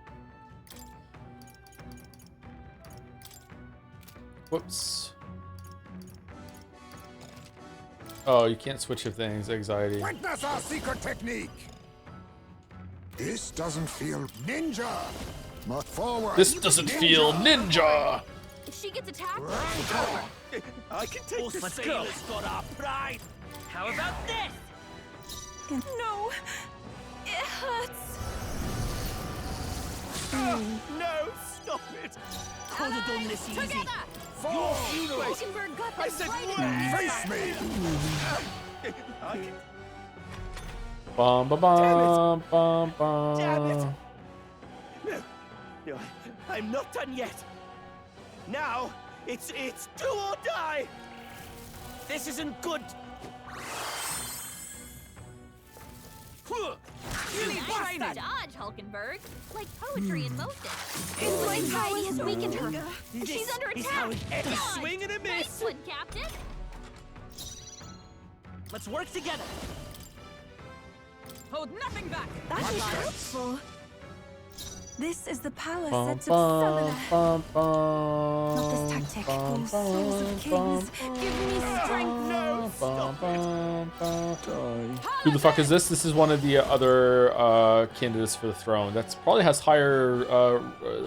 Whoops. Oh, you can't switch your things. Anxiety. Witness our secret technique. This doesn't feel ninja. March forward. This doesn't feel ninja. If she gets attacked, I can take the Let's go. sailor's got our pride. How about this? No, it hurts. No, stop it. Could have done this easy. together. Fall. Hulkenberg got I them said right in wait. the Face me. I can... Bum ba bum bum bum. Damn it. No, I'm not done yet. Now, it's do or die. This isn't good. Nice dodge, Hulkenberg. Like poetry in motion. His vitality has weakened her. She's under attack. A swing and a Nice miss. one, Captain. Let's work together. Hold nothing back. That is helpful. This is the power Bum, set of bum, Summoner. bum, bum, Not this tactic. bum, Oh, souls of kings, give me strength. No, bum, stop it. bum, bum. Who the fuck is this? This is one of the other candidates for the throne. That's probably has higher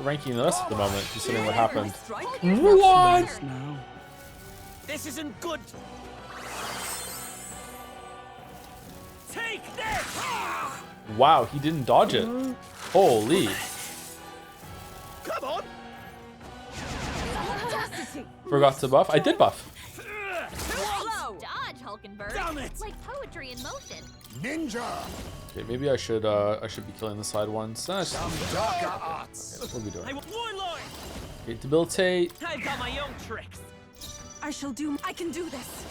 ranking than us at the moment, considering what happened. What? This isn't good. Take this. Wow, he didn't dodge it. Holy. Come on. Forgot to buff. I did buff. Nice dodge, Hulkenberg. Damn it. Like poetry in motion. Ninja. Okay, maybe I should be killing the side ones. Nah, Some darker arts. what are we doing? Warlord! Okay, debilitate. I've got my own tricks. I can do this.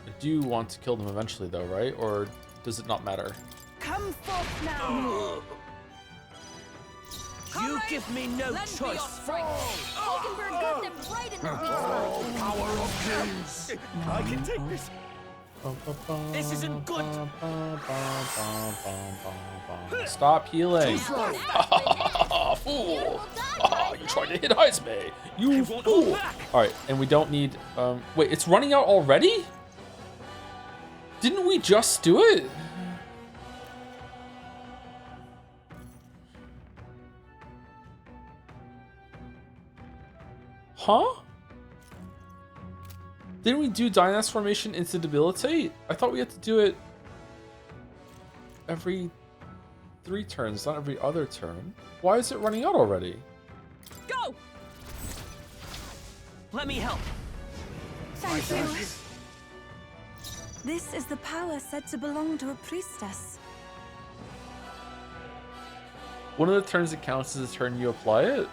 I do want to kill them eventually, though, right? Or does it not matter? Come forth now. You give me no Lend me your choice. strength. Hulkenberg got them right in the weak spot. Power of kings. I can take this. This isn't good. Stop healing. Fool. You're trying to hit Izme. You fool. Alright, and we don't need... wait, it's running out already? Didn't we just do it? Huh? Didn't we do Dyna's formation into debilitate? I thought we had to do it every 3 turns, not every other turn. Why is it running out already? Go! Let me help. Thank you. This is the power said to belong to a priestess. One of the turns that counts as a turn you apply it?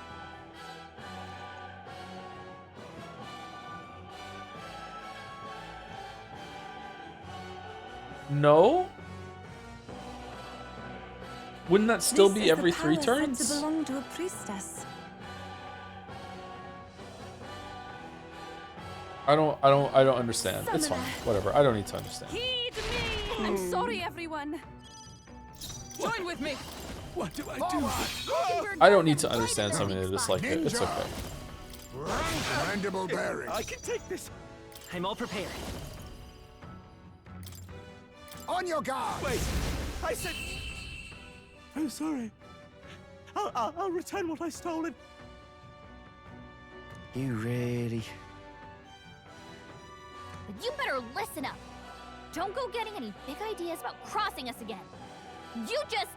No? Wouldn't that still be every 3 turns? Said to belong to a priestess. I don't understand. It's fine. Whatever. I don't need to understand. Heed me! I'm sorry, everyone. Join with me. What do I do? I don't need to understand something that is like it. It's okay. Mandible bearing. I can take this. I'm all prepared. On your guard. Wait, I said... I'm sorry. I'll return what I've stolen. You ready? But you better listen up. Don't go getting any big ideas about crossing us again. You just...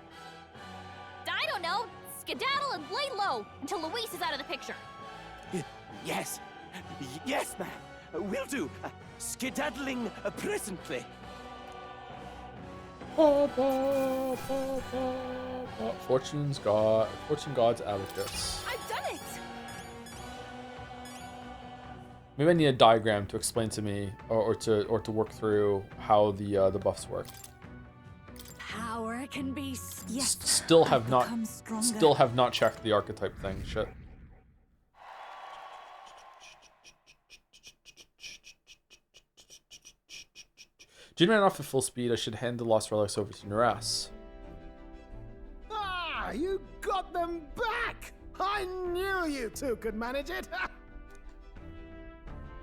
I don't know, skedaddle and lay low until Luis is out of the picture. Yes. Yes, ma'am. Will do. Skedaddling presently. Fortune God's abacus. I've done it. Maybe I need a diagram to explain to me, or to work through how the buffs work. Power can be... Yes. Still have not checked the archetype thing. Shit. Jin ran off at full speed. I should hand the lost relics over to Naras. Ah, you got them back! I knew you two could manage it!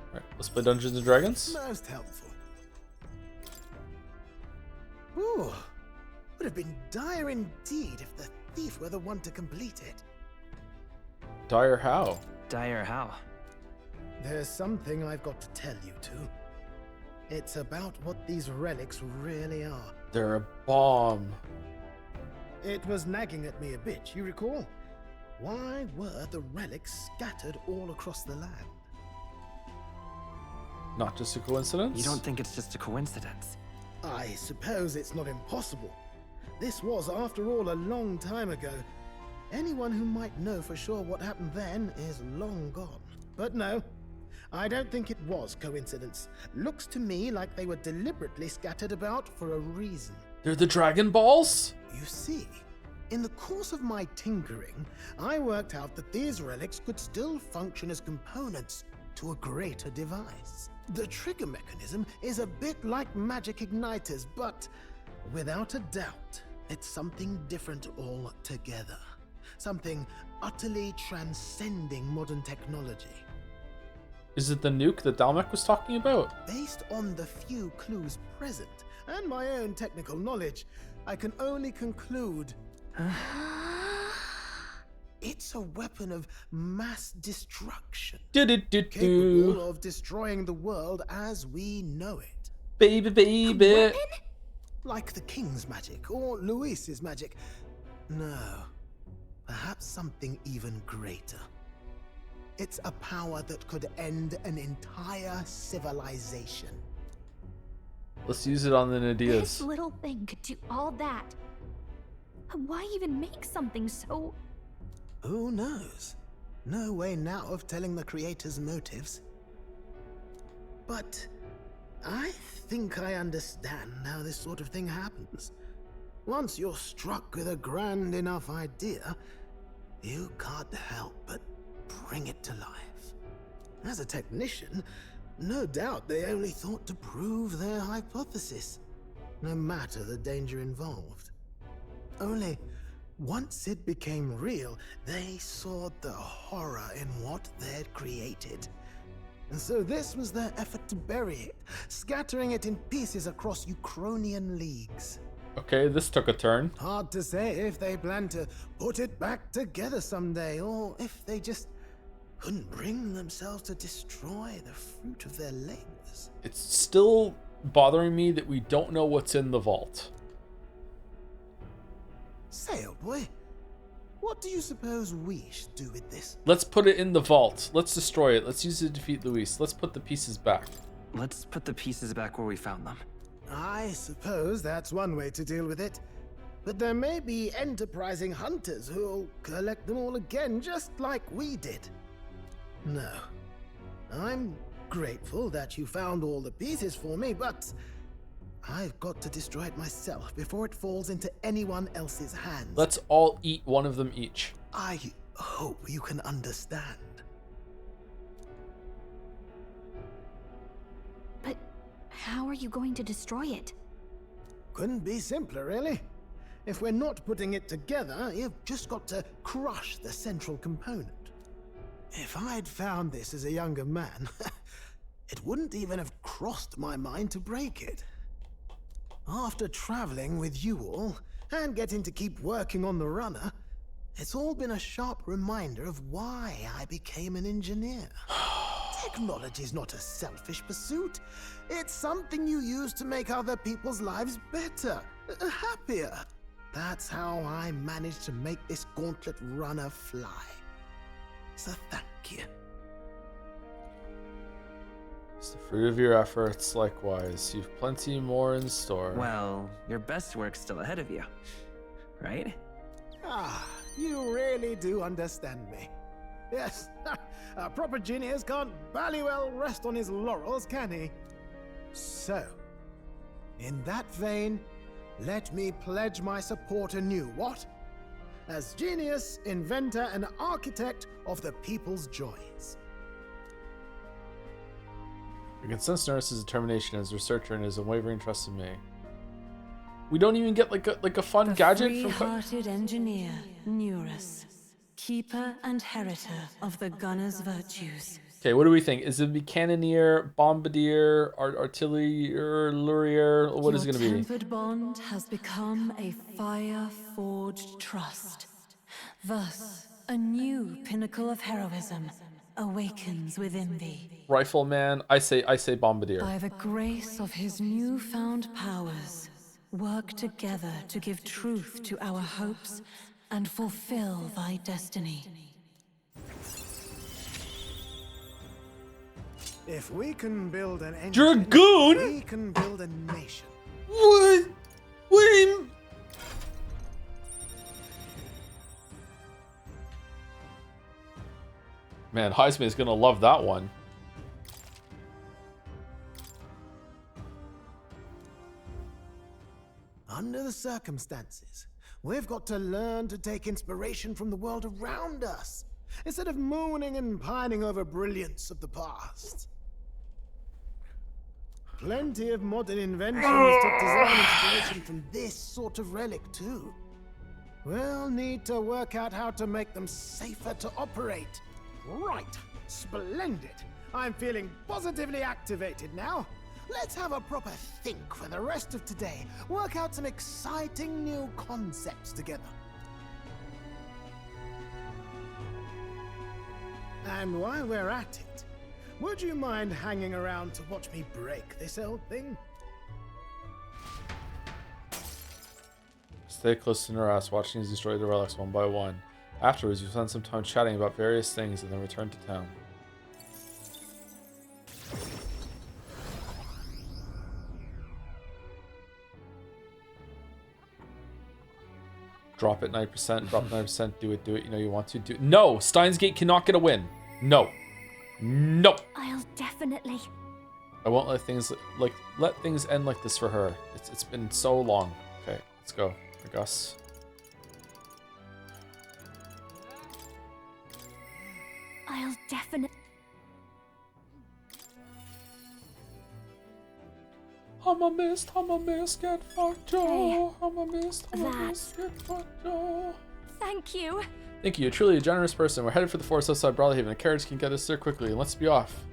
Alright, let's play Dungeons and Dragons. Most helpful. Ooh, would have been dire indeed if the thief were the one to complete it. Dire how? Dire how? There's something I've got to tell you two. It's about what these relics really are. They're a bomb. It was nagging at me a bit, you recall? Why were the relics scattered all across the land? Not just a coincidence? You don't think it's just a coincidence? I suppose it's not impossible. This was, after all, a long time ago. Anyone who might know for sure what happened then is long gone. But no, I don't think it was coincidence. Looks to me like they were deliberately scattered about for a reason. They're the Dragon Balls? You see, in the course of my tinkering, I worked out that these relics could still function as components to a greater device. The trigger mechanism is a bit like magic igniters, but without a doubt, it's something different altogether. Something utterly transcending modern technology. Is it the nuke that Dalmek was talking about? Based on the few clues present, and my own technical knowledge, I can only conclude... It's a weapon of mass destruction. Capable of destroying the world as we know it. Baby. Like the King's magic, or Luis's magic. No. Perhaps something even greater. It's a power that could end an entire civilization. Let's use it on the Nadias. This little thing could do all that. Why even make something so... Who knows? No way now of telling the creator's motives. But I think I understand how this sort of thing happens. Once you're struck with a grand enough idea, you can't help but bring it to life. As a technician, No doubt they only thought to prove their hypothesis, no matter the danger involved. Only, once it became real, they saw the horror in what they'd created. And so this was their effort to bury it, scattering it in pieces across Ukrainian leagues. Okay, this took a turn. Hard to say if they plan to put it back together someday, or if they just couldn't bring themselves to destroy the fruit of their labors. It's still bothering me that we don't know what's in the vault. Say, old boy, what do you suppose we should do with this? Let's put it in the vault. Let's destroy it. Let's use it to defeat Luis. Let's put the pieces back. Let's put the pieces back where we found them. I suppose that's one way to deal with it. But there may be enterprising hunters who'll collect them all again, just like we did. No. I'm grateful that you found all the pieces for me, but I've got to destroy it myself before it falls into anyone else's hands. Let's all eat one of them each. I hope you can understand. But how are you going to destroy it? Couldn't be simpler, really. If we're not putting it together, you've just got to crush the central component. If I'd found this as a younger man, it wouldn't even have crossed my mind to break it. After traveling with you all, and getting to keep working on the runner, it's all been a sharp reminder of why I became an engineer. Technology's not a selfish pursuit. It's something you use to make other people's lives better, happier. That's how I managed to make this gauntlet runner fly. So thank you. It's the fruit of your efforts, likewise. You've plenty more in store. Well, your best work's still ahead of you, right? Ah, you really do understand me. Yes, a proper genius can't bally well rest on his laurels, can he? So, in that vein, let me pledge my support anew, what? As genius, inventor, and architect of the people's joys. I can sense Nurse's determination as a researcher and his unwavering trust in me. We don't even get like a fun gadget from... free-hearted engineer, Neurus, keeper and heritor of the gunner's virtues. Okay, what do we think? Is it be cannoneer, bombardier, artillery, what is it going to be? Your tempered bond has become a fire-forged trust. Thus, a new pinnacle of heroism awakens within thee. Rifleman, I say bombardier. By the grace of his newfound powers, work together to give truth to our hopes and fulfill thy destiny. If we can build an engine, Dragoon? we can build a nation. What? Wait. Man, Heisman is gonna love that one. Under the circumstances, we've got to learn to take inspiration from the world around us, instead of mooning and pining over brilliance of the past. Plenty of modern inventions took design inspiration from this sort of relic too. We'll need to work out how to make them safer to operate. Right, splendid. I'm feeling positively activated now. Let's have a proper think for the rest of today. Work out some exciting new concepts together. And while we're at it, would you mind hanging around to watch me break this old thing? Stay close to Nuras, watching us destroy the relics one by one. Afterwards, you'll spend some time chatting about various things and then return to town. Drop it 90%, drop 90%, do it, you know you want to do it. No! Steins Gate cannot get a win. No. No! I'll definitely... I won't let things let things end like this for her. It's been so long. Okay, let's go. Gus. I'll definitely... I'm a mist, get fucked, Joe. Hey, I'm a mist, get fucked, Joe. Thank you. Thank you, you're truly a generous person. We're headed for the forest outside Brawlhaven. A carriage can get us there quickly, and let's be off.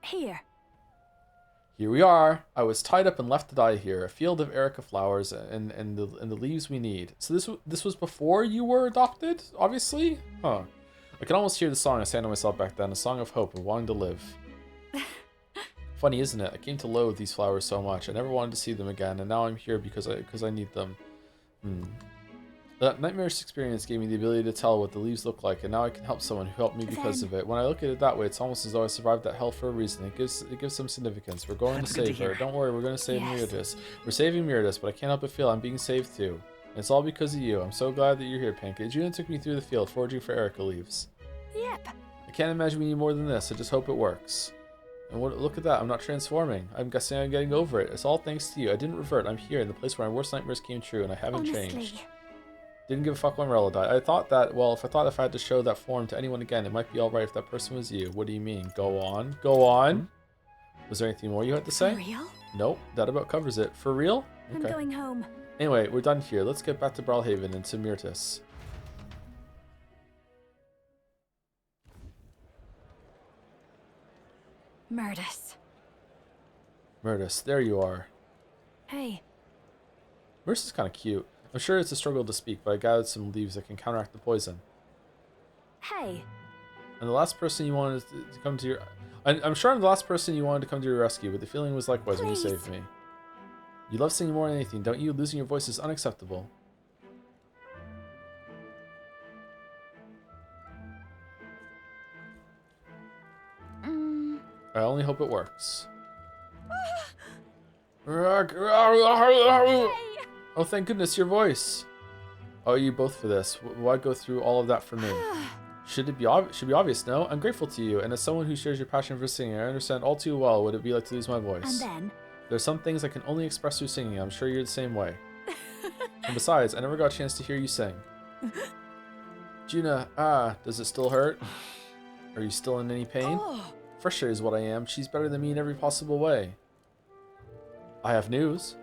Here. Here we are. I was tied up and left to die here. A field of Erica flowers and the leaves we need. So this was before you were adopted, obviously? Huh. I can almost hear the song I sang to myself back then, a song of hope and wanting to live. Funny, isn't it? I came to loathe these flowers so much. I never wanted to see them again, and now I'm here because I need them. That nightmarish experience gave me the ability to tell what the leaves look like, and now I can help someone who helped me because of it. When I look at it that way, it's almost as though I survived that hell for a reason. It gives some significance. We're going to save her. Don't worry, we're going to save Miridus. We're saving Miridus, but I can't help but feel I'm being saved too. And it's all because of you. I'm so glad that you're here, Pancake. Juna took me through the field, foraging for Erica leaves. Yep. I can't imagine we need more than this. I just hope it works. And look at that. I'm not transforming. I'm guessing I'm getting over it. It's all thanks to you. I didn't revert. I'm here in the place where my worst nightmares came true, and I haven't changed. Didn't give a fuck when Morella died. I thought if I had to show that form to anyone again, it might be alright if that person was you. What do you mean? Go on. Go on. Was there anything more you had to say? For real? Nope. That about covers it. For real? Okay. I'm going home. Anyway, we're done here. Let's get back to Brawlhaven and to Myrtis. Myrtis, there you are. Hey. Myrtis is kind of cute. I'm sure it's a struggle to speak, but I gathered some leaves that can counteract the poison. Hey. And the last person you wanted to come to your... I'm sure I'm the last person you wanted to come to your rescue, but the feeling was likewise when you saved me. You love singing more than anything, don't you? Losing your voice is unacceptable. I only hope it works. Oh, thank goodness, your voice. Oh, you both for this. Why go through all of that for me? Should be obvious, no? I'm grateful to you, and as someone who shares your passion for singing, I understand all too well what it'd be like to lose my voice. And then? There's some things I can only express through singing. I'm sure you're the same way. And besides, I never got a chance to hear you sing. Juna, does it still hurt? Are you still in any pain? Frustrated is what I am. She's better than me in every possible way. I have news.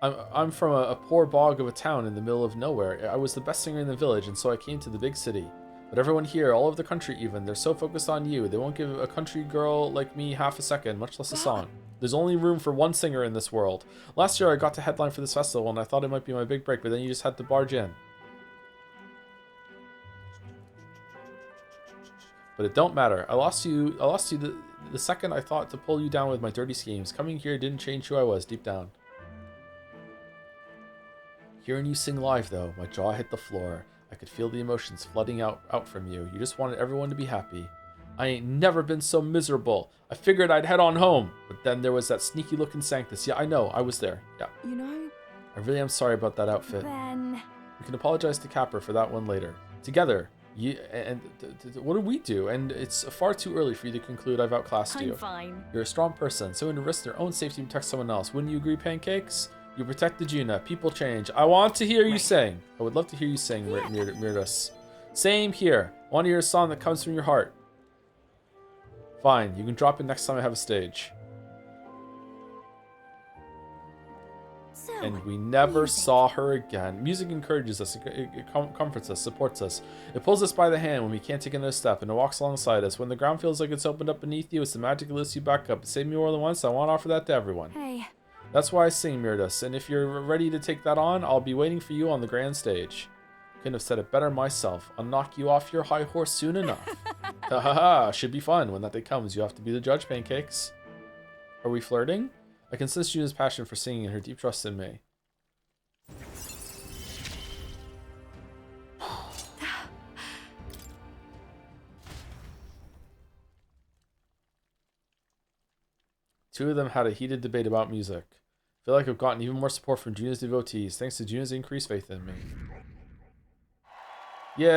I'm from a poor bog of a town in the middle of nowhere. I was the best singer in the village, and so I came to the big city. But everyone here, all over the country even, they're so focused on you, they won't give a country girl like me half a second, much less a song. There's only room for one singer in this world. Last year I got to headline for this festival, and I thought it might be my big break, but then you just had to barge in. But it don't matter. I lost you the second I thought to pull you down with my dirty schemes. Coming here didn't change who I was deep down. Hearing you sing live, though, my jaw hit the floor. I could feel the emotions flooding out from you. You just wanted everyone to be happy. I ain't never been so miserable. I figured I'd head on home, but then there was that sneaky looking Sanctus. Yeah, I know. I was there. Yeah. You know? I really am sorry about that outfit. Then... We can apologize to Capper for that one later. Together. What do we do? And it's far too early for you to conclude I've outclassed you. I'm fine. You're a strong person, so to risk their own safety to protect someone else. Wouldn't you agree, Pancakes? You protected Juna. People change. I want to hear you sing. I would love to hear you sing, Myrtis. Same here. I want to hear a song that comes from your heart. Fine. You can drop it next time I have a stage. So, and we never saw her again. Music encourages us, it comforts us, supports us. It pulls us by the hand when we can't take another step, and it walks alongside us. When the ground feels like it's opened up beneath you, it's the magic that lifts you back up. It saved me more than once. I want to offer that to everyone. Hey. That's why I sing, Myrtis, and if you're ready to take that on, I'll be waiting for you on the grand stage. Couldn't have said it better myself. I'll knock you off your high horse soon enough. Ha ha ha, should be fun. When that day comes, you have to be the judge, Pancakes. Are we flirting? I can sense Juna's passion for singing and her deep trust in me. Two of them had a heated debate about music. I feel like I've gotten even more support from Juna's devotees, thanks to Juna's increased faith in me. Yay!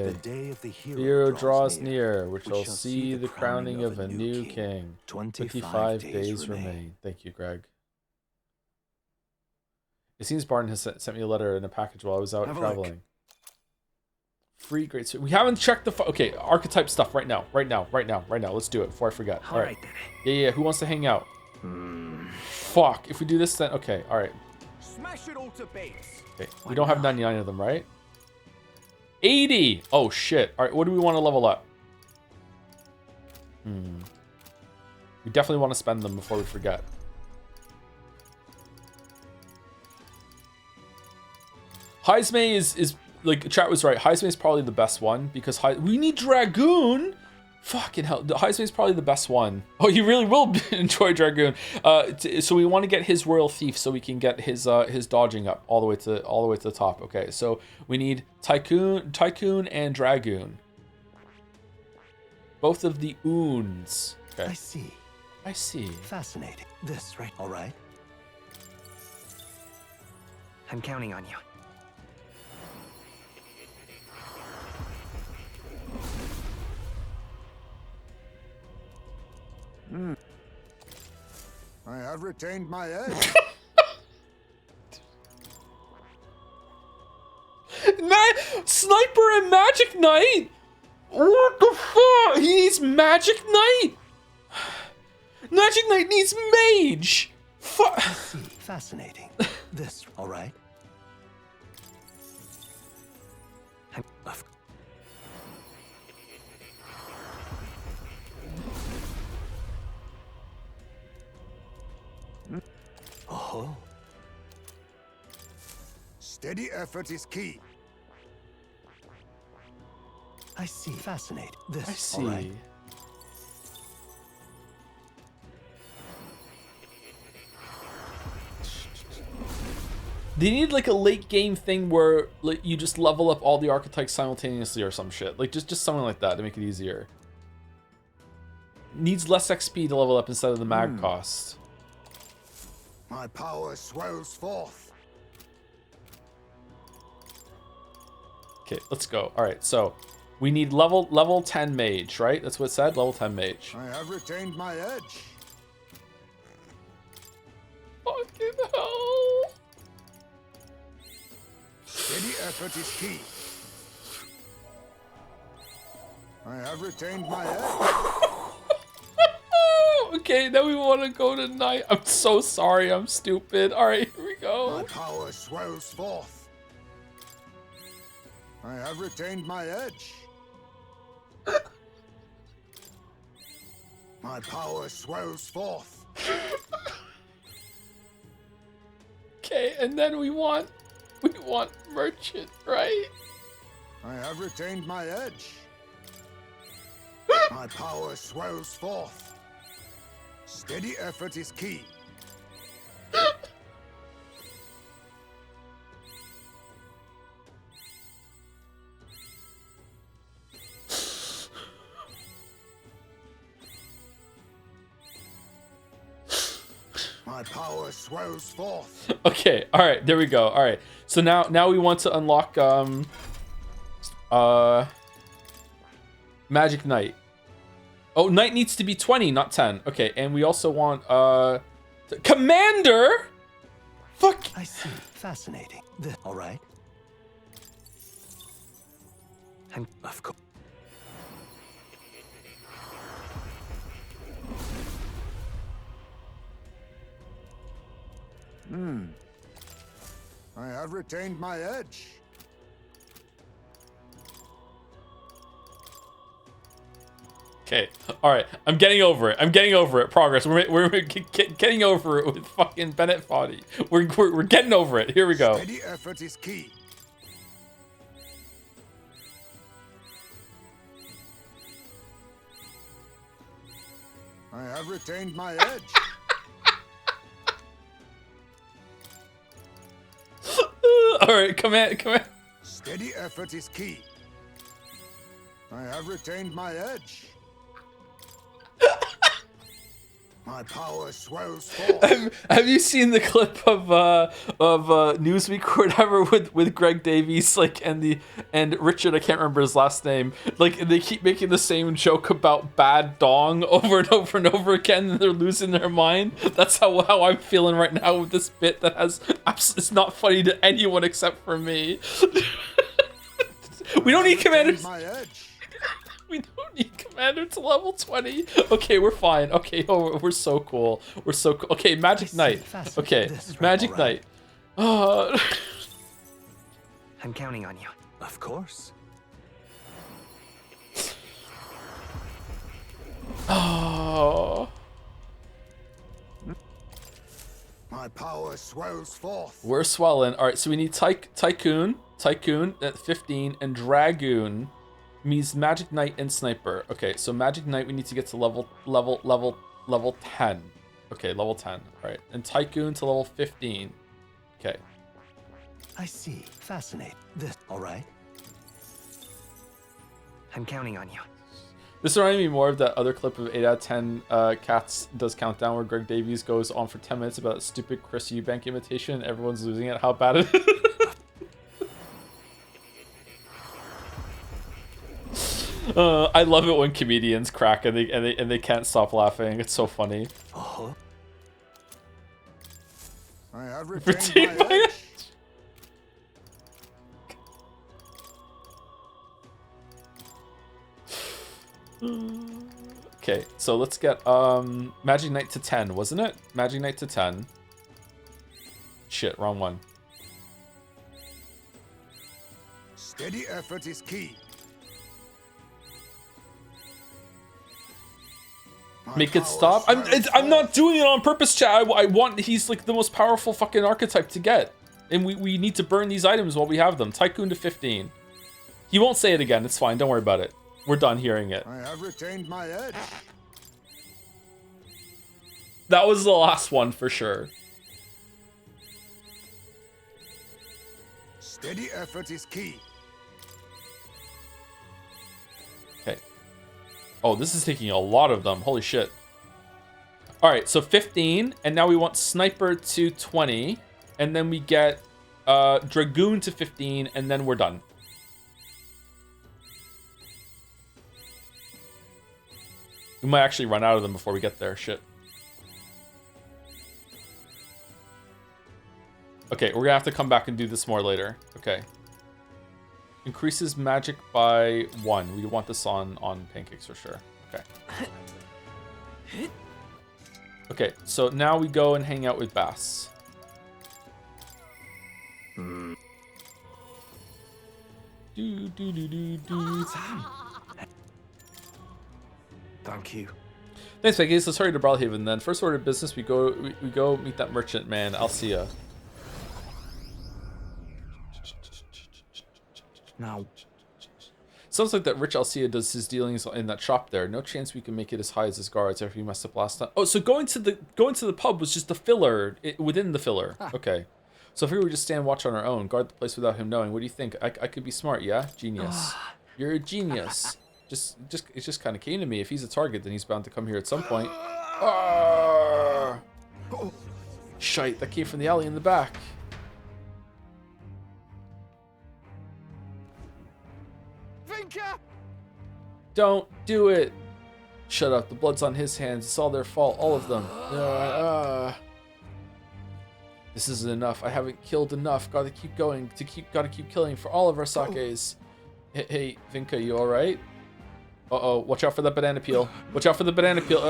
The day of the hero draws near, which shall see the crowning of a new king. 25 days remain. Thank you, Greg. It seems Barton has sent me a letter and a package while I was out traveling. Free great. We haven't checked the okay archetype stuff right now. Let's do it before I forget. All right. Yeah. Who wants to hang out? Fuck. If we do this, then okay. All right. Smash it all to bits. Okay. We don't have 99 of them, right? 80. Oh shit. All right. What do we want to level up? We definitely want to spend them before we forget. Heismay is like chat was right. Heismay is probably the best one because we need Dragoon. Fucking hell, Heismay is probably the best one. Oh, you really will enjoy Dragoon. So we want to get his Royal Thief so we can get his dodging up all the way to the top. Okay, so we need Tycoon and Dragoon. Both of the Oons. Okay. I see. Fascinating. This, right? All right. I'm counting on you. I have retained my edge. Sniper and Magic Knight? What the fuck? He needs Magic Knight? Magic Knight needs Mage! Fuck. Fascinating. This, all right? Oh. Steady effort is key. I see. Fascinating. This, I see. all right? They need like a late game thing where like you just level up all the archetypes simultaneously or some shit. Like just something like that to make it easier. Needs less XP to level up instead of the mag cost. My power swells forth. Okay, let's go. All right, so we need level 10 mage, right? That's what it said, level 10 mage. I have retained my edge. Fucking hell. Steady effort is key. I have retained my edge. Okay, now we want to go to night. I'm so sorry, I'm stupid. All right, here we go. My power swells forth. I have retained my edge. My power swells forth. Okay, and then we want merchant, right? I have retained my edge. My power swells forth. Steady effort is key. My power swells forth. Okay, all right, there we go. All right, so now we want to unlock Magic Knight. Oh, Knight needs to be 20, not 10. Okay, and we also want Commander. Fuck. I see. Fascinating. This, all right. And of course. I have retained my edge. Okay, all right. I'm getting over it. Progress. We're getting over it with fucking Bennett Foddy. We're getting over it. Here we go. Steady effort is key. I have retained my edge. All right, come in. Steady effort is key. I have retained my edge. My power swells forth. Have you seen the clip of Newsweek or whatever with Greg Davies and Richard? I can't remember his last name. Like they keep making the same joke about bad dong over and over and over again, and they're losing their mind. That's how I'm feeling right now with this bit that has it's not funny to anyone except for me. We don't need commanders. My edge. We don't need commander to level 20. Okay, we're fine. Okay, oh, we're so cool. We're so cool. Okay, Magic Knight. Okay, Magic Knight. I'm counting on you. Of course. Oh. My power swells forth. We're swelling. All right, so we need Tycoon at 15, and Dragoon means Magic Knight and Sniper. Okay, so Magic Knight we need to get to level 10. Okay, level 10. All right, and Tycoon to level 15. Okay. I see. Fascinating. This. All right. I'm counting on you. This reminded me more of that other clip of 8 out of 10 Cats Does Countdown where Greg Davies goes on for 10 minutes about stupid Chris Eubank imitation. Everyone's losing it. How bad it is. I love it when comedians crack and they can't stop laughing. It's so funny. I have retained my edge. Okay, so let's get Magic Knight to 10, wasn't it? Magic Knight to 10. Shit, wrong one. Steady effort is key. Make it stop. I'm not doing it on purpose, chat. I want. He's like the most powerful fucking archetype to get, and we need to burn these items while we have them. Tycoon to 15. He won't say it again. It's fine. Don't worry about it. We're done hearing it. I have retained my edge. That was the last one for sure. Steady effort is key. Okay. Oh, this is taking a lot of them. Holy shit. All right, so 15, and now we want Sniper to 20, and then we get Dragoon to 15, and then we're done. We might actually run out of them before we get there. Shit. Okay, we're gonna have to come back and do this more later. Okay. Increases magic by 1. We want this on pancakes for sure. Okay. Okay, so now we go and hang out with Bass. Do do do do do. Thank you. Thanks, Vegas. Let's hurry to Brawlhaven then. First order of business, we go meet that merchant man. I'll see ya. Now. Sounds like that Rich Alcia does his dealings in that shop there. No chance we can make it as high as his guards after he messed up last time. Oh, so going to the pub was just the filler within the filler. Okay. So if we were just stand watch on our own, guard the place without him knowing. What do you think? I could be smart, yeah? Genius. You're a genius. It just kind of came to me. If he's a target, then he's bound to come here at some point. Shite, that came from the alley in the back. Vinka! Don't do it. Shut up. The blood's on his hands. It's all their fault. All of them. This isn't enough. I haven't killed enough. Gotta keep going. Gotta keep killing for all of our sakes. Hey, Vinka, you alright? Uh-oh, watch out for that banana peel. Watch out for the banana peel.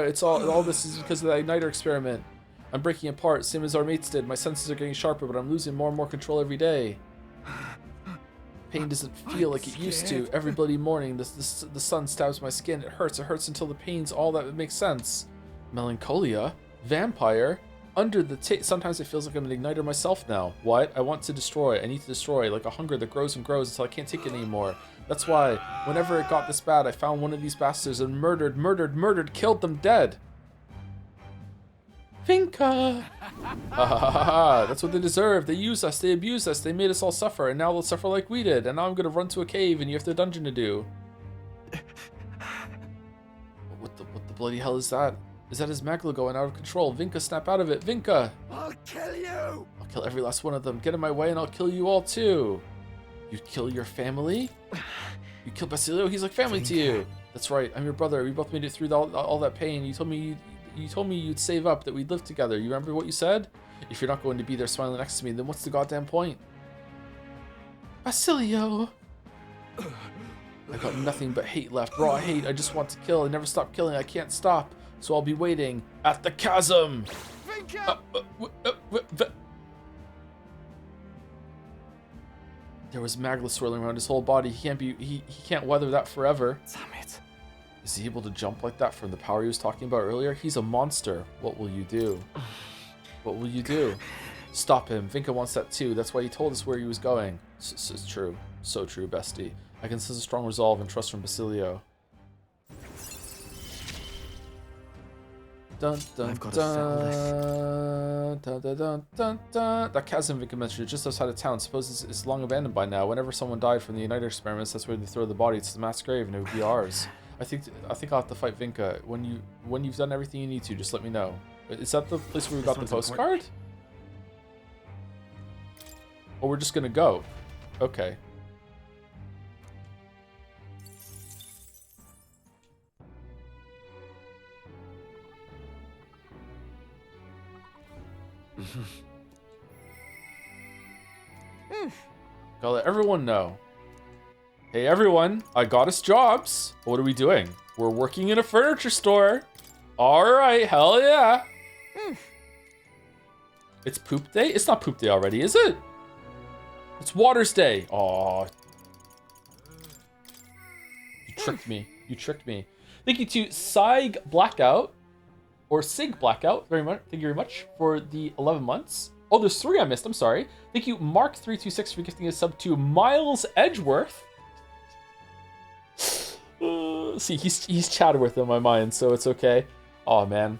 It's all this is because of the igniter experiment. I'm breaking apart, same as our mates did. My senses are getting sharper, but I'm losing more and more control every day. Pain doesn't feel like it used to. Every bloody morning, the sun stabs my skin. It hurts until the pain's all that makes sense. Melancholia? Vampire? Under the sometimes it feels like I'm an igniter myself now. What? I want to destroy. I need to destroy, like a hunger that grows and grows until I can't take it anymore. That's why, whenever it got this bad, I found one of these bastards and murdered, killed them dead. Vinka! That's what they deserve. They used us, they abused us, they made us all suffer, and now they'll suffer like we did. And now I'm gonna run to a cave and you have the dungeon to do. What the bloody hell is that? Is that his Magla going out of control? Vinka, snap out of it. Vinka! I'll kill you! I'll kill every last one of them. Get in my way and I'll kill you all too. You kill your family? You kill Basilio? He's like family to you. That's right. I'm your brother. We both made it through all that pain. You told me you'd save up, that we'd live together. You remember what you said? If you're not going to be there smiling next to me, then what's the goddamn point? Basilio! I got nothing but hate left. Raw hate. I just want to kill. I never stop killing. I can't stop. So I'll be waiting at the chasm. There was magma swirling around his whole body. He can't weather that forever. Damn it. Is he able to jump like that from the power he was talking about earlier? He's a monster. What will you do? What will you do? Stop him. Vinka wants that too. That's why he told us where he was going. It's true. So true, bestie. I can sense a strong resolve and trust from Basilio. Dun, dun, I've got to settle this. dun, dun, dun, dun, dun. That chasm Vinka mentioned is just outside of town. Suppose it's long abandoned by now. Whenever someone died from the United experiments, that's where they throw the body. It's the mass grave, and it would be ours. I think I'll have to fight Vinka. When you've done everything you need to, just let me know. Is that the place where we got the postcard? Or we're just gonna go? Okay. Gotta let everyone know. Hey everyone, I got us jobs. What are we doing? We're working in a furniture store. Alright, hell yeah. It's poop day? It's not poop day already, is it? It's Waters Day. Aw. You tricked me. You tricked me. Thank you to Sig Blackout, or Sig Blackout, very much. Thank you very much for the 11 months. Oh, there's 3 I missed. I'm sorry. Thank you, Mark326, for gifting a sub to Miles Edgeworth. See, he's Chadworth in my mind, so it's okay. Oh man,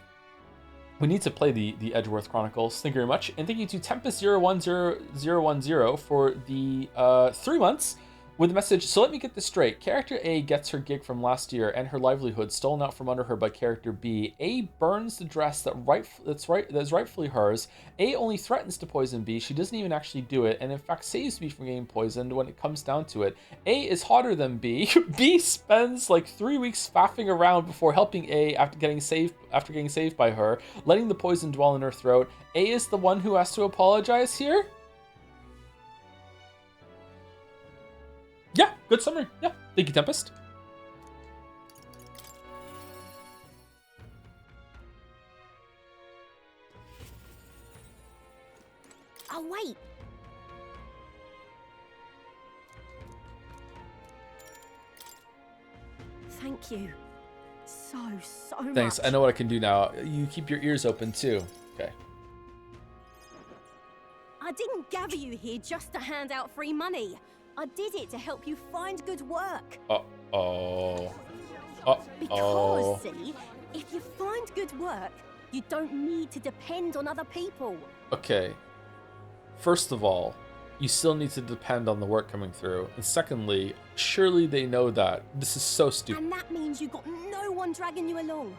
we need to play the Edgeworth Chronicles. Thank you very much, and thank you to Tempest010010 for the 3 months with the message. So let me get this straight. Character A gets her gig from last year and her livelihood stolen out from under her by character B. A burns the dress that's rightfully hers. A only threatens to poison B. She doesn't even actually do it, and in fact saves B from getting poisoned when it comes down to it. A is hotter than B. B spends like 3 weeks faffing around before helping A after getting saved by her, letting the poison dwell in her throat. A is the one who has to apologize here. Yeah, good summary. Yeah, thank you, Tempest. Oh, wait. Thank you. So Thanks. much. I know what I can do now. You keep your ears open too. Okay. I didn't gather you here just to hand out free money. I did it to help you find good work. Uh-oh. Because, see, if you find good work, you don't need to depend on other people. Okay. First of all, you still need to depend on the work coming through. And secondly, surely they know that. This is so stupid. And that means you got no one dragging you along.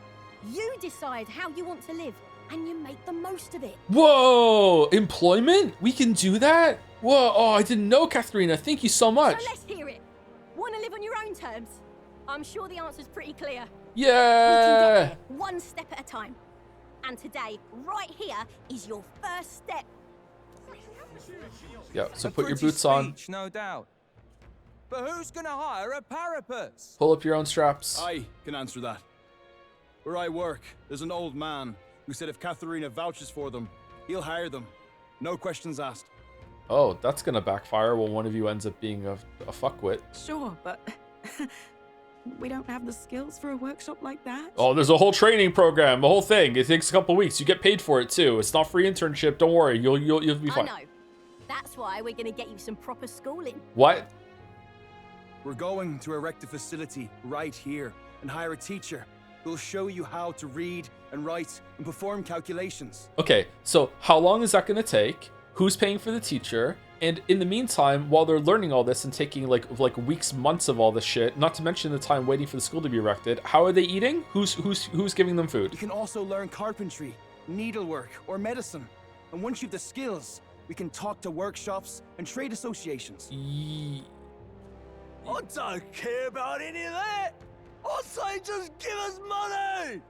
You decide how you want to live, and you make the most of it. Whoa! Employment? We can do that? Whoa, oh, I didn't know, Katharina. Thank you so much. So let's hear it. Want to live on your own terms? I'm sure the answer's pretty clear. Yeah! We can get there, one step at a time. And today, right here, is your first step. Yeah, so put your boots on. No doubt. But who's gonna hire a parapet? Pull up your own straps. I can answer that. Where I work, there's an old man who said if Katharina vouches for them, he'll hire them. No questions asked. Oh, that's gonna backfire when one of you ends up being a fuckwit. Sure, but we don't have the skills for a workshop like that. Oh, there's a whole training program, a whole thing. It takes a couple weeks. You get paid for it too. It's not free internship. Don't worry. You'll be fine. I know. That's why we're gonna get you some proper schooling. What? We're going to erect a facility right here and hire a teacher who'll show you how to read and write and perform calculations. Okay, so how long is that gonna take? Who's paying for the teacher? And in the meantime, while they're learning all this and taking like weeks, months of all this shit, not to mention the time waiting for the school to be erected, how are they eating? Who's giving them food? You can also learn carpentry, needlework, or medicine. And once you've the skills, we can talk to workshops and trade associations. I don't care about any of that. I say just give us money.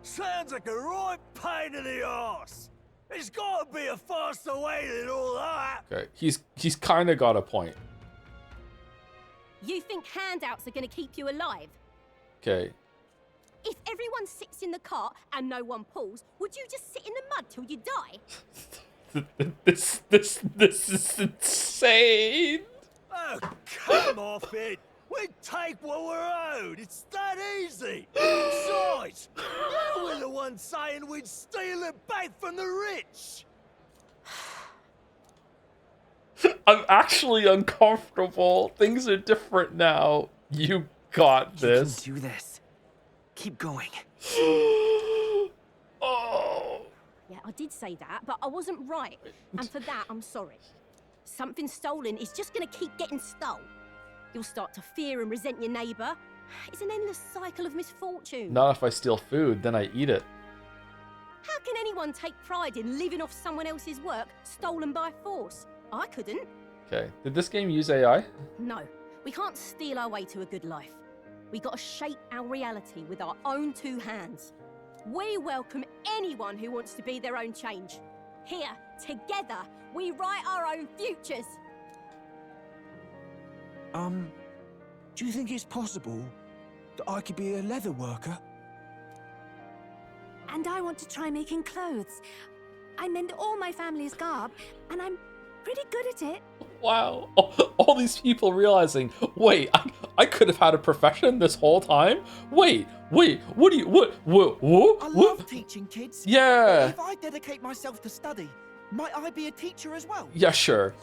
Sounds like a right pain in the arse. There's got to be a faster way than all that. Okay, he's kind of got a point. You think handouts are going to keep you alive? Okay. If everyone sits in the cart and no one pulls, would you just sit in the mud till you die? This is insane. Oh, come off it! We take what we're owed. It's that easy. Besides, you were the one saying we'd steal it back from the rich. I'm actually uncomfortable. Things are different now. You got this. You can do this. Keep going. Oh. Yeah, I did say that, but I wasn't right. And for that, I'm sorry. Something stolen is just going to keep getting stolen. You'll start to fear and resent your neighbour. It's an endless cycle of misfortune. Not if I steal food, then I eat it. How can anyone take pride in living off someone else's work stolen by force? I couldn't. Okay. Did this game use AI? No, we can't steal our way to a good life. We gotta shape our reality with our own two hands. We welcome anyone who wants to be their own change. Here, together, we write our own futures. Do you think it's possible that I could be a leather worker? And I want to try making clothes. I mend all my family's garb, and I'm pretty good at it. Wow. All these people realizing, wait, I could have had a profession this whole time? Wait, what do you, what? I love teaching kids. Yeah. If I dedicate myself to study, might I be a teacher as well? Yeah, sure.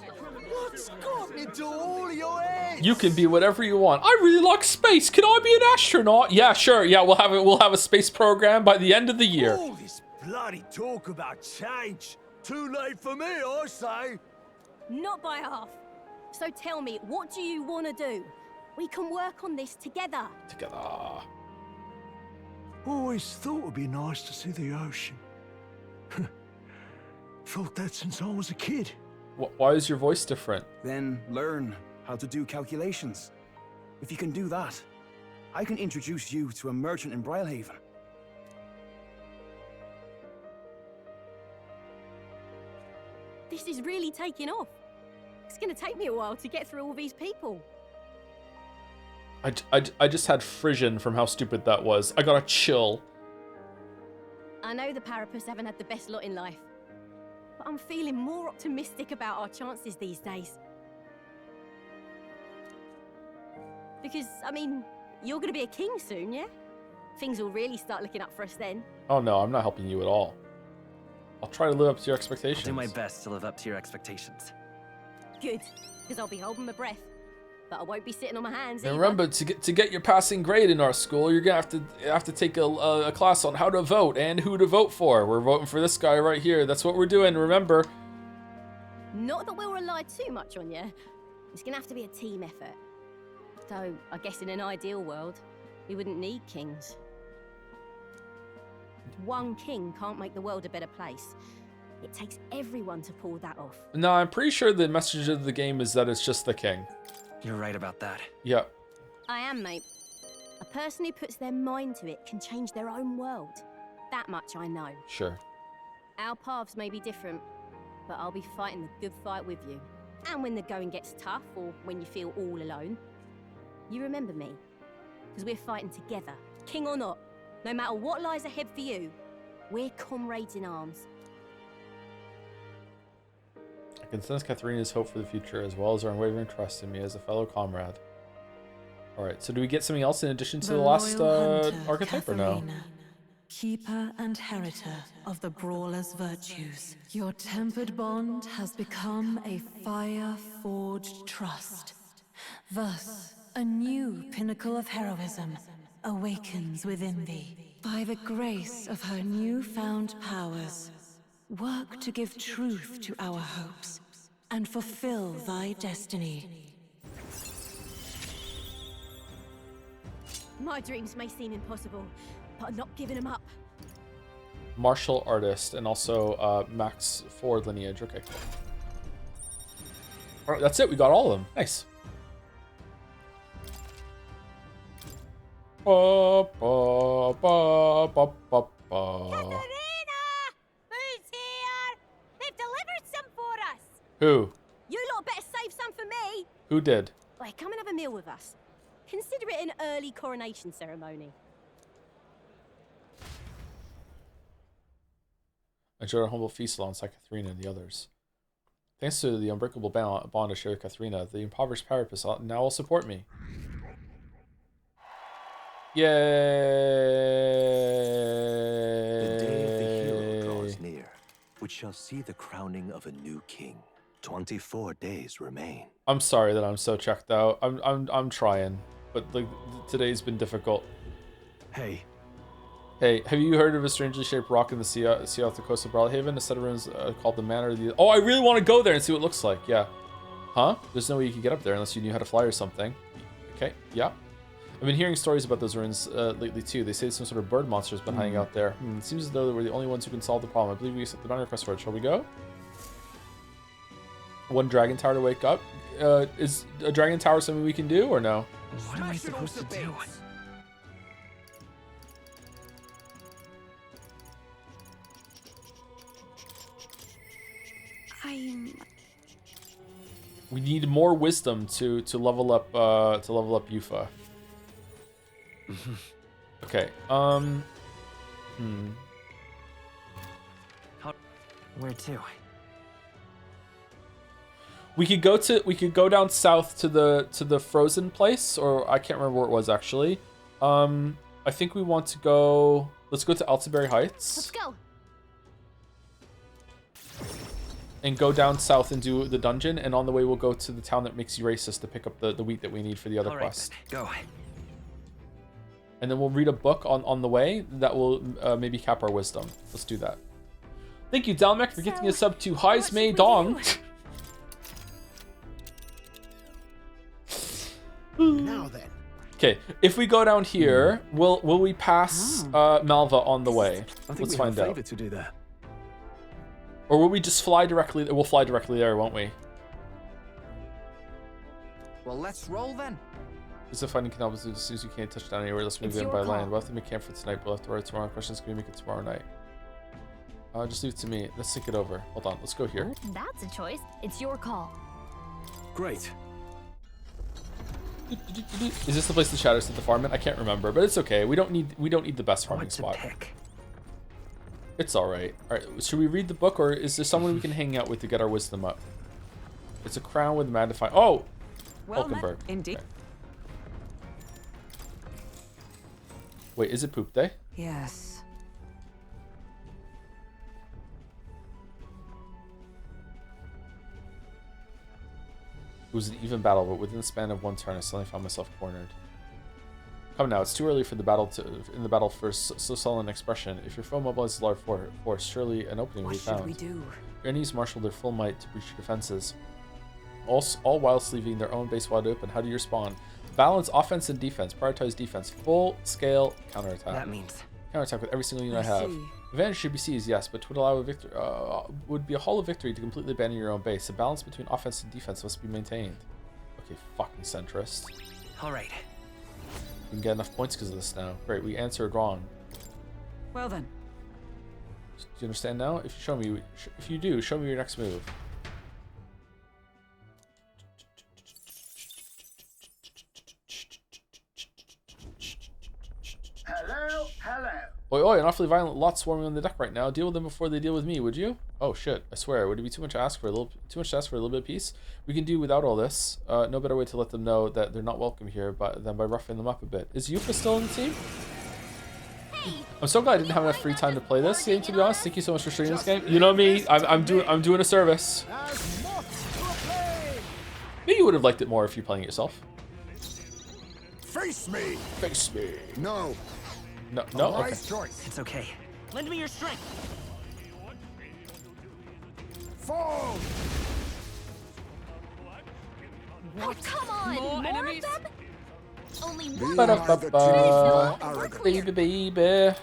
What's got into all your heads? You can be whatever you want. I really like space. Can I be an astronaut? Yeah, sure. Yeah, we'll have a space program by the end of the year. All this bloody talk about change. Too late for me, I say. Not by half. So tell me, what do you want to do? We can work on this together. Together. Always thought it'd be nice to see the ocean. Thought that since I was a kid. Why is your voice different? Then learn how to do calculations. If you can do that, I can introduce you to a merchant in Brylehaven. This is really taking off. It's going to take me a while to get through all these people. I just had frisson from how stupid that was. I got a chill. I know the Parapus haven't had the best lot in life, but I'm feeling more optimistic about our chances these days. Because, I mean, you're going to be a king soon, yeah? Things will really start looking up for us then. Oh no, I'm not helping you at all. I'll try to live up to your expectations. I'll do my best to live up to your expectations. Good, because I'll be holding my breath. But I won't be sitting on my hands And either. remember, to get your passing grade in our school, you're gonna have to take a class on how to vote and who to vote for. We're voting for this guy right here. That's what we're doing. Remember. Not that we'll rely too much on you. It's gonna have to be a team effort. Though I guess in an ideal world, we wouldn't need kings. One king can't make the world a better place. It takes everyone to pull that off. No, I'm pretty sure the message of the game is that it's just the king. You're right about that. Yep. I am, mate. A person who puts their mind to it can change their own world. That much I know. Sure. Our paths may be different, but I'll be fighting the good fight with you. And when the going gets tough, or when you feel all alone, you remember me. Because we're fighting together, king or not. No matter what lies ahead for you, we're comrades in arms. I can sense Katharina's hope for the future, as well as her unwavering trust in me as a fellow comrade. Alright, so do we get something else in addition to the last archetype, or no? Keeper and heriter of the brawler's virtues. Your tempered bond has become a fire-forged trust. Thus, a new pinnacle of heroism awakens within thee. By the grace of her newfound powers, work to give truth to our hopes and fulfill thy destiny. My dreams may seem impossible, but I'm not giving them up. Martial artist and also max forward lineage. Okay, cool. Alright, that's it. We got all of them. Nice. Ba, ba, ba, ba, ba, ba. They've delivered some for us! Who? You lot better save some for me! Who did? Oi, Boy, come and have a meal with us. Consider it an early coronation ceremony. Enjoy our humble feast alongside Katharina and the others. Thanks to the unbreakable bond I share with Katharina, the impoverished Parapus now will support me. Yay! The day of the hero draws near, which shall see the crowning of a new king. 24 days remain. I'm sorry that I'm so checked out. I'm trying, but like today's been difficult. Hey, have you heard of a strangely shaped rock in the sea off the coast of Brawlhaven? A set of ruins called the Manor. Oh, I really want to go there and see what it looks like. Yeah. Huh? There's no way you could get up there unless you knew how to fly or something. Okay. Yeah. I've been hearing stories about those ruins lately too. They say some sort of bird monster's been hiding out there. It seems as though we're the only ones who can solve the problem. I believe we accepted on request for it. Shall we go? One dragon tower to wake up. Is a dragon tower something we can do or no? What am I supposed to do? We need more wisdom to level up Yufa. Okay. Where to? We could go down south to the frozen place, or I can't remember where it was actually. I think we want to go. Let's go to Altaberry Heights. Let's go. And go down south and do the dungeon, and on the way we'll go to the town that makes you racist to pick up the wheat that we need for the other quest. Then. Go. And then we'll read a book on the way that will maybe cap our wisdom. Let's do that. Thank you, Dalmec, for gifting us up to Highs May Dong. Now then. Okay, if we go down here, will we pass Malva on the way? Let's find out. To do that. Or will we just fly directly? We'll fly directly there, won't we? Well, let's roll then. Is if finding can help us as soon as you can't touch down anywhere. Let's move in by land. We'll have to make camp for tonight. We'll have to write tomorrow. Questions can we make it tomorrow night? Just leave it to me. Let's think it over. Hold on. Let's go here. That's a choice. It's your call. Great. Is this the place the shadows hit the farm in? I can't remember, but it's okay. We don't need the best farming spot. It's all right. All right. Should we read the book, or is there someone we can hang out with to get our wisdom up? It's a crown with magnifying. Oh, Hulkenberg. Indeed. Okay. Wait, is it poop day? Yes. It was an even battle, but within the span of one turn, I suddenly found myself cornered. Come now, it's too early for the battle for so sullen expression. If your foe mobilizes a large force, surely an opening will be found. What should we do? Your enemies marshal their full might to breach your defenses, all whilst leaving their own base wide open. How do you respond? Balance offense and defense. Prioritize defense. Full scale counterattack. That means counterattack with every single unit I have. Advantage should be seized, yes, but would allow a victory. Would be a hollow victory to completely abandon your own base. A balance between offense and defense must be maintained. Okay, fucking centrist. All right. We can get enough points because of this now. Great, we answered wrong. Well then. Do you understand now? If you do, show me your next move. Hello. Oi, oi, an awfully violent lot swarming on the deck right now. Deal with them before they deal with me, would you? Oh shit, I swear, would it be too much to ask for a little bit of peace? We can do without all this. No better way to let them know that they're not welcome here than by roughing them up a bit. Is Yufa still on the team? Hey, I'm so glad I didn't have enough free time to play this game, to be honest. Thank you so much for streaming this game. You know me, I'm doing a service. Maybe you would have liked it more if you're playing it yourself. Face me. Face me. No. No, okay. Choice. It's okay. Lend me your strength. Fall. oh, come on! More enemies? of them? Only Be one. neither Baby, baby.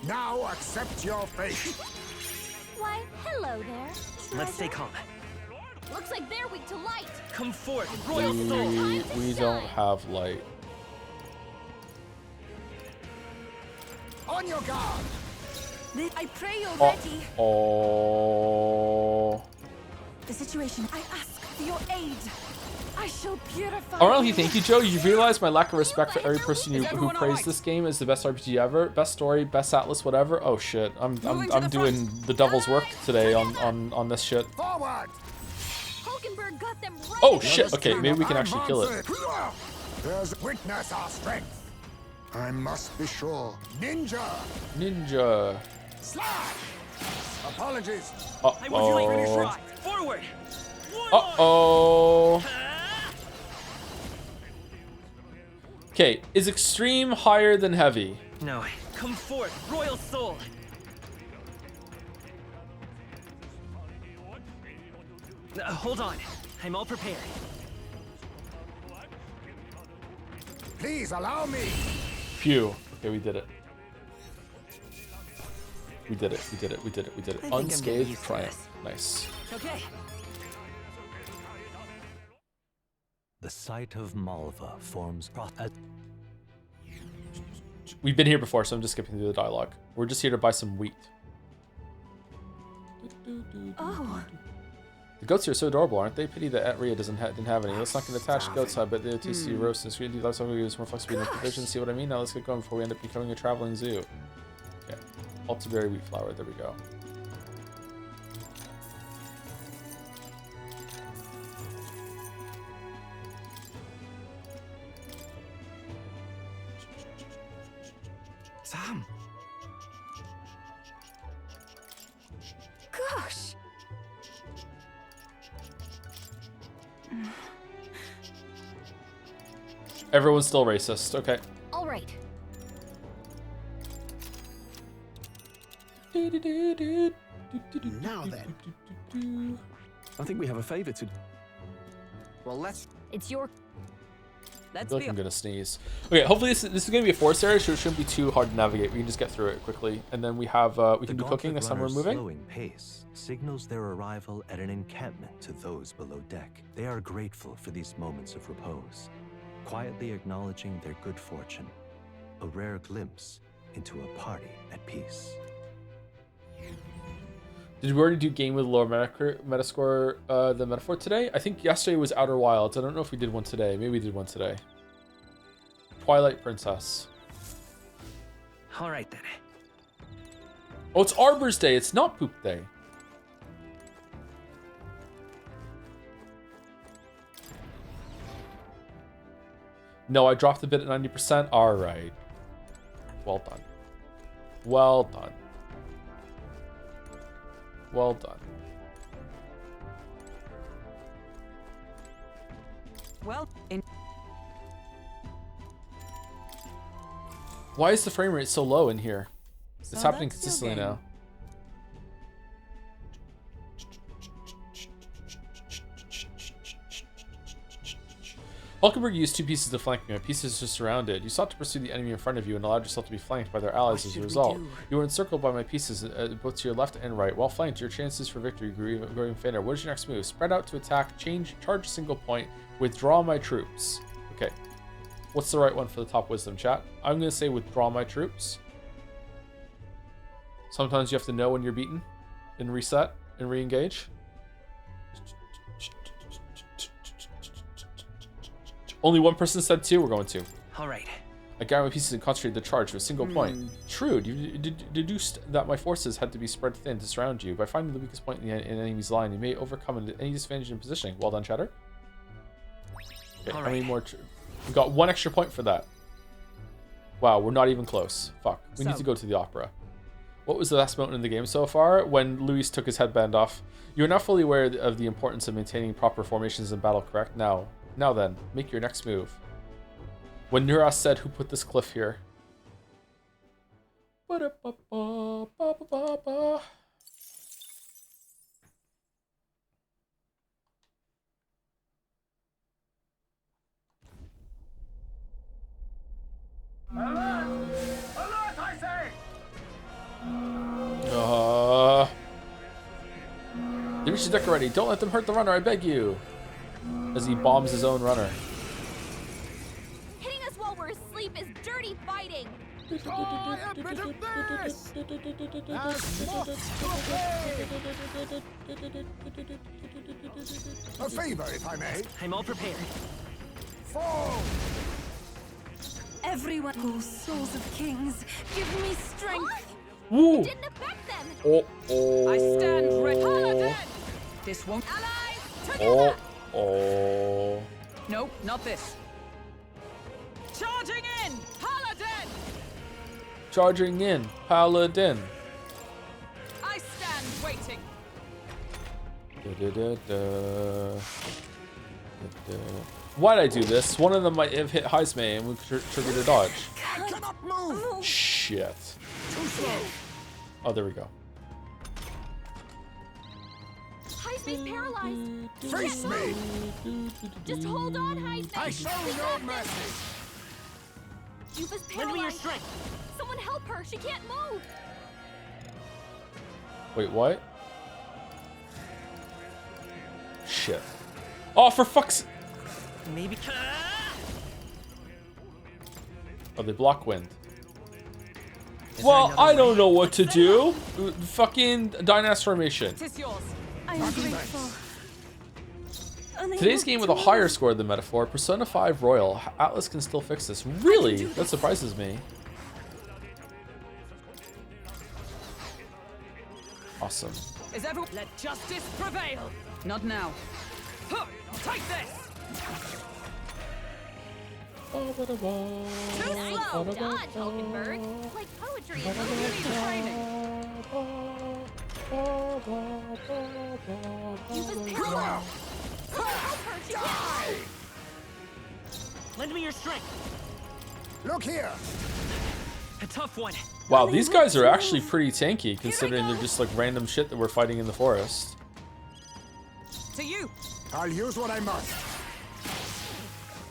Now accept your fate. Why, hello there. Let's stay calm. Looks like they're weak to light. Come forth, royal soul. We don't have light. On your guard. I pray you're ready. Oh. The situation. I ask for your aid. I shall purify. Honestly, thank you, Joe. You realize my lack of respect for every person who praised this game as the best RPG ever, best story, best Atlas, whatever. Oh shit, I'm doing the devil's work today on this shit. Forward! Got them right. Oh shit. Okay, maybe we can actually kill it. There's witness our strength. I must be sure. Ninja! Ninja. Slash! Apologies. I want you ready to try. Forward! Uh-oh. Okay, is extreme higher than heavy? No, come forth, royal soul. Hold on, I'm all prepared. Please allow me. Phew. Okay, we did it. We did it. We did it. We did it. We did it. Unscathed triumph. Nice. Okay. The site of Malva forms. We've been here before, so I'm just skipping through the dialogue. We're just here to buy some wheat. Oh. The goats here are so adorable, aren't they? Pity that Aunt Rhea didn't have any. Let's not get attached to goats. I bet the TC roast and sweet life so we use more flexibility and provision. See what I mean? Now let's get going before we end up becoming a traveling zoo. Okay. Ultiberry wheat flour. There we go. Sam. Gosh. Everyone's still racist. Okay. All right. Now then. I think we have a favor to. Well, let's. It's your. I feel like I'm gonna sneeze. Okay, hopefully this is gonna be a forest area, so it shouldn't be too hard to navigate. We can just get through it quickly, and then we have we can do cooking next time we're moving. Slowing pace signals their arrival at an encampment to those below deck. They are grateful for these moments of repose, quietly acknowledging their good fortune, a rare glimpse into a party at peace. Did we already do game with lower Metascore the metaphor today? I think yesterday was Outer Wilds. I don't know if we did one today. Maybe we did one today. Twilight Princess. All right then. Oh, it's Arbor's Day. It's not Poop Day. No, I dropped a bit at 90%. All right. Well done. Well done. Well done. Well, Why is the frame rate so low in here? It's So happening that's your consistently game. now. Hulkenberg used 2 pieces to flank me. My pieces are surrounded. You sought to pursue the enemy in front of you and allowed yourself to be flanked by their allies as a result. You were encircled by my pieces, both to your left and right. While flanked, your chances for victory grew even fainter. What is your next move? Spread out to attack, charge a single point, withdraw my troops. Okay. What's the right one for the top wisdom, chat? I'm going to say withdraw my troops. Sometimes you have to know when you're beaten and reset and re-engage. Only one person said 2. We're going 2. All right. I gathered my pieces and concentrated the charge to a single point. True. You deduced that my forces had to be spread thin to surround you. By finding the weakest point in the enemy's line, you may overcome any disadvantage in positioning. Well done, Chatter. Okay, how many more? We got 1 extra point for that. Wow, we're not even close. Fuck. We need to go to the opera. What was the last moment in the game so far? When Luis took his headband off. You are now fully aware of the importance of maintaining proper formations in battle, correct? Now then, make your next move. When Nuras said, who put this cliff here? Ba-da-ba-ba-ba-ba-ba. Alert, I say! They reached the deck already. Don't let them hurt the runner, I beg you. As he bombs his own runner. Hitting us while we're asleep is dirty fighting. Try a bit of this! As moth to a flame! A favor, if I may. I'm all prepared. Fall! Everyone, oh, souls of kings, give me strength. Woo! It didn't affect them. Oh. I stand ready. Paladin! This won't. Allies together! Oh. No, not this. Charging in! Paladin! Charging in, Paladin. I stand waiting. Why'd I do this? One of them might have hit Heisme and we triggered a dodge. I cannot move! Shit. Too slow! Oh, there we go. Heisme's paralyzed. Face me! Just hold on, Heisme. I show no mercy! Yuva's paralyzed. Lend me your strength. Someone help her. She can't move. Wait, what? Shit. Oh, for fuck's... Maybe. Oh, they block wind. Well, I don't know what to do. Fucking Dynas formation. Tis yours. I am grateful. Today's game with a higher score than Metaphor, Persona 5 Royal. Atlas can still fix this. Really? That surprises me. Awesome. Is everyone? Let justice prevail. Not now. Huh, take this. Too slow. Dodge, Hulkenberg. Like poetry in Yuva's paralyzed. Help her. She can't move. Lend me your strength. Look here! A tough one. Wow, these guys are actually pretty tanky considering they're just like random shit that we're fighting in the forest. To you. I'll use what I must.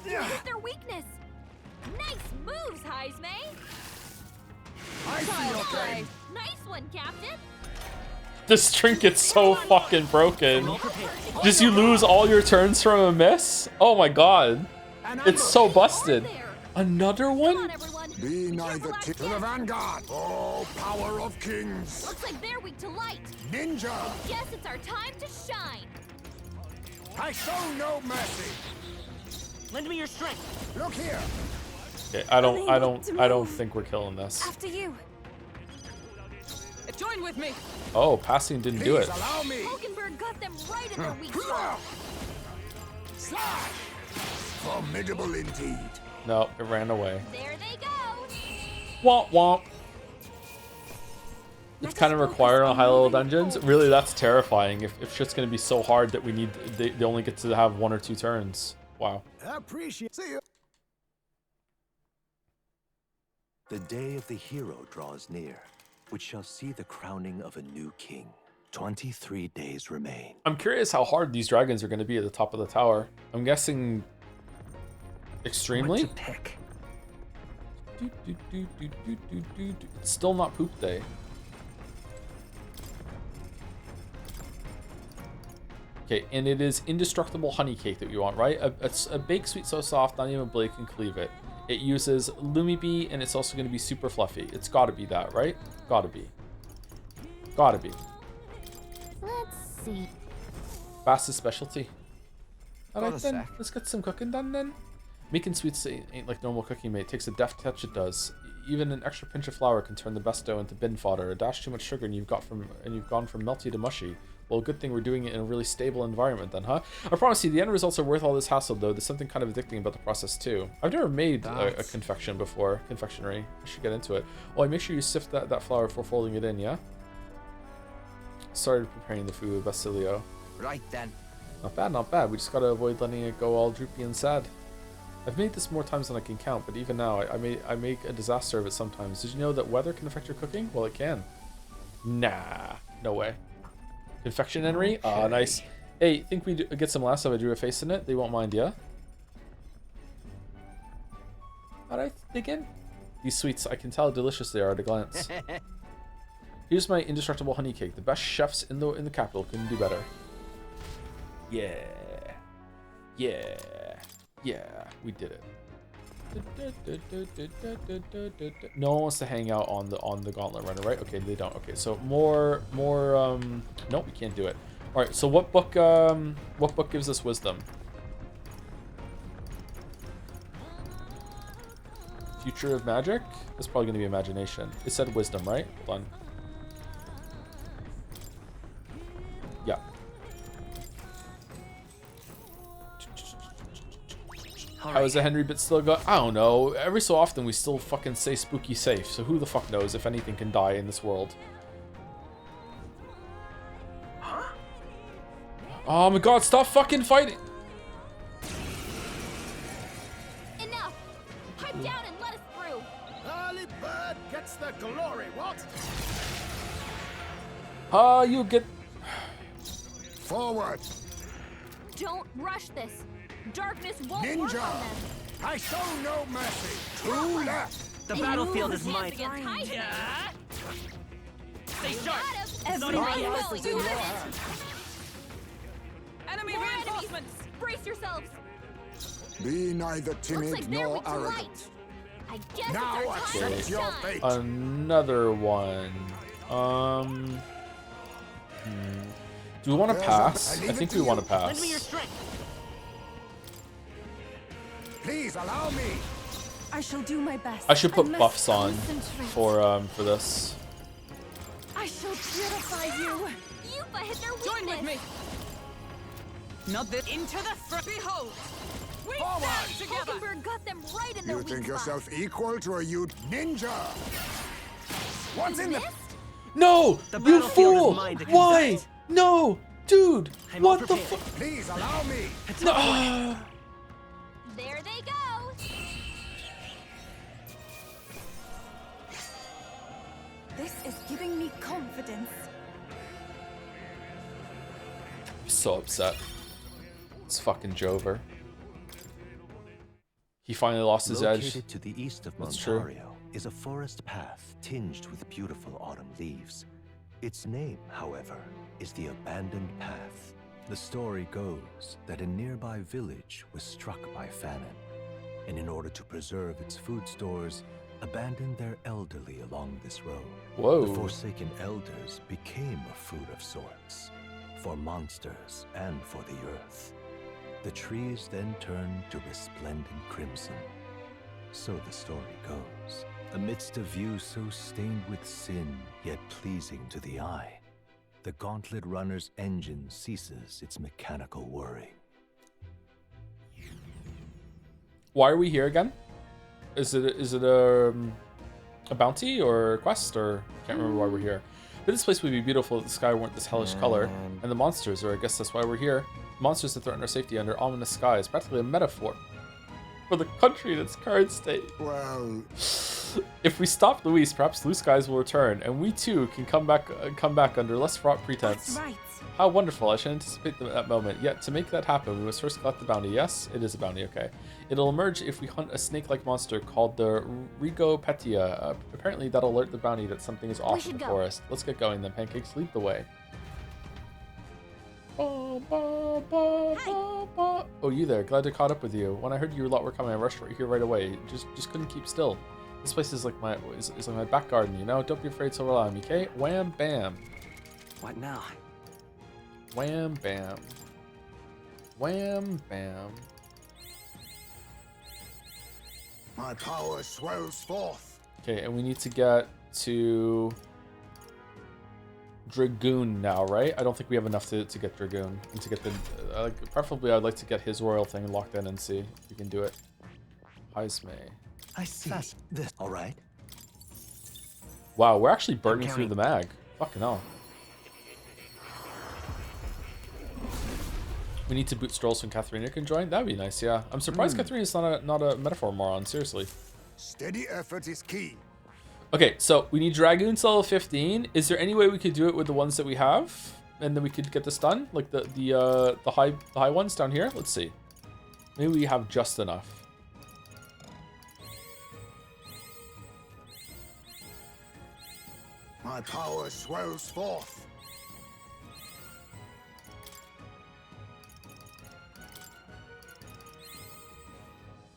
Hit their weakness. Nice moves, Heisme. I see your game. Nice one, Captain. This trinket's so fucking broken. Does you lose all your turns from a miss? Oh my god. It's so busted. Another one? Be neither to the vanguard. Oh, power of kings. Looks like they're weak to light. Ninja. Guess it's our time to shine. I show no mercy. Lend me your strength. Look here. Okay, I don't think we're killing this. After you. Join with me. Oh, passing didn't do it. Allow me. Hulkenberg got them right in their weak spot. Slash. Formidable indeed. No, it ran away. There they go. Womp womp. It's kind of required on high level dungeons. Really, that's terrifying. If shit's gonna be so hard that we need they only get to have 1 or 2 turns. Wow. I appreciate. See you. The day of the hero draws near, which shall see the crowning of a new king. 23 days remain. I'm curious how hard these dragons are going to be at the top of the tower. I'm guessing extremely. What to pick? It's still not poop day. Okay, and it is indestructible honey cake that we want, right? A baked sweet so soft, not even a blade can cleave it. It uses Lumi Bee, and it's also going to be super fluffy. It's got to be that, right? Got to be. Got to be. Let's see. Fastest specialty. Got Alright a then, sec. let's get some cooking done then. Making sweets ain't like normal cooking, mate. It takes a deft touch, it does. Even an extra pinch of flour can turn the best dough into bin fodder. A dash too much sugar and you've gone from melty to mushy. Well, good thing we're doing it in a really stable environment then, huh? I promise you, the end results are worth all this hassle, though. There's something kind of addicting about the process, too. I've never made a confection before. Confectionery. I should get into it. Oh, make sure you sift that flour before folding it in, yeah? Started preparing the food with Basilio. Right then. Not bad, not bad. We just gotta avoid letting it go all droopy and sad. I've made this more times than I can count, but even now, I make a disaster of it sometimes. Did you know that weather can affect your cooking? Well, it can. Nah, no way. Confectionery? Ah, nice. Hey, think we get some last time I drew a face in it? They won't mind, yeah? Alright, dig in. These sweets, I can tell how delicious they are at a glance. Here's my indestructible honey cake. The best chefs in the capital couldn't do better. Yeah. Yeah. Yeah. We did it. No one wants to hang out on the gauntlet runner, right? Okay, they don't. Okay, so more nope, we can't do it. All right, so what book gives us wisdom? Future of Magic? It's probably going to be imagination. It said wisdom, right? Hold on. Yeah. How is the Henry bit still go? I don't know. Every so often we still fucking say spooky safe, so who the fuck knows if anything can die in this world. Huh? Oh my god, stop fucking fighting! Enough! Pipe down and let us through! Early bird gets the glory, what? You get... Forward! Don't rush this! Darkness won't work Ninja! on them! I show no mercy! Two left! The battlefield is mine. Yeah. Stay sharp. Everybody else is in there. Enemy More reinforcements. enemies! Brace yourselves! Be neither timid Looks like they're nor weak to arrogant. light. I guess Now it's our time accept to your shine. fate. Another one. Do we want to pass? I think we want to pass. Lend me your strength. Please allow me. I shall do my best. I should put must buffs on concentrate. for this. I shall purify you. Yupa hit their weakness. Join with me. Not this. Into the front. Behold. We Forward. stand together. Hulkenberg got them right in their You weak think spot. yourself equal to a ninja? What's in the... No! The You battlefield fool! is mine to Why? conduct. No! Dude! I'm What the unprepared. fuck? Please allow me. No! There they go. This is giving me confidence. I'm so upset. It's fucking Jover. He finally lost his edge. Located to the east of That's true. Montario is a forest path tinged with beautiful autumn leaves. Its name, however, is the Abandoned Path. The story goes that a nearby village was struck by famine, and in order to preserve its food stores, abandoned their elderly along this road. Whoa. The forsaken elders became a food of sorts, for monsters and for the earth. The trees then turned to resplendent crimson. So the story goes. Amidst a view so stained with sin, yet pleasing to the eye, the gauntlet runner's engine ceases its mechanical whirring. Why are we here again? Is it a bounty or a quest, or can't remember why we're here. But this place would be beautiful if the sky weren't this hellish color, and the monsters, or I guess that's why we're here. Monsters that threaten our safety under ominous skies, practically a metaphor for the country in its current state. Well, if we stop Luis, perhaps blue skies will return, and we too can come back under less fraught pretense. That's right. How wonderful! I should anticipate that moment. Yet to make that happen, we must first collect the bounty. Yes, it is a bounty. Okay, it'll emerge if we hunt a snake-like monster called the Rigopetia. Apparently, that'll alert the bounty that something is off in the forest. Let's get going then. Pancakes, lead the way. Oh, you there? Glad to caught up with you. When I heard you lot were coming, I rushed right here right away. Just couldn't keep still. This place is like my like my back garden, you know. Don't be afraid to rely on me, okay? Wham bam. What now? Wham bam. Wham bam. my power swells forth. Okay, and we need to get to Dragoon now, right? I don't think we have enough to get Dragoon and to get the preferably I'd like to get his royal thing locked in and see if we can do it. Heisme. I see. This all right? Wow, we're actually burning through the mag. Fucking hell. We need to boot Strolls and Katharina can join. That'd be nice, yeah. I'm surprised Katharina's not a metaphor moron, seriously. Steady effort is key. Okay, so we need Dragoons level 15. Is there any way we could do it with the ones that we have, and then we could get this done, like the high ones down here? Let's see. Maybe we have just enough. My power swells forth.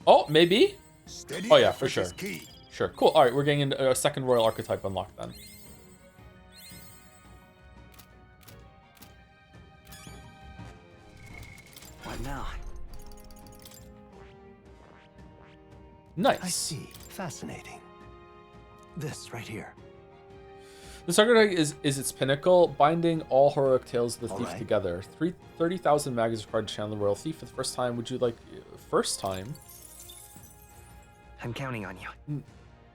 Oh, maybe. Steady Oh yeah, for effort sure. is key. Sure. Cool. All right, we're getting a second royal archetype unlocked then. What now? Nice. I see. Fascinating. This right here. This archetype is its pinnacle, binding all heroic tales of the thief right. together. 30,000 mag is required to channel the royal thief for the first time. Would you like first time? I'm counting on you.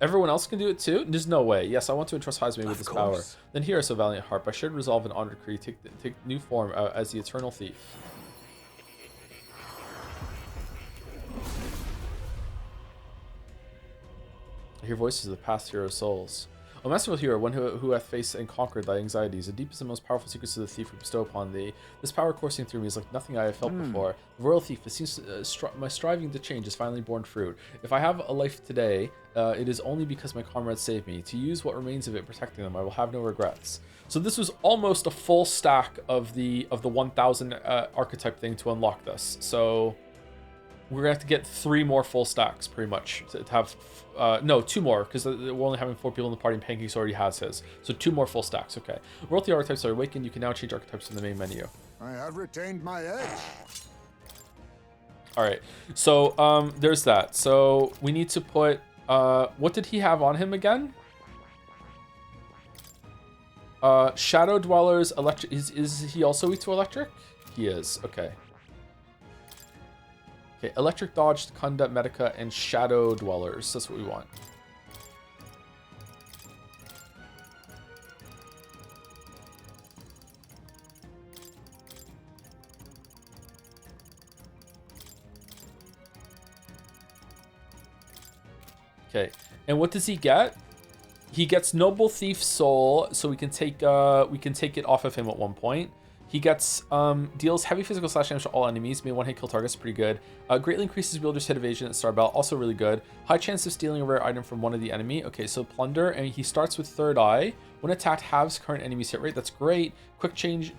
Everyone else can do it too? There's no way. Yes, I want to entrust Heisman with this power. course. Then here, so valiant heart, by shared resolve and honor decree, take new form as the eternal thief. I hear voices of the past hero souls. O masterful hero, one who hath faced and conquered thy anxieties, the deepest and most powerful secrets of the thief we bestow upon thee. This power coursing through me is like nothing I have felt before. The royal thief, it seems my striving to change is finally borne fruit. If I have a life today, it is only because my comrades saved me. To use what remains of it, protecting them, I will have no regrets. So this was almost a full stack of the 1000 archetype thing to unlock this. So we're gonna have to get 3 more full stacks, pretty much, to have. No, 2 more, because we're only having 4 people in the party, and Pancakes already has his. So 2 more full stacks. Okay. Royalty archetypes are awakened. You can now change archetypes in the main menu. I have retained my edge. All right. So there's that. So we need to put. What did he have on him again? Shadow Dwellers, electric. Is he also weak to electric? He is. Okay. Okay, Electric Dodge, Kunda, Medica, and Shadow Dwellers. That's what we want. Okay, and what does he get? He gets Noble Thief Soul, so we can take it off of him at one point. He gets deals heavy physical slash damage to all enemies. May one hit kill targets, pretty good. Greatly increases wielder's hit evasion at Star Belt, also really good. High chance of stealing a rare item from one of the enemy. Okay, so plunder, and he starts with Third Eye. When attacked, halves current enemy's hit rate. That's great. Quick change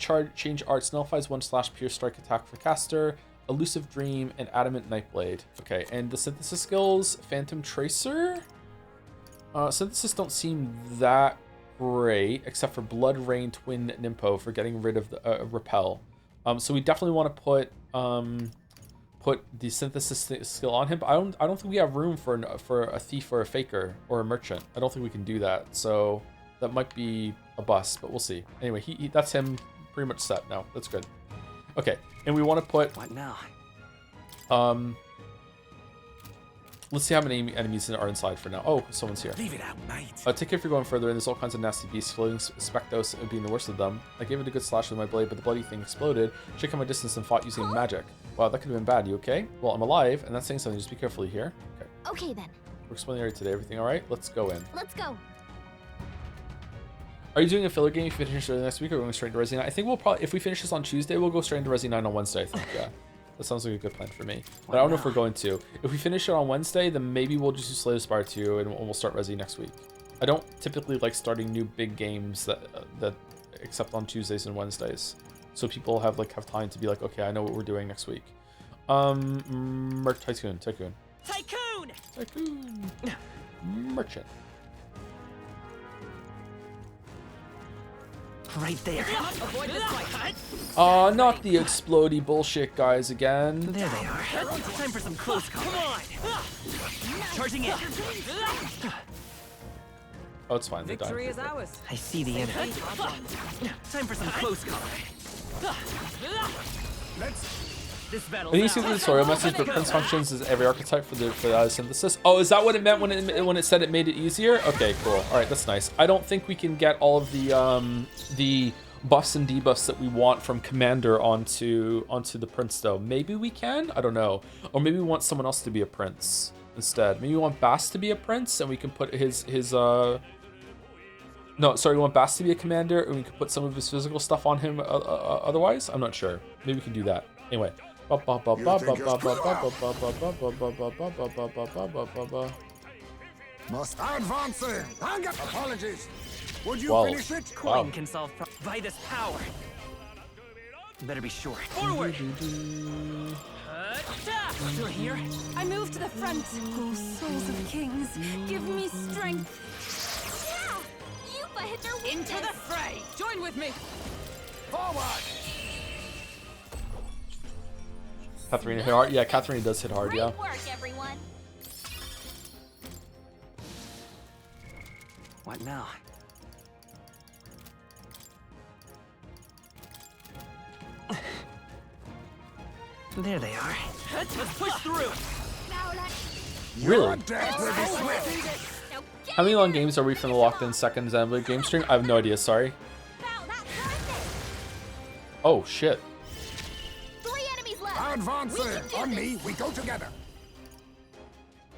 arts nullifies 1/ pierce strike attack for caster. Elusive Dream and Adamant Nightblade. Okay, and the synthesis skills, Phantom Tracer. Synthesis don't seem that great, except for Blood Rain Twin Nympho for getting rid of the repel. So we definitely want to put the synthesis skill on him. But I don't think we have room for a thief or a faker or a merchant. I don't think we can do that. So that might be a bust, but we'll see. Anyway, he that's him pretty much set now. That's good. Okay, and we want to put what now? Let's see how many enemies are inside for now. Oh, someone's here. Leave it out, mate. Take care if you're going further, and there's all kinds of nasty beasts, floating Spectos being the worst of them. I gave it a good slash with my blade, but the bloody thing exploded. Check out my distance and fought using magic. Wow, that could have been bad. You okay? Well, I'm alive, and that's saying something. Just be careful here. Okay. Okay then. We're exploring the area today. Everything all right? Let's go in. Let's go. Are you doing a filler game if you finish early next week, or going straight to Resi 9? I think we'll probably, if we finish this on Tuesday, we'll go straight into Resi 9 on Wednesday, I think, yeah. That sounds like a good plan for me. But I don't know if we're going to. If we finish it on Wednesday, then maybe we'll just do Slay the Spire 2 and we'll start Resi next week. I don't typically like starting new big games that except on Tuesdays and Wednesdays. So people have time to be like, okay, I know what we're doing next week. Tycoon. Tycoon! Merchant. Right there. Not the explodey bullshit guys again. There they are. Time for some close combat. Come on! Charging in. Oh, it's fine. Victory is ours. I see the enemy. Time for some close combat. This battle. I think you see the tutorial message, but Prince functions as every archetype for the synthesis. Oh, is that what it meant when it said it made it easier? Okay, cool. All right, that's nice. I don't think we can get all of the buffs and debuffs that we want from Commander onto the Prince though. Maybe we can. I don't know. Or maybe we want someone else to be a Prince instead. Maybe we want Bass to be a Prince, and we can put his No, sorry, we want Bass to be a Commander, and we can put some of his physical stuff on him otherwise. I'm not sure. Maybe we can do that. Anyway. Must advancing. Apologies. Would you finish it? Coin can solve by this power. Better be sure. Forward. Still here? I move to the front. Oh, souls of kings, give me strength. Yeah! Yuffie hit their weakness. Into the fray! Join with me! Forward! Katharina hit hard. Yeah, Katharina does hit hard. Great Yeah. work, everyone. What now? There they are. Let's push through! Really? How many long games are we from the locked-in second Xenoblade game stream? I have no idea. Sorry. Oh shit. 3 enemies left. Advancing! On me, we go together.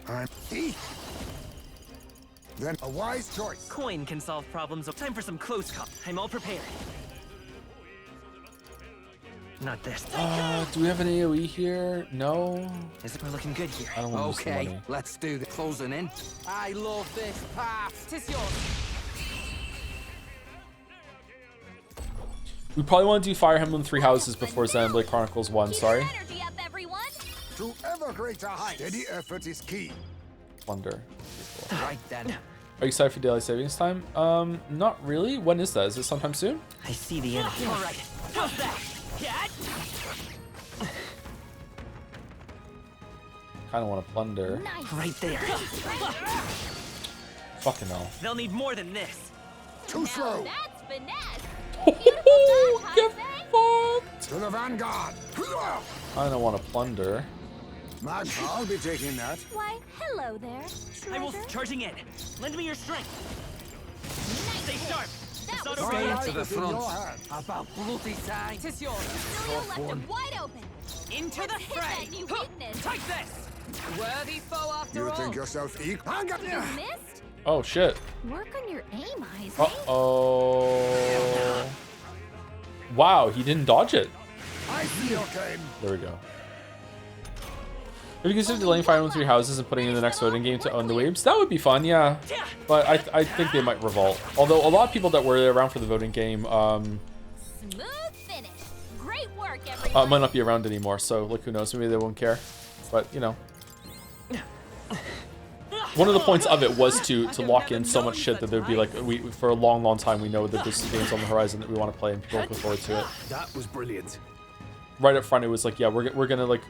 I'm Thief. Then a wise choice. Coin can solve problems. Time for some close call. I'm all prepared. Not this. Do we have an AoE here? No. We're looking good here. I don't want to lose the money. Let's do the closing in. I love this path. Tis yours. We probably want to do Fire Emblem Three Houses before Xenoblade Chronicles 1. Sorry. Energy up, everyone. To ever greater heights. Steady effort is key. Wonder. Right then. Are you excited for daylight savings time? Not really. When is that? Is it sometime soon? I see the enemy. All right. How's that? Kind of want to plunder. Nice. Right there. Fucking hell. They'll need more than this. Too slow. That's finesse. Get fucked. To the vanguard. I don't want to plunder. Mag, I'll be taking that. Why, hello there, I will treasure. charging in. Lend me your strength. Stay sharp. That was Stay great. to the front. About bloody time. Tis yours. Cereal left him wide open. Into the Hit that fray. new weakness. Take this. Worthy foe after You all. think yourself equal? I got You missed? Oh shit. Work on your aim, eyes. Uh-oh. Wow, he didn't dodge it. I see your game. There we go. If you consider delaying Fire Emblem Three Houses and putting in the next voting game to own the waves, that would be fun, yeah. But I think they might revolt. Although a lot of people that were around for the voting game Smooth finish. Great work, everyone. might not be around anymore. So like, who knows? Maybe they won't care. But you know, one of the points of it was to lock in so much shit that there'd be like for a long time we know that this game's on the horizon that we want to play and people look forward to it. That was brilliant. Right up front, it was like, yeah, we're gonna like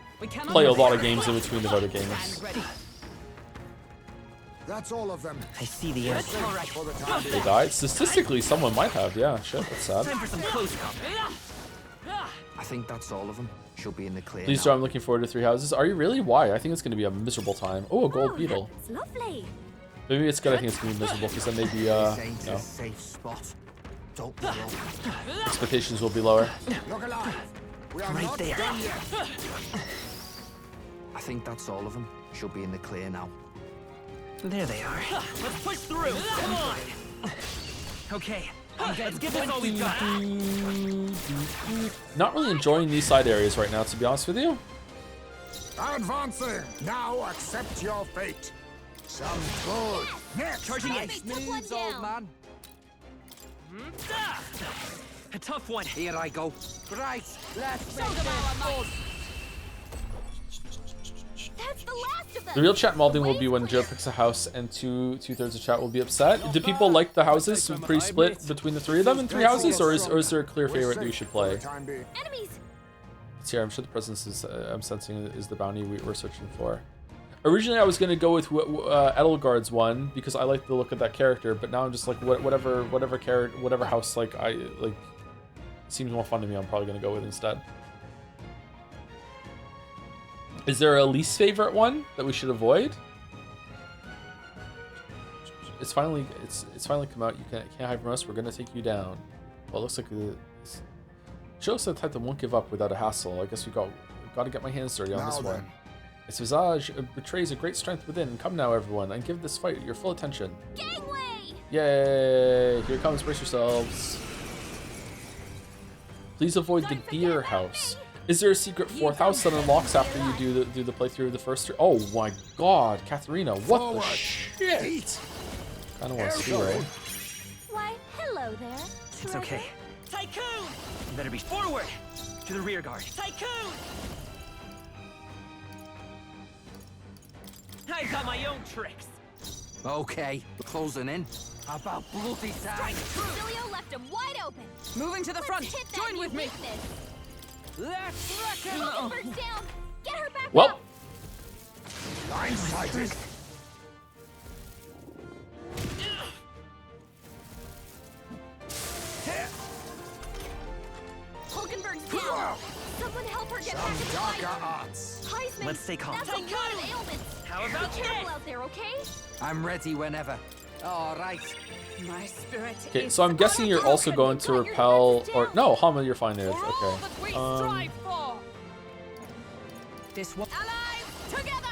play a lot of games in between the voting games. That's all of them. I see the enemy. For the time They died. Statistically, someone might have. Yeah, shit, that's sad. Time for some close call. I think that's all of them. She'll be in the clear. Please, I'm looking forward to Three Houses. Are you really? Why? I think it's gonna be a miserable time. Oh, a gold beetle. It's lovely. Maybe it's good. I think it's gonna be miserable because then maybe no. Safe spot. Don't Expectations will be lower. Look alive. We are Right not there. done yet. I think that's all of them. She'll be in the clear now. There they are. Let's push through. Come on. Okay. Let's give this all we've got. Not really enjoying these side areas right now, to be honest with you. Advancing. Now accept your fate. Some good. Next. Charging in. Moves, old man. A tough one. Here I go. Right. Let's Show them all our That's the last of them. The real chat molding will be when Joe picks a house and two-thirds of chat will be upset. Do people like the houses pretty split between the three of them in Three Houses, or is there a clear favorite that you should play? Enemies. It's here. I'm sure the presence is I'm sensing is the bounty we're searching for. Originally, I was gonna go with Edelgard's one because I like the look of that character, but now I'm just like whatever house like I like seems more fun to me. I'm probably gonna go with instead. Is there a least favorite one that we should avoid? It's finally come out. You can't hide from us. We're gonna take you down. Well, it looks like shows the type that won't give up without a hassle. I guess we got to get my hands dirty on this one. Its visage betrays a great strength within. Come now, everyone, and give this fight your full attention. Gangway! Yay! Here it comes. Brace yourselves. Please avoid the beer house. Is there a secret fourth house that unlocks after you do the playthrough of the first three? Oh my God, Katharina, what the shit? Kind of want to see, right? Why, hello there. It's okay. Tycoon! Better be forward to the rear guard. Tycoon! I got my own tricks. Okay, we're closing in. About bloody time. Basilio left him wide open. Moving to the front. Hit that Join new with me. weakness. Let's wreck him. Hulkenberg's down. Get her back Well. up. Blindsided. Hulkenberg's down. Someone help her get back in the fight. Darker arts. Heisman, Let's stay calm. that's a lot of ailments. How about Be careful this? out there, okay? I'm ready whenever. All right. My spirit Okay, is so I'm guessing you're also going to repel, or no, Hama, you're fine there. for all Okay. that we strive for. This one. Allies, together!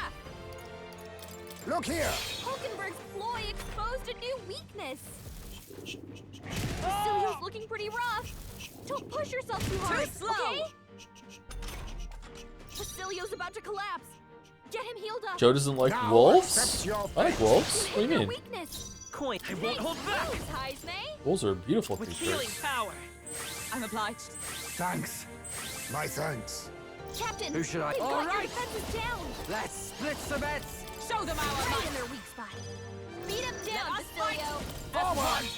Look here. Hulkenberg's ploy exposed a new weakness. Basilio's looking pretty rough. Don't push yourself too hard, slow. okay? Basilio's about to collapse. Get him healed up. Joe doesn't like Now wolves? accept your I like wolves. What do you Their mean? weakness. Coin. I won't hold back. Thanks, Heisman. Wolves are beautiful With healing creatures. power. I'm obliged. Thanks. My thanks. Captain, Who should I- they've All got your right. defenses down. Let's split some bets. Show them our Right might. in their weak spot. Beat him down, Let us fight. Basilio. Forward.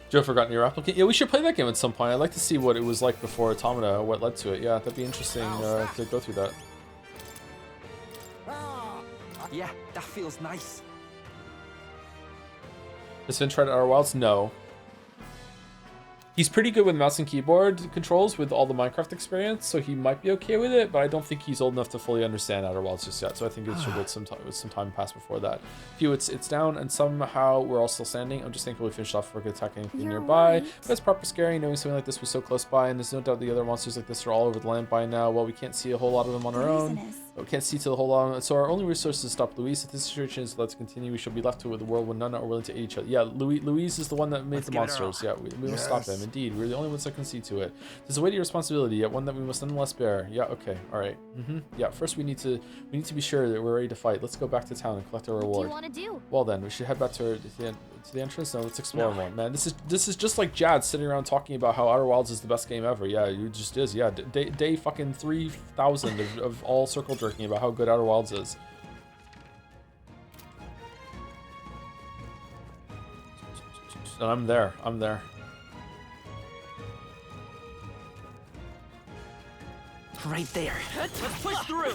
Joe forgotten your applicant. Yeah, we should play that game at some point. I'd like to see what it was like before Automata, what led to it. Yeah, that'd be interesting to go through that. Yeah, that feels nice. Has Finn tried Outer Wilds? No. He's pretty good with mouse and keyboard controls with all the Minecraft experience, so he might be okay with it, but I don't think he's old enough to fully understand Outer Wilds just yet, so I think it should wait some time pass before that. Phew, it's down, and somehow we're all still standing. I'm just thankful we finished off work attacking anything You're nearby. right. But it's proper scary knowing something like this was so close by, and there's no doubt the other monsters like this are all over the land by now. Well, we can't see a whole lot of them on our own. We can't see to the whole lot, so our only resource is to stop Louise. If this situation is allowed to continue, we shall be left with a world where none are willing to aid each other. Yeah, Louise is the one that made the give it our monsters. all. Yeah, we must stop him. Indeed, we're the only ones that can see to it. There's a weighty responsibility, yet one that we must nonetheless bear. Yeah, okay, all right. Yeah, first we need to be sure that we're ready to fight. Let's go back to town and collect our What do you reward. want to do? Well then, we should head back to the entrance. No, let's explore more. Man, this is just like Jad sitting around talking about how Outer Wilds is the best game ever. Yeah, it just is. Yeah, day fucking 3,000 of all circle jerking about how good Outer Wilds is. And I'm there. Right there. Let's push through.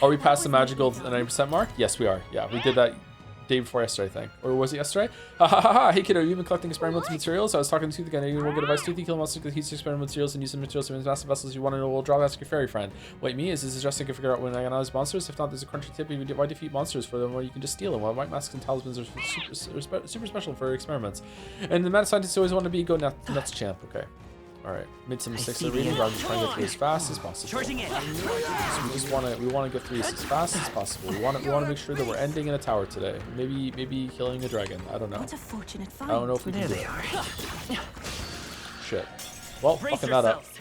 Are we past the magical 90% mark? Yes, we are. Yeah, we did that day before yesterday, I think. Or was it yesterday? Ha ha ha ha! Hey kiddo, you've been collecting experimental materials? I was talking to Tooth again. Are you good advice, Toothy? Kill monsters with these experimental materials and use the materials to massive vessels. You want to know? We'll draw. Ask your fairy friend. Wait, me? Is this suggesting I can figure out when I analyze monsters? If not, there's a crunchy tip. Why defeat monsters for them? Or you can just steal them. Well, white masks and talismans are super special for experiments. And the mad scientists always want to be go nuts champ. Okay. Alright, made some mistakes in reading, but I'm just trying to get through as fast as possible. Charging in. So we just want to get through this as fast as possible. We want to make sure that we're ending in a tower today. Maybe killing a dragon. I don't know. What a fortunate find. I don't know if we can do There it. they are. Shit. Well, Brace fucking that up. yourselves.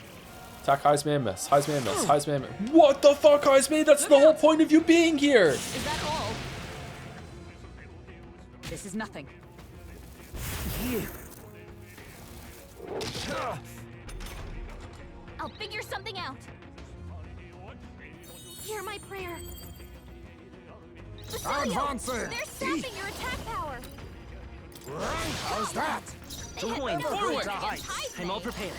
Attack Heisman miss. Heisman miss. Heisman miss. What the fuck, Heisman? That's the whole point of you being here. Is that all? This is nothing. I'll figure something out. Hear my prayer. Basilio, Advancing. they're sapping your attack power. How's that? Coin forward. Heisman. I'm all prepared.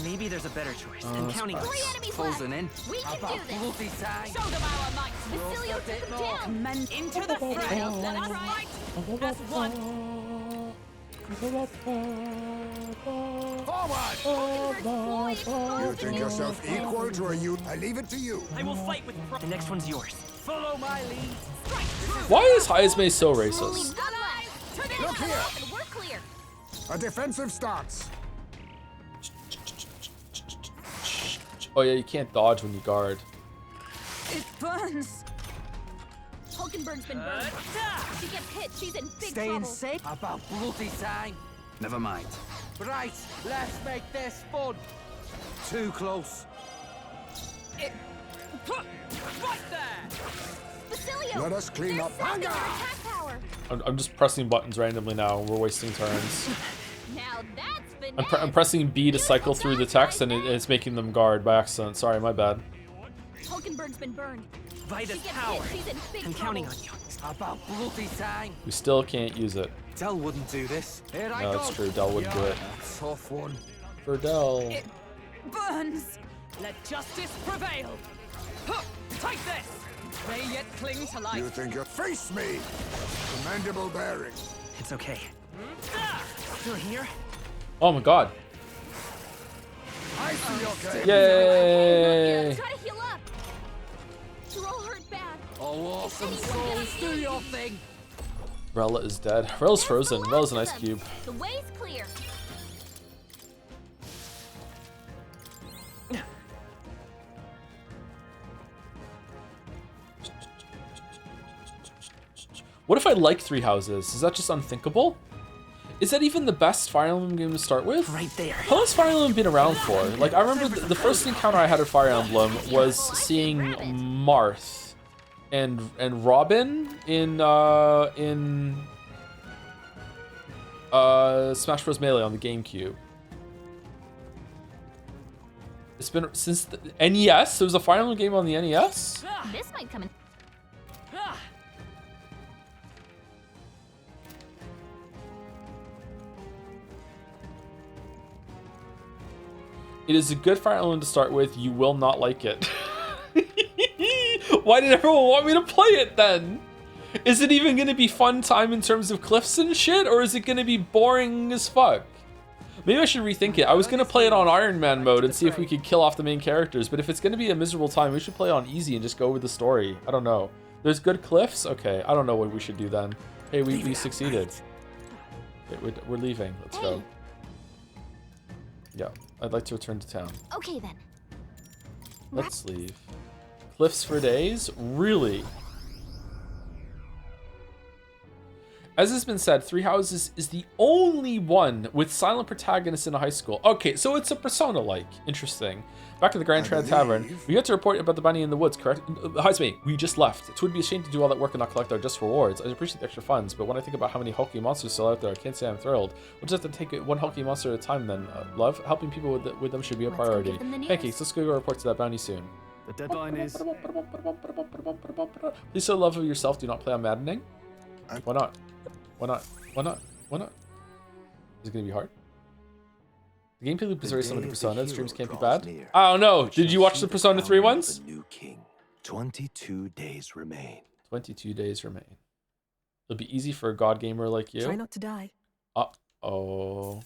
Maybe there's a better choice. I'm counting on 3 you. enemies Closing left. in. We can do this. Bloody time. Show them our might. Basilio took him down. Men into the front. Let us fight as one. You think yourself equal to a youth? I leave it to you. I will fight with pride. The next one's yours. Follow my lead. Strike true. Why is Heisman so racist? Allies, together. Look here. We're clear. A defensive stance. Oh yeah, you can't dodge when you guard. It burns. Hulkenberg's been burned. If she gets hit, she's in big Staying trouble. safe. About bloody time. Never mind. Right, let's make this fun. Too close. Right there. Basilio, Let us clean they're up. sapping your Hunger! attack power. I'm just pressing buttons randomly now. We're wasting turns. Now that's finesse. I'm pressing B to cycle through the text, and it's making them guard by accident. Sorry, my bad. Valkenburg's been burned. Vida's She gets power. hit, she's in big I'm counting on trouble. you. About bloody time. We still can't use it. Dell wouldn't do this. Here I No, go. it's true. Dell wouldn't do it. Tough one. For Dell. It burns. Let justice prevail. Huh, take this. May yet cling to life. You think you face me? Commendable bearing. It's okay. Still here? Oh my god. I see okay. Yay! Try to heal up. You're all hurt bad. Oh, awesome souls, do your thing. Rella is dead. Rella's frozen. Rella's an ice cube. The way's clear. What if I like Three Houses? Is that just unthinkable? Is that even the best Fire Emblem game to start with? Right there. How long's Fire Emblem been around for? Like, I remember the first encounter I had with Fire Emblem was seeing Marth and Robin in Smash Bros. Melee on the GameCube. It's been since the NES. There was a Fire Emblem game on the NES. This might come in. It is a good Fire Emblem to start with. You will not like it. Why did everyone want me to play it then? Is it even going to be fun time in terms of cliffs and shit, or is it going to be boring as fuck? Maybe I should rethink it. I was going to play it on Iron Man mode and see if we could kill off the main characters, but if it's going to be a miserable time, we should play on easy and just go with the story. I don't know. There's good cliffs? Okay, I don't know what we should do then. Hey, we succeeded. Okay, we're leaving. Let's go. Yeah, I'd like to return to town. Okay then. Let's leave. Cliffs for days? Really? As has been said, Three Houses is the only one with silent protagonists in a high school. Okay, so it's a Persona-like. Interesting. Back at the Grand Tran Tavern, we got to report about the bunny in the woods, correct? Housemate, we just left. It would be a shame to do all that work and not collect our just rewards. I appreciate the extra funds, but when I think about how many hulky monsters still out there, I can't say I'm thrilled. We'll just have to take it one hulky monster at a time then. Love, helping people with them should be a priority. Pancakes, let's go report to that bounty soon. The deadline is... Please, for the love of yourself, do not play on Maddening. Why not? Why not? Why not? Why not? Is it gonna be hard? The gameplay loop is very similar to Persona. The streams can't be bad. I don't know. Did you watch the Persona 3 ones? New king. 22 days remain. 22 days remain. It'll be easy for a god gamer like you. Try not to die. Uh-oh.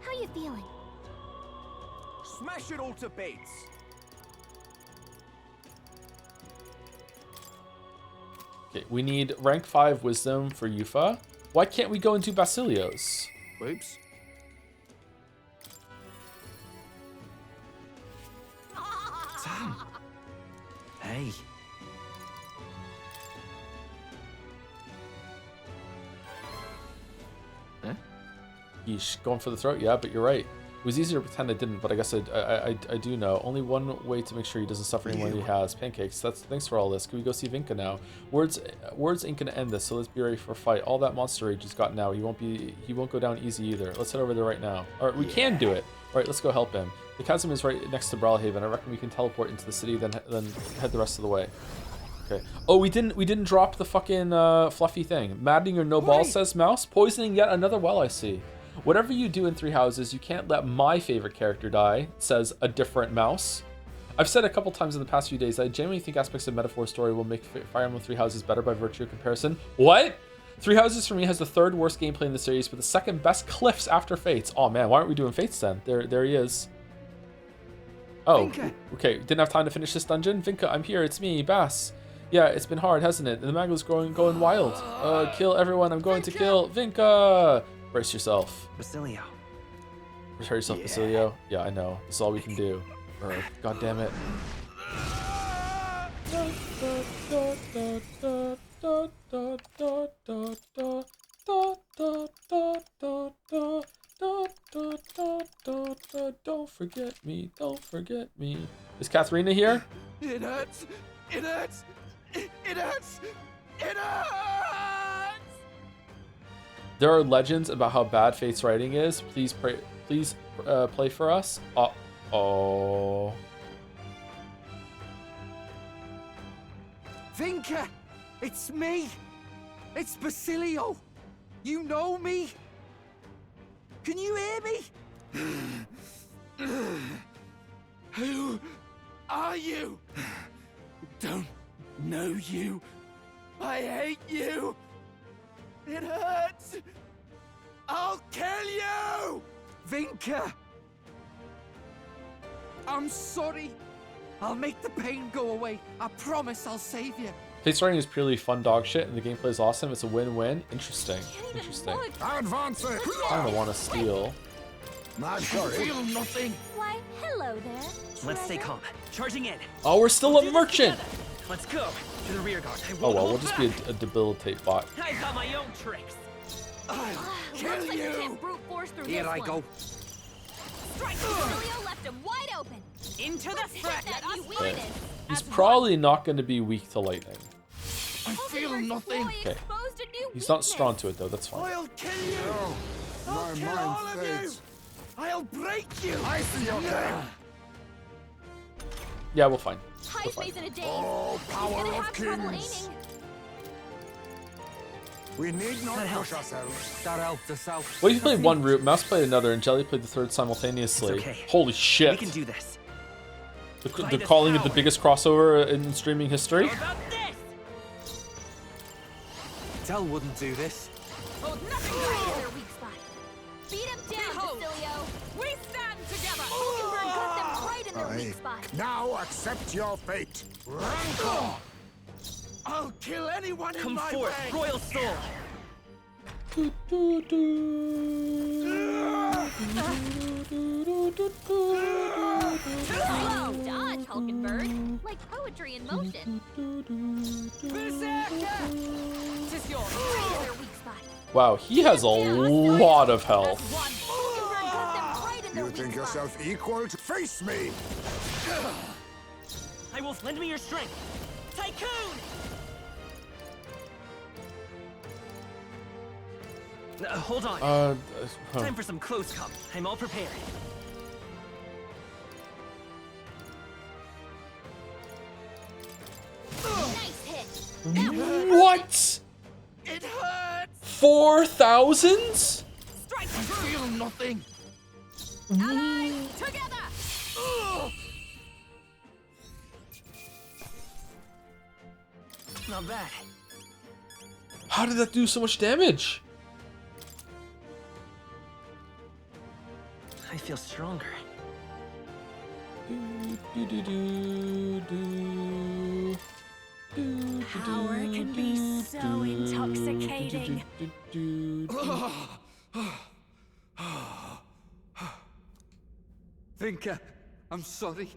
How you feeling? Smash it all to bits. Okay, we need rank 5 wisdom for Yufa. Why can't we go into Basilios? Whoops. Sam. Hey. Huh? Yeesh, going for the throat? Yeah, but you're right. It was easier to pretend I didn't, but I guess I do know. Only one way to make sure he doesn't suffer any more than he has. Pancakes. Thanks for all this. Can we go see Vinka now? Words ain't gonna end this, so let's be ready for a fight. All that monster rage he's got now. He won't go down easy either. Let's head over there right now. All right, we can do it. All right, let's go help him. The chasm is right next to Brawlhaven. I reckon we can teleport into the city, then head the rest of the way. Okay. Oh, we didn't drop the fucking fluffy thing. Maddening or no balls, says Mouse. Poisoning yet another well, I see. Whatever you do in Three Houses, you can't let my favorite character die, says a different Mouse. I've said a couple times in the past few days that I genuinely think aspects of Metaphor story will make Fire Emblem Three Houses better by virtue of comparison. What? Three Houses for me has the third worst gameplay in the series, but the second best cliffs after Fates. Oh man, why aren't we doing Fates then? There he is. Oh, Vinka. Okay, didn't have time to finish this dungeon. Vinka, I'm here, it's me, Bass. Yeah, it's been hard, hasn't it? The Magle's going wild. Kill everyone, I'm going to kill Vinka! Brace yourself. Basilio. Prepare yourself, Basilio. Yeah, I know. This is all we can do. God damn it. Don't forget me. Don't forget me. Is Katharina here? It hurts. It hurts. It hurts. It hurts. There are legends about how bad Fate's writing is. Please please play for us? Oh. Vinka! It's me! It's Basilio! You know me? Can you hear me? Who are you? Don't know you. I hate you. It hurts. I'll kill you! Vinka! I'm sorry. I'll make the pain go away. I promise I'll save you. Place running is purely fun dog shit, and the gameplay is awesome. It's a win-win. Interesting. Interesting. Advance it! I don't want to steal. Not sorry. Feel nothing. Why, hello there. Let's stay calm. Charging in. Oh, we're still a merchant. Let's go to the rear guard. Oh well, we'll just be a debilitate bot. I've got my own tricks. Looks like you can't brute force through Here this I one. go. Strike! Basilio left him wide open. Into the threat that you Okay. weakness. He's probably not going to be weak to lightning. I feel nothing. Okay. He's not strong to it though. That's fine. I'll kill you. My I'll kill mind all of you. fades. I'll break you. I see your game. Yeah, we'll find. High space in a daze. Oh, He's power gonna of have trouble kings. aiming. We need not That push helps. ourselves. That helped us out. Well, you played one route, Mouse played another, and Jelly played the third simultaneously. It's okay. Holy We shit! can do this. They're calling it the biggest crossover in streaming history. How about this? Dell wouldn't do this. Oh, nothing right in their weak spot. Beat him down, Behold. Basilio. We stand together. Hulkenberg got them right in their Aye. weak spot. Now accept your fate. Rancor! I'll kill anyone Come in my forth, way. Royal Soul. Slow dodge, Hulkenberg. Like poetry in motion. Berserker! Tis yours. Right in their weak spot. Wow, he has a lot of health. Hulkenberg got them right in their You weak think spot. yourself equal to face me? I will lend me your strength. Tycoon! Hold on. Time for some close comp. I'm all prepared. Nice hit. What? It hurts. 4,000? Strike! I feel nothing. Allies, together! Not bad. How did that do so much damage? I feel stronger. Power can be so intoxicating. Vinka, I'm sorry.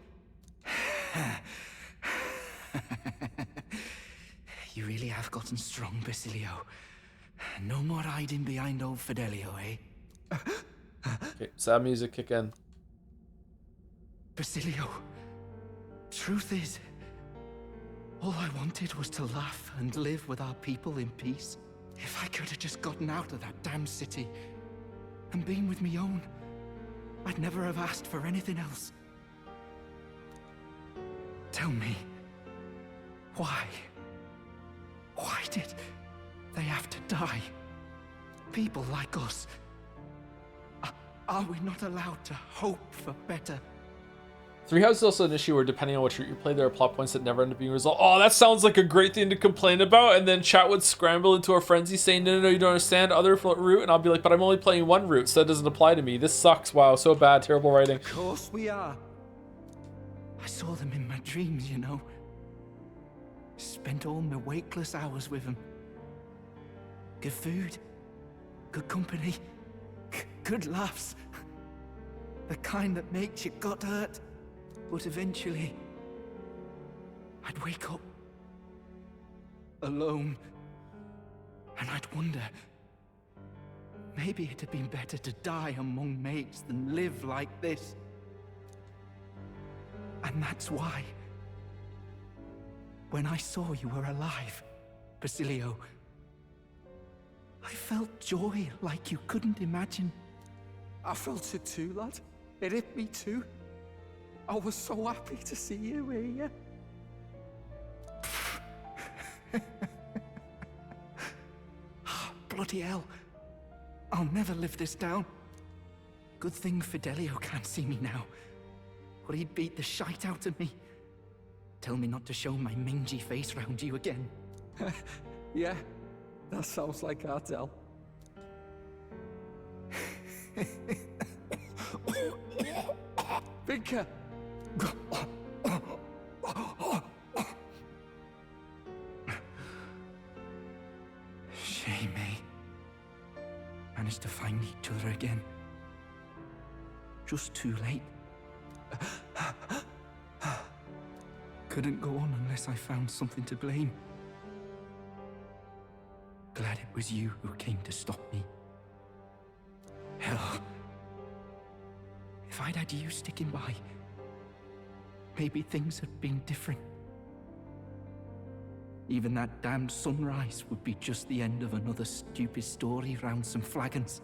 You really have gotten strong, Basilio. No more hiding behind old Fidelio, eh? Okay, sad music kick in. Basilio, truth is, all I wanted was to laugh and live with our people in peace. If I could have just gotten out of that damn city and been with me own, I'd never have asked for anything else. Tell me, why? Why did they have to die? People like us. Are we not allowed to hope for better? Three Houses is also an issue where depending on which route you play, there are plot points that never end up being resolved. Oh, that sounds like a great thing to complain about. And then chat would scramble into a frenzy saying, no, you don't understand other route. And I'll be like, but I'm only playing one route, so that doesn't apply to me. This sucks. Wow, so bad. Terrible writing. Of course we are. I saw them in my dreams, you know. Spent all my wakeless hours with them. Good food, good company, good laughs. The kind that makes you gut hurt. But eventually, I'd wake up alone, and I'd wonder, maybe it'd have been better to die among mates than live like this. And that's why, when I saw you were alive, Basilio, I felt joy like you couldn't imagine. I felt it too, lad. It hit me too. I was so happy to see you here. Bloody hell. I'll never live this down. Good thing Fidelio can't see me now, or he'd beat the shite out of me. Tell me not to show my mangy face round you again. Yeah, that sounds like Ardell. Vinka! Shame, eh? Managed to find each other again. Just too late. Couldn't go on unless I found something to blame. Glad it was you who came to stop me. Hell. If I'd had you sticking by, maybe things had been different. Even that damned sunrise would be just the end of another stupid story round some flagons.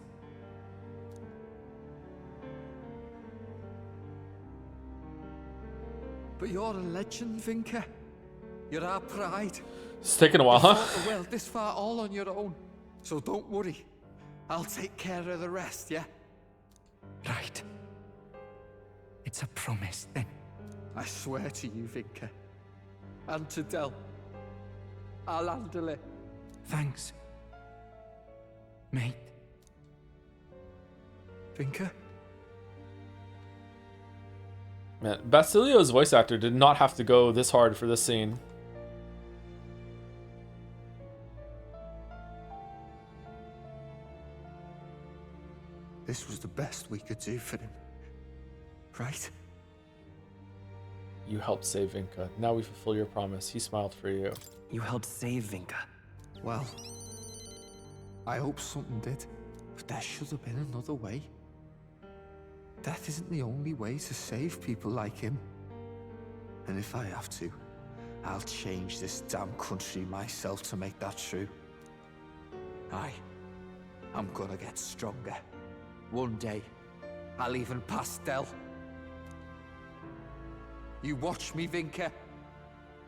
But you're a legend, Vinka. You're our pride. It's taking a while, You huh? fought the world this far all on your own. So don't worry. I'll take care of the rest, yeah? Right. It's a promise, then. I swear to you, Vinka. And to Del. I'll handle it. Thanks. Mate. Vinka? Man, Basilio's voice actor did not have to go this hard for this scene. This was the best we could do for him. Right? You helped save Vinka. Now we fulfill your promise. He smiled for you. You helped save Vinka. Well, I hope something did. But there should have been another way. Death isn't the only way to save people like him. And if I have to, I'll change this damn country myself to make that true. I'm gonna get stronger. One day, I'll even pass Del. You watch me, Vinka.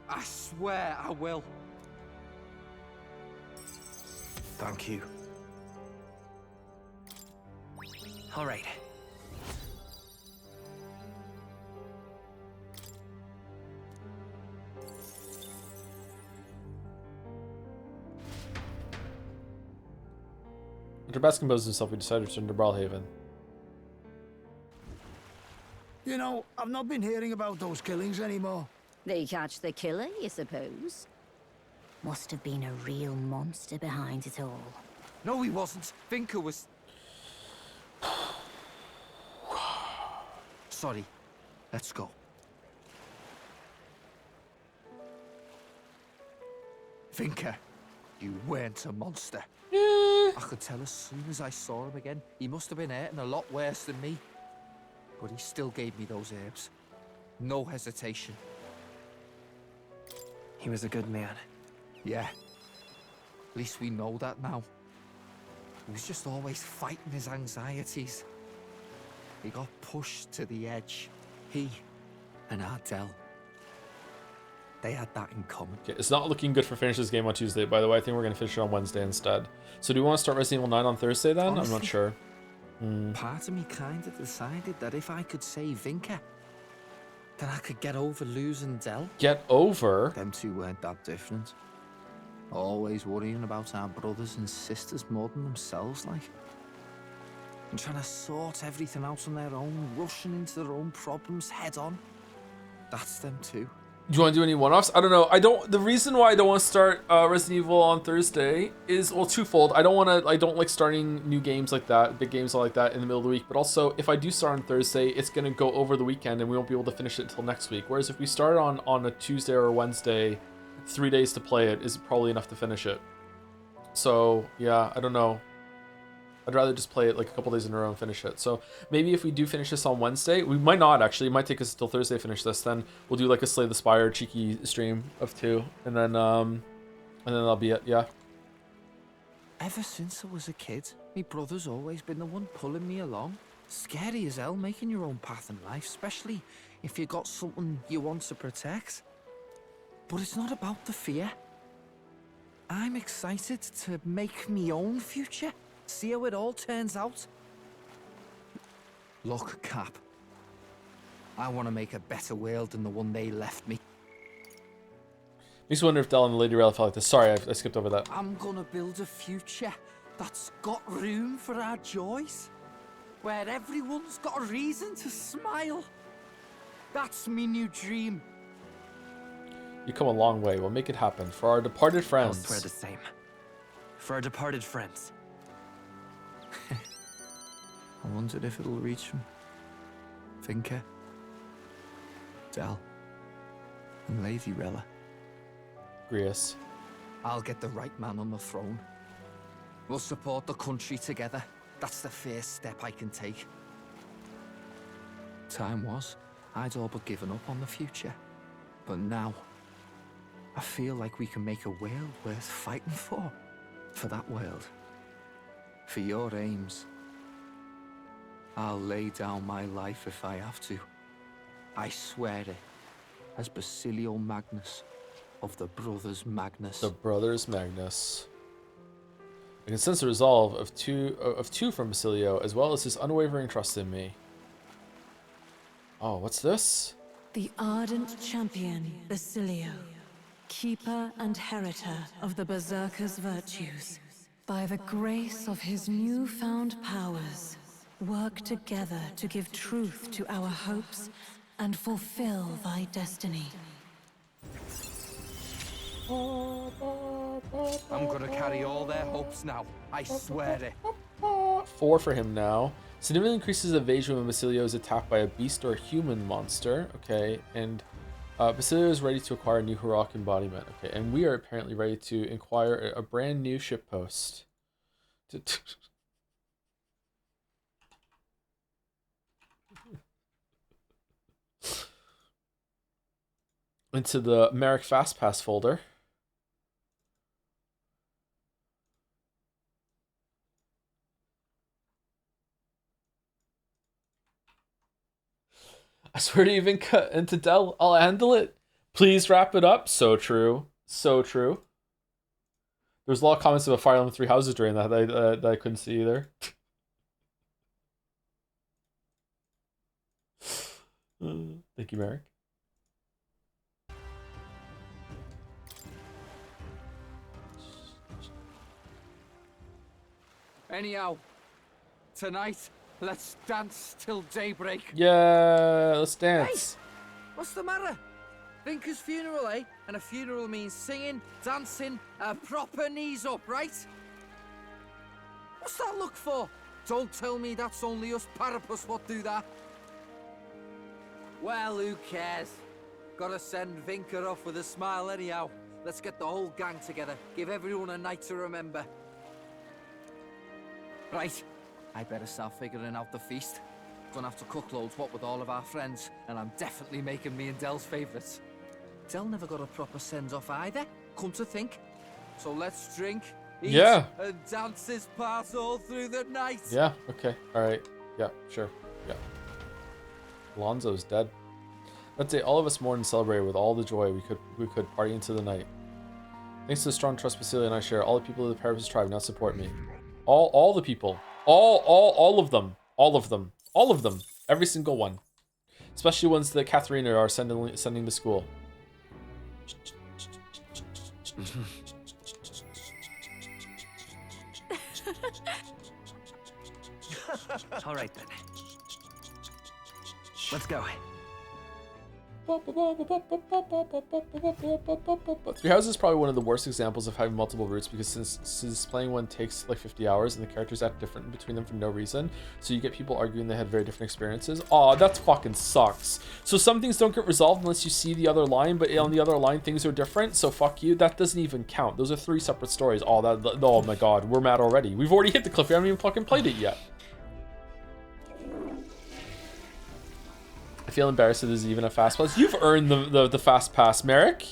I swear I will. Thank you. All right. After Bass composed himself, he decided to return to Brawlhaven. You know, I've not been hearing about those killings anymore. They catch the killer, you suppose? Must have been a real monster behind it all. No, he wasn't. Vinka was... Sorry. Let's go. Vinka, you weren't a monster. I could tell as soon as I saw him again. He must have been hurting a lot worse than me. But he still gave me those herbs. No hesitation. He was a good man. Yeah. At least we know that now. He was just always fighting his anxieties. He got pushed to the edge. He and Ardell. They had that in common. Okay, it's not looking good for finish this game on Tuesday, by the way. I think we're going to finish it on Wednesday instead. So do we want to start Resident Evil 9 on Thursday then? Honestly, I'm not sure. Part of me kind of decided that if I could save Vinka, then I could get over losing Del. Get over? Them two weren't that different. Always worrying about our brothers and sisters more than themselves, like. And trying to sort everything out on their own, rushing into their own problems head on. That's them too. Do you want to do any one-offs? I don't know. The reason why I don't want to start Resident Evil on Thursday is, well, twofold. I don't like starting new games like that, big games like that in the middle of the week. But also, if I do start on Thursday, it's going to go over the weekend and we won't be able to finish it until next week. Whereas if we start on a Tuesday or a Wednesday, 3 days to play it is probably enough to finish it. So, yeah, I don't know. I'd rather just play it like a couple days in a row and finish it. So maybe if we do finish this on Wednesday, we might not actually. It might take us until Thursday to finish this. Then we'll do like a Slay the Spire cheeky stream of 2, and then that'll be it. Yeah. Ever since I was a kid, my brother's always been the one pulling me along. Scary as hell making your own path in life, especially if you got something you want to protect. But it's not about the fear. I'm excited to make me own future, see how it all turns out. Look, Cap. I want to make a better world than the one they left me. Makes me wonder if Del and Lady Rella felt like this. Sorry, I skipped over that. I'm gonna build a future that's got room for our joys, where everyone's got a reason to smile. That's me new dream. You come a long way. We'll make it happen for our departed friends. I'll swear the same. For our departed friends. I wondered if it'll reach them. Finker, Del, and Lady Rella. Grius. I'll get the right man on the throne. We'll support the country together. That's the first step I can take. Time was, I'd all but given up on the future. But now, I feel like we can make a world worth fighting for. For that world. For your aims. I'll lay down my life if I have to. I swear it. As Basilio Magnus of the Brothers Magnus. The Brothers Magnus. I can sense the resolve of two from Basilio, as well as his unwavering trust in me. Oh, what's this? The ardent champion, Basilio, keeper and heritor of the Berserker's virtues. By the grace of his newfound powers, work together to give truth to our hopes and fulfill thy destiny. I'm gonna carry all their hopes now. I swear it. 4 for him now. Significantly increases evasion when Basilio is attacked by a beast or human monster. Okay, and Basilio is ready to acquire a new heroic embodiment. Okay, and we are apparently ready to acquire a brand new ship post. Into the Merrick FastPass folder. I swear to even cut into Del, I'll handle it. Please wrap it up. So true. So true. There was a lot of comments about Fire Emblem 3 Houses during that that I couldn't see either. Thank you, Merrick. Anyhow, tonight, let's dance till daybreak. Yeah, let's dance. Hey, what's the matter? Vinker's funeral, eh? And a funeral means singing, dancing, proper knees up, right? What's that look for? Don't tell me that's only us Parapus what do that. Well, who cares? Gotta send Vinker off with a smile anyhow. Let's get the whole gang together. Give everyone a night to remember. Right, I better start figuring out the feast. Gonna have to cook loads, what with all of our friends, and I'm definitely making me and Del's favourites. Del never got a proper send-off either, come to think. So let's drink, eat, and dance this part all through the night. Yeah, okay, alright. Yeah, sure, yeah. Alonzo's dead. That day, all of us mourned and celebrated with all the joy we could party into the night. Thanks to the strong trust Basilio and I share, all the people of the Parapus tribe now support me. All the people. All of them. All of them. All of them. Every single one. Especially ones that Katharina are sending to school. All right then. Let's go. Three Houses is probably one of the worst examples of having multiple routes because since playing one takes like 50 hours and the characters act different between them for no reason, so you get people arguing they had very different experiences. Aw, that fucking sucks. So some things don't get resolved unless you see the other line, but on the other line things are different, so fuck you. That doesn't even count. Those are 3 separate stories. Oh my god, we're mad already. We've already hit the cliff. We haven't even fucking played it yet. I feel embarrassed that there's even a fast pass. You've earned the fast pass, Merrick.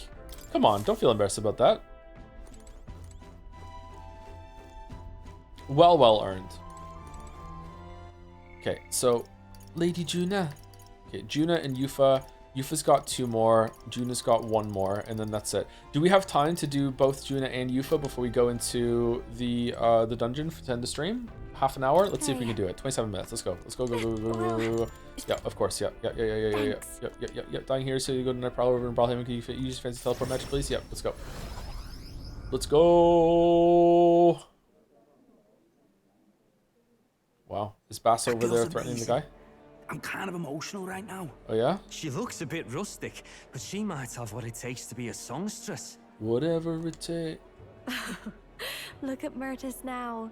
Come on, don't feel embarrassed about that. Well earned. Okay, so Lady Juna. Okay, Juna and Yufa. Yufa's got 2 more. Juna's got 1 more, and then that's it. Do we have time to do both Juna and Yufa before we go into the dungeon to end the stream? Half an hour? Let's see if we can do it. 27 minutes. Let's go. Let's go. Go. Yeah, of course. Yeah. Dying here, so you go to Night Prowler over and brawl him. Can you use fancy teleport magic, please? Yeah. Let's go. Let's go. Wow, is Bass over there threatening the guy? I'm kind of emotional right now. Oh yeah? She looks a bit rustic, but she might have what it takes to be a songstress. Whatever it takes. Look at Myrtis now.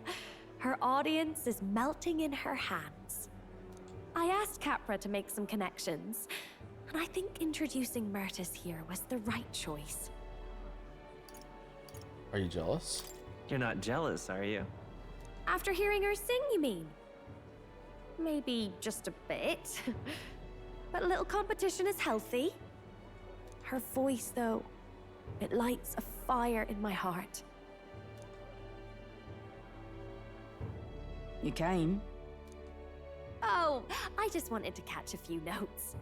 Her audience is melting in her hands. I asked Capra to make some connections, and I think introducing Myrtis here was the right choice. Are you jealous? You're not jealous, are you? After hearing her sing, you mean? Maybe just a bit. But a little competition is healthy. Her voice, though, it lights a fire in my heart. You came? Oh, I just wanted to catch a few notes.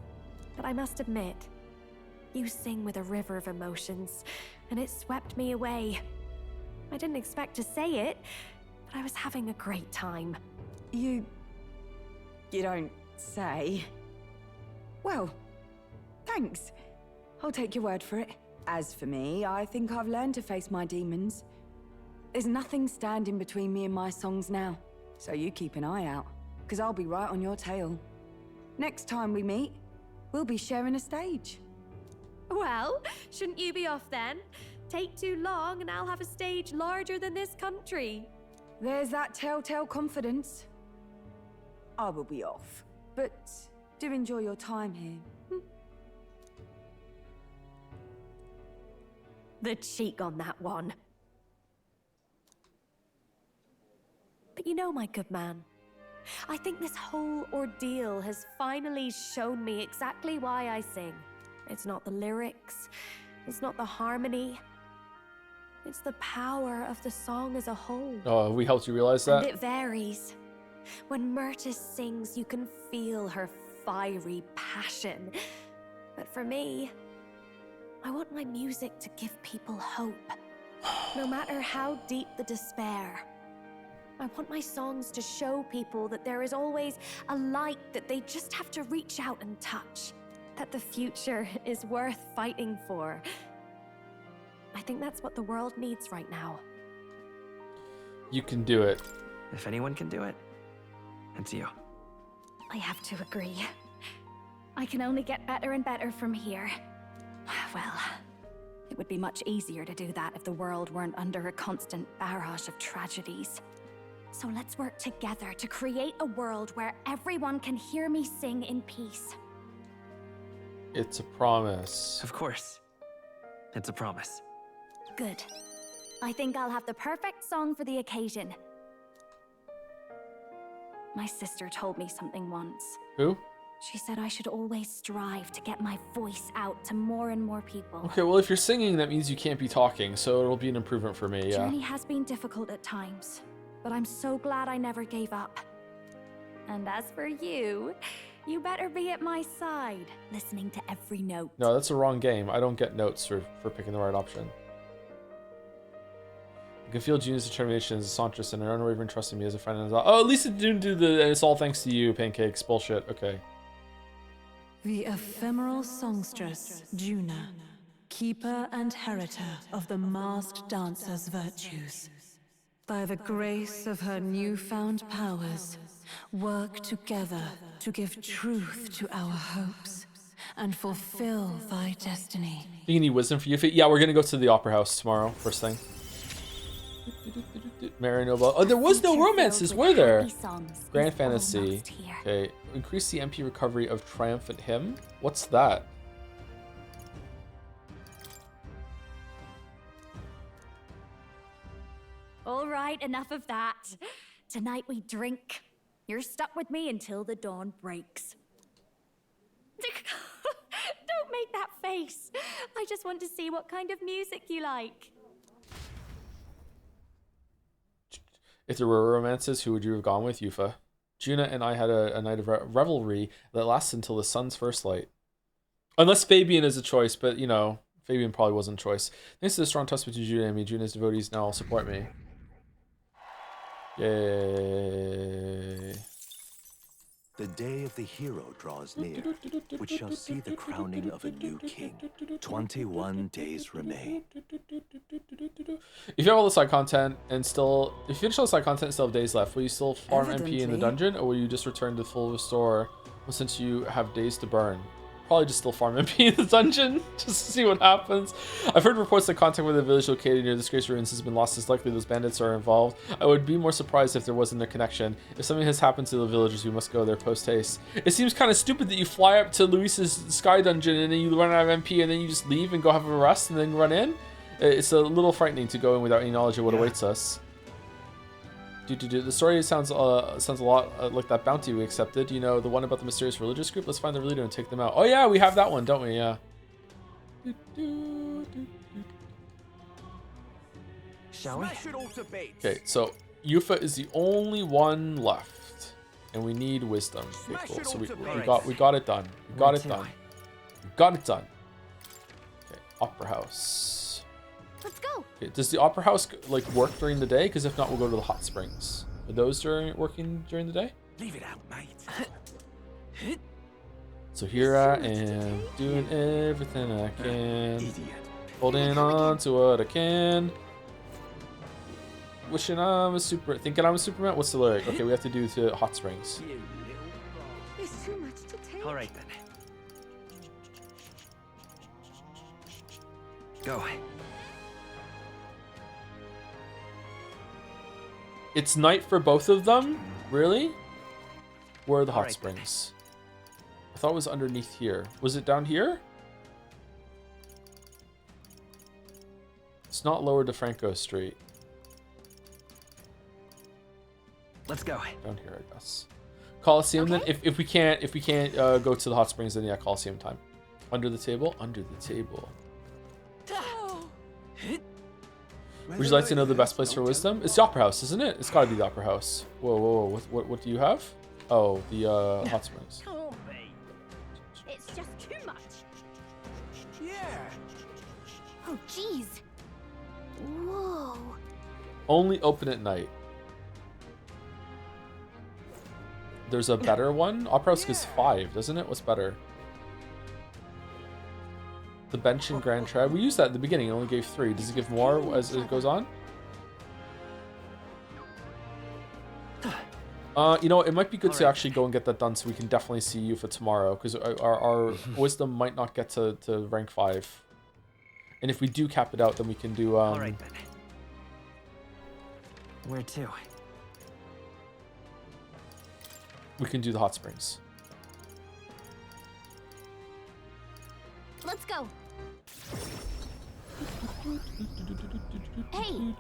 But I must admit, you sing with a river of emotions, and it swept me away. I didn't expect to say it, but I was having a great time. You don't say. Well, thanks. I'll take your word for it. As for me, I think I've learned to face my demons. There's nothing standing between me and my songs now. So you keep an eye out, because I'll be right on your tail. Next time we meet, we'll be sharing a stage. Well, shouldn't you be off then? Take too long and I'll have a stage larger than this country. There's that telltale confidence. I will be off, but do enjoy your time here. The cheek on that one. But you know, my good man, I think this whole ordeal has finally shown me exactly why I sing. It's not the lyrics, it's not the harmony, it's the power of the song as a whole. Oh, we helped you realize that? And it varies. When Myrtis sings, you can feel her fiery passion. But for me, I want my music to give people hope. No matter how deep the despair. I want my songs to show people that there is always a light that they just have to reach out and touch. That the future is worth fighting for. I think that's what the world needs right now. You can do it. If anyone can do it, it's you. I have to agree. I can only get better and better from here. Well, it would be much easier to do that if the world weren't under a constant barrage of tragedies. So let's work together to create a world where everyone can hear me sing in peace. It's a promise. Of course. It's a promise. Good. I think I'll have the perfect song for the occasion. My sister told me something once. Who? She said I should always strive to get my voice out to more and more people. Okay, well, if you're singing, that means you can't be talking, so it'll be an improvement for me, The yeah. journey has been difficult at times, but I'm so glad I never gave up. And as for you, you better be at my side, listening to every note. No, that's a wrong game. I don't get notes for picking the right option. I can feel June's determination as a songstress and her unwavering trust in me as a friend. And oh, at least it didn't do the it's all thanks to you, Pancakes. Bullshit. Okay. The ephemeral songstress, Juna, keeper and heritor of the masked dancer's virtues. By the grace of her newfound powers, work together to give truth to our hopes and fulfill thy destiny. You need wisdom for you. Yeah, we're gonna go to the opera house tomorrow, first thing. Marinova. Oh, there was no romances, were there? Grand Fantasy. Okay. Increase the MP recovery of Triumphant Hymn. What's that? All right, enough of that. Tonight we drink. You're stuck with me until the dawn breaks. Don't make that face. I just want to see what kind of music you like. If there were romances, who would you have gone with, Yufa? Juna and I had a night of revelry that lasted until the sun's first light. Unless Fabian is a choice, but you know, Fabian probably wasn't a choice. Thanks to the strong trust between Juna and me, Juna's devotees now all support me. Yay. The day of the hero draws near, which shall see the crowning of a new king. 21 days remain. If you have all the side content and still, if you finish all the side content and still have days left, will you still farm MP in the dungeon, or will you just return to full restore since you have days to burn? Probably just still farm MP in the dungeon, just to see what happens. I've heard reports that contact with a village located near the Disgrace Ruins has been lost. It's likely those bandits are involved. I would be more surprised if there wasn't a connection. If something has happened to the villagers, we must go there post-haste. It seems kind of stupid that you fly up to Luis's Sky Dungeon and then you run out of MP and then you just leave and go have a rest and then run in. It's a little frightening to go in without any knowledge of what awaits us. The story sounds a lot like that bounty we accepted. You know, the one about the mysterious religious group? Let's find the leader and take them out. Oh yeah, we have that one, don't we? Yeah. Shall we? Okay, so Yufa is the only one left. And we need wisdom. Okay, cool. So we got it done. We got it done. We got it done. Okay, Opera House. Let's go. Okay, does the Opera House like work during the day? Because if not, we'll go to the hot springs. Are those working during the day? Leave it out, mate. So here I am, doing everything I can, holding on to what I can, wishing I'm a thinking I'm a Superman. What's the lyric? Okay, we have to do to hot springs. There's too much to take. All right then. Go. It's night for both of them? Really? Where are the hot springs? I thought it was underneath here. Was it down here? It's not Lower DeFranco Street. Let's go. Down here, I guess. Coliseum then. If we can't go to the hot springs, then yeah, Coliseum time. Under the table. Under the table. Would you like to know the best place for wisdom? It's the Opera House, isn't it? It's got to be the Opera House. Whoa, whoa, whoa. What do you have? Oh, the hot springs. It's just too much. Yeah. Oh, jeez. Whoa. Only open at night. There's a better one. Opera House gives 5, doesn't it? What's better? The bench in Grand Trad. We used that at the beginning. It only gave 3. Does it give more as it goes on? You know, it might be good to actually go and get that done so we can definitely see you for tomorrow, because our wisdom might not get to rank 5. And if we do cap it out, then we can do All right then. Where to? We can do the hot springs. Let's go. Hey.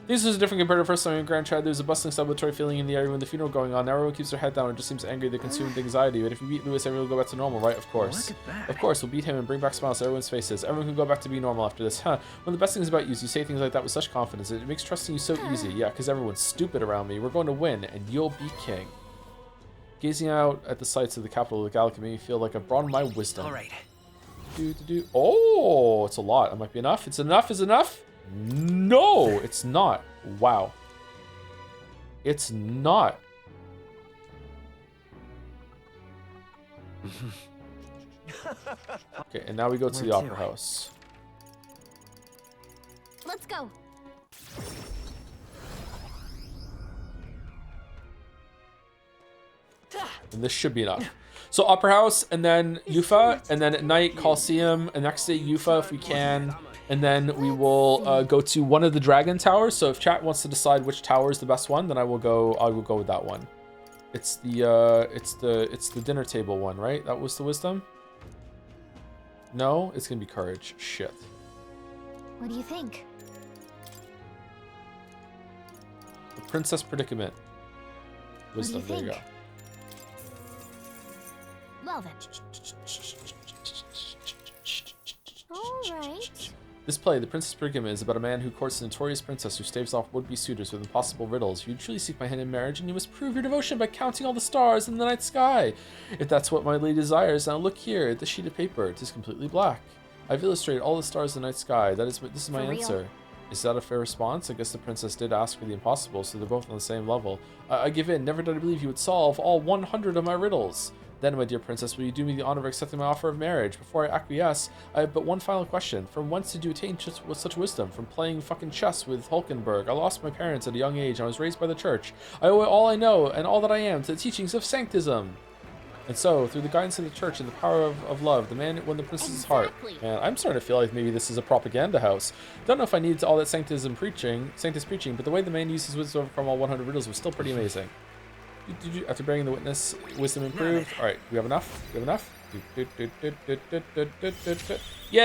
This is different compared to the first time in Grand Trad. There's a bustling celebratory feeling in the area when the funeral going on. Now everyone keeps their head down and just seems angry. They consume with anxiety. But if we beat Lewis, everyone will go back to normal, right? Of course. Of course, we'll beat him and bring back smiles to everyone's faces. Everyone can go back to being normal after this. Huh. One of the best things about you is you say things like that with such confidence. It makes trusting you so easy. Yeah, because everyone's stupid around me. We're going to win, and you'll be king. Gazing out at the sights of the capital of the galaxy made me feel like I've broadened my wisdom. All right. Oh, it's a lot. That might be enough. It's enough. Is enough? No, it's not. Wow. It's not. Okay, and now we go to the Opera House. Let's go. And this should be enough. So Opera House, and then Yufa, and then at night Coliseum, and next day Yufa if we can, and then we will go to one of the Dragon Towers. So if chat wants to decide which tower is the best one, then I will go with that one. It's the dinner table one, right? That was the wisdom? No, it's gonna be courage. Shit. What do you think? Princess predicament. Wisdom. There you go. Well then. Alright. This play, The Princess Predicament, is about a man who courts a notorious princess who staves off would-be suitors with impossible riddles. If you truly seek my hand in marriage, and you must prove your devotion by counting all the stars in the night sky. If that's what my lady desires, now look here at the sheet of paper. It is completely black. I've illustrated all the stars in the night sky. This is my answer. Is that a fair response? I guess the princess did ask for the impossible, so they're both on the same level. I give in. Never did I believe you would solve all 100 of my riddles. Then, my dear princess, will you do me the honor of accepting my offer of marriage? Before I acquiesce, I have but one final question. From whence did you attain such wisdom? From playing fucking chess with Hulkenberg. I lost my parents at a young age, and I was raised by the church. I owe all I know, and all that I am, to the teachings of sanctism. And so, through the guidance of the church and the power of love, the man won the princess's heart. Man, I'm starting to feel like maybe this is a propaganda house. Don't know if I need all that sanctist preaching, but the way the man used his wisdom from all 100 riddles was still pretty amazing. After bearing the witness, wisdom improved. All right, we have enough. We have enough. Yay!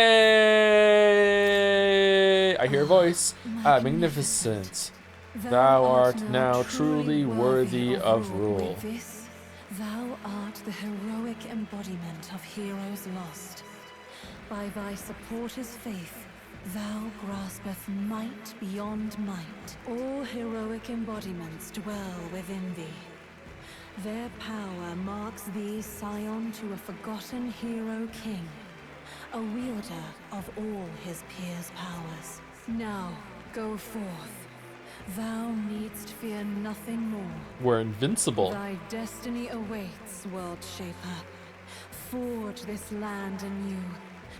I hear a voice. Magnificent. Thou art now truly worthy of rule. Thou art the heroic embodiment of heroes lost. By thy supporters' faith, thou graspeth might beyond might. All heroic embodiments dwell within thee. Their power marks thee scion to a forgotten hero king, a wielder of all his peers' powers. Now, go forth. Thou needst fear nothing more. We're invincible. Thy destiny awaits, World Shaper. Forge this land anew,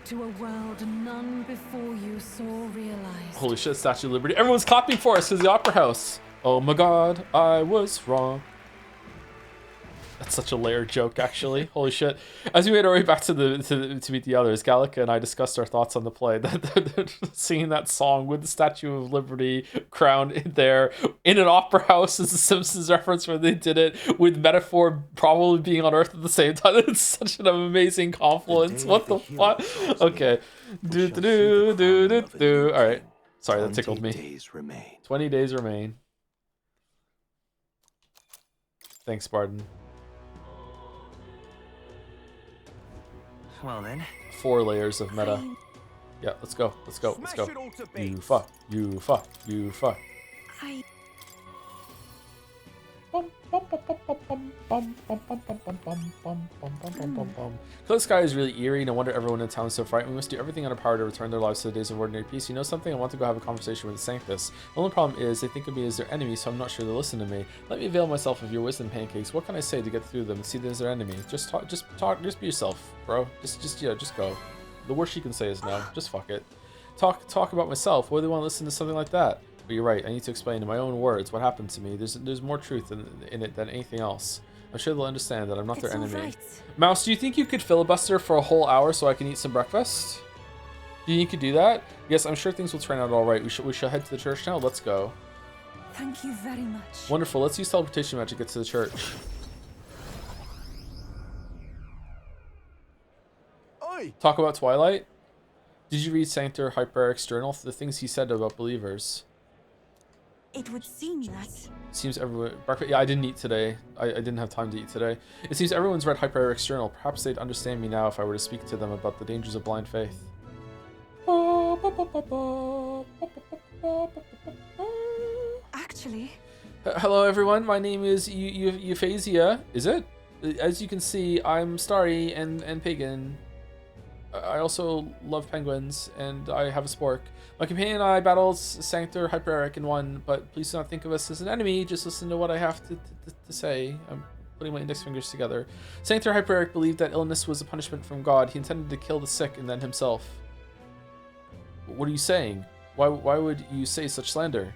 to a world none before you saw realized. Holy shit, Statue of Liberty. Everyone's clapping for us. It's the Opera House. Oh my god, I was wrong. That's such a layered joke, actually. Holy shit. As we made our way back to meet the others, Gallica and I discussed our thoughts on the play. Singing that song with the Statue of Liberty crowned in there in an opera house is a Simpsons reference where they did it with metaphor probably being on Earth at the same time. It's such an amazing confluence. What the fuck? Okay. All right. Sorry, that tickled me. 20 days remain. Thanks, Spartan. Well then. 4 layers of meta. Yeah, let's go. Let's go. Let's go. You fuck. You fuck. You fuck. Clear sky is really eerie. No wonder everyone in town is so frightened. We must do everything in our power to return their lives to the days of ordinary peace. You know something? I want to go have a conversation with the Sanctus. The only problem is they think of me as their enemy, so I'm not sure they'll listen to me. Let me avail myself of your wisdom, Pancakes. What can I say to get through them and see them as their enemy? Just talk. Just be yourself, bro. Just go. The worst you can say is no. Just fuck it. Talk about myself. Why do they want to listen to something like that? But you're right, I need to explain in my own words what happened to me. There's more truth in it than anything else. I'm sure they'll understand that I'm not their enemy. Right. Mouse, do you think you could filibuster for a whole hour so I can eat some breakfast? Do you think you could do that? Yes, I'm sure things will turn out all right. We shall head to the church now. Let's go. Thank you very much. Wonderful. Let's use teleportation magic to get to the church. Oi. Talk about Twilight? Did you read Sanctor Hyperic's journal? The things he said about believers. It would seem that. Seems everyone. Yeah, I didn't eat today. I didn't have time to eat today. It seems everyone's read Hyperic's journal. Perhaps they'd understand me now if I were to speak to them about the dangers of blind faith. Actually. Hello, everyone. My name is Euphazia. Is it? As you can see, I'm starry and pagan. I also love penguins, and I have a spork. My companion and I battled Sanctor Hyperic and won, but please do not think of us as an enemy. Just listen to what I have to say. I'm putting my index fingers together. Sanctor Hyperic believed that illness was a punishment from God. He intended to kill the sick and then himself. What are you saying? Why would you say such slander?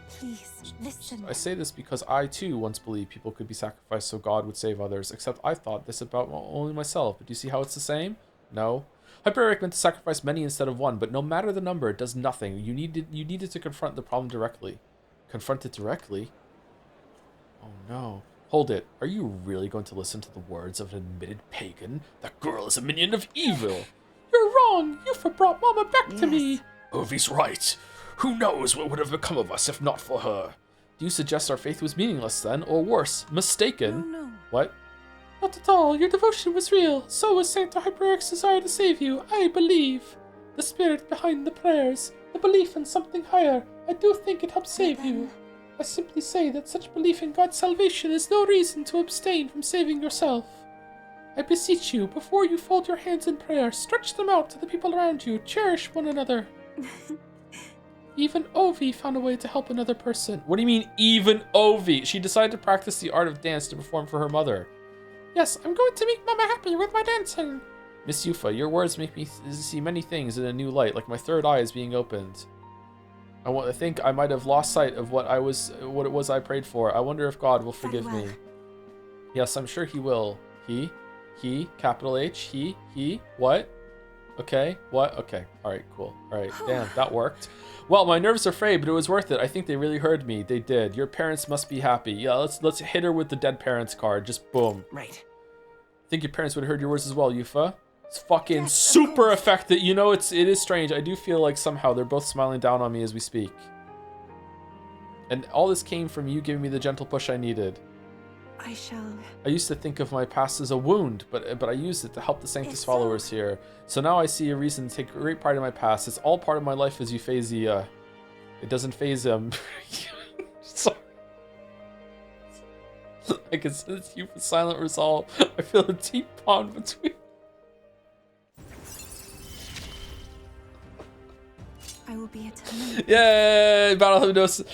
Please, listen. I say this because I, too, once believed people could be sacrificed so God would save others, except I thought this about only myself. But do you see how it's the same? No. Hyperic meant to sacrifice many instead of one, but no matter the number, it does nothing. You needed to confront the problem directly. Confront it directly? Oh no. Hold it. Are you really going to listen to the words of an admitted pagan? That girl is a minion of evil. You're wrong. You've brought Mama back to me. Ovi's right. Who knows what would have become of us if not for her? Do you suggest our faith was meaningless then, or worse, mistaken? No. What? Not at all. Your devotion was real. So was Saint Hyperic's desire to save you. I believe. The spirit behind the prayers, the belief in something higher, I do think it helped save you. I simply say that such belief in God's salvation is no reason to abstain from saving yourself. I beseech you, before you fold your hands in prayer, stretch them out to the people around you. Cherish one another. Even Ovi found a way to help another person. What do you mean, even Ovi? She decided to practice the art of dance to perform for her mother. Yes, I'm going to make Mama happy with my dancing. Miss Yufa, your words make me see many things in a new light, like my third eye is being opened. I think I might have lost sight of what it was I prayed for. I wonder if God will forgive me. Yes, I'm sure he will. He, capital H, he, what? Okay, what? Okay, alright, cool. Alright, damn, that worked. Well, my nerves are frayed, but it was worth it. I think they really heard me. They did. Your parents must be happy. Yeah, let's hit her with the dead parents card. Just boom. Right. I think your parents would have heard your words as well, Yufa. It's fucking super effective. You know, it is strange. I do feel like somehow they're both smiling down on me as we speak. And all this came from you giving me the gentle push I needed. I used to think of my past as a wound, but I used it to help the Sanctus followers here. So now I see a reason to take great pride in my past. It's all part of my life as Euphrasia. It doesn't phase him. Sorry. I can sense you for silent resolve. I feel a deep bond between. I will be eternal. Yay! Battle Hypnosis.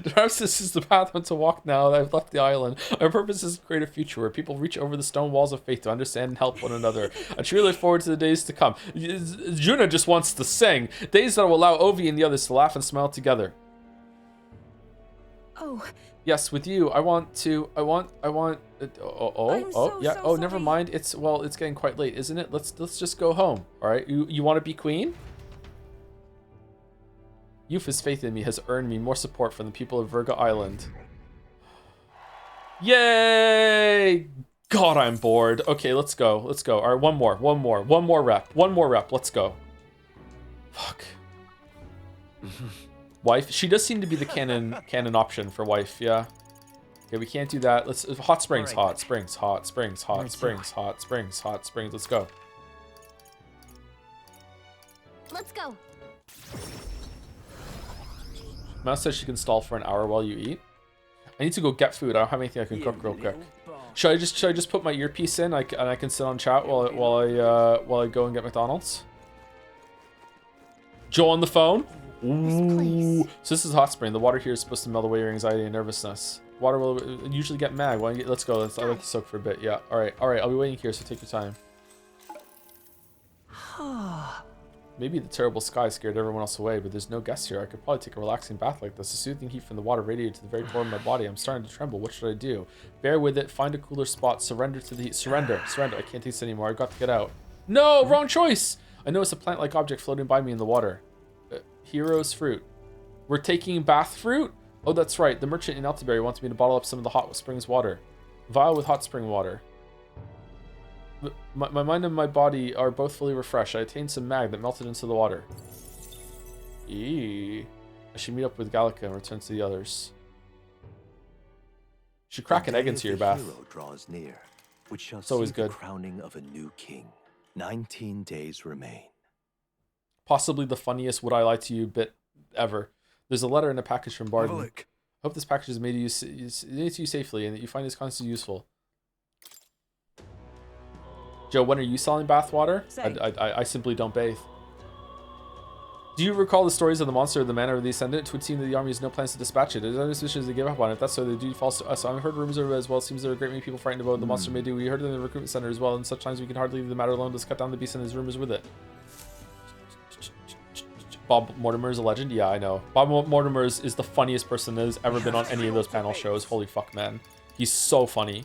Perhaps this is the path on to walk now that I've left the island. Our purpose is to create a future where people reach over the stone walls of faith to understand and help one another. I truly look forward to the days to come. Juna just wants to sing. Days that will allow Ovi and the others to laugh and smile together. Oh. Yes, with you. I want. Never mind. It's getting quite late, isn't it? Let's just go home. All right. You want to be queen? Yufa's faith in me has earned me more support from the people of Virga Island. Yay! God, I'm bored. Okay, let's go. All right, one more rep. Let's go. Fuck. Wife. She does seem to be the canon option for wife. Yeah. Okay, we can't do that. Let's hot springs. Let's go. Let's go. Mouse says she can stall for an hour while you eat. I need to go get food. I don't have anything I can cook real quick. Should I just put my earpiece in? And I can sit on chat while I go and get McDonald's. Joe on the phone. Ooh. So this is hot spring. The water here is supposed to melt away your anxiety and nervousness. Water will usually get mad. Let's go. I like to soak for a bit. Yeah. All right. I'll be waiting here. So take your time. Maybe the terrible sky scared everyone else away, but there's no guests here. I could probably take a relaxing bath like this. The soothing heat from the water radiated to the very core of my body. I'm starting to tremble. What should I do? Bear with it. Find a cooler spot. Surrender to the heat. Surrender. I can't take this anymore. I got to get out. No, wrong choice. I noticed a plant-like object floating by me in the water. Hero's fruit. We're taking bath fruit? Oh, that's right. The merchant in Eltaberry wants me to bottle up some of the hot springs water. Vial with hot spring water. My mind and my body are both fully refreshed. I attained some mag that melted into the water. I should meet up with Gallica and return to the others. Should crack an egg into your bath. Draws near, which shall it's always good. The crowning of a new king. 19 days remain. Possibly the funniest "Would I Lie to You" bit ever. There's a letter in a package from Barden. Hope this package is made to you safely and that you find this constantly useful. Joe, when are you selling bathwater? I simply don't bathe. Do you recall the stories of the monster of the manor of the Ascendant? It would seem that the army has no plans to dispatch it. There's other suspicions to give up on it. If that's so, the duty falls to us. I've heard rumors of it as well. It seems there are a great many people frightened about what the monster may do. We heard it in the recruitment center as well, and such times we can hardly leave the matter alone. Let's cut down the beast and his rumors with it. Bob Mortimer is a legend? Yeah, I know. Bob Mortimer is the funniest person that has ever been on any of those panel shows. Holy fuck, man. He's so funny.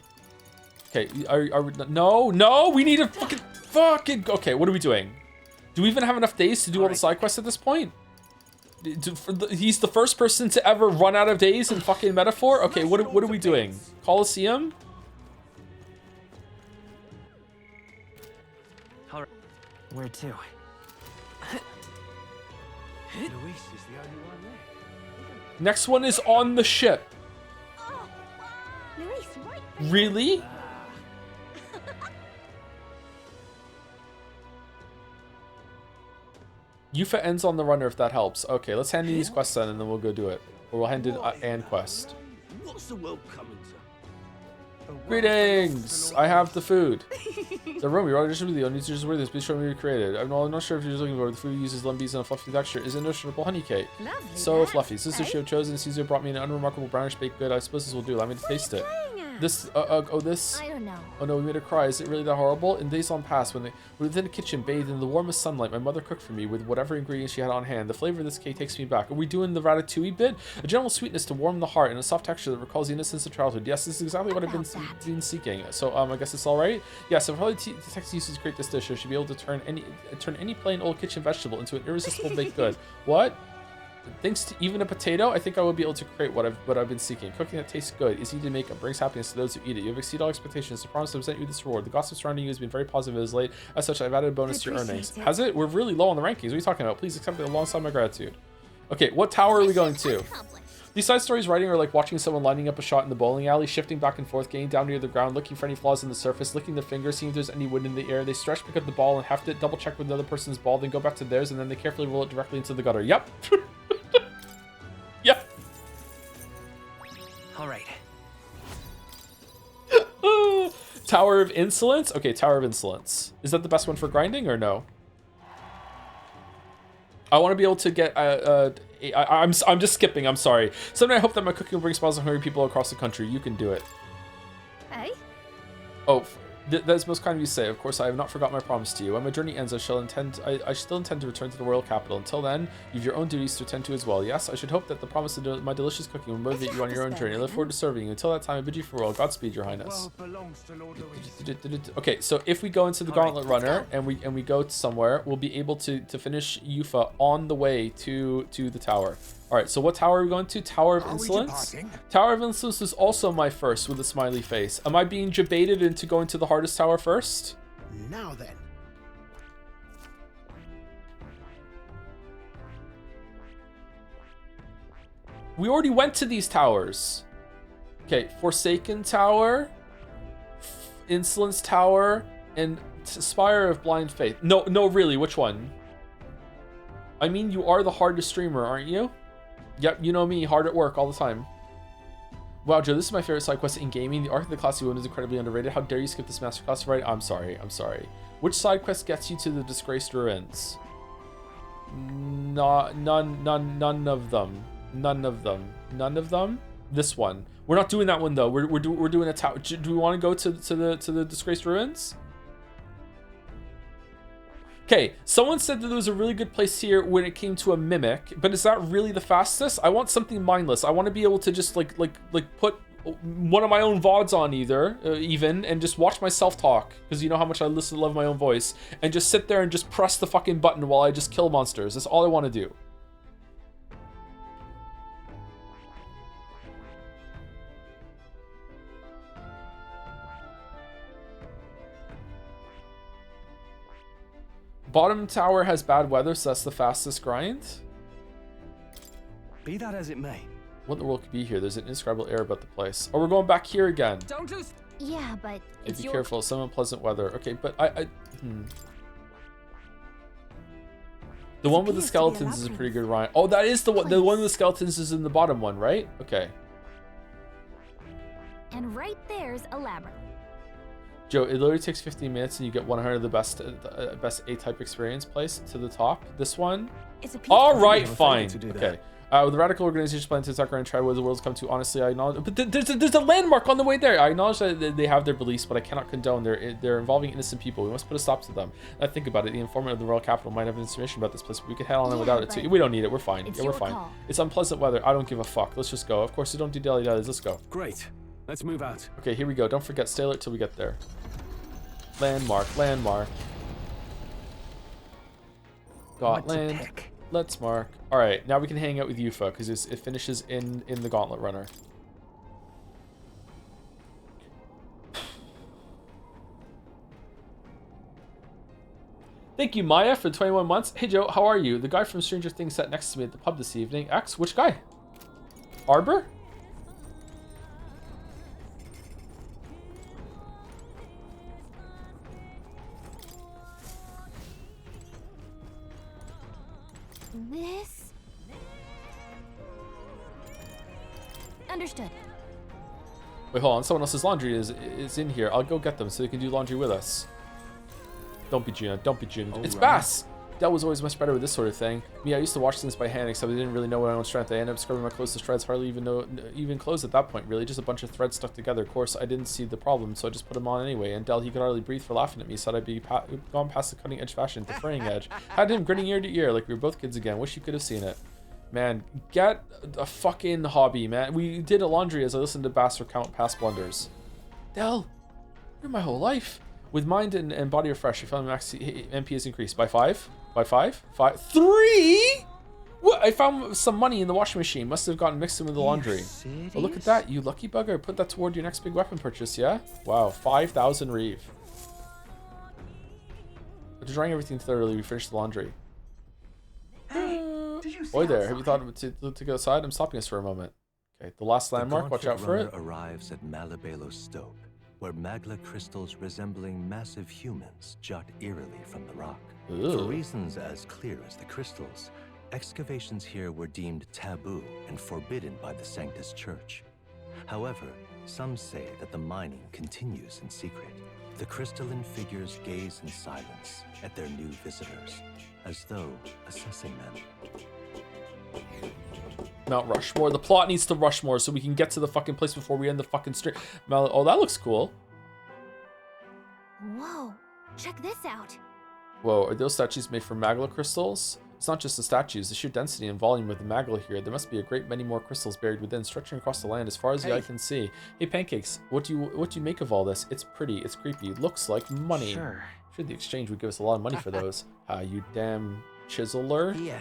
Okay, are we... No, we need a fucking... Okay, what are we doing? Do we even have enough days to do all the side quests at this point? He's the first person to ever run out of days in fucking Metaphor? Okay, what are we doing? Colosseum? Where to? Luis is the only one there. Next one is on the ship. Luis, right? Really? Yufa ends on the runner if that helps. Okay, let's hand in these quests then and then we'll go do it. Or we'll hand in an quest. What's the world coming to? Greetings! I have the food. The room you're auditioning with the only teachers with this. Please show me what you created. I'm not sure if you're looking for the food uses lumpies and a fluffy texture. Is nourishable honey cake. Lovely, So fluffy. Sister she have chosen. Caesar brought me an unremarkable brownish baked good. I suppose this will do. Allow me to taste it. This this. I don't know. Oh no, we made her cry. Is it really that horrible? In days on past, when we were within the kitchen, bathed in the warmest sunlight, my mother cooked for me with whatever ingredients she had on hand. The flavor of this cake takes me back. Are we doing the ratatouille bit? A gentle sweetness to warm the heart and a soft texture that recalls the innocence of childhood. Yes, this is exactly what I've been seeking. So I guess it's all right. Yes, if probably the text uses create this dish, I should be able to turn any plain old kitchen vegetable into an irresistible baked good. What? Thanks to even a potato, I think I will be able to create what I've been seeking. Cooking that tastes good, easy to make, and brings happiness to those who eat it. You have exceeded all expectations. The promise to present you this reward. The gossip surrounding you has been very positive as late. As such, I've added a bonus to your earnings. Has it? We're really low on the rankings. What are you talking about? Please accept it alongside my gratitude. Okay, what tower are we going to? These side stories writing are like watching someone lining up a shot in the bowling alley, shifting back and forth, getting down near the ground, looking for any flaws in the surface, licking their fingers, seeing if there's any wind in the air. They stretch, pick up the ball, and heft it, double check with another person's ball, then go back to theirs, and then they carefully roll it directly into the gutter. Yep. Yep. All right. Tower of Insolence? Okay, Tower of Insolence. Is that the best one for grinding or no? I want to be able to get I'm just skipping, I'm sorry. Someday I hope that my cooking will bring smiles to hungry people across the country. You can do it. Hey? Oh, that is most kind of you to say. Of course, I have not forgotten my promise to you. When my journey ends, I still intend to return to the royal capital. Until then, you have your own duties to attend to as well. Yes, I should hope that the promise of my delicious cooking will motivate you on your own journey. I look forward to serving you. Until that time, I bid you farewell. Godspeed, Your Highness. Okay, so if we go into the Gauntlet Runner and we go somewhere, we'll be able to finish Yufa on the way to the tower. All right, so what tower are we going to? Tower of Insolence? Tower of Insolence is also my first with a smiley face. Am I being debated into going to the hardest tower first? Now then. We already went to these towers. Okay, Forsaken Tower, Insolence Tower, and Spire of Blind Faith. No, really, which one? I mean, you are the hardest streamer, aren't you? Yep, you know me, hard at work all the time. Wow, Joe, this is my favorite side quest in gaming. The arc of the class you own is incredibly underrated. How dare you skip this masterclass, right? I'm sorry. Which side quest gets you to the disgraced ruins? None of them. This one. We're not doing that one though. We're doing a tower. Do we want to go to the disgraced ruins? Okay, someone said that there was a really good place here when it came to a mimic, but is that really the fastest? I want something mindless. I want to be able to just like put one of my own VODs on even and just watch myself talk, because you know how much I love my own voice, and just sit there and just press the fucking button while I just kill monsters. That's all I want to do. Bottom tower has bad weather, so that's the fastest grind. Be that as it may. What in the world could be here? There's an indescribable air about the place. Oh, we're going back here again. Don't lose. Yeah, but Hey, be careful. Some unpleasant weather. Okay, but The one with the skeletons is a pretty good rhyme. Oh, that is the one. The one with the skeletons is in the bottom one, right? Okay. And right there's a labyrinth. Joe, it literally takes 15 minutes and you get 100 of the best A-type experience place to the top. This one? All right, fine. Okay. With the radical organization plan to attack and try where the world's come to, honestly, I acknowledge. But there's a landmark on the way there. I acknowledge that they have their beliefs, but I cannot condone they're involving innocent people. We must put a stop to them. And I think about it. The informant of the royal capital might have information about this place, but we could head on in without it too. We don't need it. We're fine. Yeah, we're fine. It's unpleasant weather. I don't give a fuck. Let's just go. Of course, we don't do dilly-dallies. Let's go. Great. Let's move out. Okay, here we go. Don't forget, stay alert till we get there. Landmark. Gauntland. Let's mark. All right, now we can hang out with Yufa because it finishes in the Gauntlet Runner. Thank you, Maya, for 21 months. Hey, Joe, how are you? The guy from Stranger Things sat next to me at the pub this evening. X, which guy? Arbor? This? Understood. Wait, hold on. Someone else's laundry is in here. I'll go get them so they can do laundry with us. Don't be Gina. Don't be Gina. It's Bass! Dell was always much better with this sort of thing. Me, I used to wash things by hand, except I didn't really know my own strength. I ended up scrubbing my clothes to shreds, hardly even clothes at that point, really. Just a bunch of threads stuck together. Of course, I didn't see the problem, so I just put them on anyway. And Dell, he could hardly breathe for laughing at me, said I'd be gone past the cutting edge fashion, the fraying edge. Had him grinning ear to ear like we were both kids again. Wish you could have seen it. Man, get a fucking hobby, man. We did a laundry as I listened to Bass recount past blunders. Dell, you're my whole life. With mind and body refresh, I found max MP has increased by 5. By 5? 5? 3? What? I found some money in the washing machine. Must have gotten mixed in with the laundry. Oh, look at that, you lucky bugger. Put that toward your next big weapon purchase, yeah? Wow, 5,000 Reeve. After drying everything thoroughly, we finished the laundry. Boy there, have you thought to go outside? I'm stopping us for a moment. Okay, the last landmark, watch out for it. Arrives at Malabelo Stope, where magla crystals resembling massive humans jut eerily from the rock. Ooh. For reasons as clear as the crystals, excavations here were deemed taboo and forbidden by the Sanctus Church. However, some say that the mining continues in secret. The crystalline figures gaze in silence at their new visitors, as though assessing them. Mount Rushmore. The plot needs to Rushmore so we can get to the fucking place before we end the fucking stream. Oh, that looks cool. Whoa, check this out. Whoa, are those statues made from magla crystals? It's not just the statues, the sheer density and volume of the magla here. There must be a great many more crystals buried within, stretching across the land as far as the eye can see. Hey, Pancakes, what do you make of all this? It's pretty, it's creepy, looks like money. Sure. Sure, the exchange would give us a lot of money for those. You damn chiseler. Yeah.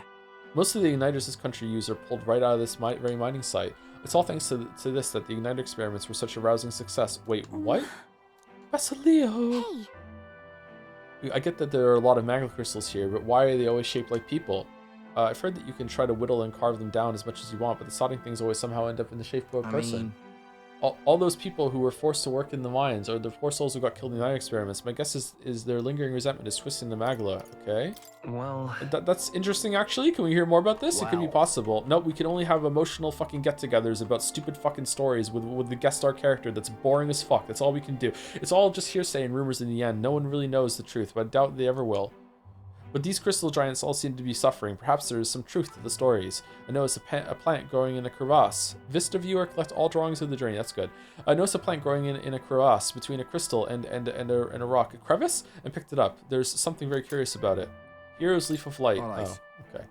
Most of the igniters this country use are pulled right out of this very mining site. It's all thanks to this that the igniter experiments were such a rousing success. Wait, what? Basilio! Hey! I get that there are a lot of magma crystals here, but why are they always shaped like people? I've heard that you can try to whittle and carve them down as much as you want, but the sodding things always somehow end up in the shape of a person. All those people who were forced to work in the mines, or the poor souls who got killed in the iron experiments, my guess is their lingering resentment is twisting the magla, okay? Well... That's interesting, actually. Can we hear more about this? Wow. It could be possible. No, we can only have emotional fucking get-togethers about stupid fucking stories with the guest star character that's boring as fuck. That's all we can do. It's all just hearsay and rumors in the end. No one really knows the truth, but I doubt they ever will. But these crystal giants all seem to be suffering. Perhaps there is some truth to the stories. I noticed a plant growing in a crevasse. Vista viewer, collect all drawings of the journey. That's good. I noticed a plant growing in a crevasse between a crystal and a rock. A crevice? And picked it up. There's something very curious about it. Hero's Leaf of Light. Oh, okay.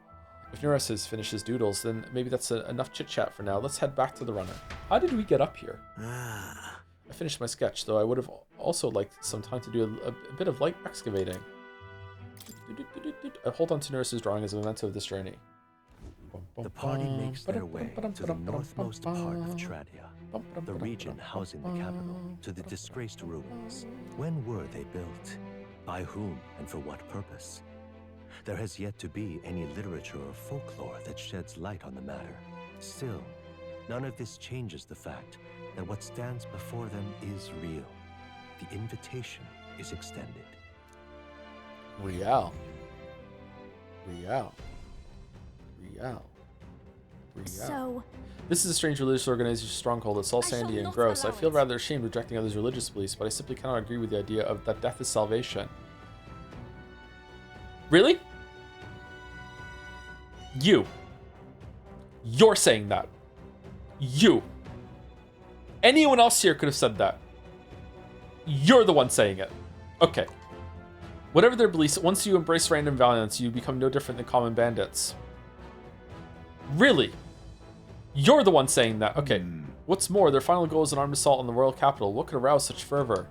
If Nuris has finished his doodles, then maybe that's enough chit-chat for now. Let's head back to the runner. How did we get up here? I finished my sketch, though I would have also liked some time to do a bit of light excavating. Hold on to Nuris's drawing as a memento of this journey. The party makes their way to the northmost part of Tradia, the region housing the capital, to the disgraced ruins. When were they built? By whom and for what purpose? There has yet to be any literature or folklore that sheds light on the matter. Still, none of this changes the fact that what stands before them is real. The invitation is extended. Real. So... This is a strange religious organization stronghold. It's all sandy and gross. I feel rather ashamed rejecting others' religious beliefs, but I simply cannot agree with the idea of that death is salvation. Really? You're saying that. You. Anyone else here could have said that. You're the one saying it. Okay. Whatever their beliefs, once you embrace random violence, you become no different than common bandits. Really? You're the one saying that. Okay. What's more, their final goal is an armed assault on the royal capital. What could arouse such fervor?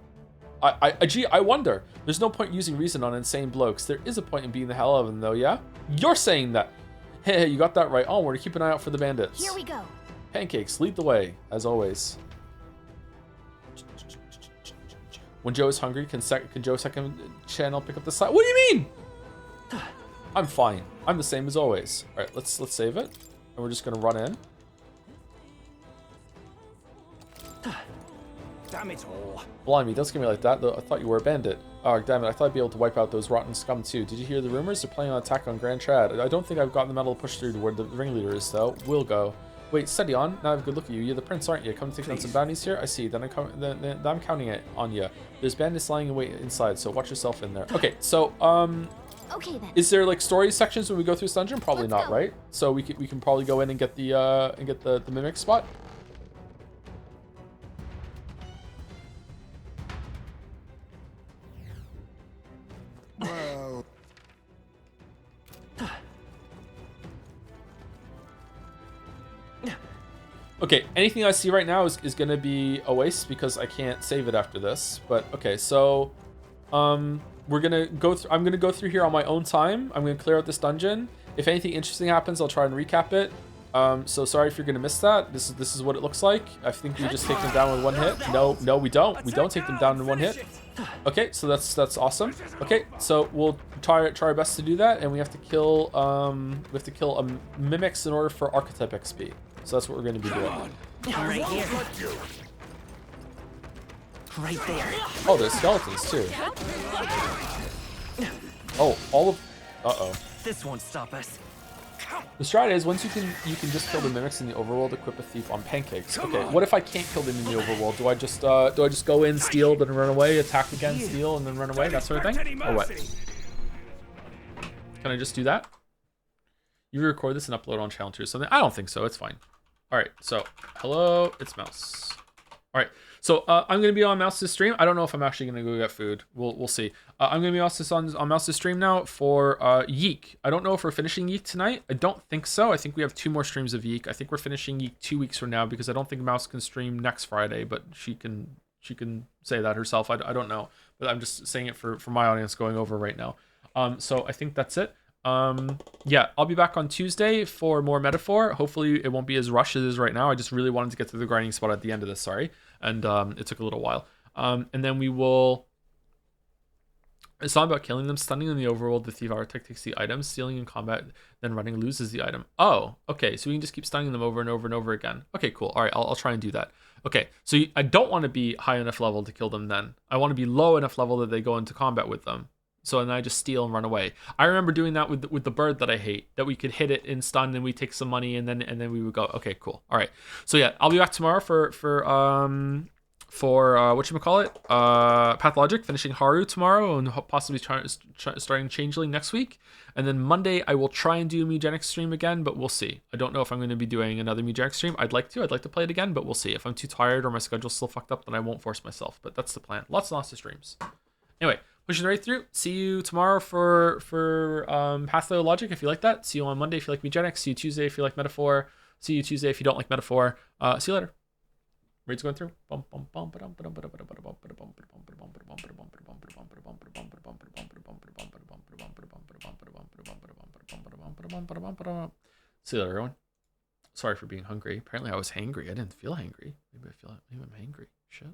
Gee, I wonder. There's no point using reason on insane blokes. There is a point in beating the hell out of them, though, yeah? You're saying that. Hey, you got that right. Onward, keep an eye out for the bandits. Here we go. Pancakes, lead the way, as always. When Joe is hungry, can Joe's second channel pick up the slack? What do you mean? I'm fine. I'm the same as always. All right, let's save it, and we're just gonna run in. Damn it all. Blimey, don't scare me like that. I thought you were a bandit. Oh, damn it. I thought I'd be able to wipe out those rotten scum too. Did you hear the rumors? They're planning on attack on Grand Trad. I don't think I've gotten the medal to push through to where the ringleader is, though. We'll go. Wait, steady on. Now I have a good look at you. You're the prince, aren't you? Come to take down some bounties here? I see. Then I'm counting it on you. There's bandits lying in wait inside, so watch yourself in there. Okay, so, Okay then. is there like story sections when we go through this dungeon? Probably not, right? So we can probably go in and get the mimic spot. Well. Okay, anything I see right now is gonna be a waste because I can't save it after this. But okay, so we're gonna go through. I'm gonna go through here on my own time. I'm gonna clear out this dungeon. If anything interesting happens, I'll try and recap it. So sorry if you're gonna miss that. This is what it looks like. I think we just take them down with one hit. No, we don't. We don't take them down in one hit. Okay, so that's awesome. Okay, so we'll try our best to do that, and we have to kill mimics in order for archetype XP. So that's what we're going to be doing. Right here. Right there. Oh, there's skeletons too. Oh, all of. Uh-oh. This won't stop us. The strat is once you can just kill the mimics in the overworld, equip a thief on pancakes. Okay, what if I can't kill them in the overworld? Do I just go in, steal, then run away, attack again, steal, and then run away, that sort of thing? Or what? Can I just do that? You record this and upload on channel 2 or something? I don't think so. It's fine. All right. So hello, it's Mouse. All right. So I'm gonna be on Mouse's stream. I don't know if I'm actually gonna go get food. We'll see. I'm gonna be on Mouse's stream now for Yeek. I don't know if we're finishing Yeek tonight. I don't think so. I think we have 2 more streams of Yeek. I think we're finishing Yeek 2 weeks from now because I don't think Mouse can stream next Friday, but she can say that herself. I don't know, but I'm just saying it for my audience going over right now. So I think that's it. Yeah, I'll be back on Tuesday for more Metaphor. Hopefully it won't be as rushed as it is right now. I just really wanted to get to the grinding spot at the end of this, sorry. And it took a little while. And then we will... It's not about killing them. Stunning in the overworld, the Thief Architect takes the item. Stealing in combat, then running loses the item. Oh, okay. So we can just keep stunning them over and over and over again. Okay, cool. All right, I'll try and do that. Okay, so I don't want to be high enough level to kill them then. I want to be low enough level that they go into combat with them. So then I just steal and run away. I remember doing that with the bird that I hate, that we could hit it in stun and we take some money and then we would go. Okay, cool. All right. So yeah, I'll be back tomorrow for whatchamacallit? Pathologic, finishing Haru tomorrow and possibly starting Changeling next week. And then Monday I will try and do a Mugenics stream again, but we'll see. I don't know if I'm going to be doing another Mugenics stream. I'd like to play it again, but we'll see. If I'm too tired or my schedule's still fucked up, then I won't force myself. But that's the plan. Lots and lots of streams. Anyway, pushing right through. See you tomorrow for Pathologic if you like that. See you on Monday if you like Mugenics. See you Tuesday if you like Metaphor. See you Tuesday if you don't like Metaphor. See you later. Raids going through. See you later, everyone. Sorry for being hungry. Apparently I was hangry. I didn't feel hangry. Maybe I'm hangry. Shit.